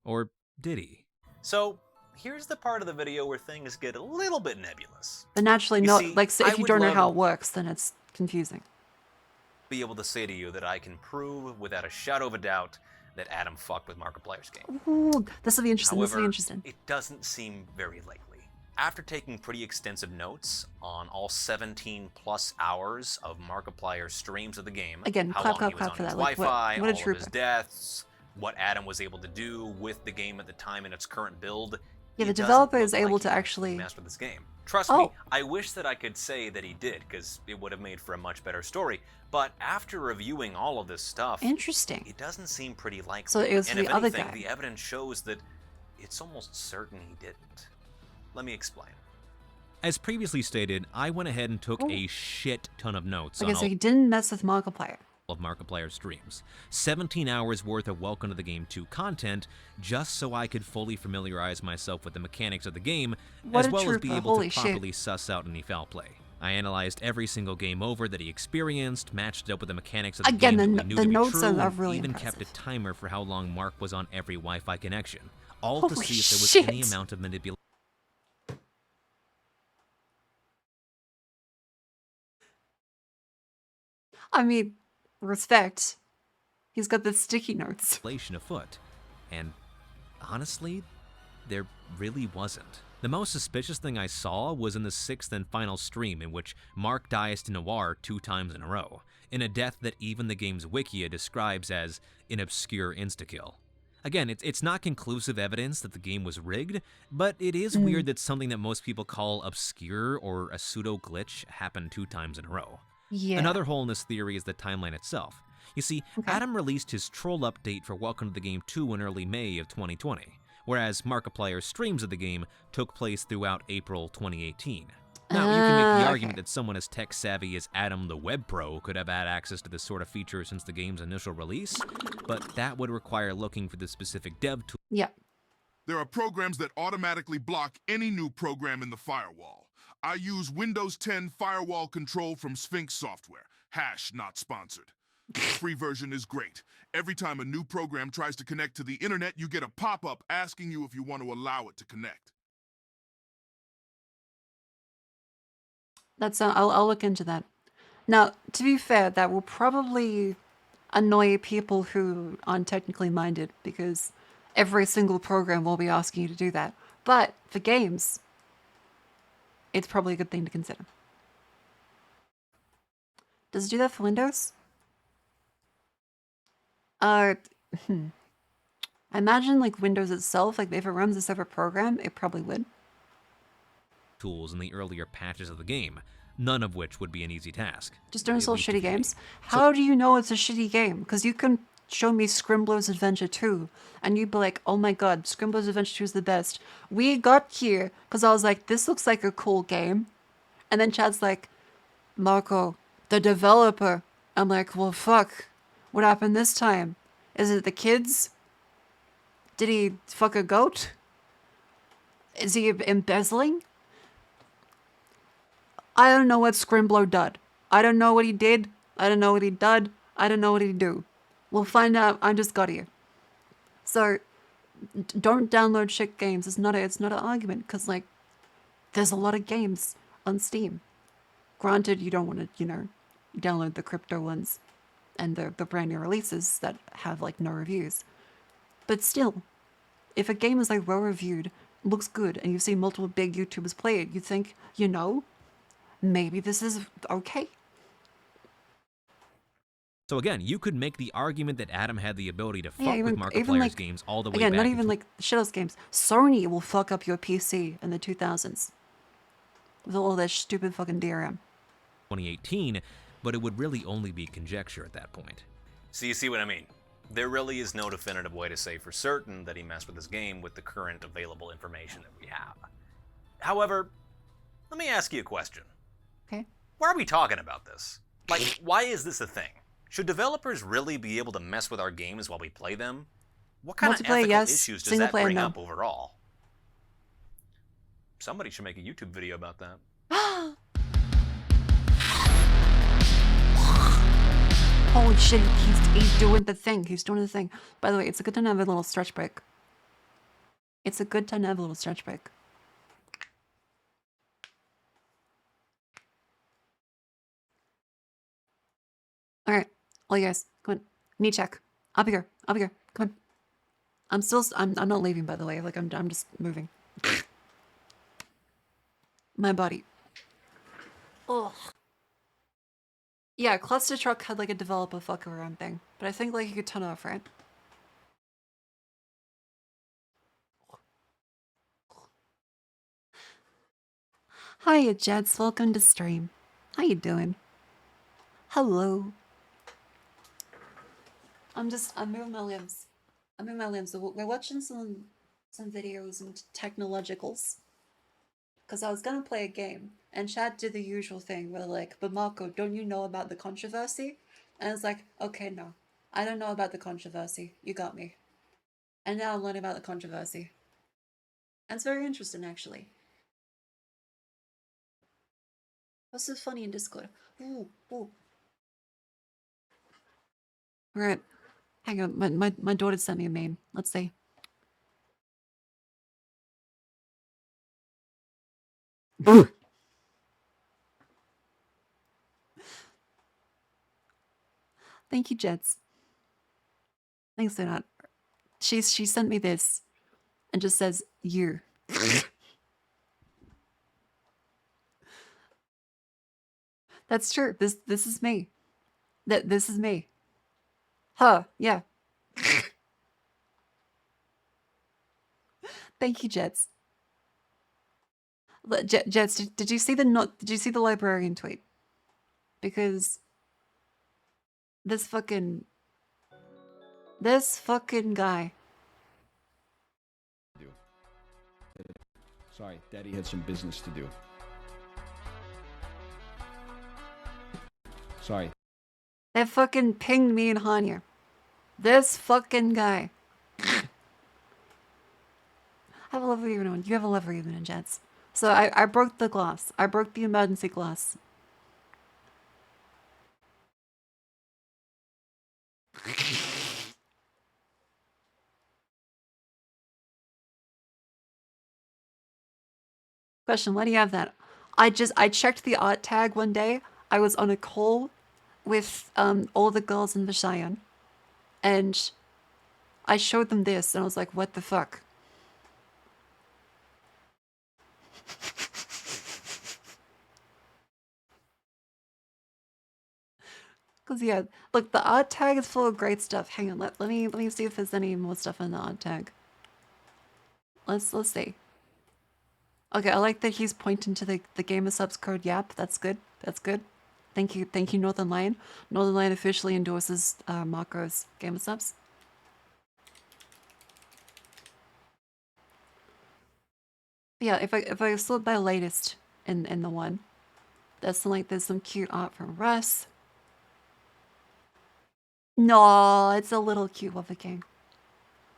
Or did he? So, here's the part of the video where things get a little bit nebulous. But naturally, so if you don't know how it works, then it's confusing. Be able to say to you that I can prove without a shadow of a doubt that Adam fucked with Markiplier's game. Ooh, this will be interesting. However, this will be interesting. It doesn't seem very likely. After taking pretty extensive notes on all 17 plus hours of Markiplier's streams of the game, Again, how clap, long clap, he was clap on for his that. Like, Wi-Fi, what a all of trooper. his deaths, what Adam was able to do with the game at the time in its current build. Yeah, the it doesn't developer look is able like to he actually messed with this game. Trust me, I wish that I could say that he did, because it would have made for a much better story. But after reviewing all of this stuff, interesting. It doesn't seem pretty likely. So it was and the if other anything, guy. the evidence shows that it's almost certain he didn't. Let me explain. As previously stated, I went ahead and took a shit ton of notes Okay, on so all he didn't mess with Markiplier. of Markiplier's streams. 17 hours worth of Welcome to the Game 2 content, just so I could fully familiarize myself with the mechanics of the game, What as a well as be trooper, able holy to shit. properly suss out any foul play. I analyzed every single game over that he experienced, matched it up with the mechanics of the Again, game the that we knew the to be notes true, are and really even impressive. kept a timer for how long Mark was on every Wi-Fi connection, all to Holy see if there was shit. any amount of manipulation. I mean, respect. He's got the sticky notes. Afoot, and honestly, there really wasn't. The most suspicious thing I saw was in the 6th and final stream in which Mark dies to Noir 2 times in a row, in a death that even the game's Wikia describes as an obscure insta-kill. Again, it's not conclusive evidence that the game was rigged, but it is weird that something that most people call obscure or a pseudo-glitch happened 2 times in a row. Yeah. Another hole in this theory is the timeline itself. You see, Adam released his troll update for Welcome to the Game 2 in early May of 2020, whereas Markiplier's streams of the game took place throughout April 2018. Now, you can make the argument that someone as tech-savvy as Adam the Web Pro could have had access to this sort of feature since the game's initial release, but that would require looking for the specific dev tool. Yeah. There are programs that automatically block any new program in the firewall. I use Windows 10 firewall control from Sphinx Software. Hash not sponsored. The free version is great. Every time a new program tries to connect to the internet, you get a pop-up asking you if you want to allow it to connect. That's I'll look into that. Now, to be fair, that will probably annoy people who aren't technically minded because every single program will be asking you to do that. But for games, it's probably a good thing to consider. Does it do that for Windows? I imagine like Windows itself, like if it runs a separate program, it probably would. Tools in the earlier patches of the game, none of which would be an easy task. Just don't install At least shitty if you- games. How do you know it's a shitty game? Because you can show me Scrimbler's Adventure 2, and you'd be like, oh my god, Scrimbler's Adventure 2 is the best. We got here because I was like, this looks like a cool game. And then Chad's like, Marco, the developer. I'm like, well, fuck. What happened this time? Is it the kids? Did he fuck a goat? Is he embezzling? I don't know what Scrimbler did. I don't know what he did. I don't know what he did. I don't know what he do. We'll find out. I just got here. So, don't download shit games. It's not an argument, because like there's a lot of games on Steam. Granted, you don't want to, you know, download the crypto ones and the brand new releases that have like no reviews. But still, if a game is like well reviewed, looks good, and you see multiple big YouTubers play it, you think, you know, maybe this is okay. So again, you could make the argument that Adam had the ability to fuck even, with Markiplier's even like, games all the way again, back not in even like shithouse games. Sony will fuck up your PC in the 2000s with all that stupid fucking DRM. 2018, but it would really only be conjecture at that point. So you see what I mean? There really is no definitive way to say for certain that he messed with his game with the current available information that we have. However, let me ask you a question. Okay. Why are we talking about this? Like, why is this a thing? Should developers really be able to mess with our games while we play them? What kind of ethical yes. issues does Single that player, bring no. up overall? Somebody should make a YouTube video about that. Holy shit, he's doing the thing. He's doing the thing. By the way, it's a good time to have a little stretch break. It's a good time to have a little stretch break. Alright. All you guys, come on. Knee check. I'll be here. I'll be here. Come on. I'm not leaving, by the way. Like, I'm just moving. My body. Ugh. Yeah, Cluster Truck had like a developer fuck around thing, but I think like you could turn it off, right? Hiya, Jets. Welcome to stream. How you doing? Hello. I'm moving my limbs. I'm moving my limbs. We're watching some videos and technologicals. Because I was gonna play a game, and Chad did the usual thing where like, but Marco, don't you know about the controversy? And it's like, okay, no. I don't know about the controversy. You got me. And now I'm learning about the controversy. And it's very interesting, actually. What's so funny in Discord? Ooh, ooh. Alright. Hang on, my daughter sent me a meme. Let's see. Thank you, Jets. Thanks for that. She sent me this and just says, you. That's true. This is me. This is me. Huh, yeah. Thank you, Jets. Jets, did you see the librarian tweet? Because this fucking guy. Sorry, Daddy had some business to do. Sorry. They fucking pinged me and Hanya. This fucking guy. Have a lovely evening. You have a lovely evening, Jets. So I broke the glass. I broke the emergency glass. Question, why do you have that? I checked the art tag one day. I was on a call with all the girls in vershion, and I showed them this, and I was like, what the fuck? Cause yeah, look, the art tag is full of great stuff. Hang on, let me see if there's any more stuff in the art tag. Let's see. Okay, I like that he's pointing to the gamersupps code. Yep, that's good. That's good. Thank you, Northern Lion. Northern Lion officially endorses Marco's gamersupps. Yeah, if I sort by latest in the one, there's some cute art from Russ. No, it's a little cute Wubba King.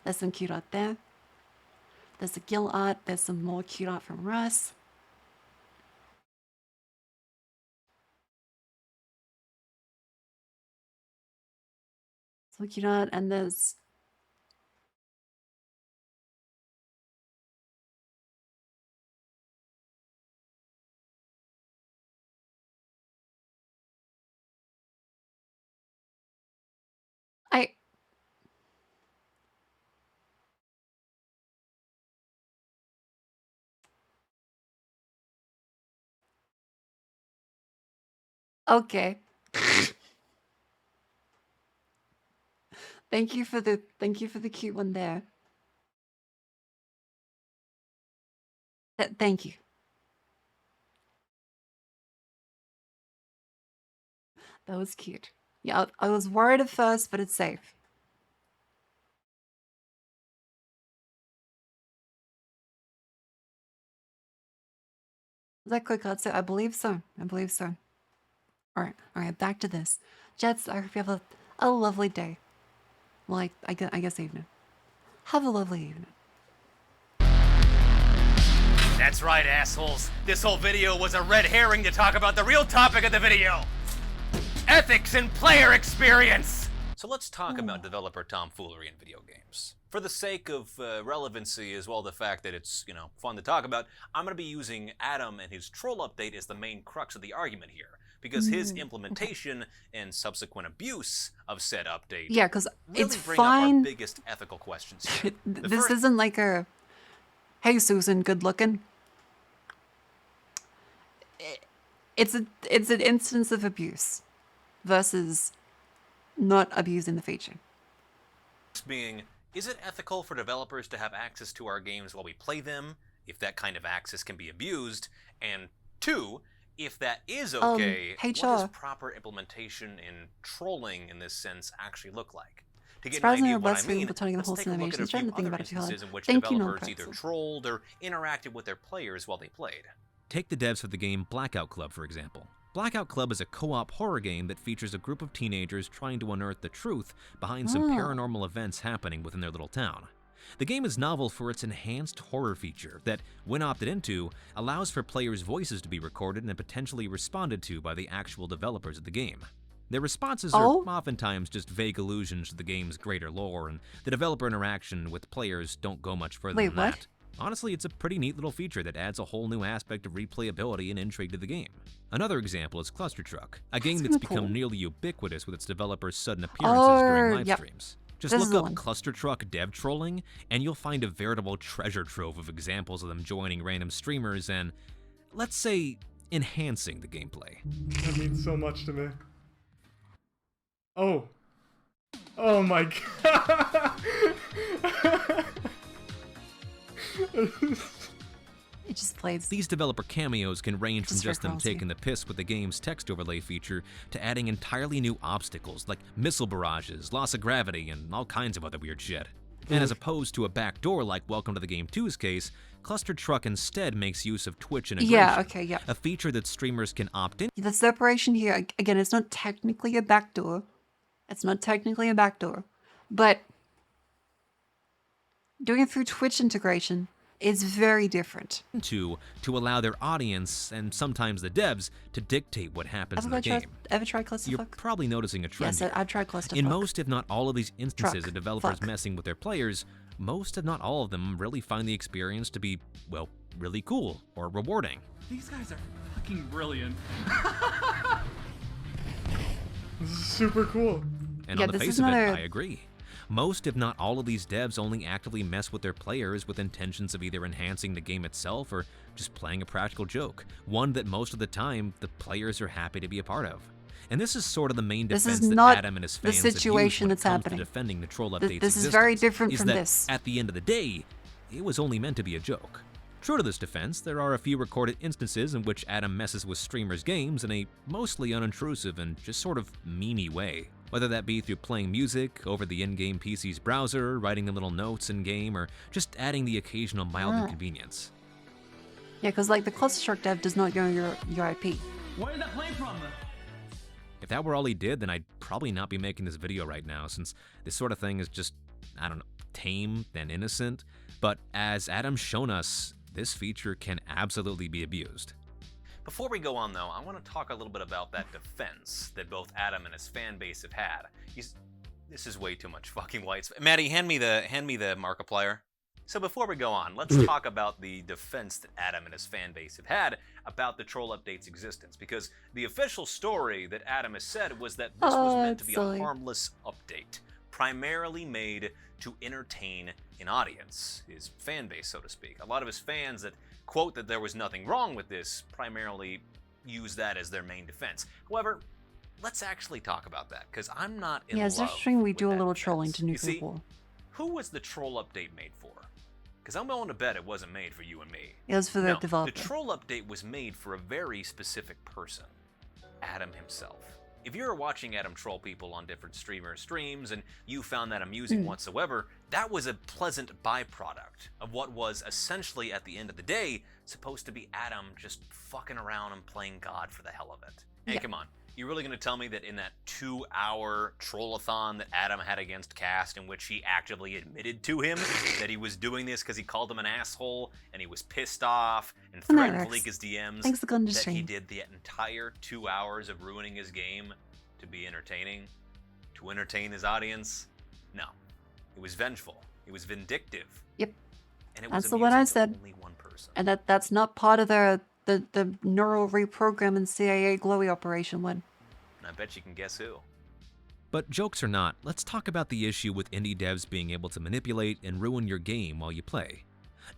There's some cute art there. There's a Gil art. There's some more cute art from Russ. Some cute art, and there's Okay. Thank you for the cute one there. Thank you. That was cute. Yeah, I was worried at first, but it's safe. Is that quick answer? I believe so. I believe so. Alright, back to this. Jets, I hope you have a lovely day. Well, I guess evening. Have a lovely evening. That's right, assholes. This whole video was a red herring to talk about the real topic of the video. Ethics and player experience! So let's talk about developer tomfoolery in video games. For the sake of relevancy as well the fact that it's, fun to talk about, I'm going to be using Adam and his troll update as the main crux of the argument here. Because his implementation and subsequent abuse of said update because really it's bring fine. up our biggest ethical questions here. This isn't like a, hey Susan, good looking. It's an instance of abuse versus not abusing the feature. Being, is it ethical for developers to have access to our games while we play them, if that kind of access can be abused? And 2, if that is okay, what does proper implementation in trolling in this sense actually look like? To get an idea of what I mean, let's take a look at a few other instances in which developers either trolled or interacted with their players while they played. Take the devs of the game Blackout Club, for example. Blackout Club is a co-op horror game that features a group of teenagers trying to unearth the truth behind some paranormal events happening within their little town. The game is novel for its enhanced horror feature that, when opted into, allows for players' voices to be recorded and potentially responded to by the actual developers of the game. Their responses are oftentimes just vague allusions to the game's greater lore, and the developer interaction with players don't go much further than that. Honestly, it's a pretty neat little feature that adds a whole new aspect of replayability and intrigue to the game. Another example is Cluster Truck, a game that's become nearly ubiquitous with its developers' sudden appearances during live streams. Just look up Cluster Truck dev trolling, and you'll find a veritable treasure trove of examples of them joining random streamers and, let's say, enhancing the gameplay. That means so much to me. Oh. Oh my god. It just plays. These developer cameos can range from just them taking the piss with the game's text overlay feature to adding entirely new obstacles like missile barrages, loss of gravity, and all kinds of other weird shit. And as opposed to a backdoor like Welcome to the Game 2's case, Cluster Truck instead makes use of Twitch integration, a feature that streamers can opt in. The separation here, again, it's not technically a backdoor. But doing it through Twitch integration is very different. To allow their audience, and sometimes the devs, to dictate what happens in the game. Ever tried Clusterfuck? You're probably noticing a trend here. Yes, I've tried Clusterfuck. In most, if not all of these instances of developers messing with their players, most, if not all of them, really find the experience to be, well, really cool or rewarding. These guys are fucking brilliant. This is super cool. And on the face of it, I agree. Most, if not all of these devs only actively mess with their players with intentions of either enhancing the game itself or just playing a practical joke, one that most of the time the players are happy to be a part of. And this is sort of the main defense that Adam and his fans have used when it comes to defending the troll update's This is very different from this. At the end of the day, it was only meant to be a joke. True to this defense, there are a few recorded instances in which Adam messes with streamers' games in a mostly unintrusive and just sort of memey way. Whether that be through playing music over the in-game PC's browser, writing them little notes in-game, or just adding the occasional mild inconvenience. Yeah, because like the Clusterfuck dev does not know your IP. Where did that plane from? If that were all he did, then I'd probably not be making this video right now, since this sort of thing is just, I don't know, tame and innocent. But as Adam's shown us, this feature can absolutely be abused. Before we go on though, I want to talk a little bit about that defense that both Adam and his fan base have had. This is way too much fucking white space. Maddie, hand me the Markiplier. So before we go on, let's talk about the defense that Adam and his fan base have had about the troll update's existence, because the official story that Adam has said was that this was meant to be a harmless update, primarily made to entertain an audience, his fan base, so to speak. A lot of his fans that quote that there was nothing wrong with this primarily use that as their main defense. However, let's actually talk about that, because I'm not in Yeah, love it's interesting we with do a that little defense. trolling to You nuclear see, war. who was the troll update made for? Because I'm willing to bet it wasn't made for you and me. It was for the No, developer. the troll update was made for a very specific person. Adam himself. If you're watching Adam troll people on different streams and you found that amusing whatsoever, that was a pleasant byproduct of what was essentially, at the end of the day, supposed to be Adam just fucking around and playing God for the hell of it. Hey, come on. You really gonna tell me that in that 2-hour trollathon that Adam had against Cast, in which he actively admitted to him that he was doing this because he called him an asshole and he was pissed off and threatened to leak his DMs, Thanks for going to that he stream. did the entire 2 hours of ruining his game to be entertaining, to entertain his audience? No. It was vengeful. It was vindictive. Yep. And it was That's the one I amusing to said. only one person. And that's not part of the neural reprogramming CIA glowy operation one. And I bet you can guess who. But jokes or not, let's talk about the issue with indie devs being able to manipulate and ruin your game while you play.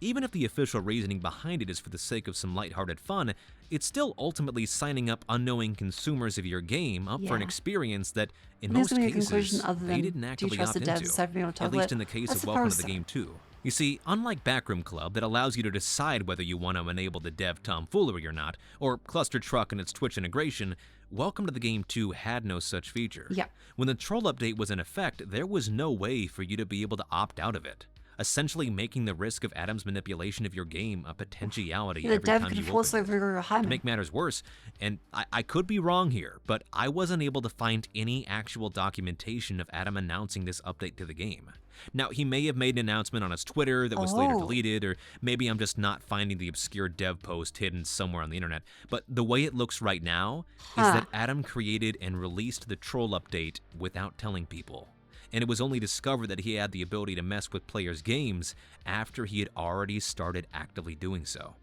Even if the official reasoning behind it is for the sake of some lighthearted fun, it's still ultimately signing up unknowing consumers of your game up for an Yeah. experience that, in There's most gonna be a cases, conclusion other they than, didn't do you actively trust opt the devs into, aside from being able to talk at least about in the it? case I of Welcome to the suppose so. Game 2. You see, unlike Backroom Club that allows you to decide whether you want to enable the dev tomfoolery or not, or Cluster Truck and its Twitch integration, Welcome to the Game 2 had no such feature. Yeah. When the troll update was in effect, there was no way for you to be able to opt out of it, essentially making the risk of Adam's manipulation of your game a potentiality The every dev time could you force opened it. over your To Hyman. make matters worse, and I could be wrong here, but I wasn't able to find any actual documentation of Adam announcing this update to the game. Now, he may have made an announcement on his Twitter that was later deleted, or maybe I'm just not finding the obscure dev post hidden somewhere on the internet, but the way it looks right now is that Adam created and released the troll update without telling people. And it was only discovered that he had the ability to mess with players' games after he had already started actively doing so.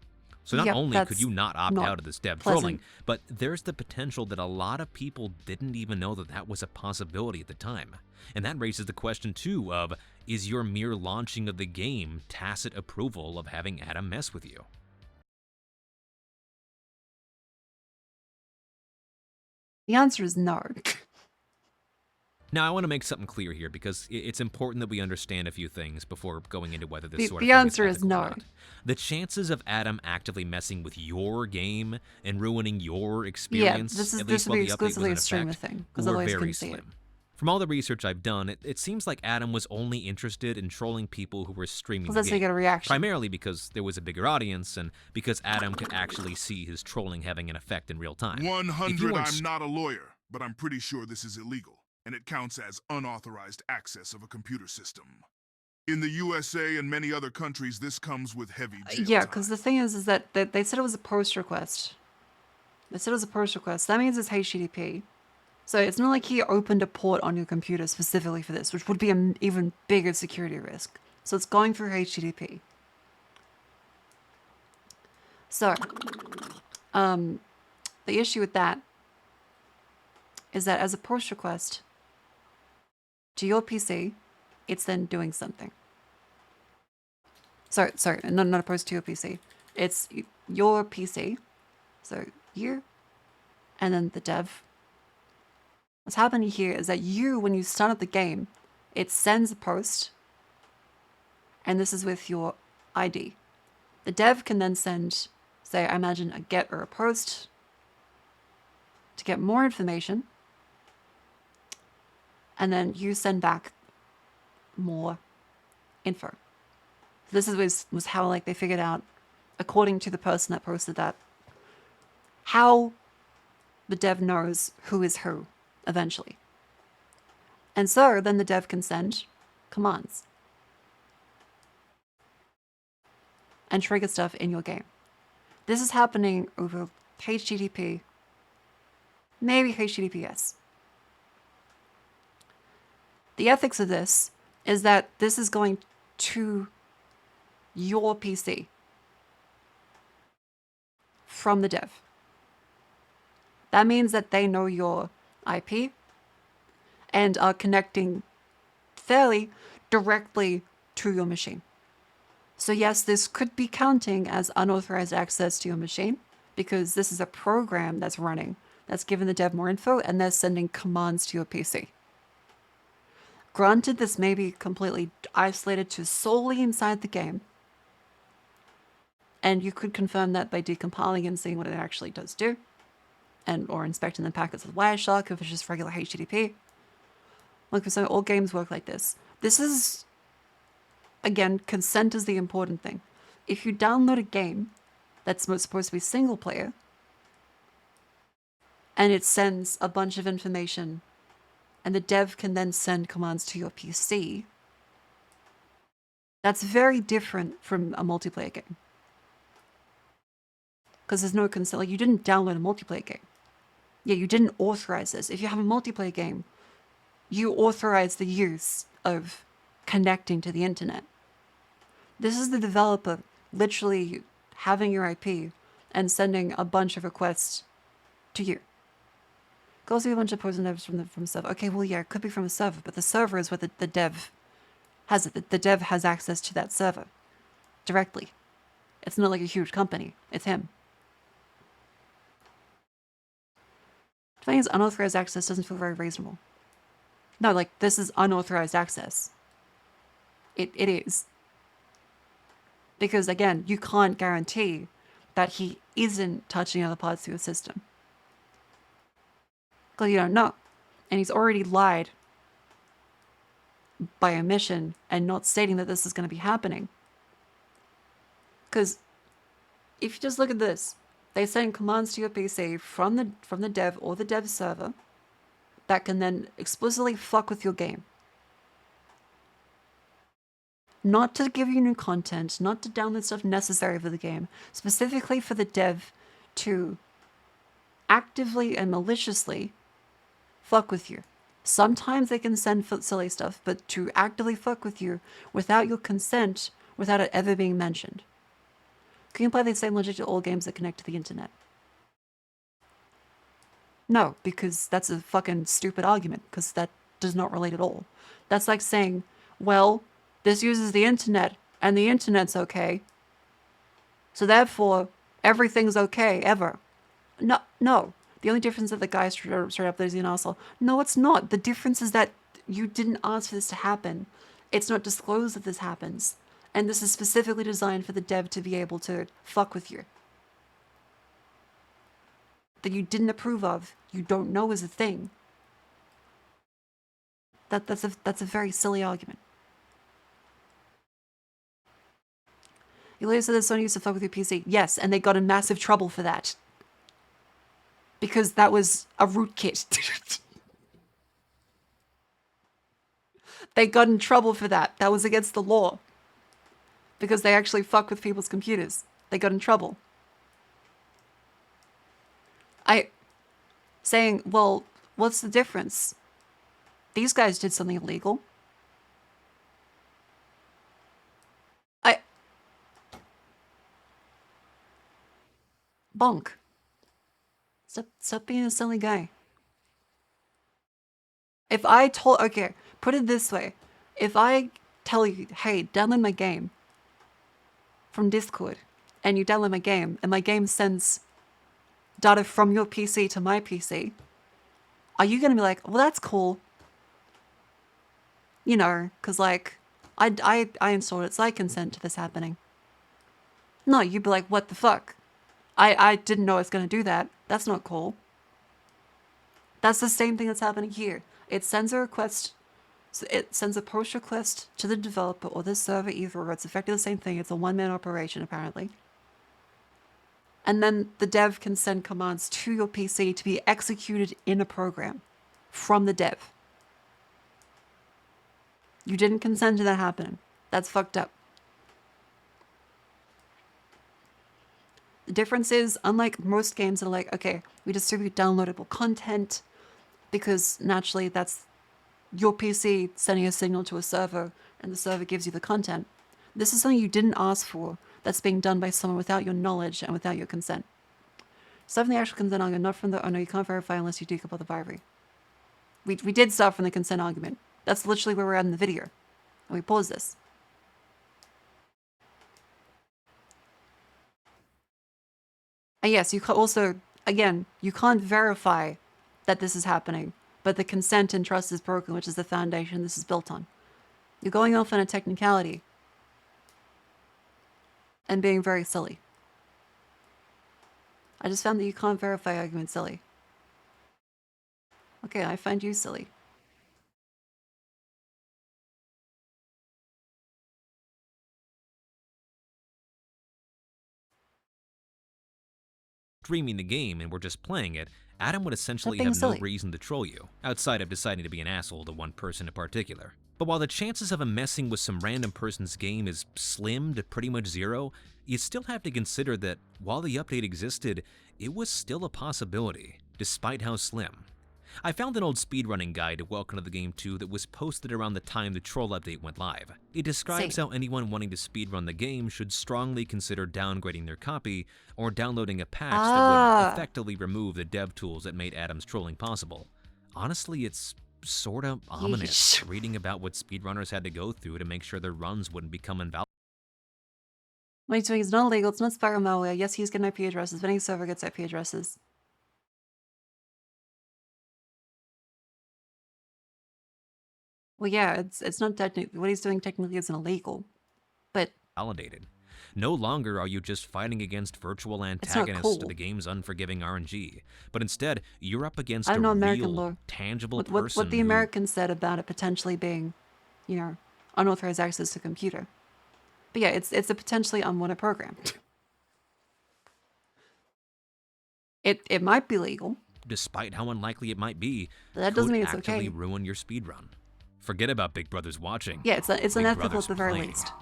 So not Yep, only could that's you not opt not out of this dev pleasant. trolling, but there's the potential that a lot of people didn't even know that that was a possibility at the time. And that raises the question too of, is your mere launching of the game tacit approval of having Adam mess with you? The answer is no. Now, I want to make something clear here because it's important that we understand a few things before going into whether this The- sort the of thing answer is ethical or no. not. The chances of Adam actively messing with your game and ruining your experience, this at will least be while the update was exclusively in a streamer effect, thing, 'cause were otherwise you very couldn't see it. slim. From all the research I've done, it seems like Adam was only interested in trolling people who were streaming Well, the that's how you game, get a reaction. primarily because there was a bigger audience and because Adam could actually see his trolling having an effect in real time. If you 100, weren't I'm not a lawyer, but I'm pretty sure this is illegal, and it counts as unauthorized access of a computer system. In the USA and many other countries, this comes with heavy jail Yeah, time. because the thing is that they said it was a post request. They said it was a post request. That means it's HTTP. So it's not like he opened a port on your computer specifically for this, which would be an even bigger security risk. So it's going through HTTP. So, the issue with that is that as a push request to your PC, it's then doing something. Sorry, not a post to your PC. It's your PC, so you, and then the dev. What's happening here is that you, when you start up the game, it sends a post, and this is with your ID. The dev can then send, say, I imagine a get or a post to get more information, and then you send back more info. This was how like they figured out, according to the person that posted that, how the dev knows who is who eventually. And so then the dev can send commands and trigger stuff in your game. This is happening over HTTP, maybe HTTPS. The ethics of this is that this is going to your PC from the dev. That means that they know your IP and are connecting fairly directly to your machine. So yes, this could be counting as unauthorized access to your machine, because this is a program that's running, that's giving the dev more info, and they're sending commands to your PC. Granted, this may be completely isolated to solely inside the game, and you could confirm that by decompiling and seeing what it actually does do, and or inspecting the packets with Wireshark if it's just regular HTTP. Like, so all games work like this. This is, again, consent is the important thing. If you download a game that's supposed to be single player, and it sends a bunch of information, and the dev can then send commands to your PC, that's very different from a multiplayer game. Because there's no consent. Like, you didn't download a multiplayer game. Yeah, you didn't authorize this. If you have a multiplayer game, you authorize the use of connecting to the internet. This is the developer literally having your IP and sending a bunch of requests to you. Could also be a bunch of poison devs from the server. Okay, well, yeah, it could be from a server, but the server is what the dev has it. The dev has access to that server directly. It's not like a huge company. It's him. The thing is, unauthorized access doesn't feel very reasonable. No, like, this is unauthorized access. It is. Because, again, you can't guarantee that he isn't touching other parts of your system. Because you don't know. And he's already lied by omission and not stating that this is going to be happening. Because if you just look at this, they send commands to your PC from the dev or the dev server that can then explicitly fuck with your game. Not to give you new content, not to download stuff necessary for the game, specifically for the dev to actively and maliciously fuck with you. Sometimes they can send silly stuff, but to actively fuck with you without your consent, without it ever being mentioned. Can you apply the same logic to all games that connect to the internet? No, because that's a fucking stupid argument, because that does not relate at all. That's like saying, well, this uses the internet, and the internet's okay, so therefore, everything's okay, ever. No. The only difference is that the guy straight up there is an asshole. No, it's not. The difference is that you didn't ask for this to happen. It's not disclosed that this happens. And this is specifically designed for the dev to be able to fuck with you. That you didn't approve of, you don't know is a thing. That's a very silly argument. You later said that Sony used to fuck with your PC. Yes, and they got in massive trouble for that. Because that was a rootkit. They got in trouble for that. That was against the law. Because they actually fuck with people's computers. They got in trouble. Saying, well, what's the difference? These guys did something illegal. Bonk. Stop being a silly guy. If I told... Okay, put it this way. If I tell you, hey, download my game from Discord, and you download my game, and my game sends data from your PC to my PC, are you going to be like, well, that's cool? You know, because, like, I installed it, so I consent to this happening. No, you'd be like, what the fuck? I didn't know I was going to do that. That's not cool. That's the same thing that's happening here. It sends a request, so it sends a push request to the developer or the server either, or it's effectively the same thing. It's a one-man operation, apparently. And then the dev can send commands to your PC to be executed in a program from the dev. You didn't consent to that happening. That's fucked up. The difference is, unlike most games that are like, okay, we distribute downloadable content because naturally that's your PC sending a signal to a server and the server gives you the content. This is something you didn't ask for that's being done by someone without your knowledge and without your consent. Stuff from the actual consent argument, not from the, oh no, you can't verify unless you decouple the Viry. We did start from the consent argument. That's literally where we're at in the video. And we paused this. And yes, you can also, again, you can't verify that this is happening, but the consent and trust is broken, which is the foundation this is built on. You're going off on a technicality and being very silly. I just found that you can't verify argument silly. Okay, I find you silly. Streaming the game and we're just playing it, Adam would essentially have no reason to troll you, outside of deciding to be an asshole to one person in particular. But while the chances of him messing with some random person's game is slim to pretty much zero, you still have to consider that while the update existed, it was still a possibility, despite how slim. I found an old speedrunning guide to Welcome to the Game 2 that was posted around the time the troll update went live. It describes how anyone wanting to speedrun the game should strongly consider downgrading their copy or downloading a patch that would effectively remove the dev tools that made Adam's trolling possible. Honestly, it's sorta ominous reading about what speedrunners had to go through to make sure their runs wouldn't become invalid. What he's doing is not illegal, it's not spyware malware. Yes, he's getting IP addresses, but any server gets IP addresses. Well, yeah, it's not technically, what he's doing technically isn't illegal, but... Validated. No longer are you just fighting against virtual antagonists to the game's unforgiving RNG, but instead, you're up against a real, tangible person what the Americans said about it potentially being, you know, unauthorized access to computer. But yeah, it's a potentially unwanted program. It might be legal. Despite how unlikely it might be, but that doesn't mean it's actively okay. ruin your speedrun. Forget about Big Brother's watching. Yeah, it's unethical at the very least.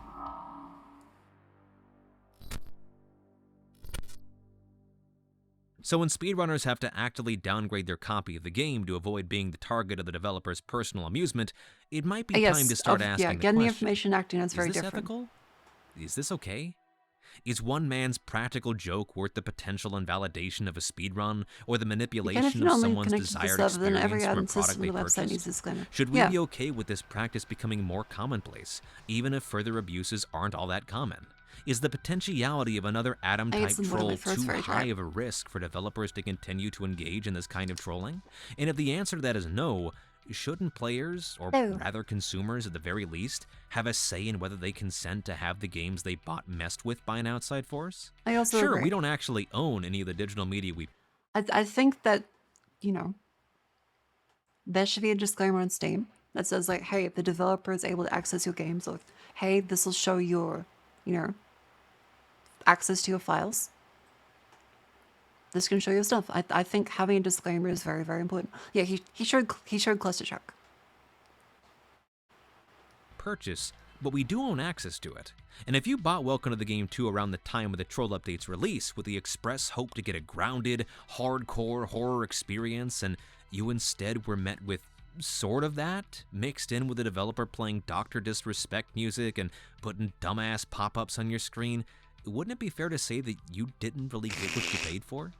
So when speedrunners have to actively downgrade their copy of the game to avoid being the target of the developer's personal amusement, it might be time to start asking the question, getting the information acting is very different. Ethical? Is this okay? Is one man's practical joke worth the potential invalidation of a speedrun or the manipulation of someone's desired experience for a product they purchased? Should we be okay with this practice becoming more commonplace, even if further abuses aren't all that common? Is the potentiality of another Adam-type troll too high of a risk for developers to continue to engage in this kind of trolling? And if the answer to that is no, shouldn't players, or rather consumers at the very least, have a say in whether they consent to have the games they bought messed with by an outside force? I also Sure, agree. we don't actually own any of the digital media we... I think that, you know, there should be a disclaimer on Steam that says, like, hey, if the developer is able to access your games, or, hey, this will show your, you know, access to your files. This can show you stuff. I think having a disclaimer is very, very important. Yeah, he showed Cluster Chuck. Purchase, but we do own access to it. And if you bought Welcome to the Game 2 around the time of the Troll Update's release with the express hope to get a grounded, hardcore horror experience, and you instead were met with sort of that, mixed in with the developer playing Dr. Disrespect music and putting dumbass pop-ups on your screen, wouldn't it be fair to say that you didn't really get what you paid for?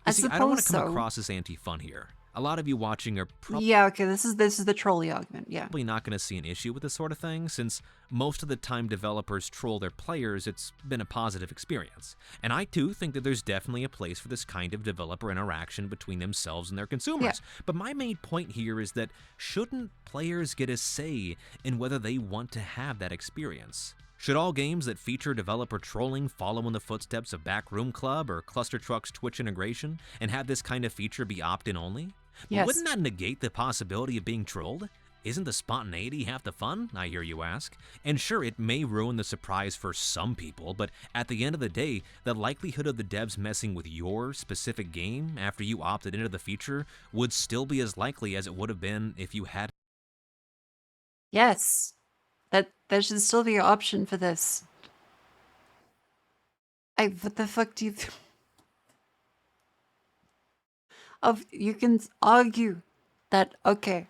I don't want to come across as anti-fun here. A lot of you watching are probably this is the trolley argument. Yeah, probably not going to see an issue with this sort of thing, since most of the time developers troll their players, it's been a positive experience. And I too think that there's definitely a place for this kind of developer interaction between themselves and their consumers. But my main point here is that shouldn't players get a say in whether they want to have that experience? Should all games that feature developer trolling follow in the footsteps of Backroom Club or Cluster Truck's Twitch integration and have this kind of feature be opt-in only? Yes. Wouldn't that negate the possibility of being trolled? Isn't the spontaneity half the fun, I hear you ask? And sure, it may ruin the surprise for some people, but at the end of the day, the likelihood of the devs messing with your specific game after you opted into the feature would still be as likely as it would have been if you had. Yes. That there should still be an option for this. What the fuck do you... you can argue that, okay,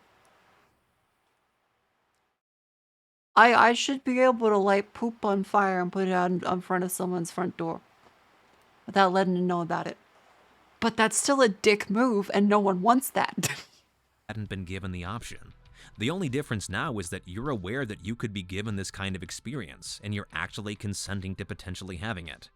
I should be able to light poop on fire and put it out in front of someone's front door without letting them know about it. But that's still a dick move, and no one wants that. Hadn't been given the option. The only difference now is that you're aware that you could be given this kind of experience, and you're actually consenting to potentially having it.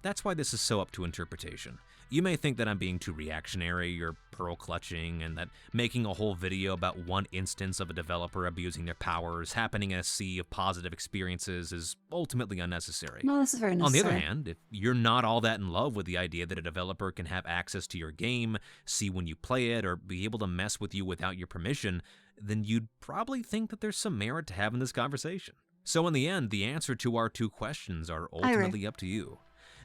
That's why this is so up to interpretation. You may think that I'm being too reactionary or pearl clutching, and that making a whole video about one instance of a developer abusing their powers happening in a sea of positive experiences is ultimately unnecessary. No, this is very necessary. On the other hand, if you're not all that in love with the idea that a developer can have access to your game, see when you play it, or be able to mess with you without your permission, then you'd probably think that there's some merit to having this conversation. So in the end, the answer to our two questions are ultimately up to you.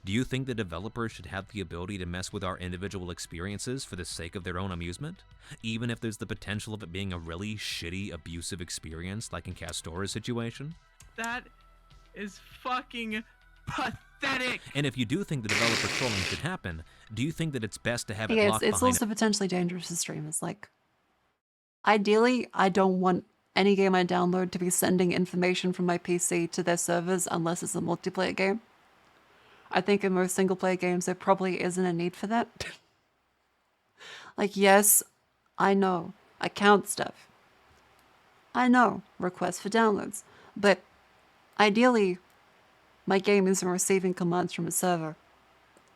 Do you think the developers should have the ability to mess with our individual experiences for the sake of their own amusement? Even if there's the potential of it being a really shitty, abusive experience like in Castora's situation? That is fucking pathetic! And if you do think the developer trolling should happen, do you think that it's best to have it locked it's behind also potentially dangerous to streamers. Like, ideally, I don't want any game I download to be sending information from my PC to their servers unless it's a multiplayer game. I think in most single-player games, there probably isn't a need for that. Like, yes, I know, account stuff. I know, requests for downloads. But ideally, my game isn't receiving commands from a server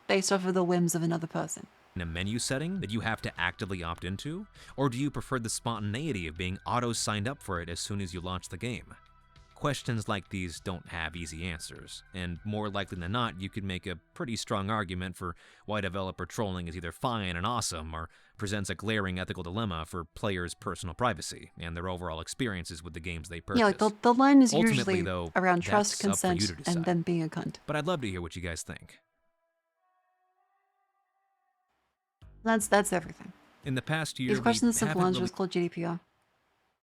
based off of the whims of another person. In a menu setting that you have to actively opt into? Or do you prefer the spontaneity of being auto-signed up for it as soon as you launch the game? Questions like these don't have easy answers, and more likely than not, you could make a pretty strong argument for why developer trolling is either fine and awesome, or presents a glaring ethical dilemma for players' personal privacy and their overall experiences with the games they purchase. Yeah, like the line is Ultimately, usually though, around that's trust, up for you consent, to decide. and then being a cunt. But I'd love to hear what you guys think. That's everything. In the past year, These questions we simple haven't answers really called GDPR.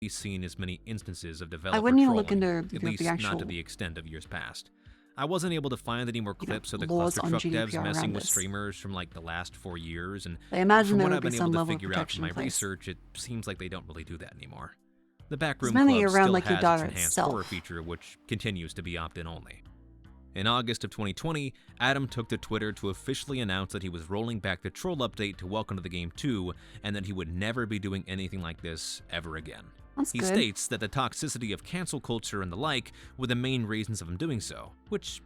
seen as many instances of developer I wouldn't even trolling, look into at least the actual not to the extent of years past. I wasn't able to find any more clips of the laws cluster on truck GDPR devs messing around with this. streamers from like the last 4 years, and I imagine from there what would I've be been some able to level of figure out protection from my in place. research, it seems like they don't really do that anymore. The Backroom mainly Club around, still like, your has data its enhanced itself. horror feature, which continues to be opt-in only. In August of 2020, Adam took to Twitter to officially announce that he was rolling back the troll update to Welcome to the Game 2, and that he would never be doing anything like this ever again. That's He good. states that the toxicity of cancel culture and the like were the main reasons of him doing so, which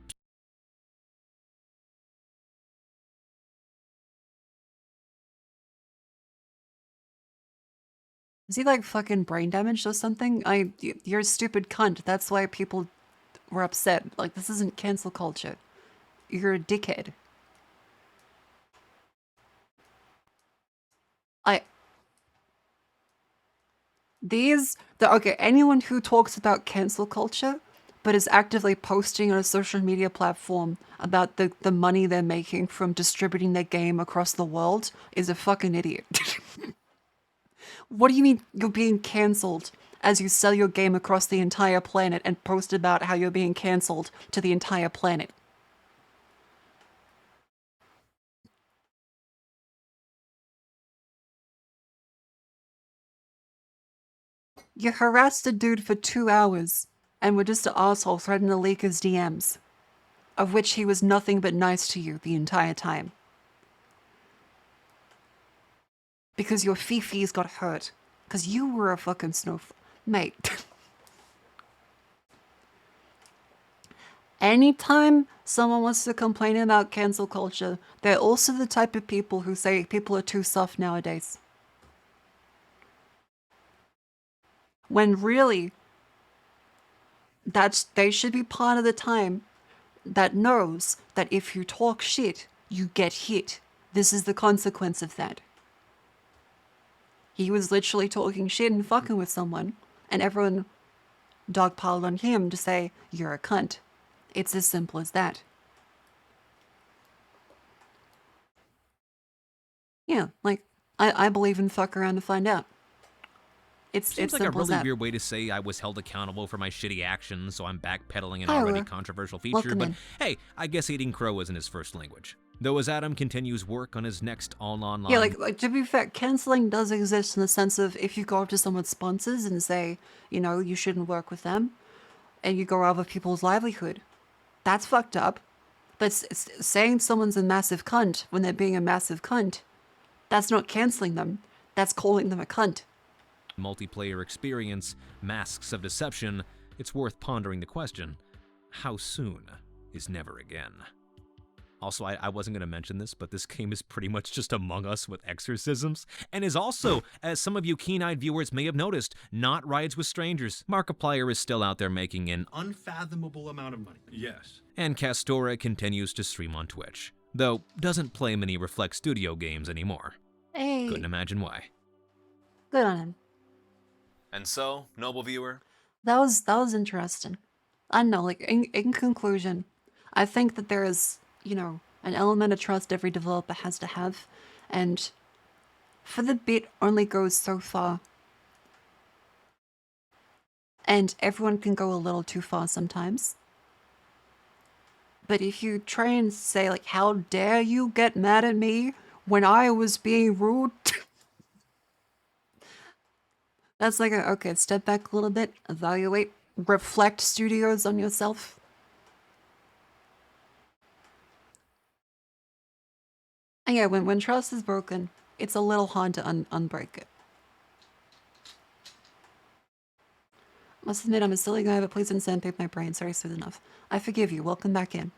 Is he like fucking brain damaged or something? You're a stupid cunt. That's why people were upset. Like, this isn't cancel culture. You're a dickhead. Okay, anyone who talks about cancel culture, but is actively posting on a social media platform about the money they're making from distributing their game across the world is a fucking idiot. What do you mean you're being cancelled as you sell your game across the entire planet and post about how you're being cancelled to the entire planet? You harassed a dude for 2 hours and were just an asshole threatening to leak his DMs, of which he was nothing but nice to you the entire time. Because your fifis got hurt. Because you were a fucking mate. Anytime someone wants to complain about cancel culture, they're also the type of people who say people are too soft nowadays. When really, they should be part of the time that knows that if you talk shit, you get hit. This is the consequence of that. He was literally talking shit and fucking with someone, and everyone dogpiled on him to say, you're a cunt. It's as simple as that. Yeah, like, I believe in fuck around to find out. It's seems like a simple as really that. weird way to say I was held accountable for my shitty actions, so I'm backpedaling an Hi, already Laura. controversial feature, Welcome but in. hey, I guess eating crow isn't his first language. Though as Adam continues work on his next all-online... Yeah, like to be fair, cancelling does exist in the sense of if you go up to someone's sponsors and say, you know, you shouldn't work with them, and you go over people's livelihood, that's fucked up. But saying someone's a massive cunt when they're being a massive cunt, that's not cancelling them. That's calling them a cunt. multiplayer experience, masks of deception, it's worth pondering the question, how soon is never again? Also, I wasn't going to mention this, but this game is pretty much just Among Us with exorcisms, and is also, as some of you keen-eyed viewers may have noticed, not Rides with Strangers. Markiplier is still out there making an unfathomable amount of money. Yes. And Castora continues to stream on Twitch, though doesn't play many Reflect Studio games anymore. Hey. Couldn't imagine why. Good on him. And so, noble viewer, That was interesting. I don't know, like, in conclusion, I think that there is, you know, an element of trust every developer has to have, and for the bit only goes so far. And everyone can go a little too far sometimes. But if you try and say, like, how dare you get mad at me when I was being rude? That's like, okay, step back a little bit, evaluate, reflect studios on yourself. And yeah, when trust is broken, it's a little hard to unbreak it. Must admit, I'm a silly guy, but please don't sandpaper my brain. Sorry, soon enough. I forgive you. Welcome back in.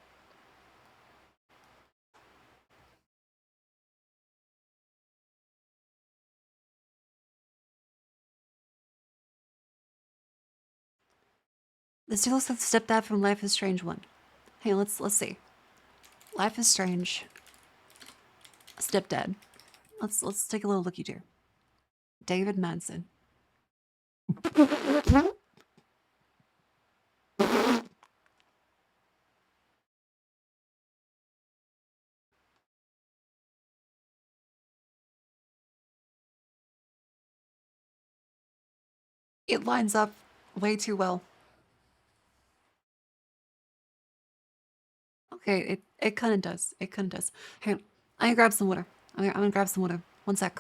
This dude looks like the stepdad from Life is Strange 1. Hey, let's see. Life is Strange. Stepdad. Let's take a little looky there. David Manson. It lines up way too well. Okay, it kind of does. It kind of does. Hey, I'm gonna grab some water. I'm gonna grab some water. One sec.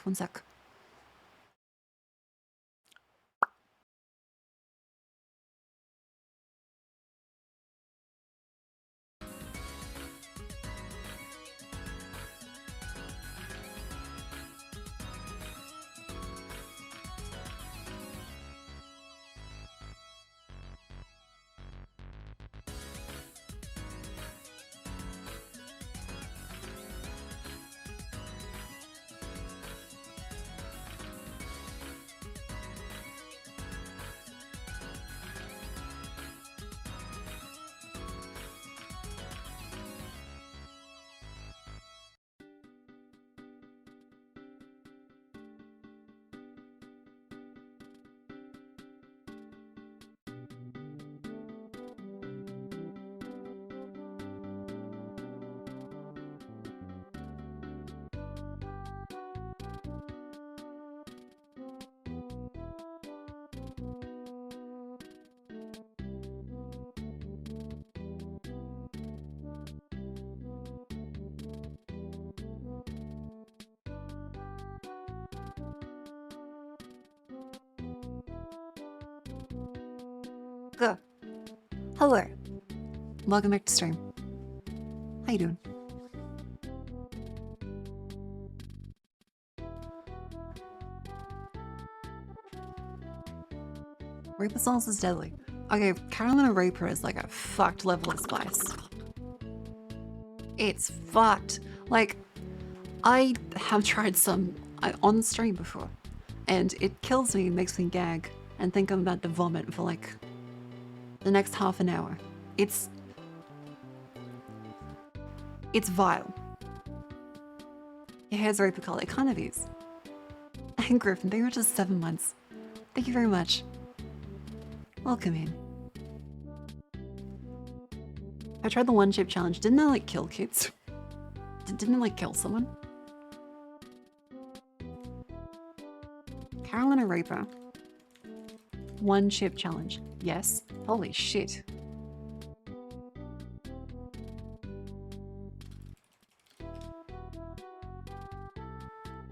Go. Hello. Welcome back to stream. How you doing? Reaper sauce is deadly. Okay, Carolina Reaper is like a fucked level of spice. It's fucked. Like, I have tried some on stream before, and it kills me and makes me gag and think I'm about to vomit for like the next half an hour. It's vile. Your hair's Reaper color. It kind of is. And Griffin, thank you for just 7 months. Thank you very much. Welcome in. I tried the one chip challenge. Didn't that like kill kids? Didn't it like kill someone? Carolina Reaper. One chip challenge. Yes. Holy shit.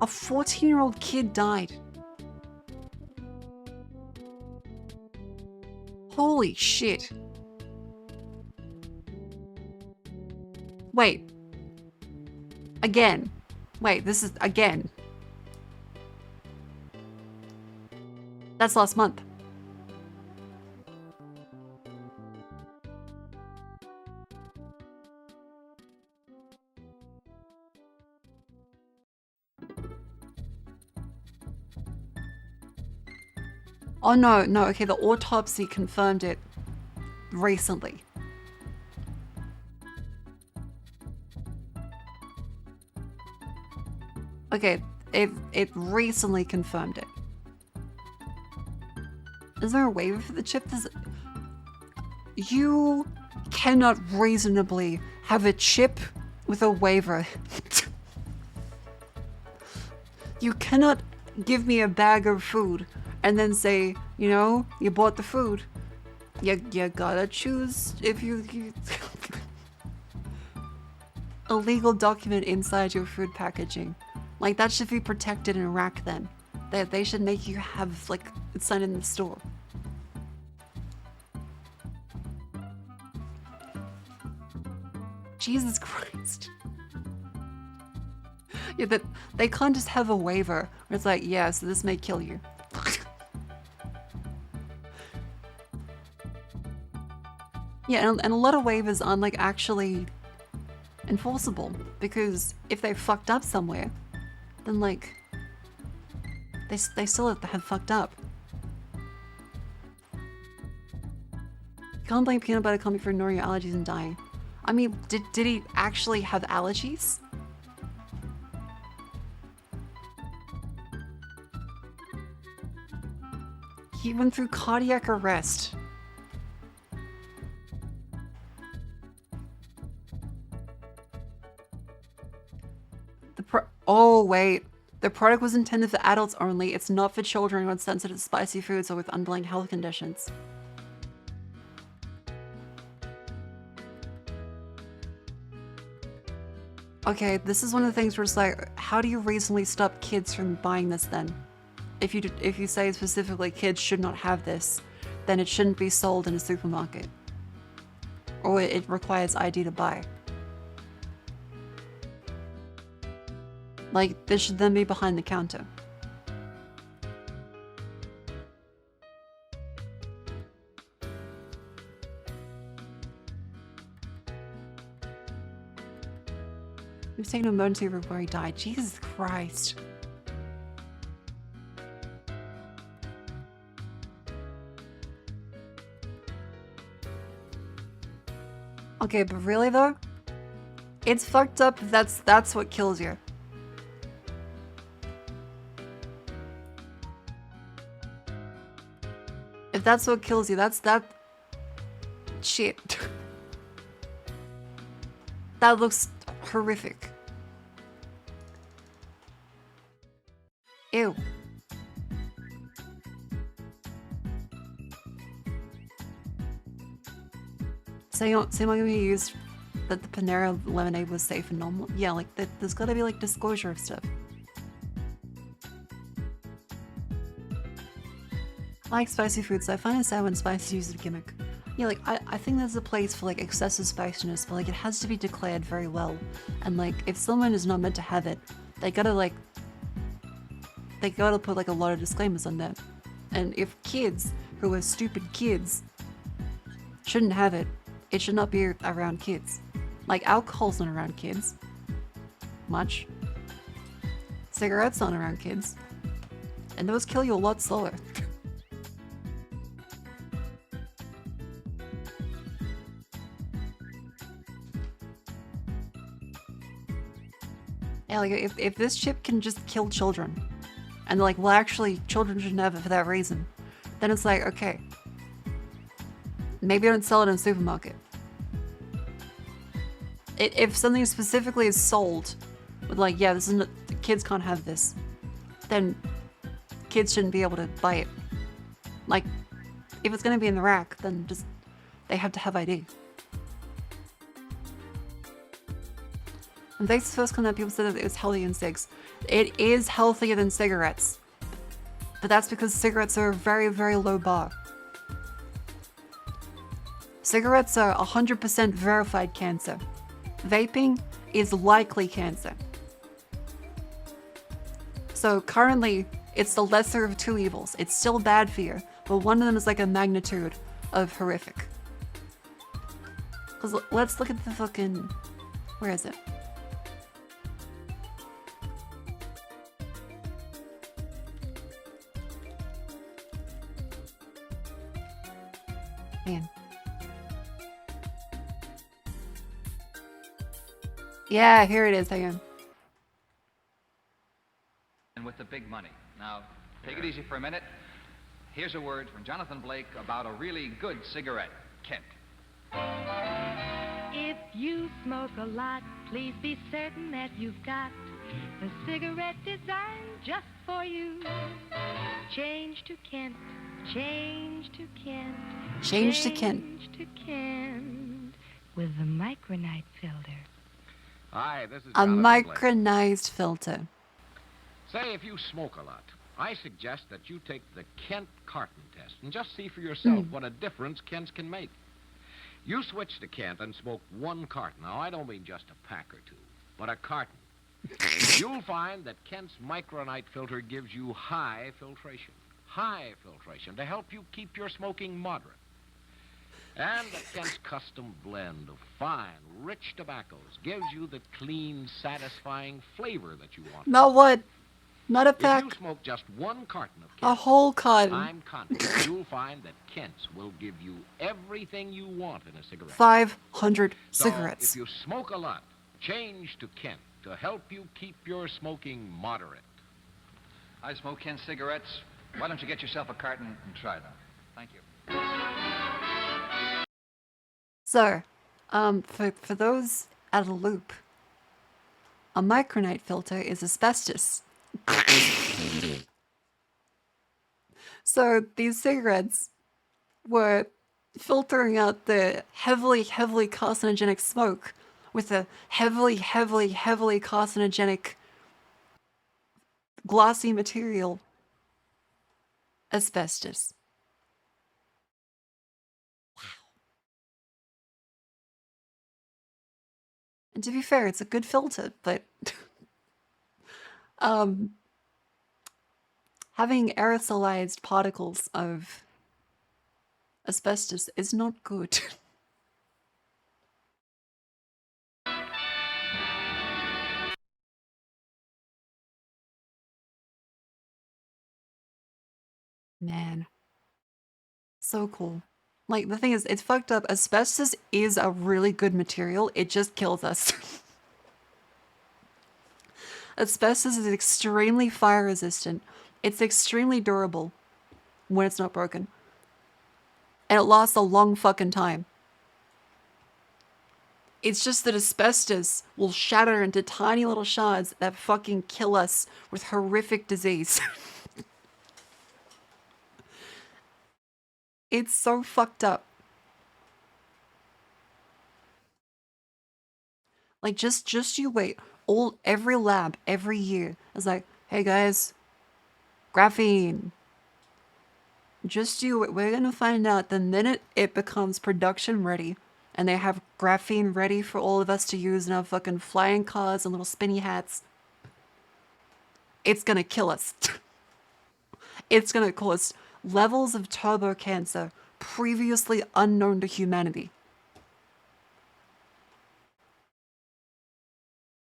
A 14-year-old kid died. Holy shit. Wait. Again. Wait, this is again. That's last month. Oh no, no, okay, the autopsy confirmed it recently. Okay, it recently confirmed it. Is there a waiver for the chip? You cannot reasonably have a chip with a waiver. You cannot give me a bag of food and then say, you know, you bought the food. You gotta choose if you a legal document inside your food packaging. Like, that should be protected in Iraq then. They should make you have, like, it's signed in the store. Jesus Christ. Yeah, that they can't just have a waiver where it's like, yeah, so this may kill you. Yeah, and a lot of waivers aren't like actually enforceable because if they fucked up somewhere, then like they still have fucked up. You can't blame peanut butter company for ignoring your allergies and dying. I mean, did he actually have allergies? He went through cardiac arrest. Oh wait, the product was intended for adults only. It's not for children on sensitive to spicy foods or with underlying health conditions. Okay, this is one of the things where it's like, how do you reasonably stop kids from buying this then? If you say specifically kids should not have this, then it shouldn't be sold in a supermarket. Or it requires ID to buy. Like, this should then be behind the counter. He was taken to an emergency room where he died. Jesus Christ. Okay, but really though? It's fucked up if that's what kills you. If that's what kills you, that shit. That looks horrific. Ew. Same like we used that the Panera lemonade was safe and normal. Yeah, like there's gotta be like disclosure of stuff. I like spicy food, so I find it sad when spicy is used as a gimmick. Yeah, like I think there's a place for like excessive spiciness, but like it has to be declared very well. And like if someone is not meant to have it, they gotta put like a lot of disclaimers on that. And if kids who are stupid kids shouldn't have it, it should not be around kids. Like alcohol's not around kids. Much. Cigarettes aren't around kids. And those kill you a lot slower. Yeah, like if this chip can just kill children, and like, well, actually, children shouldn't have it for that reason, then it's like, okay, maybe I don't sell it in a supermarket. If something specifically is sold with like, yeah, this isn't, kids can't have this, then kids shouldn't be able to buy it. Like, if it's gonna be in the rack, then just they have to have ID. And thanks to the first comment, people said that it was healthier than cigs. It is healthier than cigarettes. But that's because cigarettes are a very, very low bar. Cigarettes are 100% verified cancer. Vaping is likely cancer. So currently, it's the lesser of two evils. It's still bad for you, but one of them is like a magnitude of horrific. Because let's look at the fucking... Where is it? Yeah, here it is. Hang on. And with the big money. Now, take it easy for a minute. Here's a word from Jonathan Blake about a really good cigarette. Kent. If you smoke a lot, please be certain that you've got the cigarette designed just for you. Change to Kent. Change to Kent. Change to Kent. Change to Kent with the micronite filter. Hi, this is A Jonathan Blake. micronized filter. Say, if you smoke a lot, I suggest that you take the Kent carton test and just see for yourself what a difference Kents can make. You switch to Kent and smoke one carton. Now, I don't mean just a pack or two, but a carton. You'll find that Kent's micronite filter gives you high filtration to help you keep your smoking moderate. And that Kent's custom blend of fine, rich tobaccos gives you the clean, satisfying flavor that you want. Not one. Not a If pack. you smoke just one carton of Kent, A whole carton. I'm confident you'll find that Kent's will give you everything you want in a cigarette. 500 So, cigarettes. if you smoke a lot, change to Kent to help you keep your smoking moderate. I smoke Kent cigarettes. Why don't you get yourself a carton and try them? Thank you. So, for those out of the loop, a micronite filter is asbestos. So these cigarettes were filtering out the heavily carcinogenic smoke with a heavily carcinogenic glossy material, asbestos. And to be fair, it's a good filter, but having aerosolized particles of asbestos is not good. Man. So cool. Like, the thing is, it's fucked up. Asbestos is a really good material. It just kills us. Asbestos is extremely fire resistant. It's extremely durable when it's not broken. And it lasts a long fucking time. It's just that asbestos will shatter into tiny little shards that fucking kill us with horrific disease. It's so fucked up. Like, just you wait. Every lab, every year, is like, hey guys, graphene. Just you wait. We're gonna find out the minute it becomes production ready, and they have graphene ready for all of us to use in our fucking flying cars and little spinny hats, it's gonna kill us. It's gonna cause levels of turbo cancer previously unknown to humanity.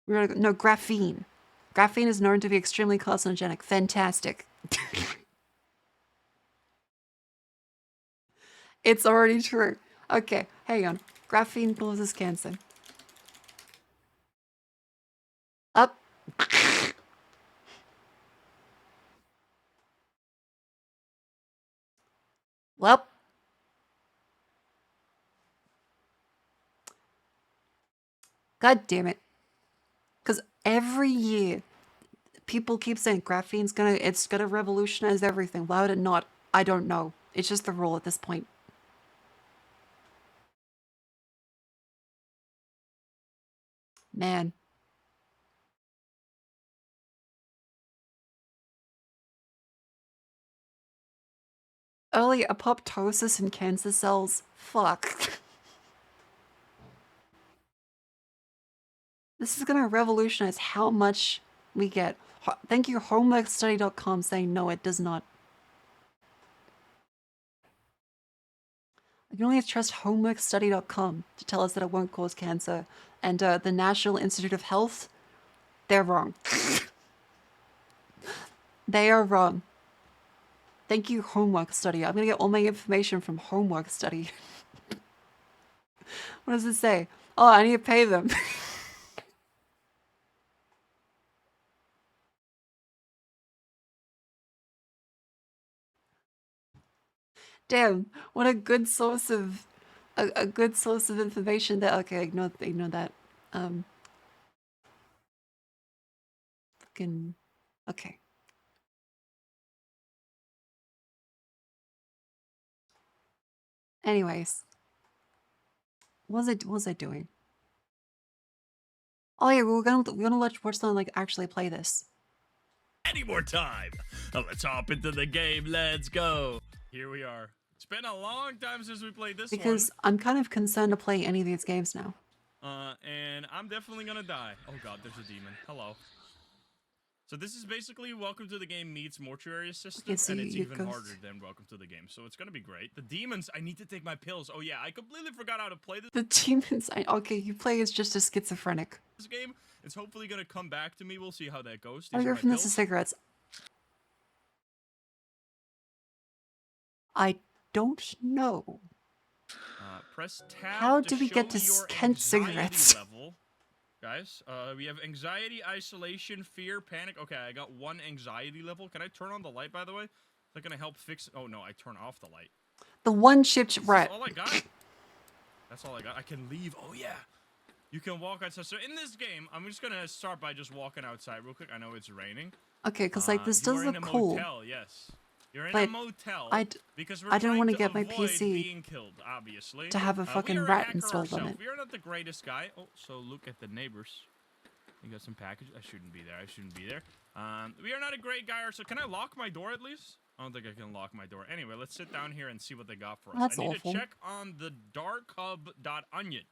No, graphene. Graphene is known to be extremely carcinogenic. Fantastic. It's already true. Okay, hang on. Graphene causes cancer. Up. Well. God damn it. Because every year, people keep saying graphene's it's gonna revolutionize everything. Why would it not? I don't know. It's just the rule at this point. Man. Early apoptosis in cancer cells. Fuck. This is gonna revolutionize how much we get. Thank you, homeworkstudy.com, saying no, it does not. I can only trust homeworkstudy.com to tell us that it won't cause cancer. And the National Institute of Health, they're wrong. They are wrong. Thank you, Homework Study. I'm gonna get all my information from Homework Study. What does it say? Oh, I need to pay them. Damn, what a good source of a good source of information that okay, ignore that. Fucking okay. Anyways. What was I doing? Oh yeah, we're gonna watch someone like actually play this. Any more time? Let's hop into the game. Let's go. Here we are. It's been a long time since we played this Because I'm kind of concerned to play any of these games now. And I'm definitely gonna die. Oh god, there's a demon. Hello. So this is basically Welcome to the Game meets Mortuary Assistant, Okay, so and it's even go harder than Welcome to the Game. So it's gonna be great. The demons, I need to take my pills. Oh yeah, I completely forgot how to play this. The demons, okay, you play as just a schizophrenic. This game, it's hopefully gonna come back to me. We'll see how that goes. Oh, These are you're my from this pills. is cigarettes. I don't know. Press tab. How to do we show get to your Kent anxiety cigarettes? level. Guys, we have anxiety, isolation, fear, panic. Okay, I got 1 anxiety level. Can I turn on the light, by the way? Is that gonna help fix? Oh no, I turn off the light. The one chipped right. That's all I got. That's all I got. I can leave. Oh yeah, you can walk outside. So in this game, I'm just gonna start by just walking outside real quick. I know it's raining. Okay, because like this does You're in look a cool. motel, yes. You're in But a motel because I don't want to get my PC being killed, obviously. to have a fucking we are rat hacker installed on ourselves. it. We are not the greatest guy. Oh, so look at the neighbors. We got some package. I shouldn't be there. I shouldn't be there. We are not a great guy. So can I lock my door at least? I don't think I can lock my door. Anyway, let's sit down here and see what they got for us. That's I need awful. to check on the darkhub.onion.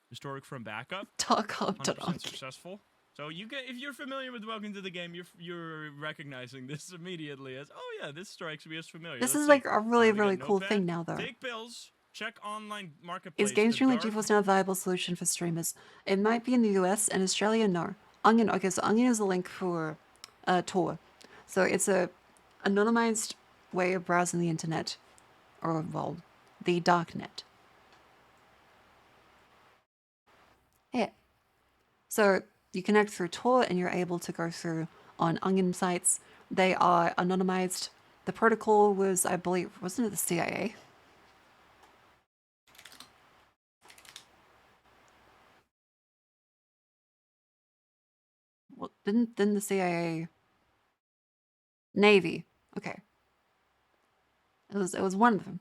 Historic from backup. Darkhub.onion. 100% successful. So you get, if you're familiar with Welcome to the Game, you're recognizing this immediately as, oh yeah, this strikes me as familiar. This Let's is see. like a really We got cool Notepad. thing now, though. Take pills. Check online marketplace. Is game The streaming like dark- GeForce Now a viable solution for streamers? It might be in the US and Australia, no. Onion, okay, so Onion is a link for Tor. So it's a anonymized way of browsing the internet, or well, the darknet. Yeah. So you connect through Tor and you're able to go through on Onion sites. They are anonymized. The protocol was, I believe, wasn't it the CIA? Well, didn't the CIA Navy? Okay. It was one of them.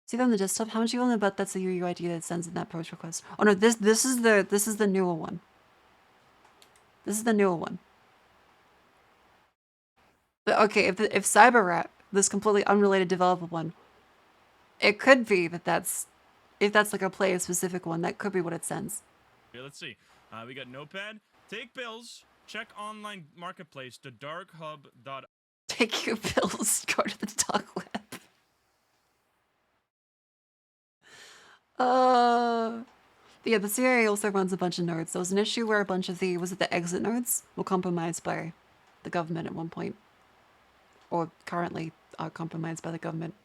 See that on the desktop? How much you only bet that's the UUID that sends in that post request? Oh no, this is the newer one. This is the newer one. But okay, if CyberRat, this completely unrelated developer one, it could be that if that's like a player specific one, that could be what it sends. Okay, let's see. We got Notepad. Take pills. Check online marketplace. The darkhub. Take your pills. Go to the dark web. Yeah, the CIA also runs a bunch of nodes. There was an issue where a bunch of the exit nodes were compromised by the government at one point. Or currently are compromised by the government.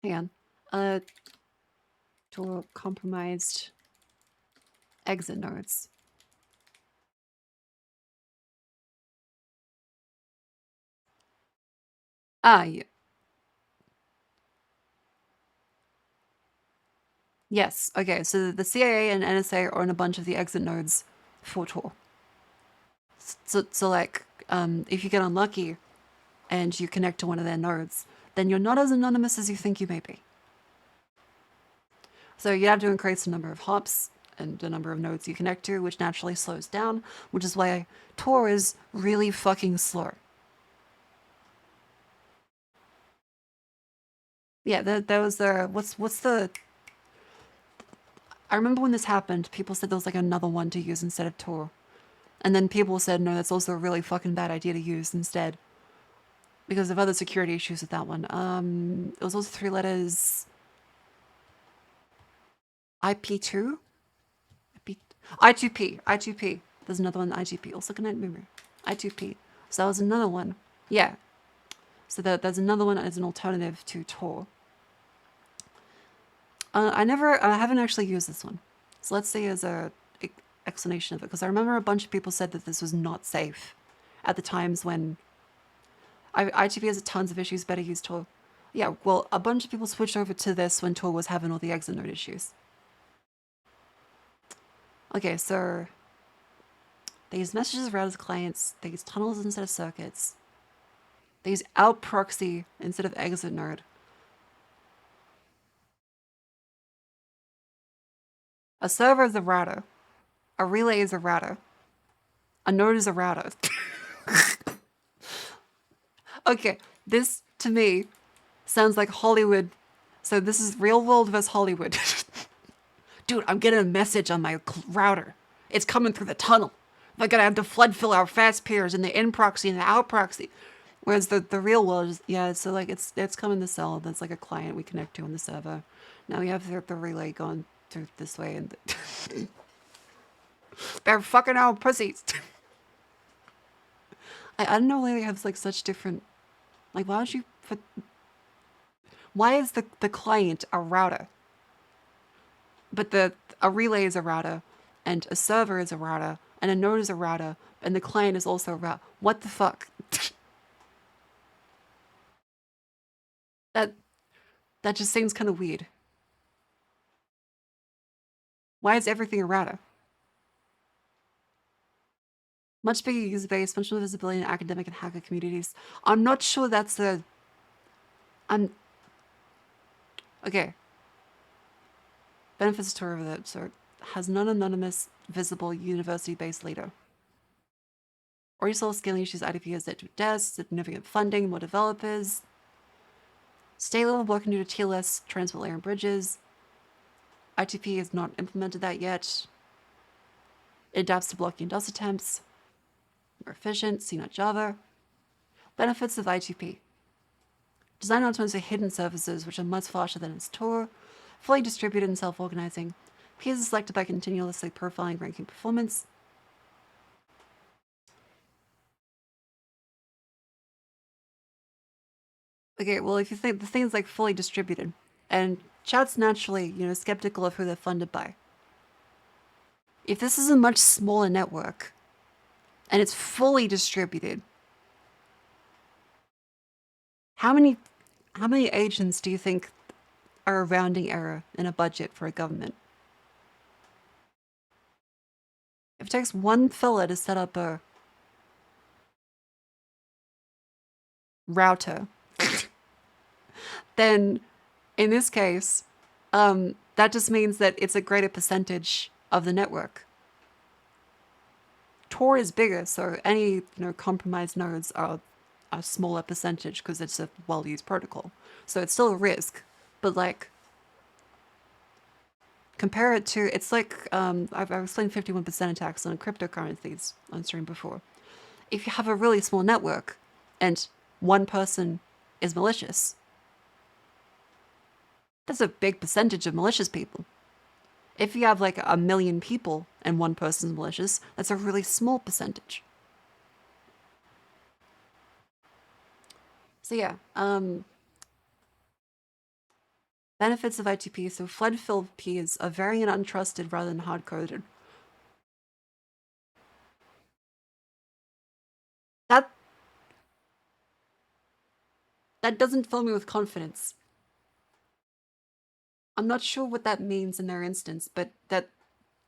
Hang on. To compromised exit nodes. Yeah. Yes, okay, so the CIA and NSA are on a bunch of the exit nodes for Tor. So like, if you get unlucky and you connect to one of their nodes, then you're not as anonymous as you think you may be. So you have to increase the number of hops and the number of nodes you connect to, which naturally slows down, which is why Tor is really fucking slow. Yeah, there was the, what's the... I remember when this happened, people said there was like another one to use instead of Tor. And then people said, no, that's also a really fucking bad idea to use instead. Because of other security issues with that one. It was also 3 letters... IP2? I2P. There's another one, IGP. Also connect memory. I2P. So that was another one. Yeah. So there's another one as an alternative to Tor. I haven't actually used this one. So let's say as a explanation of it, because I remember a bunch of people said that this was not safe at the times when ITV has tons of issues, better use Tor. Yeah, well, a bunch of people switched over to this when Tor was having all the exit node issues. Okay, so they use messages routers as clients, they use tunnels instead of circuits, they use out proxy instead of exit node. A server is a router. A relay is a router. A node is a router. Okay, this to me sounds like Hollywood. So this is real world versus Hollywood. Dude, I'm getting a message on my router. It's coming through the tunnel. We're gonna have to flood fill our fast pairs in the in proxy and the out proxy. Whereas the real world is, yeah, so like it's coming to cell. That's like a client we connect to on the server. Now we have the relay going through this way and they're fucking out pussies. I don't know why they have like such different, like why would you put, why is the client a router? But a relay is a router, and a server is a router, and a node is a router, and the client is also a router. What the fuck? That just seems kind of weird. Why is everything a router? Much bigger user base, much more visibility in academic and hacker communities. I'm not sure that's a... Okay. Benefits to over that sort. Has non-anonymous, visible, university-based leader. Or you solve scaling issues, IDP has that to desk, significant funding, more developers. State level blocking due to TLS, transport layer and bridges. ITP has not implemented that yet. It adapts to blocking DOS attempts. More efficient, C not Java. Benefits of ITP. Design autonomously hidden services, which are much faster than its Tor. Fully distributed and self-organizing. Peers are selected by continuously profiling ranking performance. Okay, well, if you think the thing's like fully distributed, and chat's naturally, skeptical of who they're funded by. If this is a much smaller network, and it's fully distributed, how many agents do you think are a rounding error in a budget for a government? If it takes one fella to set up a router, then in this case, that just means that it's a greater percentage of the network. Tor is bigger, so any compromised nodes are a smaller percentage because it's a well-used protocol. So it's still a risk, but like compare it to, it's like I've explained 51% attacks on cryptocurrencies on stream before. If you have a really small network and one person is malicious, that's a big percentage of malicious people. If you have like 1 million people and one person's malicious, that's a really small percentage. So yeah, benefits of ITP. So flood fill peers are very untrusted rather than hard-coded. That doesn't fill me with confidence. I'm not sure what that means in their instance, but that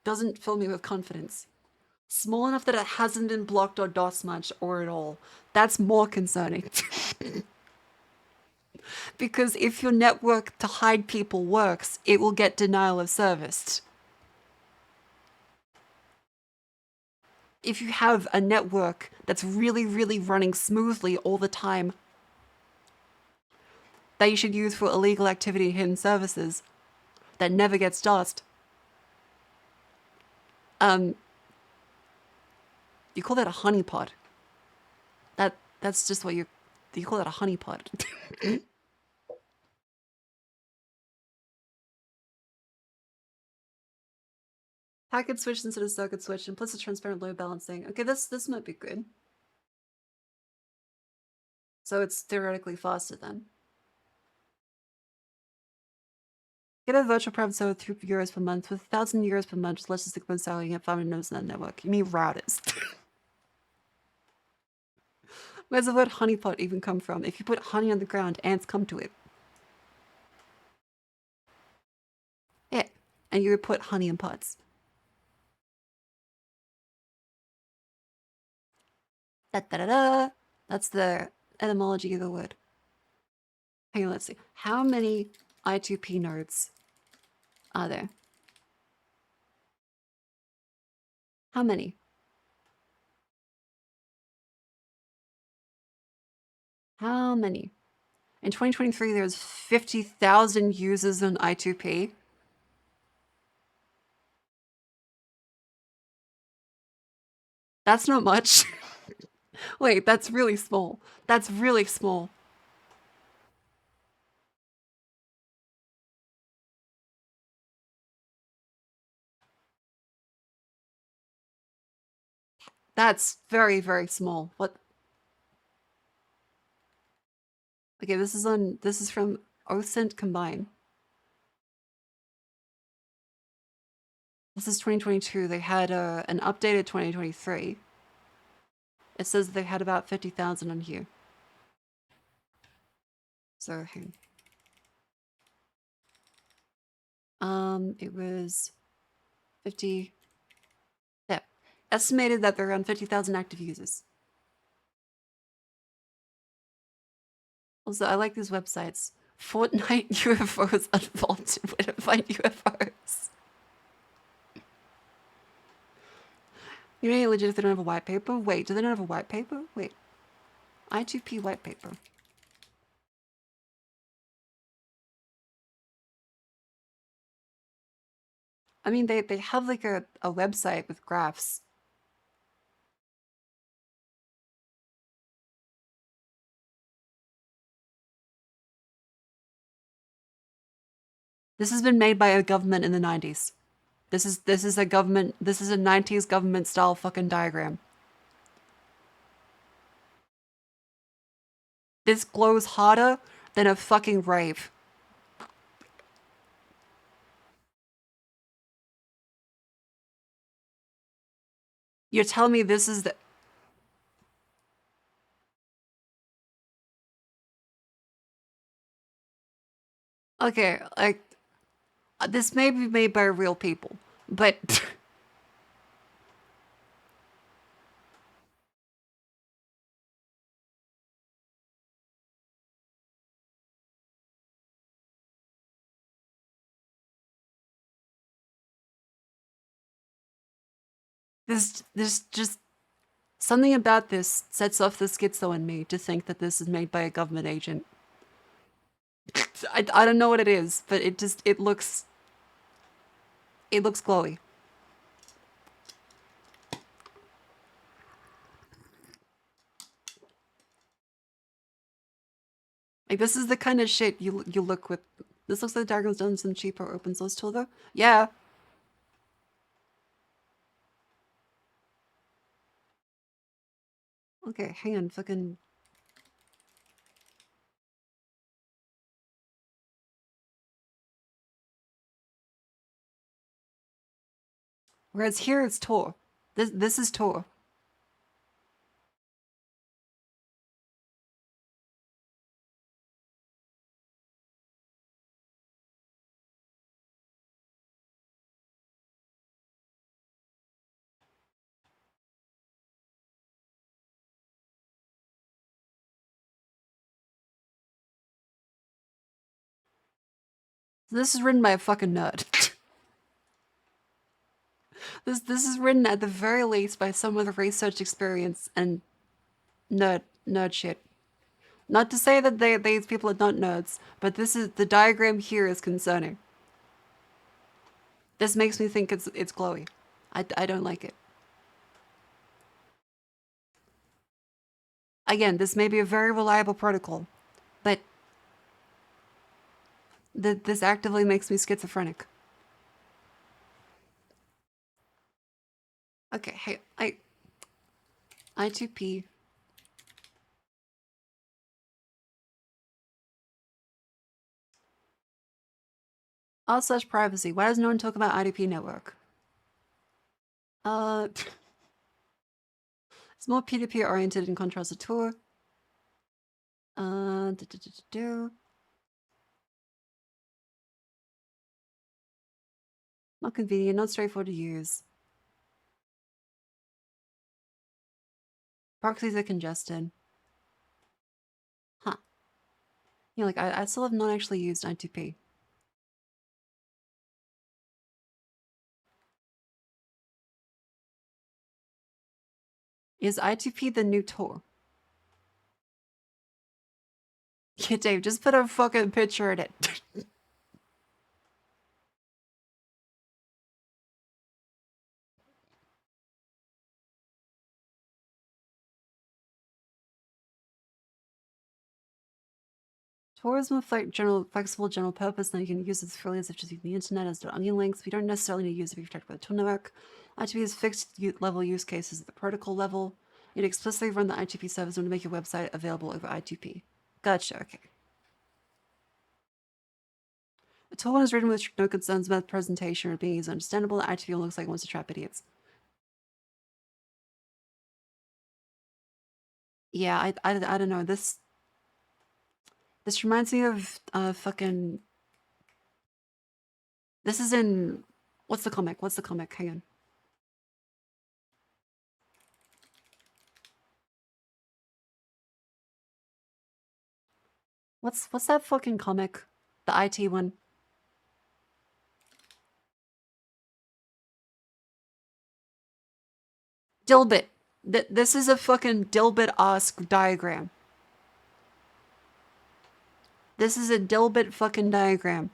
doesn't fill me with confidence. Small enough that it hasn't been blocked or DOS much or at all. That's more concerning. Because if your network to hide people works, it will get denial of service. If you have a network that's really, really running smoothly all the time, that you should use for illegal activity hidden services, that never gets DOSed, you call that a honeypot. That's just what you call that a honeypot. Packet switch instead of circuit switch, implicit transparent load balancing. Okay, this might be good. So it's theoretically faster then. Get a virtual private server with €3 per month with 1,000 euros per month, just less than 6 months salary and 500 nodes in that network. You mean routers? Where's the word honeypot even come from? If you put honey on the ground, ants come to it. Yeah, and you would put honey in pots. Da da da da. That's the etymology of the word. Hang on, let's see. How many I2P nodes are there? How many? How many? In 2023, there's 50,000 users on I2P. That's not much. Wait, that's really small. That's really small. That's very, very small. What? Okay, this is from OSINT Combine. This is 2022. They had an updated 2023. It says they had about 50,000 on here. So, hang on. It was 50. Yeah. Estimated that there are around 50,000 active users. Also, I like these websites. Fortnite UFOs unvaulted. Where to find UFOs? You know, legit if they don't have a white paper? Wait, do they not have a white paper? Wait. I2P white paper. I mean, they have like a website with graphs. This has been made by a government in the 90s. This is a 90s government style fucking diagram. This glows harder than a fucking rave. You're telling me this is the... Okay, like, this may be made by real people, but... This just... Something about this sets off the schizo in me to think that this is made by a government agent. I don't know what it is, but it looks glowy. Like, this is the kind of shit you look with. This looks like the diagram's done in some cheaper open source tool though. Yeah. Okay, hang on, fucking... Whereas here it's Tor. This is Tor. This is written by a fucking nerd. This is written at the very least by someone with research experience and nerd shit. Not to say that these people are not nerds, but the diagram here is concerning. This makes me think it's glowy. I don't like it. Again, this may be a very reliable protocol, but this actively makes me schizophrenic. Okay, hey, I2P. r/privacy. Why does no one talk about IDP network? It's more peer-to-peer oriented in contrast to Tor. Not convenient, not straightforward to use. Proxies are congested. Huh. Yeah, like I still have not actually used I2P. Is I2P the new Tor? Yeah, Dave, just put a fucking picture in it. Tor is more flexible general purpose, and you can use it as freely as if just using the internet as onion links. We don't necessarily need to use it to be protected by the Tor network. I2P is fixed level use cases at the protocol level. You'd explicitly run the I2P service when to make your website available over I2P. Gotcha, okay. The Tor one is written with no concerns about presentation or being easily understandable. The I2P looks like it wants to trap idiots. Yeah, I don't know. This reminds me of fucking. This is in what's the comic? What's the comic? Hang on. What's that fucking comic? The IT one. Dilbit. This is a fucking Dilbit-esque diagram. This is a Dilbit fucking diagram,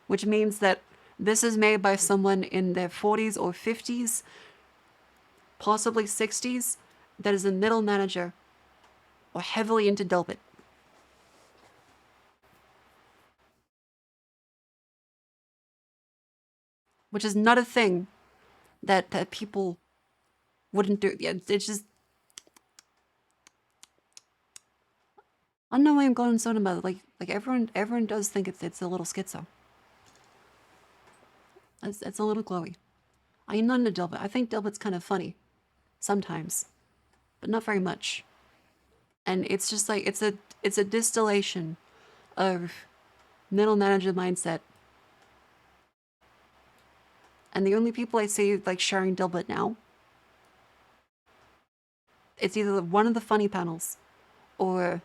which means that this is made by someone in their 40s or 50s, possibly 60s, that is a middle manager or heavily into Dilbit. Which is not a thing that people wouldn't do. Yeah, it's just... I don't know why I'm going so about it. Like everyone does think it's a little schizo. It's a little glowy. I'm not into Dilbit. I think Dilbit's kind of funny. Sometimes. But not very much. And it's just like, it's a distillation of middle manager mindset. And the only people I see like sharing Dilbit now, it's either one of the funny panels or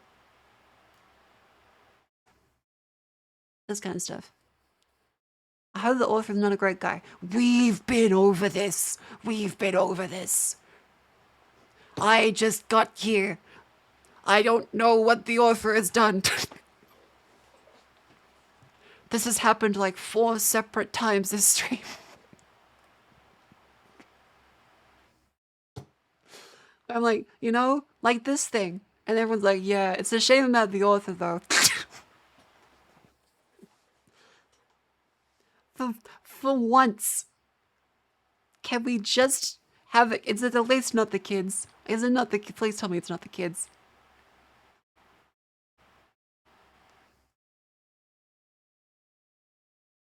this kind of stuff. I hope the author's not a great guy. We've been over this. We've been over this. I just got here. I don't know what the author has done. This has happened like 4 separate times this stream. I'm like, you know, like this thing. And everyone's like, yeah, it's a shame about the author though. For once, can we just have it? Is it at least not the kids? Is it not the kids? Please tell me it's not the kids.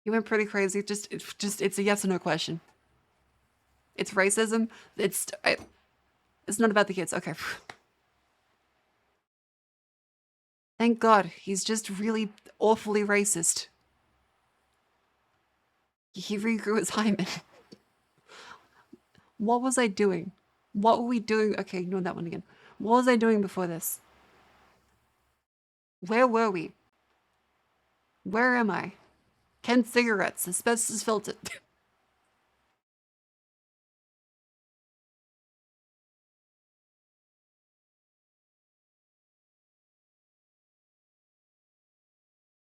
You went pretty crazy. It's a yes or no question. It's racism. It's not about the kids. Okay. Thank God. He's just really awfully racist. He regrew his hymen. What was I doing? What were we doing? Okay, ignore that one again. What was I doing before this? Where were we? Where am I? Ken cigarettes, asbestos filtered.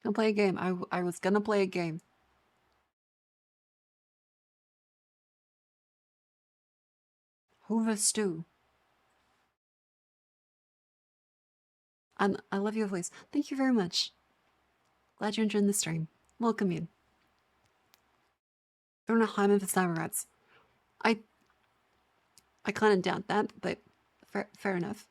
Gonna play a game. I was gonna play a game. Hoover stew. I love your voice. Thank you very much. Glad you're enjoying the stream. Welcome in. I don't know how I'm for cigarettes. I kind of doubt that, but fair enough.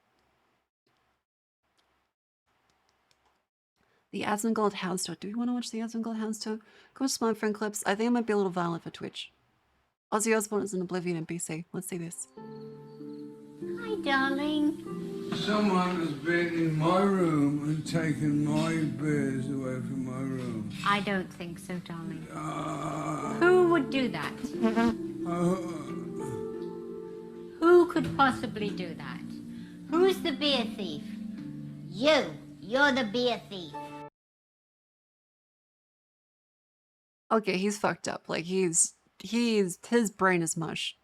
The Asmongold House Tour. Do we want to watch the Asmongold House Tour? Come watch my friend clips. I think it might be a little violent for Twitch. Ozzy Osbourne is an Oblivion NPC. Let's see this. Hi, darling. Someone has been in my room and taken my beers away from my room. I don't think so, darling. Who would do that? Who could possibly do that? Who's the beer thief? You. You're the beer thief. Okay, he's fucked up. Like, his brain is mush.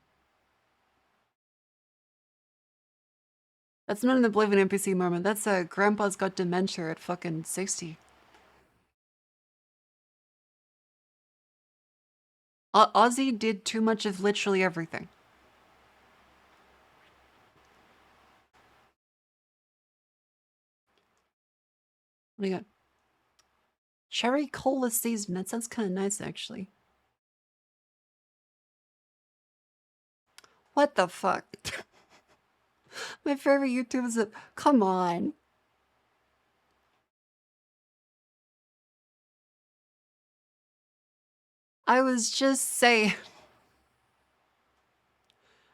That's not an Oblivion NPC moment. That's a grandpa's got dementia at fucking 60. Ozzy did too much of literally everything. What do you got? Cherry cola season. That sounds kind of nice, actually. What the fuck? My favorite YouTube is a... Come on. I was just saying...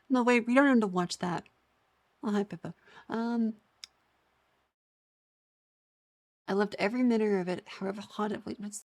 No, wait, we don't have to watch that. Oh, hi, Pippa. I loved every minute of it, however hot it was.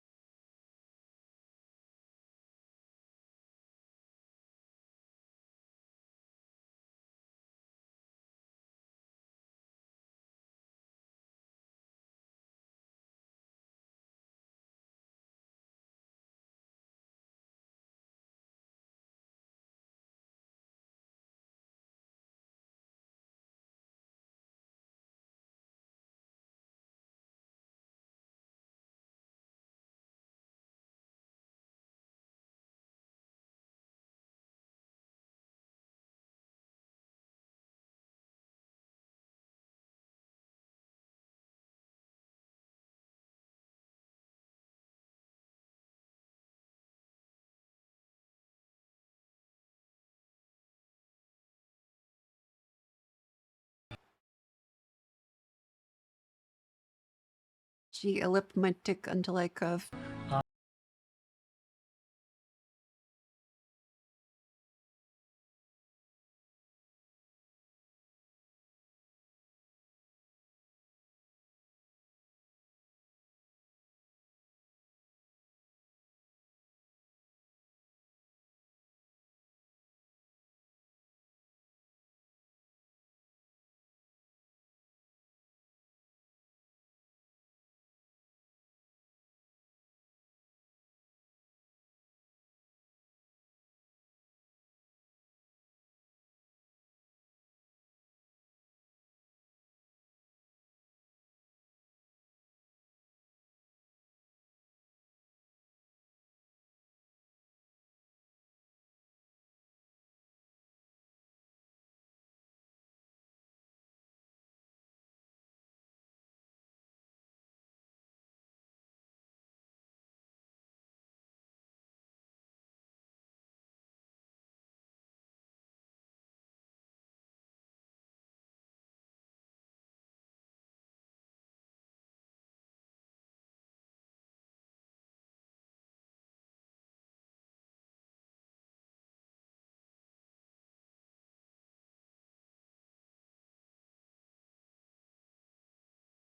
Gee, I lipped my tick until I cough.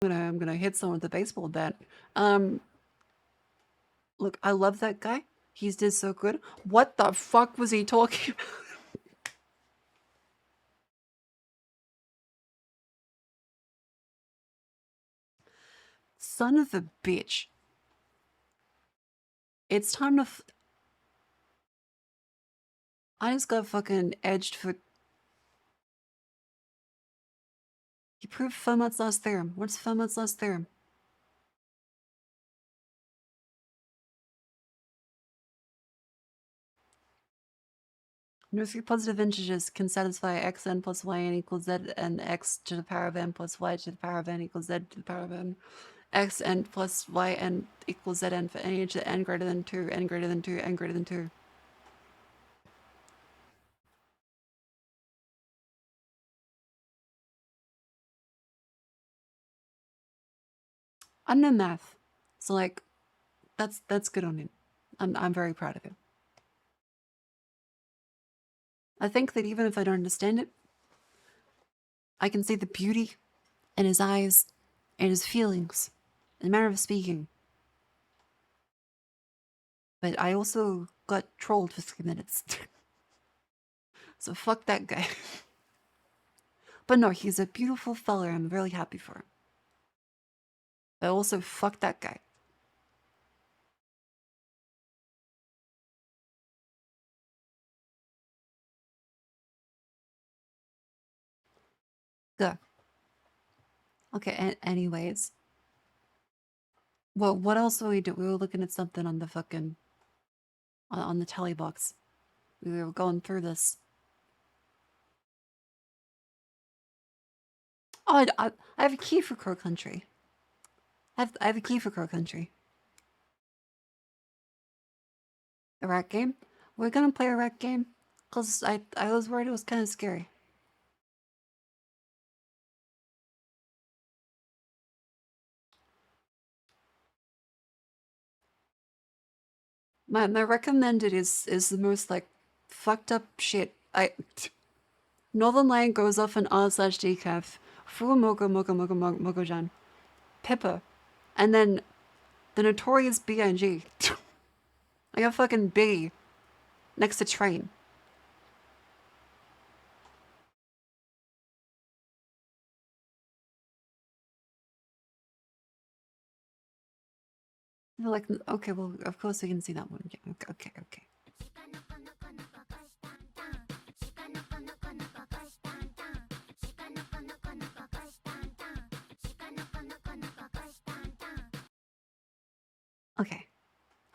I'm gonna hit someone with a baseball bat. Look, I love that guy. He's did so good. What the fuck was he talking about? Son of a bitch. It's time to... I just got fucking edged for... You proved Fermat's last theorem. What's Fermat's last theorem? No three positive integers can satisfy xn plus yn equals z and x to the power of n plus y to the power of n equals z to the power of n. Xn plus yn equals zn for any to n greater than 2, n greater than 2, n greater than 2. I don't know math. So like, that's good on him. I'm very proud of him. I think that even if I don't understand it, I can see the beauty in his eyes and his feelings, in manner of speaking. But I also got trolled for 3 minutes. So fuck that guy. But no, he's a beautiful fella. I'm really happy for him. But also fuck that guy. Good. Okay, anyways. Well, what else were we doing? We were looking at something on the fucking... on the telly box. We were going through this. Oh, I have a key for Crow Country. I have a key for Crow Country. A rat game? We're gonna play a rat game? Because I was worried it was kind of scary. My recommended is the most like fucked up shit. Northern Lion goes off an r/decaf. Fu mogo mogo mogo mogo mogojan. Pepper. And then the notorious B.I.G. Like a fucking B next to train. They're like, okay, well, of course we can see that one. Yeah, okay. Okay.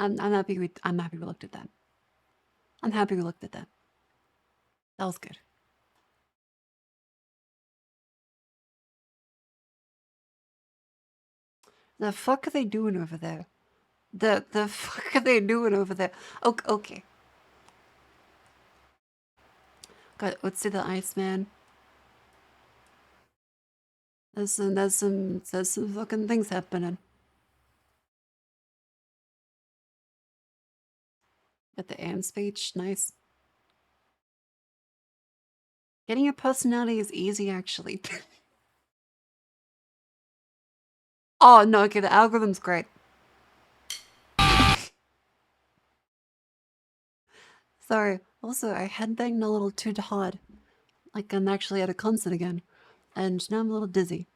I'm happy we looked at that. I'm happy we looked at that. That was good. The fuck are they doing over there? The fuck are they doing over there? Okay. Let's see the Iceman. There's some fucking things happening. Got the AM speech, nice. Getting a personality is easy, actually. Oh, no, okay, the algorithm's great. Sorry. Also, I headbanged a little too hard. Like I'm actually at a concert again. And now I'm a little dizzy.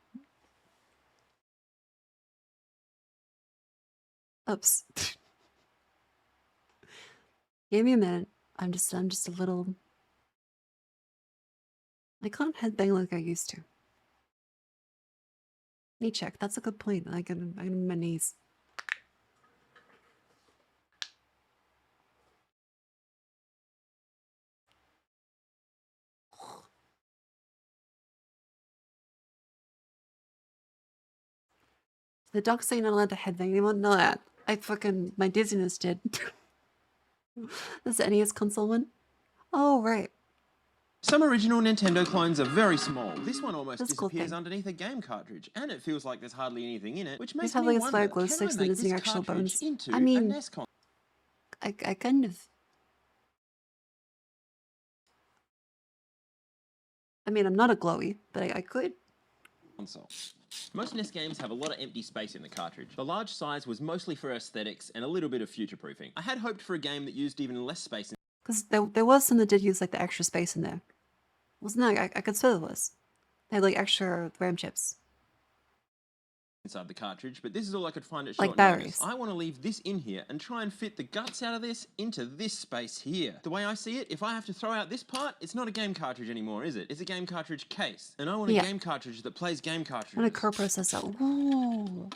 Oops. Give me a minute. I'm just a little... I can't headbang like I used to. Knee check. That's a good point. I'm on my knees. The docs say you're not allowed to headbang anymore? No, my dizziness did. This NES console one? Oh, right. Some original Nintendo clones are very small. This one almost That's a cool disappears thing. underneath a game cartridge, and it feels like there's hardly anything in it, which makes Have me like a wonder, spare glow can I sticks and make missing this actual cartridge bones? into I mean, a NES console? I kind of... I mean, I'm not a glowy, but I could. Most NES games have a lot of empty space in the cartridge. The large size was mostly for aesthetics and a little bit of future-proofing. I had hoped for a game that used even less space. Because there was some that did use like the extra space in there. Wasn't there? I could swear there was. They had like extra RAM chips. Inside the cartridge, but this is all I could find at Like short batteries. notice. I want to leave this in here and try and fit the guts out of this into this space here. The way I see it, if I have to throw out this part, it's not a game cartridge anymore, is it? It's a game cartridge case. And I want a game cartridge that plays game cartridges. And a coprocessor. Ooh.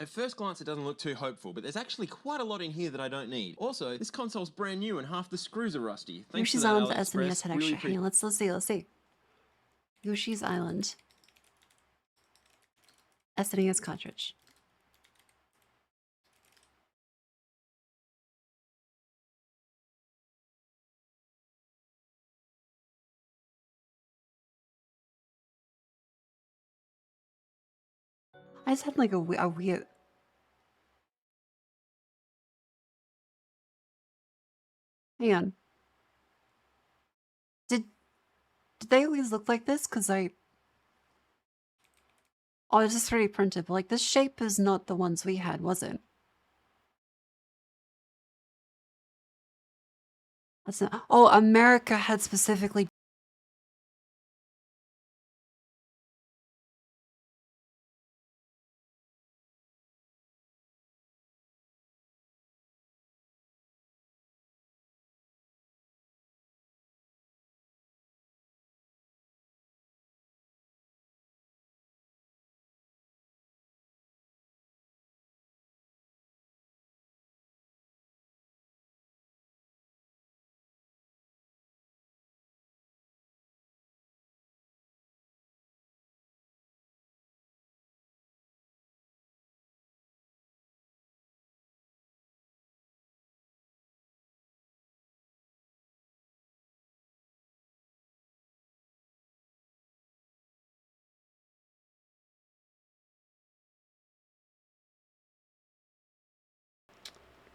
At first glance, it doesn't look too hopeful, but there's actually quite a lot in here that I don't need. Also, this console's brand new and half the screws are rusty. Thanks Yoshi's to that, Island for AliExpress. SNES had Really extra. Hang on, let's see. Yoshi's Island. SNES cartridge. I just had like a weird... Hang on. Did they always look like this? Because I... Oh, this is 3D printed, but like this shape is not the ones we had, was it? That's not... Oh, America had specifically...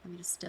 Let me just,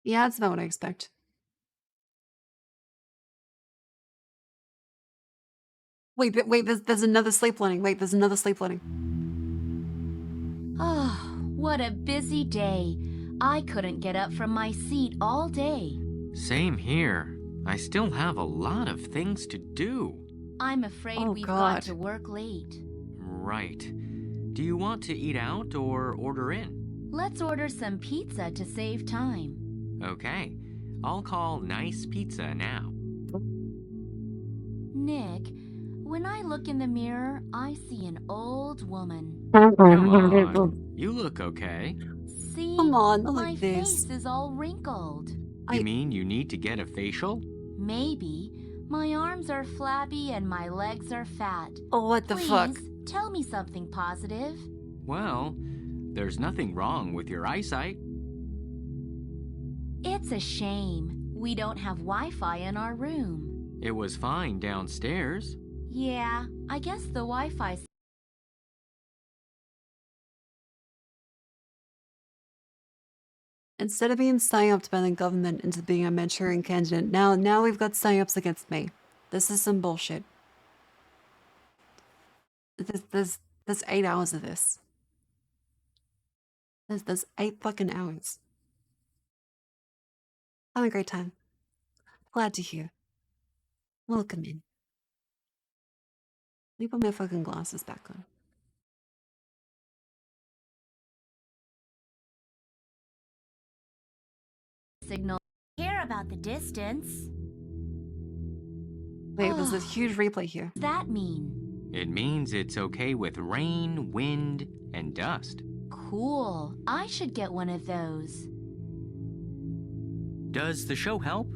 yeah, that's not what I expect. Wait, wait, there's another sleep learning. Wait, there's another sleep learning. Oh, what a busy day. I couldn't get up from my seat all day. Same here. I still have a lot of things to do. I'm afraid we've got to work late. Right. Do you want to eat out or order in? Let's order some pizza to save time. Okay. I'll call Nice Pizza now. Nick, when I look in the mirror, I see an old woman. Come on. You look okay. See? Come on, look my like this. face is all wrinkled. You mean you need to get a facial? Maybe. My arms are flabby and my legs are fat. Oh, what the fuck? Tell me something positive. Well, there's nothing wrong with your eyesight. It's a shame. We don't have Wi-Fi in our room. It was fine downstairs. Yeah, I guess the Wi-Fi... Instead of being psyoped by the government into being a Manchurian candidate, now we've got psyops against me. This is some bullshit. There's 8 hours of this. There's 8 fucking hours. Having a great time. Glad to hear. Welcome in. Let me put my fucking glasses back on. Signal. Care about the distance. Wait, there's this huge replay here. What does that mean? It means it's okay with rain, wind, and dust. Cool. I should get one of those. Does the show help?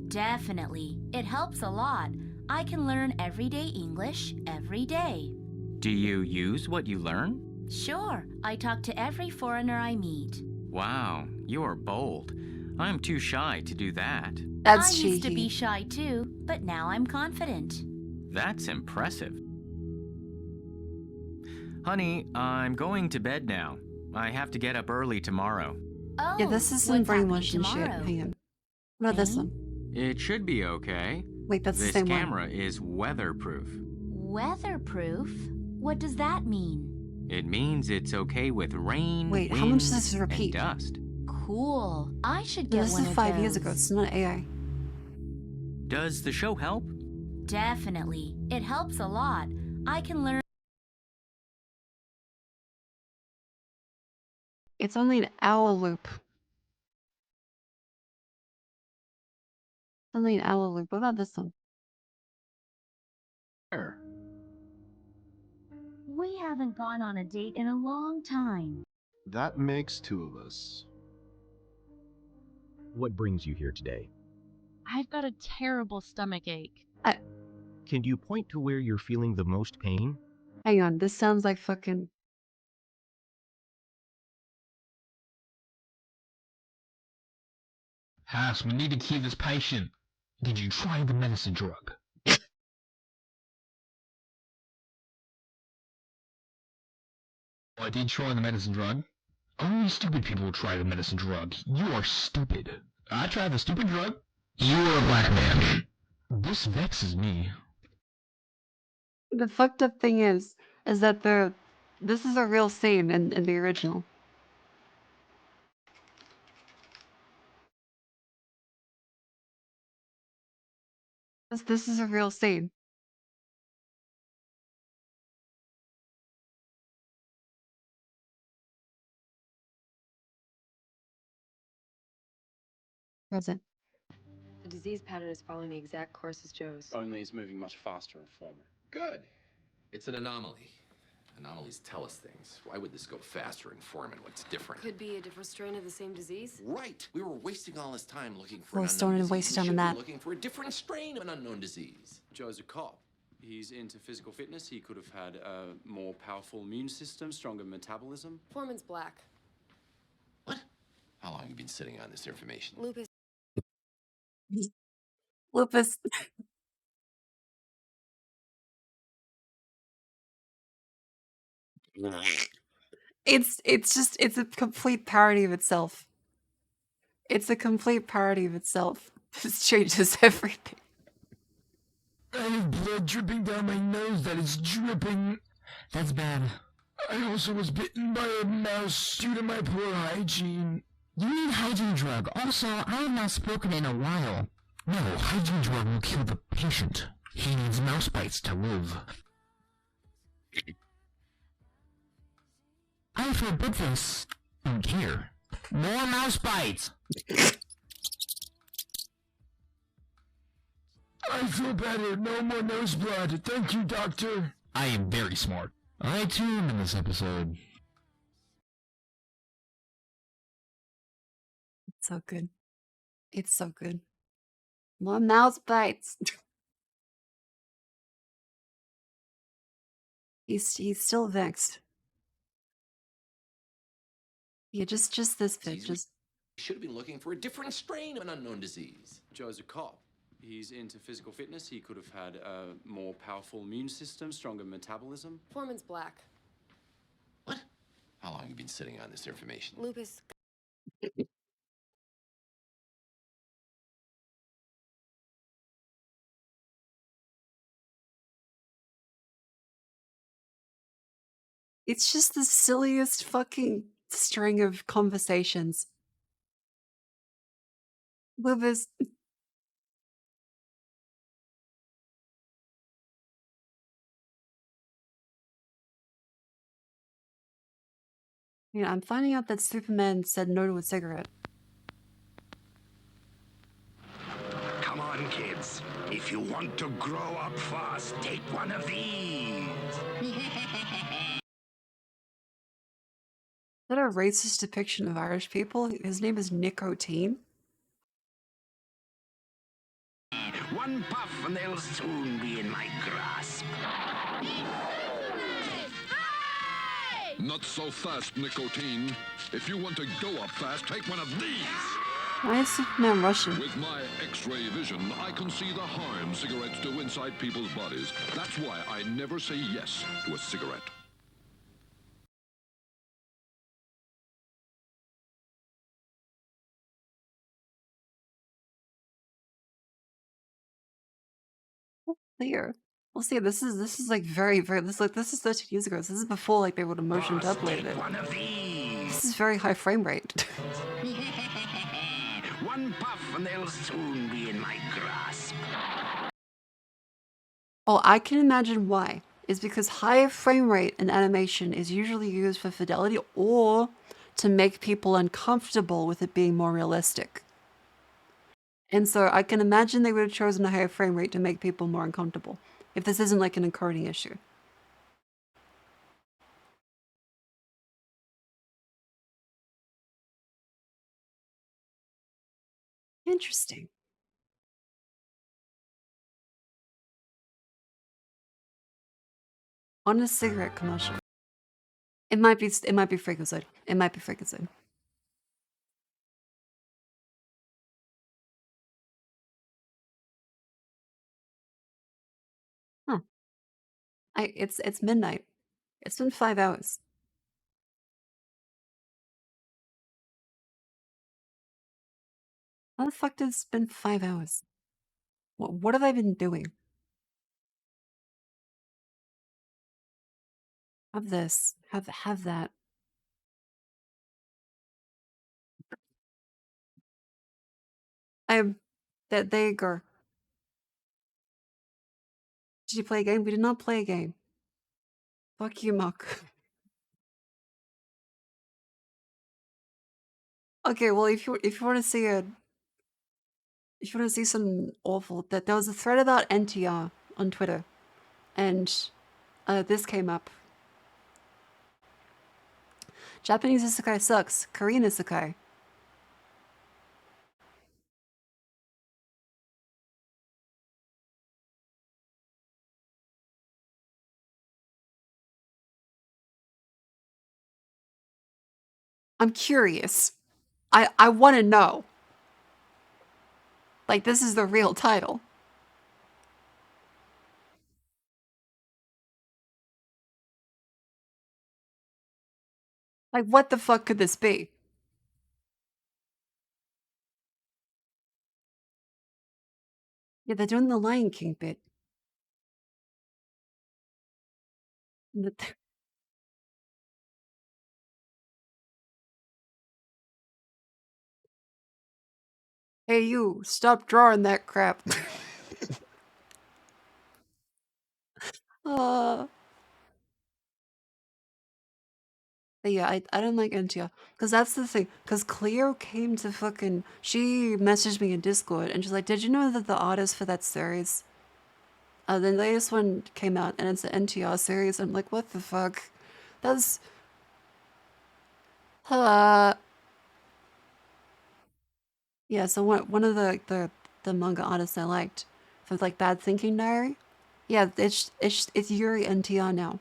Definitely. It helps a lot. I can learn everyday English every day. Do you use what you learn? Sure. I talk to every foreigner I meet. Wow, you're bold. I'm too shy to do that. That's I cheeky. used to be shy too, but now I'm confident. That's impressive. Honey, I'm going to bed now. I have to get up early tomorrow. Oh, Yeah, this is some what's happening brainwashing shit. tomorrow? Hang on. What about this one? It should be okay. Wait, that's the This same camera is weatherproof. Weatherproof? What does that mean? It means it's okay with rain, Wait, wind, how much does this repeat? and dust. Cool. I should No, get this one is of 5 those. years ago. It's not AI. Does the show help? Definitely. It helps a lot. I can learn. It's only an hour loop. Only an hour loop. What about this one? We haven't gone on a date in a long time. That makes 2 of us. What brings you here today? I've got a terrible stomach ache. Can you point to where you're feeling the most pain? Hang on. This sounds like fucking... Haas, we need to keep this patient. Did you try the medicine drug? I did try the medicine drug. Only stupid people try the medicine drug. You are stupid. I tried the stupid drug. You are a black man. This vexes me. The fucked up thing is that this is a real scene in the original. This is a real scene. Present. The disease pattern is following the exact course as Joe's. Only it's moving much faster and firmer. Good. It's an anomaly. Anomalies tell us things. Why would this go faster and form and what's different? Could be a different strain of the same disease. Right. We were wasting all this time looking for Well, an Stone unknown and disease. waste We time on should be that. looking for a different strain of an unknown disease. Joe's a cop. He's into physical fitness. He could have had a more powerful immune system, stronger metabolism. Foreman's black. How long have you been sitting on this information? Lupus. Lupus. It's a complete parody of itself. It's a complete parody of itself. This changes everything. I have blood dripping down my nose that is dripping. That's bad. I also was bitten by a mouse due to my poor hygiene. You need hygiene drug. Also, I have not spoken in a while. No, hygiene drug will kill the patient. He needs mouse bites to live. I forbid this. Don't care. More mouse bites. I feel better. No more nose blood. Thank you, doctor. I am very smart. I too am in this episode. It's so good. It's so good. More mouse bites. He's still vexed. Yeah, just this bit. Just Should have been looking for a different strain of an unknown disease. Joe's a cop. He's into physical fitness. He could have had a more powerful immune system, stronger metabolism. Foreman's black. How long have you been sitting on this information? Lupus. it's just the silliest fucking string of conversations. Lupus. Yeah, I'm finding out that Superman said no to a cigarette. Come on, kids. If you want to grow up fast, take one of these. Is that a racist depiction of Irish people? His name is Nicotine. One puff and they'll soon be in my grasp. Not so fast, Nicotine. If you want to go up fast, take one of these. Why is Superman Russian? With my X-ray vision, I can see the harm cigarettes do inside people's bodies. That's why I never say yes to a cigarette. Clear. We'll see. This is like very this is 13 years ago. This is before like they would have motion uploaded it. One of these. This is very high frame rate. One puff and they'll soon be in my grasp. Oh, I can imagine why. Is because high frame rate in animation is usually used for fidelity or to make people uncomfortable with it being more realistic. And so I can imagine they would have chosen a higher frame rate to make people more uncomfortable, if this isn't like an encoding issue. Interesting. On a cigarette commercial. It might be Freakazoid. It might be Freakazoid. Huh. It's midnight. It's been 5 hours. How the fuck did it been 5 hours? What have I been doing? Have this. Have that. There you go. Did you play a game? We did not play a game. Fuck you, Muck. Okay, well, if you want to see something awful, that there was a thread about NTR on Twitter, and this came up. Japanese isekai sucks. Korean isekai. I'm curious. I want to know. Like, this is the real title. Like, what the fuck could this be? Yeah, they're doing the Lion King bit. Hey, you, stop drawing that crap. But yeah, I don't like NTR. Because that's the thing. Because Cleo came to fucking... She messaged me in Discord, and she's like, did you know that the artist for that series... the latest one came out, and it's an NTR series. I'm like, what the fuck? That's... Yeah, so one of the manga artists I liked, for like Bad Thinking Diary, yeah, it's Yuri NTR now.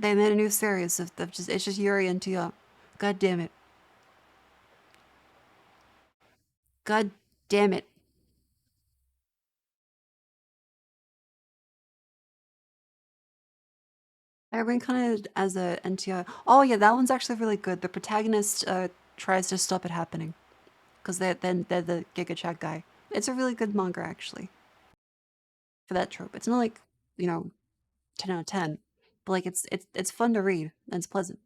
They made a new series of just, it's just Yuri and Tia. God damn it. God damn it. I reincarnated as a NTR. Oh yeah, that one's actually really good. The protagonist tries to stop it happening. Because they're the Giga Chat guy. It's a really good manga, actually. For that trope. It's not like, you know, 10 out of 10. But like, it's fun to read. And it's pleasant.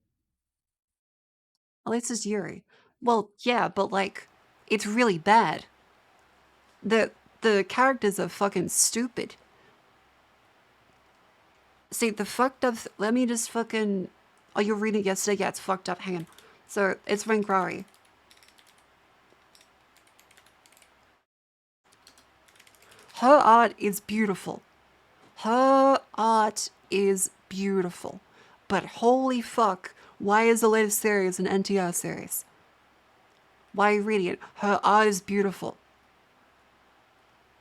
At least it's Yuri. Well, yeah, but like, it's really bad. The characters are fucking stupid. See, the fucked up... let me just fucking... oh, you were reading it yesterday? Yeah, it's fucked up. Hang on. So, it's Rankrari. Her art is beautiful. Her art is beautiful. But holy fuck, why is the latest series an NTR series? Why are you reading it? Her art is beautiful.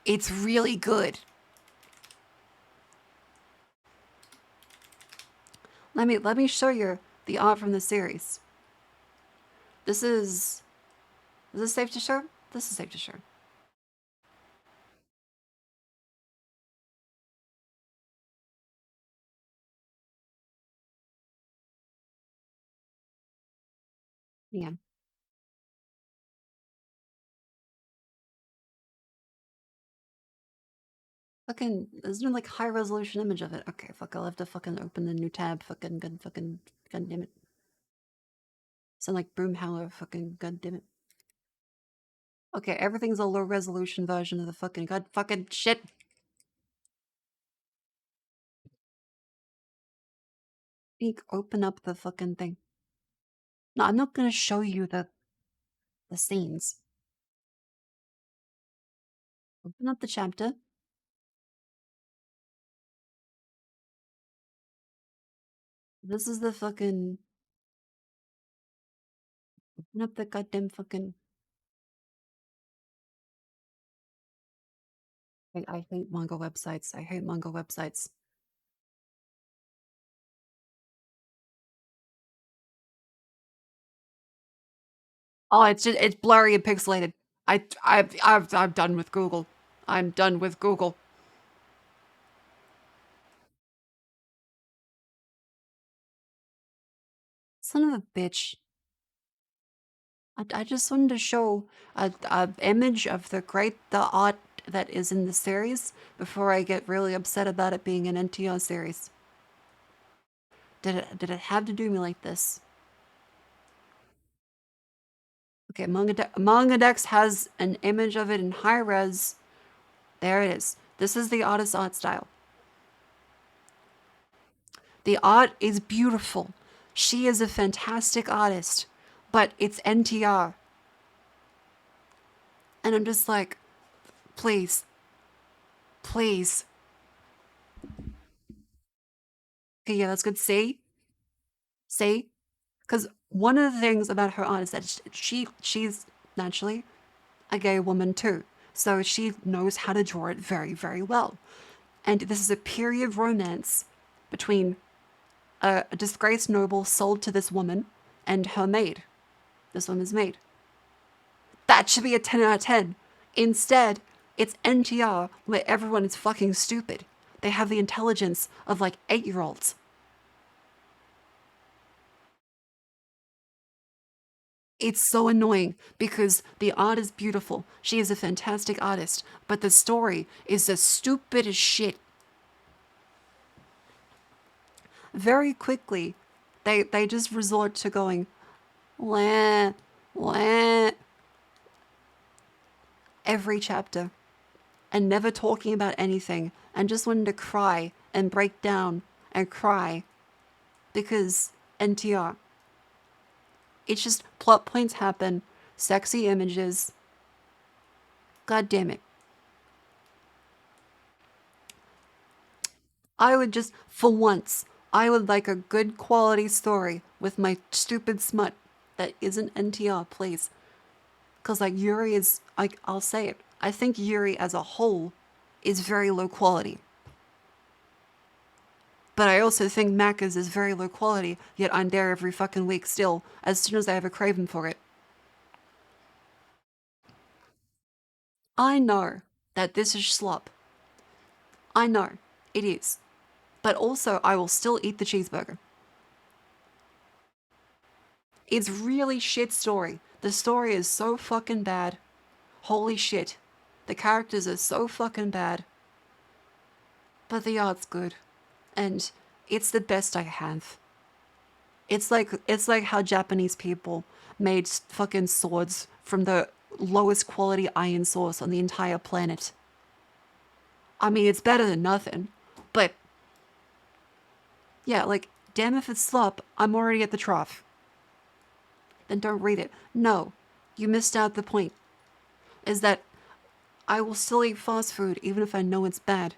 It's really good. Let me show you the art from the series. This is this safe to show? This is safe to show. Yeah. Fucking, there's no like high resolution image of it. Okay, fuck, I'll have to fucking open the new tab. Fucking god damn it. Sound like Broomhauer, fucking god damn it. Okay, everything's a low resolution version of the fucking god fucking shit. Open up the fucking thing. No, I'm not gonna show you the scenes. Open up the chapter. This is the fucking... open up the goddamn fucking... I hate manga websites. I hate manga websites. Oh, it's blurry and pixelated. I'm done with Google. I'm done with Google. Son of a bitch. I just wanted to show a image of the art that is in the series before I get really upset about it being an NTR series. Did it have to do me like this? Okay, Manga Dex has an image of it in high res. There it is. This is the artist's art style. The art is beautiful. She is a fantastic artist, but it's NTR. And I'm just like, please. Please. Okay, yeah, that's good. See? See? Because one of the things about her art is that she's naturally a gay woman too. So she knows how to draw it very, very well. And this is a period romance between a disgraced noble sold to this woman and her maid. This woman's maid. That should be a 10 out of 10. Instead, it's NTR where everyone is fucking stupid. They have the intelligence of like 8-year-olds. It's so annoying because the art is beautiful. She is a fantastic artist, but the story is as stupid as shit. Very quickly, they just resort to going, wah, wah, every chapter, and never talking about anything, and just wanting to cry and break down and cry because NTR. It's just plot points happen, sexy images. God damn it. I would just, for once, I would like a good quality story with my stupid smut that isn't NTR, please. Because, like, Yuri is, like, I'll say it. I think Yuri as a whole is very low quality. But I also think Macca's is very low quality, yet I'm there every fucking week still, as soon as I have a craving for it. I know that this is slop. I know, it is. But also, I will still eat the cheeseburger. It's really shit story. The story is so fucking bad. Holy shit. The characters are so fucking bad. But the art's good. And it's the best I have. It's like how Japanese people made fucking swords from the lowest quality iron source on the entire planet. I mean, it's better than nothing, but yeah, like, damn if it's slop, I'm already at the trough. Then don't read it. No, you missed out the point. Is that I will still eat fast food even if I know it's bad.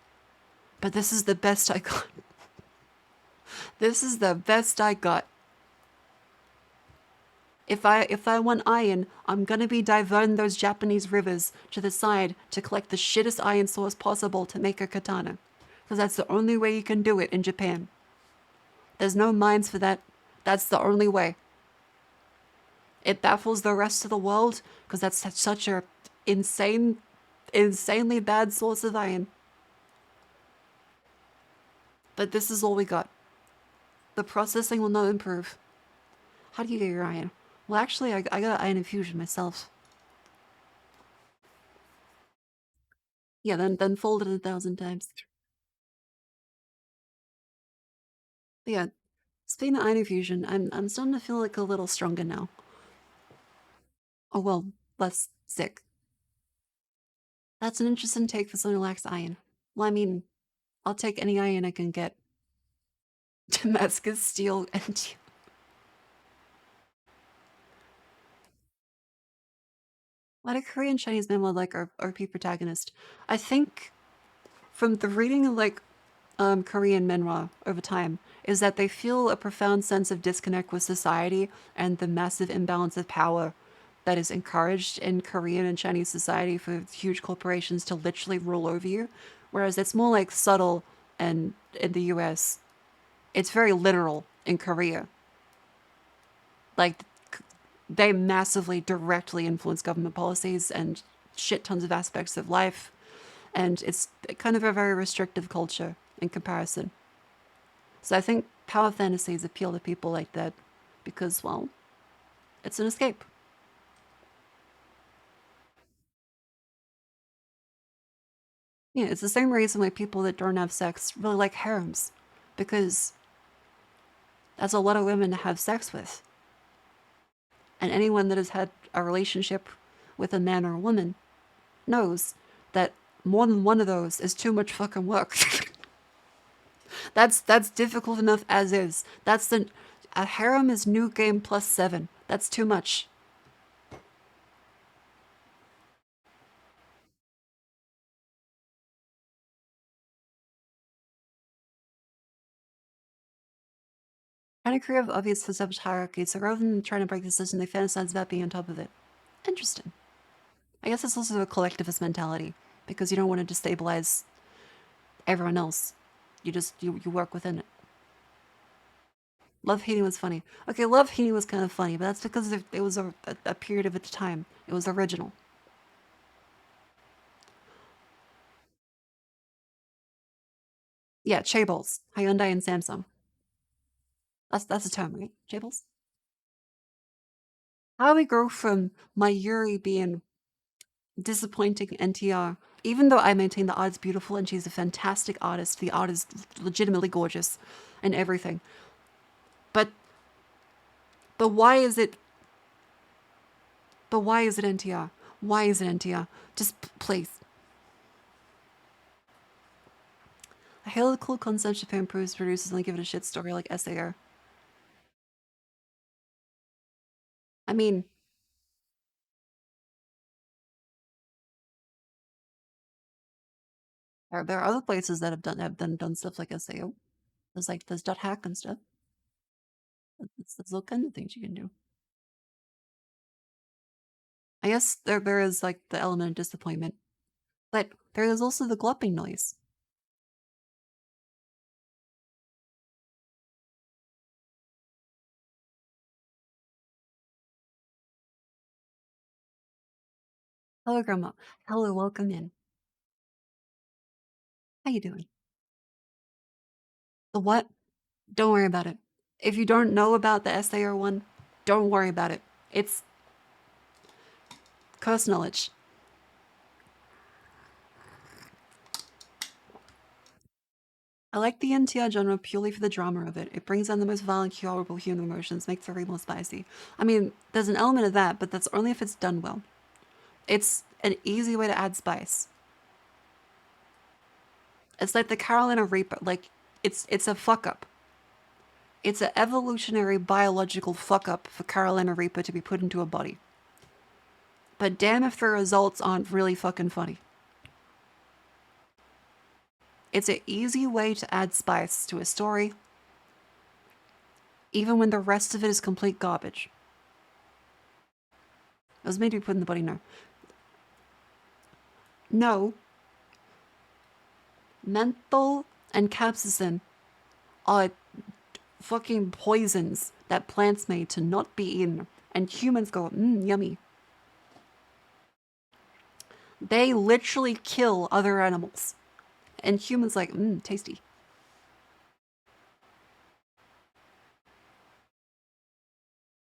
But this is the best I got. This is the best I got. If I want iron, I'm gonna be diverting those Japanese rivers to the side to collect the shittest iron source possible to make a katana. Because that's the only way you can do it in Japan. There's no mines for that. That's the only way. It baffles the rest of the world because that's such a insanely bad source of iron. But this is all we got. The processing will not improve. How do you get your iron? Well, actually, I got iron infusion myself. Yeah, then fold it 1,000 times. But yeah, speaking of iron infusion, I'm starting to feel like a little stronger now. Oh well, less sick. That's an interesting take for someone who lacks iron. Well, I mean, I'll take any iron I can get. Damascus steel and a lot of Korean Chinese men would like RP protagonist. I think from the reading of like Korean menhwa over time is that they feel a profound sense of disconnect with society and the massive imbalance of power that is encouraged in Korean and Chinese society for huge corporations to literally rule over you. Whereas it's more like subtle, and in the US, it's very literal in Korea. Like, they massively directly influence government policies and shit tons of aspects of life. And it's kind of a very restrictive culture in comparison. So I think power fantasies appeal to people like that because, well, it's an escape. Yeah, it's the same reason why people that don't have sex really like harems. Because that's a lot of women to have sex with. And anyone that has had a relationship with a man or a woman knows that more than one of those is too much fucking work. That's difficult enough as is. A harem is new game plus 7. That's too much. Kind of creative, obvious concept hierarchy, so rather than trying to break the system, they fantasize about being on top of it. Interesting. I guess it's also a collectivist mentality, because you don't want to destabilize everyone else. You work within it. Love Hating was funny. Okay, Love Hating was kind of funny, but that's because it was a period of its time. It was original. Yeah, chaebols. Hyundai and Samsung. That's a term, right? Chaebols? How do we go from Mayuri being disappointing NTR, even though I maintain the art is beautiful and she's a fantastic artist, the art is legitimately gorgeous and everything. But why is it NTR? Why is it NTR? Just please. I hail the cool concept Japan produces and give it a shit story like SAR. I mean, there are other places that have done stuff like SAO. There's .hack and stuff. There's all kinds of things you can do. I guess there is like the element of disappointment, but there is also the glopping noise. Hello, Grandma. Hello, welcome in. How you doing? The what? Don't worry about it. If you don't know about the SAR one, don't worry about it. It's curse knowledge. I like the NTR genre purely for the drama of it. It brings down the most violent, horrible human emotions, makes the read more spicy. I mean, there's an element of that, but that's only if it's done well. It's an easy way to add spice. It's like the Carolina Reaper. Like, it's a fuck up. It's an evolutionary biological fuck up for Carolina Reaper to be put into a body. But damn if the results aren't really fucking funny. It's an easy way to add spice to a story, even when the rest of it is complete garbage. It was made to be put in the body, no. No. Menthol and capsaicin are fucking poisons that plants made to not be eaten, and humans go, yummy. They literally kill other animals, and humans like, tasty.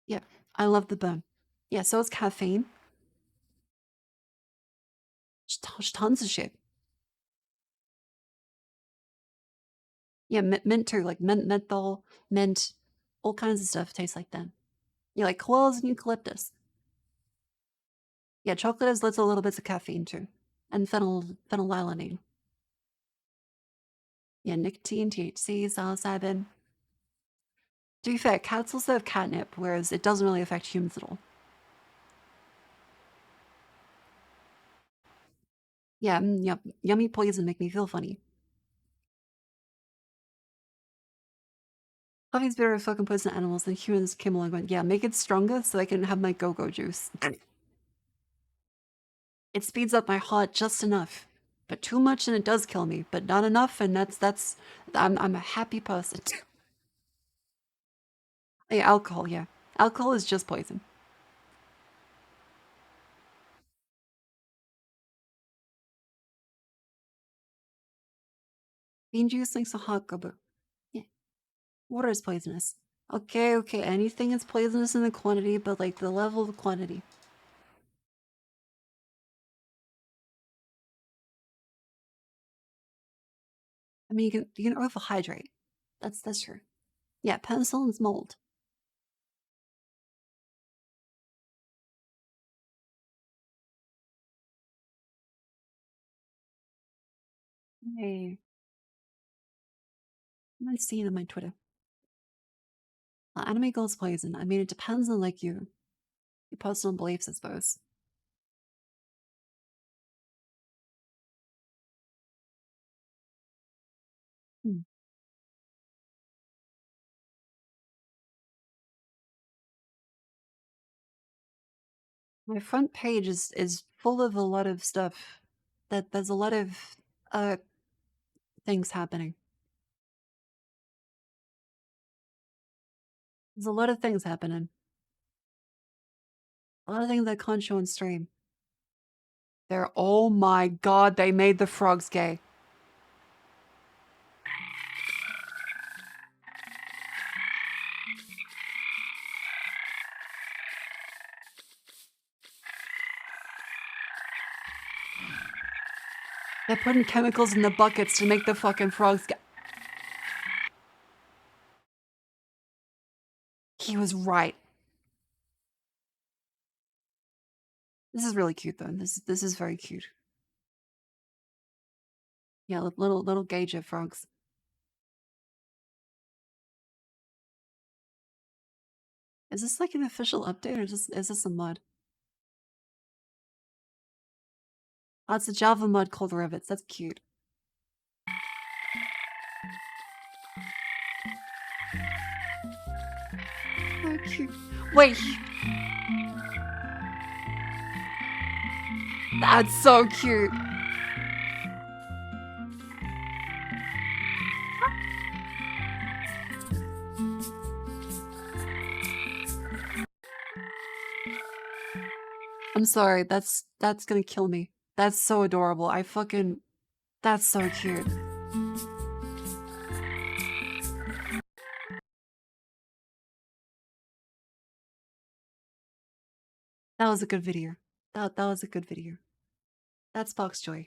Yeah, I love the burn. Yeah, so is caffeine. Tons of shit. Yeah, mint too, like menthol, mint, all kinds of stuff tastes like that. Yeah, like cloves and eucalyptus. Yeah, chocolate has little bits of caffeine too, and phenylalanine. Yeah, nicotine, THC, psilocybin. To be fair, cats also have catnip, whereas it doesn't really affect humans at all. Yeah, yep, yummy poison make me feel funny. Coffee's better at fucking poison animals than humans came along and went, yeah, make it stronger so I can have my go-go juice. It speeds up my heart just enough, but too much and it does kill me, but not enough, and I'm a happy person. Yeah, alcohol, yeah. Alcohol is just poison. Bean juice makes a hot gobber. Yeah. Water is poisonous. Okay, anything is poisonous in the quantity, but like the level of quantity. I mean, you can overhydrate. That's true. Yeah, penicillin's mold. Hey. I'm not seeing it on my Twitter. Anime girls poison. I mean, it depends on like your personal beliefs, I suppose. Hmm. My front page is full of a lot of stuff. There's a lot of things happening. There's a lot of things happening. A lot of things I can't show on stream. Oh my god, they made the frogs gay. They're putting chemicals in the buckets to make the fucking frogs gay. He was right. This is really cute though. This is very cute. Yeah, little gauge of frogs. Is this like an official update or is this a mod? Oh, it's a Java mod called Rivets. That's cute. So cute. Wait. That's so cute. sorry. That's gonna kill me. That's so adorable. That's so cute. That was a good video. That was a good video. That's Foxjoy.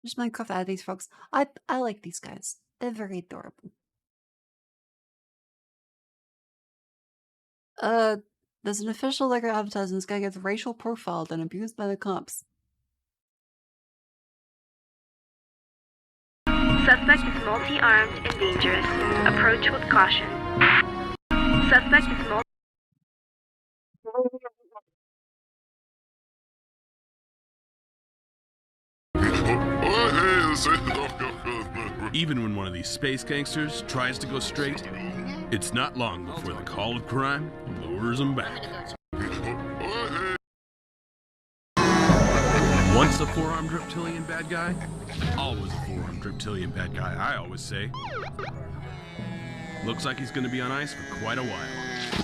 Just Minecraft add these frogs. I like these guys. They're very adorable. There's an official liquor advertising this guy gets racial profiled and abused by the cops. Suspect is multi-armed and dangerous. Approach with caution. Suspect is multi- Even when one of these space gangsters tries to go straight, it's not long before the call of crime lures them back. Once a four-armed reptilian bad guy, always a four-armed reptilian bad guy, I always say. Looks like he's gonna be on ice for quite a while.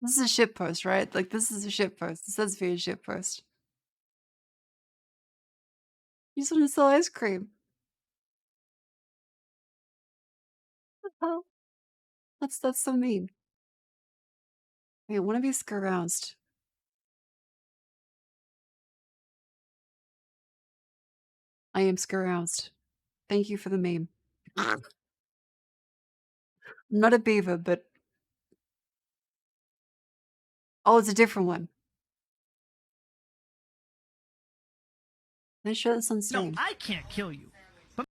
This is a shit post, right? Like, this is a shit post. It says be a shit post. You just want to sell ice cream. Oh, that's so mean. I want to be scaroused. I am scaroused. Thank you for the meme. I'm not a beaver, but... Oh, it's a different one. Can I show this on stream? No, I can't kill you. But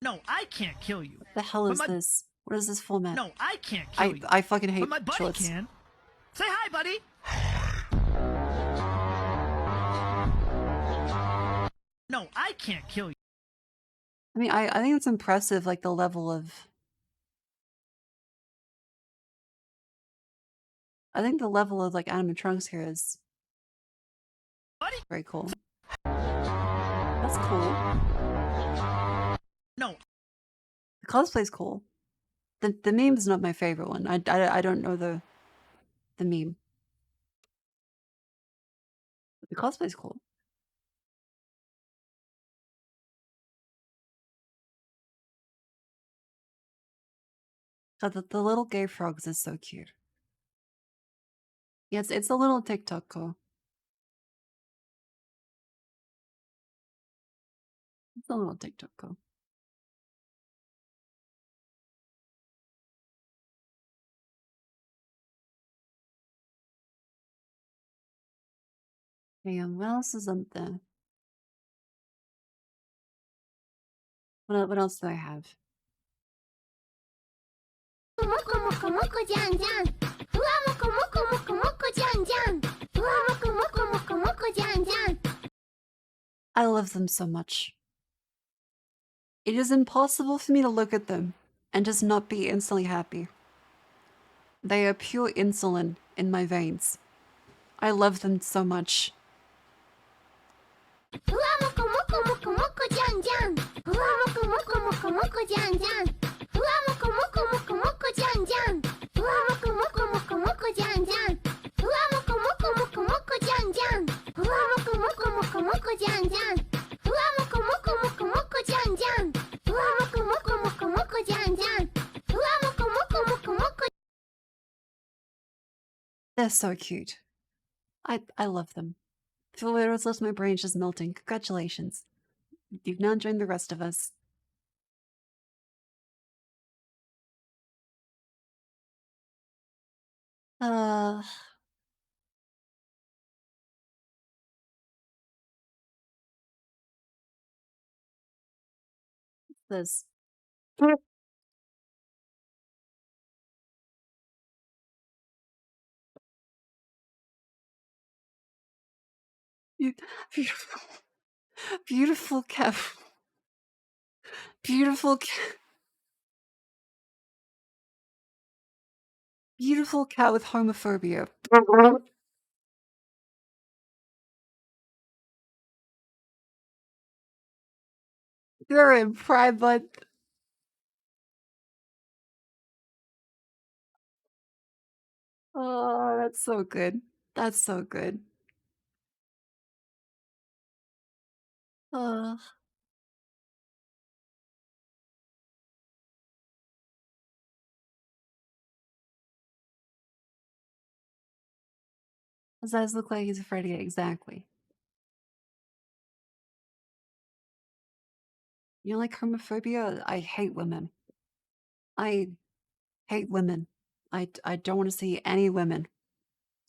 no, I can't kill you. What the hell is this? What is this format? No, I can't kill you. I fucking hate But my buddy shorts. can. Say hi, buddy. No, I can't kill you. I mean, I think it's impressive, like, the level of... I think the level of, like, animatronics here is... very cool. That's cool. No. The cosplay's cool. The meme's not my favorite one. I don't know the meme. But the cosplay's cool. God, the little gay frogs is so cute. Yeah, it's a little TikTok girl. It's a little TikTok girl. Damn, what else is up there? What else do I have? I love them so much. It is impossible for me to look at them and just not be instantly happy. They are pure insulin in my veins. I love them so much. They're so cute. I love them. Feel what's left my brain just melting. Congratulations. You've now joined the rest of us. What's this? Beautiful, beautiful cat. Beautiful cat. Beautiful cat with homophobia. You're in Pride Month. Oh, that's so good. That's so good. Uh, his eyes look like he's afraid to get exactly. You know, like homophobia? I hate women. I hate women. I don't want to see any women.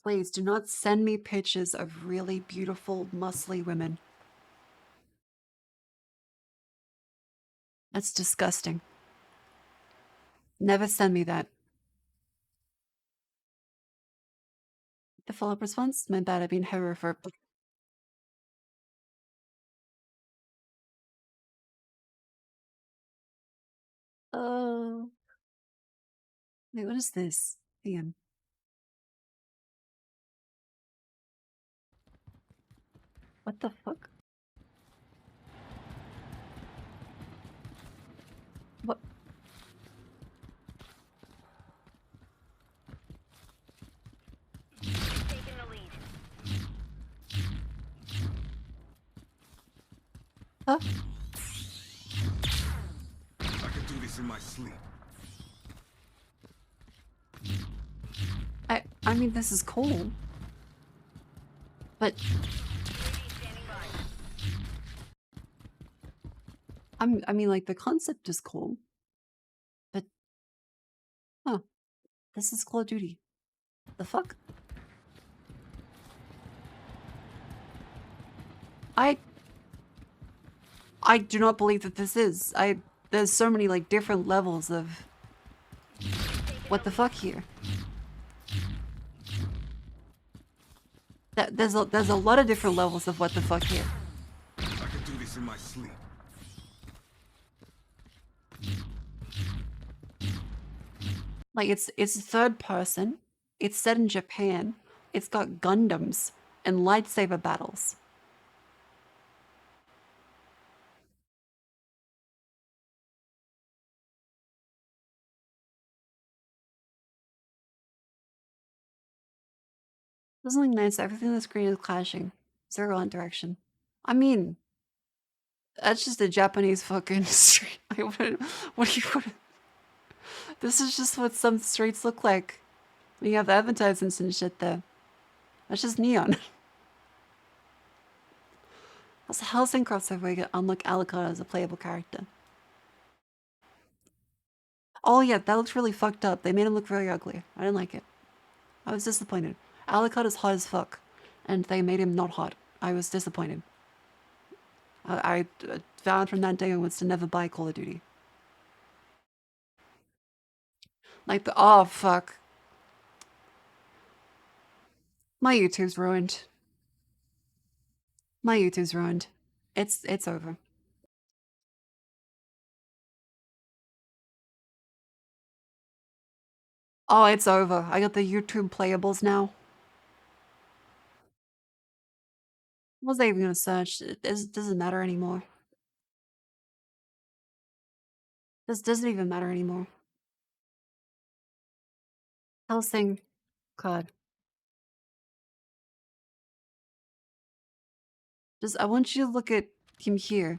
Please do not send me pictures of really beautiful, muscly women. That's disgusting. Never send me that. The follow-up response? My bad, I've been homophobic. Oh. Wait, what is this? Hang on. What the fuck? What? Huh? I can do this in my sleep. I mean, this is cool. But I mean, like, the concept is cool. But huh. This is Call of Duty. The fuck? I do not believe that this is. There's so many, like, different levels of what the fuck here. There's a lot of different levels of what the fuck here. I can do this in my sleep. Like, it's third person. It's set in Japan. It's got Gundams and lightsaber battles. Doesn't look nice. Everything on the screen is clashing. Zero on direction. I mean, that's just a Japanese fucking street. Like, what do you? This is just what some streets look like when you have advertisements and shit there. That's just neon. That's a Hellsing crossover where you can unlock Alucard as a playable character. Oh yeah, that looks really fucked up. They made him look very ugly. I didn't like it. I was disappointed. Alucard is hot as fuck, and they made him not hot. I was disappointed. I vowed from that day onwards to never buy Call of Duty. Like the oh fuck. My YouTube's ruined. My YouTube's ruined. It's over. Oh, it's over. I got the YouTube playables now. What was I even gonna search? It doesn't matter anymore. This doesn't even matter anymore. Hellsing God. Just I want you to look at him here.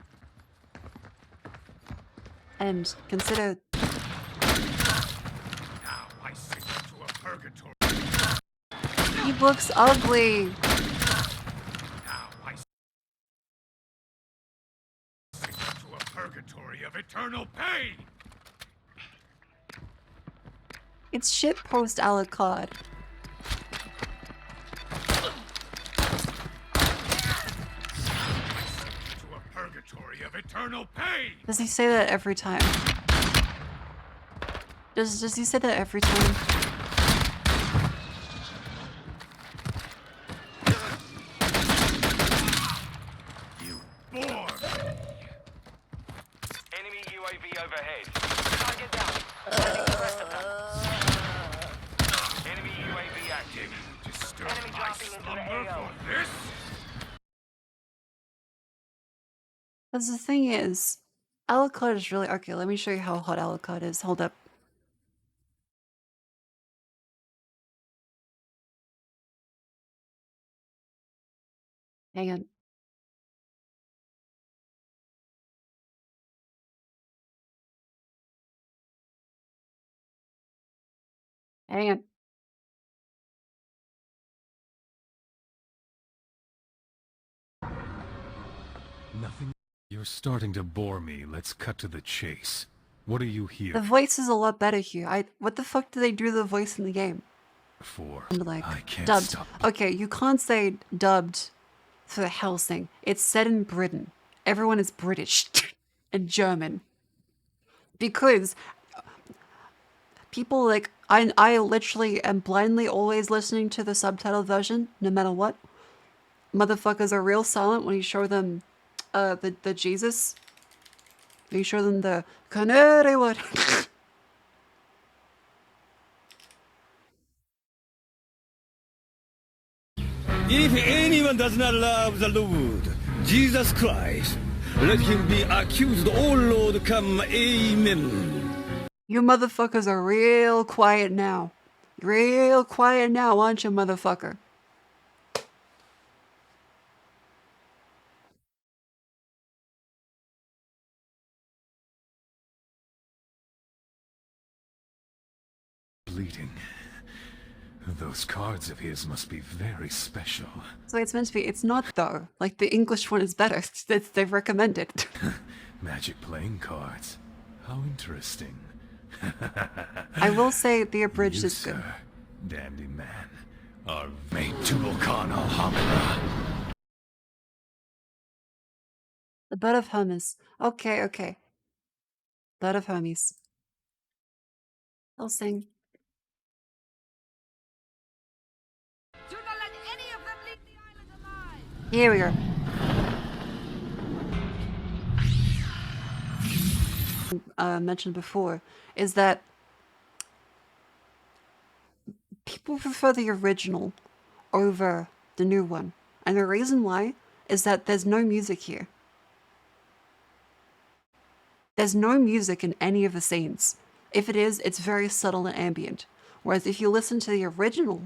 And consider Now I sink into a purgatory. he looks ugly. Now I sink into a purgatory of eternal pain. It's shit post Alucard. To a purgatory of eternal pain. Does he say that every time? Does he say that every time? UAV overhead. Target down. Finding the rest of them. Enemy UAV active. Enemy dropping into the AO. Because the thing is, Alucard is really... Okay, let me show you how hot Alucard is. Hold up. Hang on. Hang on. Nothing. You're starting to bore me. Let's cut to the chase. What are you here The voice is a lot better here. What the fuck do they do to the voice in the game? for? And like, I can't dubbed. stop. Okay, you can't say dubbed for the Helsing. It's set in Britain. Everyone is British and German. Because people like, I literally am blindly always listening to the subtitled version, no matter what. Motherfuckers are real silent when you show them the Jesus. You show them the canary wood. If anyone does not love the Lord, Jesus Christ, let him be accused, O Lord, come, amen. You motherfuckers are real quiet now. Real quiet now, aren't you, motherfucker? Bleeding. Those cards of his must be very special. So it's meant to be. It's not though. Like the English one is better. They've recommended. Magic playing cards. How interesting. I will say the abridged You, is good. sir, dandy man, are made to Volcano Homina. The Bud of Hermes. Okay, okay. Bud of Hermes. I'll sing. Here we go. Mentioned before is that people prefer the original over the new one, and the reason why is that there's no music here. There's no music in any of the scenes. If it is, it's very subtle and ambient. Whereas if you listen to the original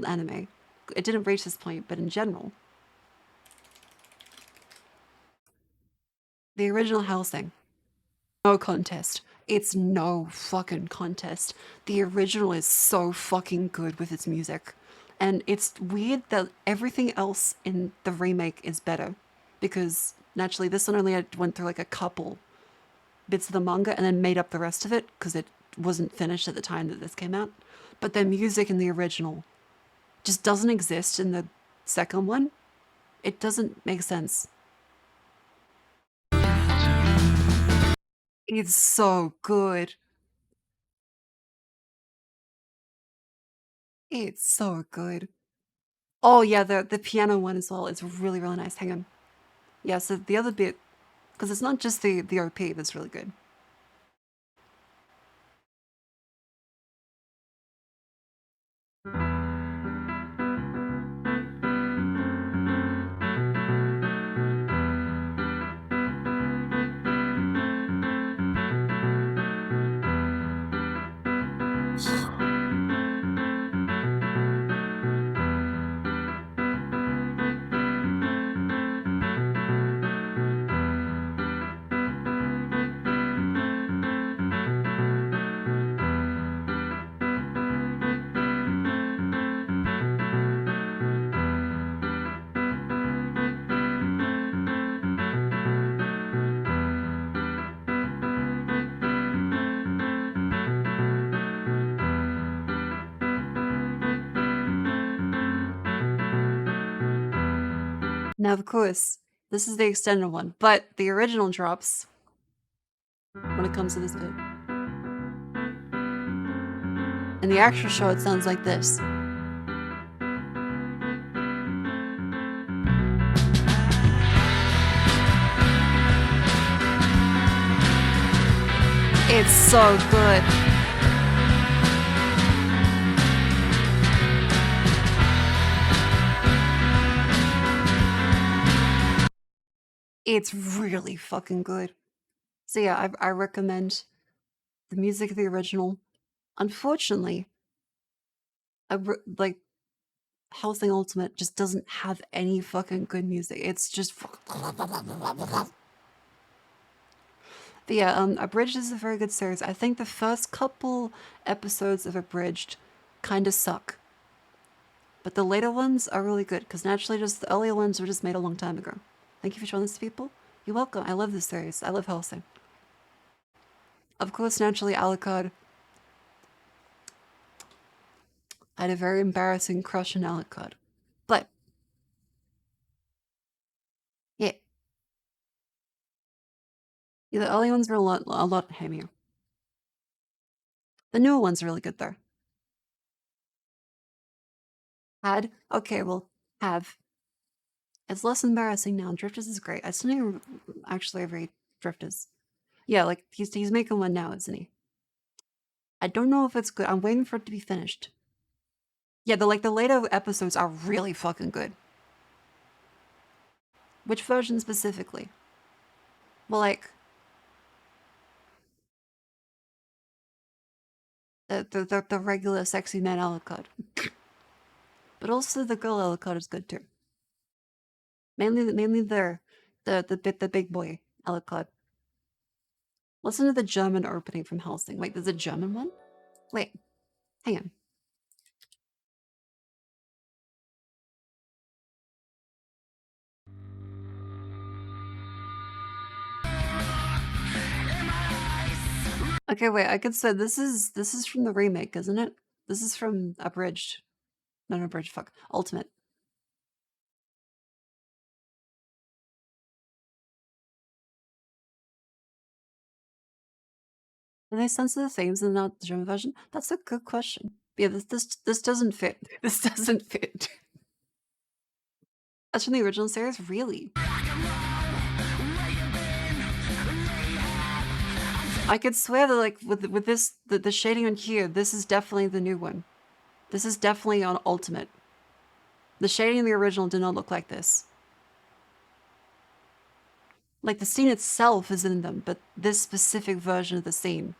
anime, it didn't reach this point, but in general, the original Helsing, no contest. It's no fucking contest. The original is so fucking good with its music. And it's weird that everything else in the remake is better. Because naturally this one only went through like a couple bits of the manga and then made up the rest of it because it wasn't finished at the time that this came out. But the music in the original just doesn't exist in the second one. It doesn't make sense. It's so good. It's so good. Oh yeah, the piano one as well. It's really, really nice. Hang on. Yeah, so the other bit, because it's not just the OP that's really good. Now, of course, this is the extended one, but the original drops when it comes to this bit. In the actual show, it sounds like this. It's so good. It's really fucking good. So yeah, I recommend the music of the original. Unfortunately, like Hellsing Ultimate just doesn't have any fucking good music. It's just but yeah, Abridged is a very good series. I think the first couple episodes of Abridged kind of suck. But the later ones are really good, because naturally just the earlier ones were just made a long time ago. Thank you for showing this to people. You're welcome. I love this series. I love Hellsing. Of course, naturally, Alucard. I had a very embarrassing crush on Alucard. But, yeah. Yeah, the early ones were a lot hammier. The newer ones are really good, though. Had? Okay, well, have. It's less embarrassing now. Drifters is great. I still need to actually read Drifters. Yeah, like, he's making one now, isn't he? I don't know if it's good. I'm waiting for it to be finished. Yeah, the later episodes are really fucking good. Which version specifically? Well, like the regular sexy man Alucard. But also the girl Alucard is good too. Mainly the big boy Alucard. Listen to the German opening from Hellsing. Wait, there's a German one? Wait, hang on. Okay, wait, I could say this is from the remake, isn't it? This is from Abridged. Not Abridged, fuck. Ultimate. Are they sensitive themes and not the German version? That's a good question. Yeah, this doesn't fit. This doesn't fit. That's from the original series? Really? I could swear that like with this the shading on here, this is definitely the new one. This is definitely on Ultimate. The shading in the original did not look like this. Like the scene itself is in them, but this specific version of the scene.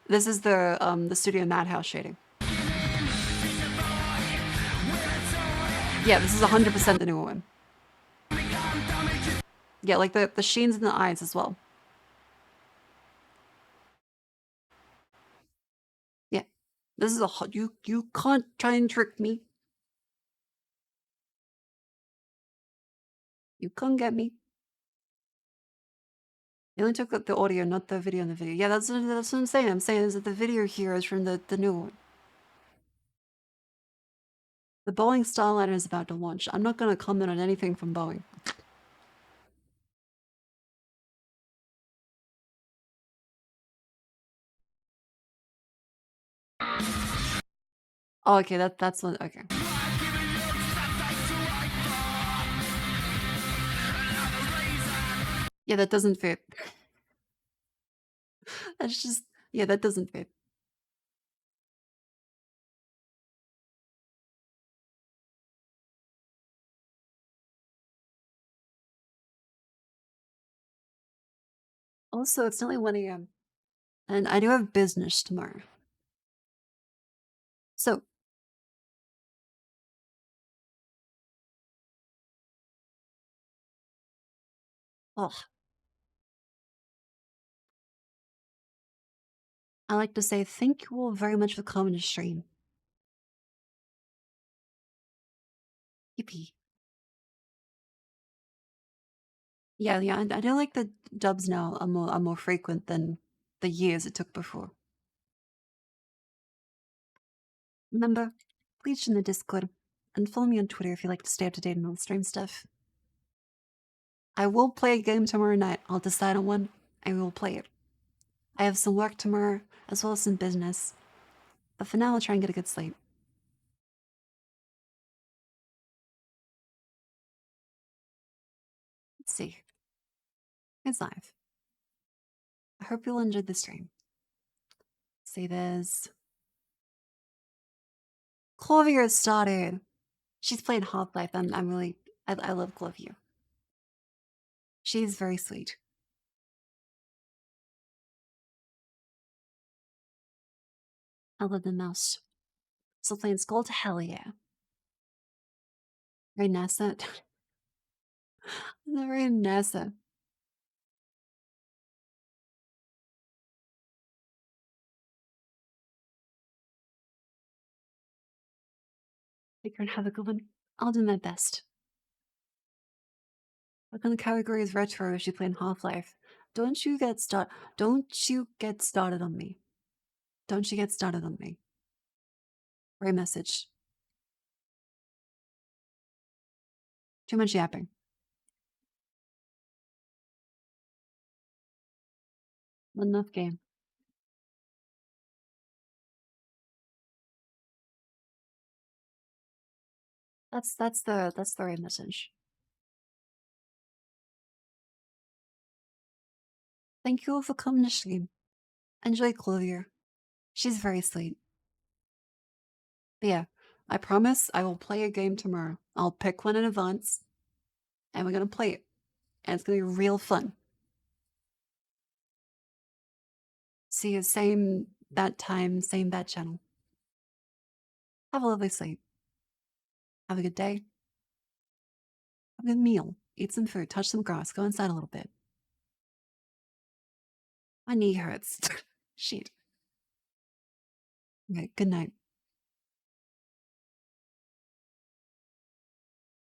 This is the Studio Madhouse shading. Yeah, this is 100% the new one. Yeah, like the sheens in the eyes as well. Yeah. This is you can't try and trick me. You can't get me. They only took up the audio, not the video in the video. Yeah, that's what I'm saying. I'm saying is that the video here is from the new one. The Boeing Starliner is about to launch. I'm not going to comment on anything from Boeing. Oh, okay, that's one. Okay. Yeah, that doesn't fit. That's just yeah, that doesn't fit. Also, it's only 1 a.m. and I do have business tomorrow. So, I like to say thank you all very much for coming to stream. Yippee. Yeah, I do like the dubs now are more frequent than the years it took before. Remember, please join the Discord and follow me on Twitter if you like to stay up to date on all the stream stuff. I will play a game tomorrow night. I'll decide on one and we will play it. I have some work tomorrow as well as some business. But for now, I'll try and get a good sleep. Let's see. It's live. I hope you'll enjoy the stream. see this. Clovier started. She's playing Half-Life, and I'm really I love Clovier. She's very sweet. I love the mouse. Still playing Skull to hell yeah. Very NASA. Very NASA. Take care and have a good one. I'll do my best. What kind of category is retro if you playing Half-Life? Don't you get started on me. Don't you get started on me. Great message. Too much yapping. Not enough game. That's the right message. Thank you all for coming to stream. Enjoy Clovier. She's very sweet. But yeah, I promise I will play a game tomorrow. I'll pick one in advance, and we're gonna play it. And it's gonna be real fun. See you same bad time, same bad channel. Have a lovely sleep. Have a good day. Have a good meal. Eat some food. Touch some grass. Go inside a little bit. My knee hurts. Shit. Okay, good night.